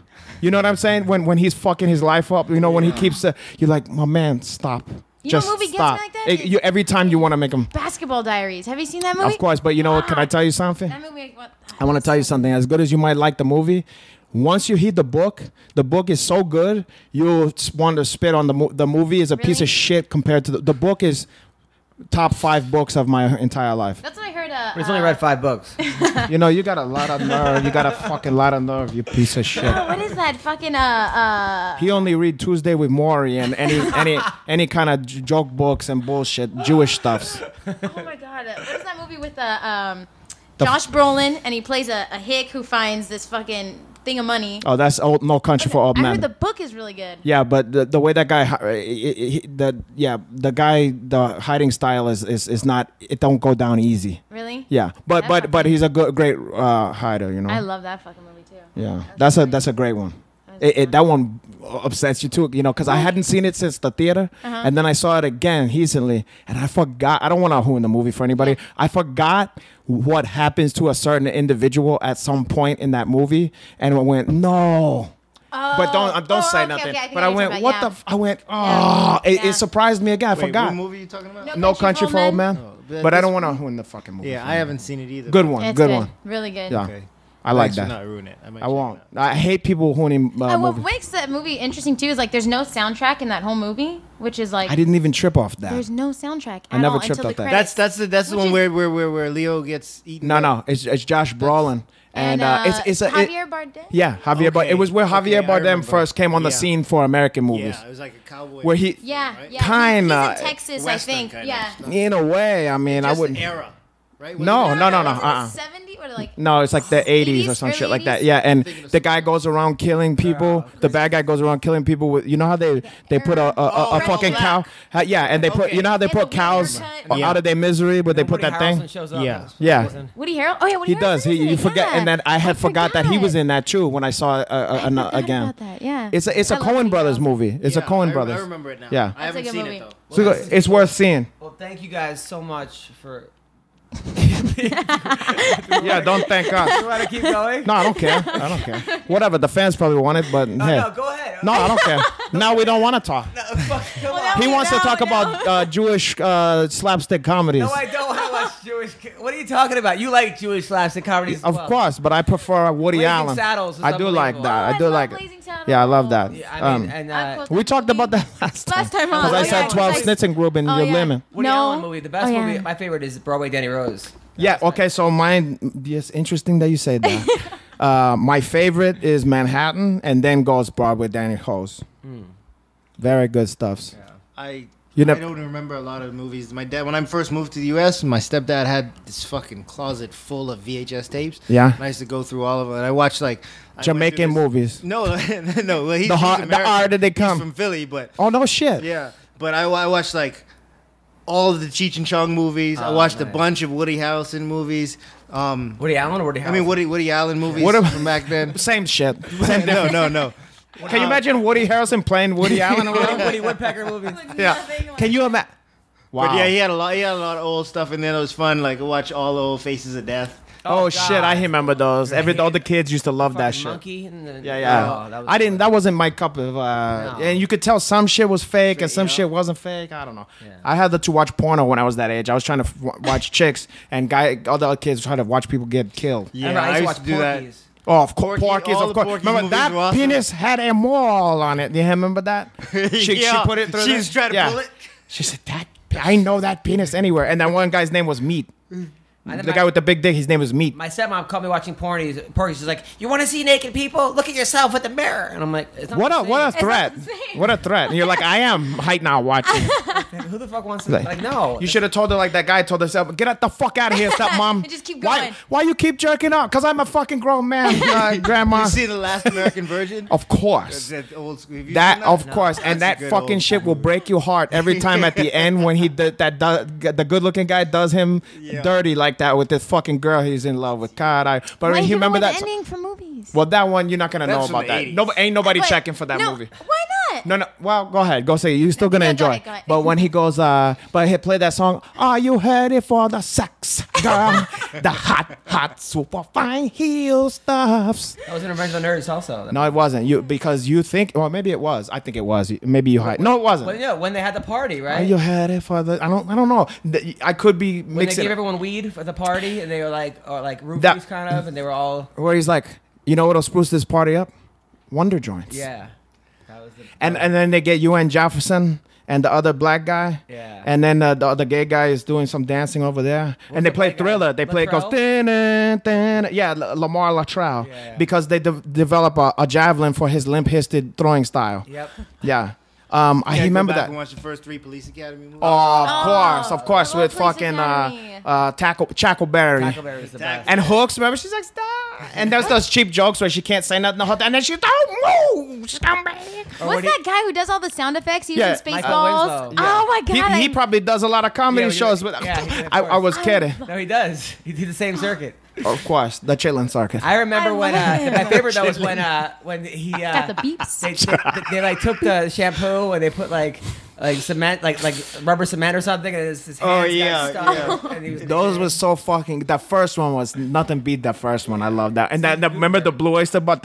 You know what I'm saying? When he's fucking his life up, when he keeps you're like, my man, stop. You Just know what movie stop. gets me like that? Every time you want to make them. Basketball Diaries. Have you seen that movie? Of course, but you know what? Can I tell you something? That movie. What? I want to tell you something. As good as you might like the movie, once you read the book is so good, you'll want to spit on the movie is a piece Really? of shit compared to the book is top 5 books of my entire life. That's what I heard. But he's only read 5 books. You know, you got a lot of nerve. You got a fucking lot of nerve, you piece of shit. Oh, what is that fucking He only read Tuesday with Maury and any kind of joke books and bullshit, Jewish stuffs. Oh my god! What is that movie with Josh Brolin and he plays a hick who finds this fucking thing of money? Oh, that's No Country for Old I Men. heard the book is really good. Yeah, but the way that guy, the hiding style is not. It don't go down easy. Really? Yeah, but he's a great hider. You know. I love that fucking movie too. Yeah, that's a great one. That one upsets you too, you know, because I hadn't seen it since the theater, and then I saw it again recently, and I forgot. I don't want to ruin the movie for anybody. I forgot what happens to a certain individual at some point in that movie, and I went no. But don't say nothing. Okay, but I went, what the? I went, oh, it surprised me again. I forgot. What movie are you talking about? No Country for Old Men. Oh, But I don't want to ruin the fucking movie. Yeah, I haven't seen it either. Good one. It's Good one. Really good. Yeah. Okay. I like Thanks for that. not ruin it. I won't. I hate people ruining What movies. makes that movie interesting too is like there's no soundtrack in that whole movie, which is like I didn't even trip off that. there's no soundtrack. I never all tripped until off the that. credits. That's the Which one is- where Leo gets eaten. No, it's Josh Brolin. And it's Javier Bardem. Yeah, Javier Bardem. Okay. It was where Javier Okay, I Bardem remember. first came on the Yeah. scene for American movies. Yeah, it was like a cowboy. Where he, Yeah, Right? yeah. Kinda. He's in Texas, Western I think. kind of Yeah. stuff. in a way, I mean, I Just wouldn't. era, right? No, Wasn't it- no, no, no. Was it Uh-uh. 70 or like No, it's like the 80s or 80s, some shit early like that. 80s? Yeah, and Thinking of the guy goes around killing people. The bad guy goes around killing people with. You know how they put a Oh, fucking Black. cow. Yeah, and they put. Okay. You know how they And the put cows haircut. out of their misery, but they put Woody that thing. Harrelson shows up. Yeah. Yeah. Woody Harrelson? Oh yeah, Woody He does. Harrelson's in You it, forget, yeah. and then I had forgot that he was in that too when I saw it forgot again. about that, yeah. It's a I love Coen Woody Brothers Harrelson. movie. It's a Yeah, Coen I Brothers. remember it now. Yeah. I haven't That's a seen good it movie. though. So it's worth seeing. Well, thank you guys so much for. Yeah, don't thank us. You want to keep going? No, I don't care. I don't care. Whatever. The fans probably want it, but hey. No, go ahead. No, I don't care. Now we don't want to talk. Come on. He wants to talk about Jewish slapstick comedies. No, I don't want to watch Jewish. What are you talking about? You like Jewish slapstick comedies? As Of well. course, but I prefer Woody Blazing Allen. Saddles is I do like unbelievable. that. Oh, I do love like it. Blazing Saddles. Yeah, I love that. Yeah, I mean, and I quote We that talked movie. about that last time. Last time on. Because I Oh, said yeah. 12 Like- Schnitzengruben, Oh, you're yeah. lemon. Woody No. Allen movie. The best Oh, yeah. movie. My favorite is Broadway Danny Rose. Yeah, okay, so mine, yes, interesting that you say that. My favorite is Manhattan, and then goes Broadway Danny Rose. Very good stuffs. I You I never- don't remember a lot of movies. My dad, when I first moved to the U.S., my stepdad had this fucking closet full of VHS tapes. Yeah. And I used to go through all of them. And I watched like I went Jamaican through movies. No, no. Well, he's The American. harder they He's come. from Philly, but Oh, no shit. yeah. But I watched like all of the Cheech and Chong movies. I watched a nice. bunch of Woody Harrelson movies. Woody Allen or Woody Harrelson? I mean Woody Allen movies What a- from back then. Same shit. no. Can you imagine Woody Harrelson playing Woody Allen or whatever? Woody Woodpecker movie. Yeah. Can you imagine? Wow. But yeah, he had a lot of old stuff, and then it was fun. Like watch all the old Faces of Death. Oh, shit, I remember those. All the kids used to love that Fucking shit. Monkey. And the, Yeah. Oh, that was I didn't. That wasn't my cup of. And you could tell some shit was fake and some yeah. shit wasn't fake. I don't know. Yeah. I had to watch porno when I was that age. I was trying to watch chicks, and other kids trying to watch people get killed. I remember I used to watch do that. Porky's. Oh, of course, Porky, Porky's, all of the course. Porky's Remember movies that were awesome. penis had a mole on it. Do you remember that? She Yeah. put it through. She the- was trying to yeah. pull it. She said that. I know that penis anywhere. And that one guy's name was Meat. The guy with the big dick, his name was Meat. My stepmom caught me watching Porky's. She's like, "You want to see naked people? Look at yourself with the mirror." And I'm like, it's not What the a what a same. threat! the same. What a threat! And you're like, I am right now watching. Who the fuck wants to? Like, no. You should have told her like that guy told herself, get the fuck out of here, stepmom. Just keep Why, going. why you keep jerking off? Because I'm a fucking grown man, grandma. You see the Last American Virgin? Of course. That old school. Have you That seen of course, and That's that a good fucking old shit will break your heart every time at the end when the good-looking guy does him Yeah. dirty like that with this fucking girl he's in love with. God, but Why he you remember giving that. away the ending for movies? Well, that one you're not gonna know That's from about the that. 80s. No, ain't nobody But- checking for that no, movie. Why not? No. Well, go ahead. Go say it. You're still gonna Yeah, go enjoy. ahead, go ahead. But when he goes, but he play that song. Are you ready for the sex, girl? The hot, super fine heel stuffs. That was in Revenge of the Nerds also. No, it wasn't. Because you think, well, maybe it was. I think it was. Maybe you had. No, it wasn't. Well, yeah, when they had the party, right? You had it for the. I don't know. I could be when mixing. they gave everyone weed for the party, and they were like, or like roofies kind of, and they were all. Where he's like, you know what'll spruce this party up? Wonder joints. Yeah. That was the. And then they get UN Jefferson and the other black guy. Yeah. And then the other gay guy is doing some dancing over there. And they play Thriller. They play, it goes, yeah, Lamar Latrell. Yeah. Because they develop a javelin for his limp-fisted throwing style. Yep. Yeah. I remember that. And watch the first 3 Police Academy movies. Oh, of course, with Police fucking Academy. Tackleberry. Tackleberry was the best. And Hooks, remember? She's like, stop. And there's those cheap jokes where she can't say nothing the whole time. And then she, don't move, scumbag. What's that guy who does all the sound effects using Yeah, Michael Spaceballs? Winslow. Oh my god! He probably does a lot of comedy Yeah, shows, but yeah, he did, of I was course. kidding. No, he does. He did the same circuit. Of course, the chillin' circuit. I remember when love it. my favorite though was when he got the beeps. they like took the shampoo and they put like cement like rubber cement or something and his hands got stuck and he was Those was so fucking. That first one was nothing beat that first one. I love that. And that remember the Blue Oyster but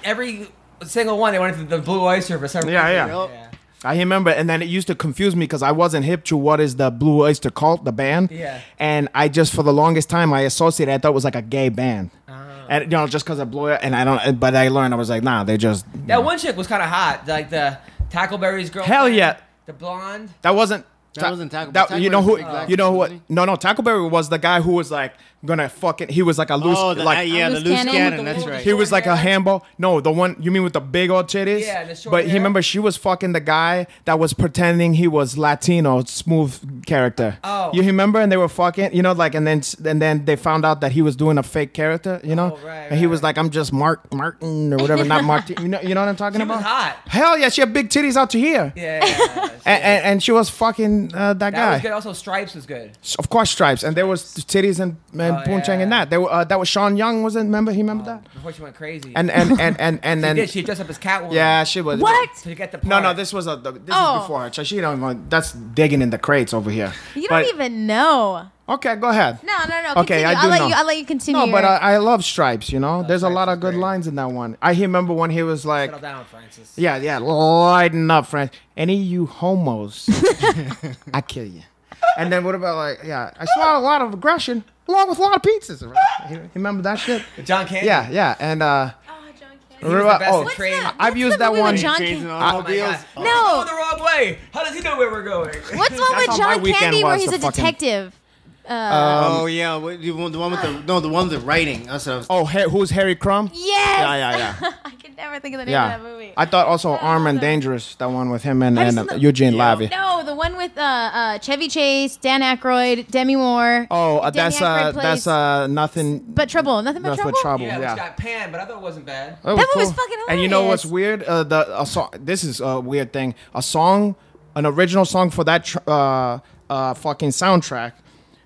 every single one they went to the Blue Oyster for some reason. Yeah. I remember, and then it used to confuse me because I wasn't hip to what is the Blue Oyster Cult, the band. Yeah. And I just, for the longest time, I associated. I thought it was like a gay band, and just because of Blue. And I don't. But I learned I was like, nah, they just. That one chick was kind of hot, like the Tackleberry's girl. Hell yeah. The blonde. That wasn't. That wasn't Tackle. That, you know who? Tackleberry You know was who? big No, Tackleberry was the guy who was like gonna fucking. He was like a loose. the loose loose cannon. cannon. That's right. He was like a handball. No, the one you mean with the big old titties. Yeah, the short But he hair. remember she was fucking the guy that was pretending he was Latino, smooth character. Oh. You remember? And they were fucking. You know, like and then they found out that he was doing a fake character. You know. Oh, right, and he right, was like, I'm just Martin or whatever, not Martin. You know what I'm talking She about? was hot. Hell yeah, she had big titties out to here. Yeah. And she was fucking that That guy. was good. Also, Stripes was good. Of course, Stripes, and there was titties and Poontang yeah. and that. There were, that was Sean Young, wasn't? Remember? He remember that? Before she went crazy. And then did she dressed up as Catwoman? yeah, she was. What? To get the part. No, this was this is before her. So she don't even. That's digging in the crates over here. You But- don't even know. Okay, go ahead. No. Okay, Continue. I do know. I'll let you continue. No, but I love Stripes. You know, there's a Stripes lot is of good great. lines in that one. I remember when he was like, Settle down, Francis. yeah, lighten up, friend. Any of you homos, I kill you. And then what about like, yeah, I saw a lot of aggression along with a lot of pizzas. Right? You remember that shit? John Candy. Yeah, and Oh, John He was the best oh, at train. I've used that movie one. with John Chasing Candy? automobiles. Oh, No. going the wrong way. How does he know where we're going? What's the one That's with how my John weekend Candy where was, he's the a fucking- detective? Oh yeah, the one with the one with the writing. That's what I was. Oh, who's Harry Crumb? Yes. Yeah. I can never think of the name Yeah. of that movie. I thought also Armed and Dangerous, that one with him and Have you seen the- Eugene Lavie. No, the one with Chevy Chase, Dan Aykroyd, Demi Moore. Oh, Danny Aykroyd plays- nothing. But Trouble, nothing but That's trouble. what trouble. Yeah, Yeah. which got panned, but I thought it wasn't bad. That That movie was fucking And you know what's hilarious. weird? A song. This is a weird thing. An original song for that fucking soundtrack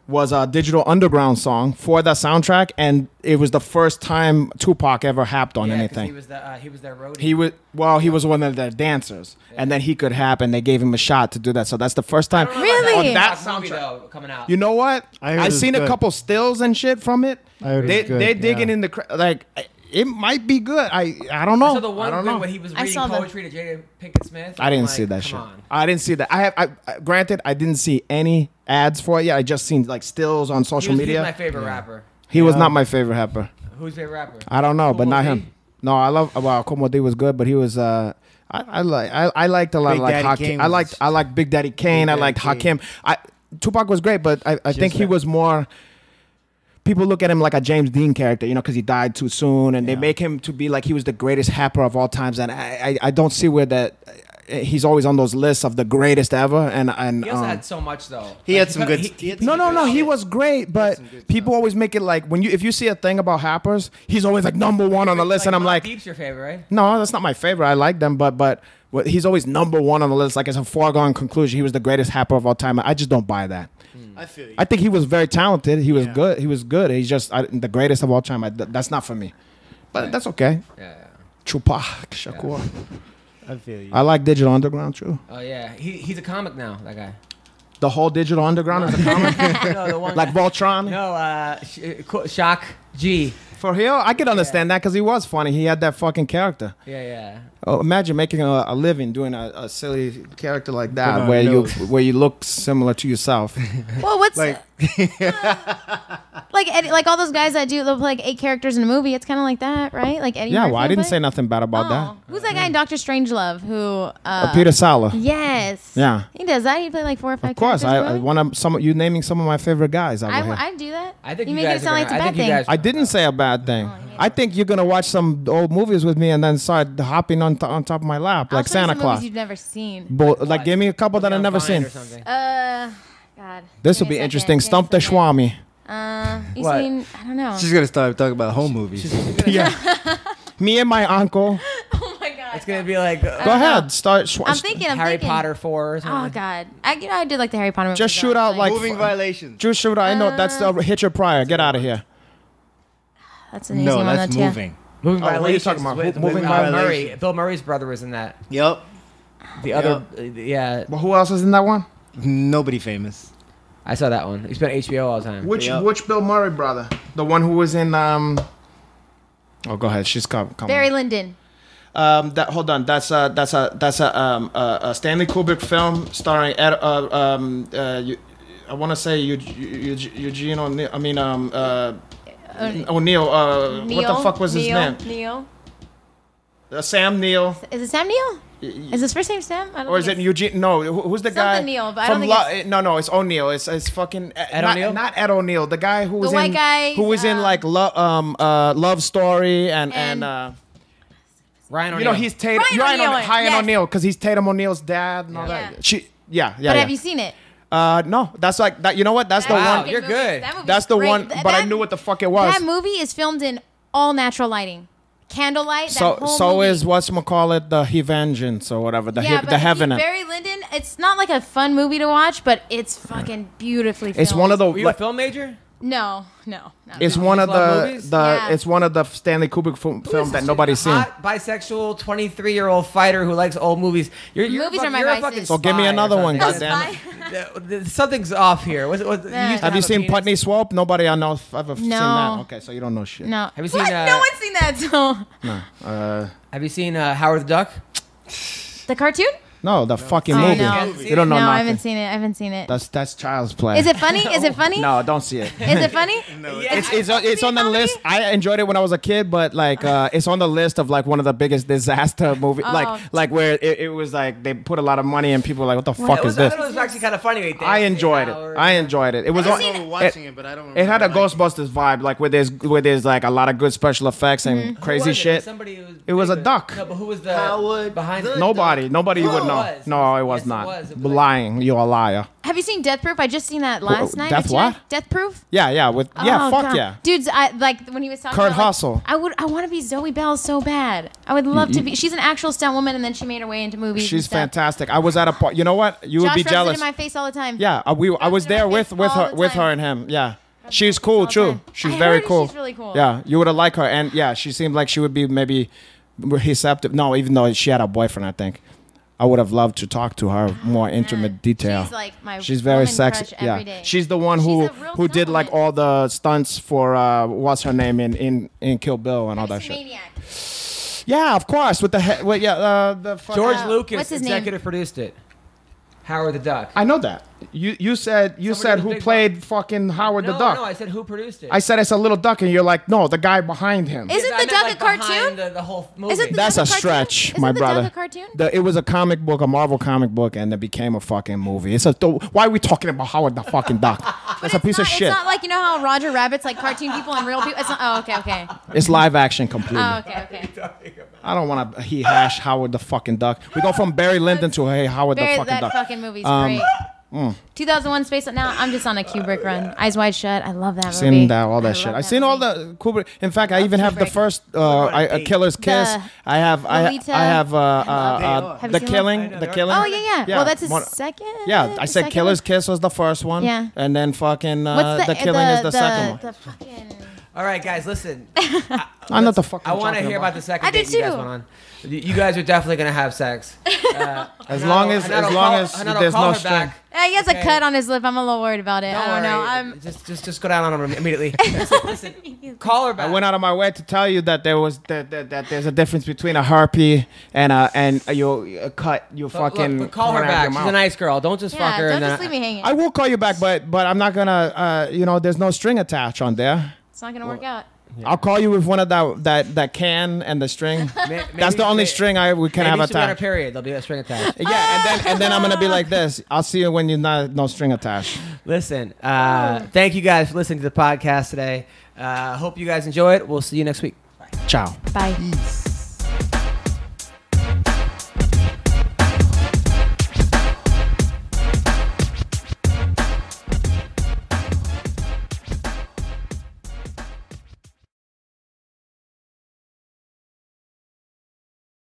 was a Digital Underground song for that soundtrack, and it was the first time Tupac ever happed on Yeah, 'cause anything. he was their roadie. He was one of the dancers, and then he could hap, and they gave him a shot to do that. So that's the first time. Really? On that movie, soundtrack. though, coming out. You know what? I heard I it's seen a good. couple stills and shit from it. I heard it's good, They're digging yeah. in the like. It might be good. I don't know. I saw the one I don't bit know. when he was I reading saw the- poetry to Jada Pinkett Smith. I didn't I'm see like, that come shit. on. I didn't see that. I granted I didn't see any ads for it yet. I just seen like stills on social He's media. my favorite rapper. He was not my favorite rapper. Who's your favorite rapper? I don't know, but Como not D? him. No, I love. Well, Como D was good, but he was. I liked a lot Big of like Daddy Hakim. Kane I was- liked Big Daddy Kane. I Daddy liked Kane. Hakim. Tupac was great, but I think he that. was more. People look at him like a James Dean character, you know, because he died too soon, and they make him to be like he was the greatest rapper of all times, and I don't see where that. He's always on those lists of the greatest ever, and He also had so much though. He Like, had some good. no. He was great, but people always make it like if you see a thing about rappers, he's always like number one on the list, and I'm like, Deep's your favorite, right? no, that's not my favorite. I like them, but he's always number one on the list. Like it's a foregone conclusion. He was the greatest rapper of all time. I just don't buy that. I feel you. I think he was very talented. He was good. He was good. He's just the greatest of all time. That's not for me, but that's okay. Yeah. Tupac Shakur. I feel you. I like Digital Underground too. Oh yeah, he's a comic now. That guy. The whole Digital Underground is a comic? No, the one Like Voltron? No, Shock G. For real? I could understand that because he was funny. He had that fucking character. Yeah. Oh, imagine making a living doing a silly character like that, on, where no. you look similar to yourself. Well, what's Like- like all those guys that do they'll play like 8 characters in a movie? It's kind of like that, right? Like Eddie. Yeah, Murphy well, I will didn't play? say nothing bad about Oh. that. Who's that guy in Doctor Strangelove who? Peter Sala. Yes. Yeah. He does that. He play like 4 or 5. Of course, characters in a I movie? one of some you naming some of my favorite guys over here. I do that. I think you you make guys it sound are like it's a gonna- I bad think you thing. guys- I didn't say a bad thing. I think you're gonna watch some old movies with me and then start hopping on top of my lap I'll like show you Santa some Claus. movies you've never seen. Like, give me a couple that I've never seen. God. This Give will me be a interesting. second. Stump the Give me a Schwami. second. You What? seen? I don't know. She's gonna start talking about home movies. Yeah. Me and my uncle. Oh my God. It's gonna be like Go ahead. Start. I'm thinking. Harry Potter 4 or Oh something. God. I did like the Harry Potter movies. Just shoot out like. Moving violations. Just shoot out. I know that's Hitcher Pryor. Get out of here. That's an easy No, one. that's Yeah. moving. Moving Oh, what are you Violations talking about? with Moving Bill Violations. Murray. Bill Murray's brother was in that. Yep. The other, yeah, Well, who else is in that one? Nobody famous. I saw that one. He's been on HBO all the time. Which Yep. which Bill Murray brother? The one who was in Oh, go ahead. She's coming. Barry Lyndon. Hold on. That's a Stanley Kubrick film starring I want to say Eugene O'Neill. I mean O'Neill. What the fuck was his name? Neil. Sam Neill. Is it Sam Neill? Is his first name Sam? I don't Or is think it it's- Eugene? No, who's the guy? Something Neil, but I don't from think No, it's O'Neill. It's fucking Ed O'Neill? Not Ed O'Neill. The guy who was white in guy, who was in like Love Story and Ryan O'Neal. you know he's Tatum. Ryan O'Neal, Ryan yes. O'Neal because he's Tatum O'Neal's dad and all Yeah. that. Yeah. But have you seen it? No, that's like that. You know what? That's the Wow, one. you're good. That movie's That's the great. one. But I knew what the fuck it was. That movie is filmed in all natural lighting, candlelight. So that whole so movie. is whatchamacallit, the Vengeance or whatever. The yeah, but the Heaven. Barry Lyndon. It's not like a fun movie to watch, but it's fucking beautifully filmed. It's one of the. Were you a film major? No. It's one of love the movies? Yeah. It's one of the Stanley Kubrick films that nobody's seen. Hot bisexual 23-year-old fighter who likes old movies. You're Movies a are my you're a vices. fucking So give me spy or another one, something. goddammit. Something's off here. Have you seen Putney Swope? Nobody I know have ever seen No. that. Okay, so you don't know shit. No. Have you seen, What? No one's seen that. So Have you seen Howard the Duck? the cartoon? No, the fucking Oh, movie. no. You don't know No, I nothing. haven't seen it. That's child's play. Is it funny? Is it funny? No, don't see it. Is it funny? It's on the list. I enjoyed it when I was a kid, but like it's on the list of like one of the biggest disaster movies. Oh. Like where it was like they put a lot of money and people were like, what the fuck It is was, I this? thought it was actually kind of funny. They I danced enjoyed it. Howard. I enjoyed it. It was I on. remember watching it, but I don't. It had a remember liking Ghostbusters vibe, like where there's like a lot of good special effects and Who crazy was it? shit. Somebody who was It was a big, duck. No, but who was the Howard behind the it? Nobody you would it know. was. No, it was Yes, it not. was. It was Lying. You're a liar. Have you seen Death Proof? I just seen that last night. Death Did you know? what? Death Proof? Yeah. Fuck God. yeah. Dudes, I like when he was talking Kurt about, like, Russell. I want to be Zoe Bell so bad. I would love to be. She's an actual stunt woman, and then she made her way into movies. and She's stuff. fantastic. I was at a part. You know what? You Josh would be rubs jealous. it in my face all the time. Yeah, I was it in there my with face with all her the with her time. and him. Yeah, she's cool all the too. time. She's I very heard cool. she's really cool. Yeah, you would have liked her, and yeah, she seemed like she would be maybe receptive. No, even though she had a boyfriend, I think I would have loved to talk to her more intimate detail. She's like my She's very woman sexy. crush Yeah, every day. she's the one She's who a real who did stunt like woman. all the stunts for what's her name in Kill Bill and all that shit. Maniac. Yeah, of course. With the the fucking, George Lucas what's his name? executive produced it. Howard the Duck. I know that. You said Somebody who with big played fucking Howard the Duck. No, I said who produced it. I said it's a little duck, and you're like, no, the guy behind him. Isn't I the meant, duck like, a cartoon? behind The whole movie. Isn't the That's a duck cartoon? stretch, Isn't my the brother. duck a cartoon? It was a comic book, a Marvel comic book, and it became a fucking movie. Why are we talking about Howard the fucking Duck? That's a piece of shit. It's not like, you know how Roger Rabbit's like cartoon people and real people. It's not. Oh, okay. It's live action completely. Oh, okay. I don't want to hash Howard the fucking Duck. We go from Barry Lyndon to hey Howard Barry, the fucking that Duck. fucking movie's great. 2001 Space. Now I'm just on a Kubrick run. Eyes Wide Shut. I love that movie. Seen that all that I shit. love I that seen all movie. the Kubrick. In fact, I even have the Kubrick. first Killer's Kiss. I have Lolita. I have Have the you seen killing. that? The killing. Oh yeah. Well, that's his one- second. Yeah, I said second Killer's one? Kiss was the first one. Yeah. And then fucking What's the killing is the second one. The fucking All right, guys, listen. I know the fuck. I want to hear about the second I date did you guys too. went on. You guys are definitely gonna have sex. As long as there's no string. He has a cut on his lip. I'm a little worried about it. I don't know. I'm just go down on him immediately. Listen, call her back. I went out of my way to tell you that that there's a difference between a harpy and you cut you fucking. But call her back. She's a nice girl. Don't just fuck her. Don't just leave me hanging. I will call you back, but I'm not gonna. There's no string attached on there. It's not gonna work out. Yeah. I'll call you with one of that can and the string. That's the only string we can have attached. Maybe on a period, there'll be a string attached. Yeah, and then I'm gonna be like this. I'll see you when you're no string attached. Listen, thank you guys for listening to the podcast today. Hope you guys enjoy it. We'll see you next week. Bye. Ciao. Bye. Peace.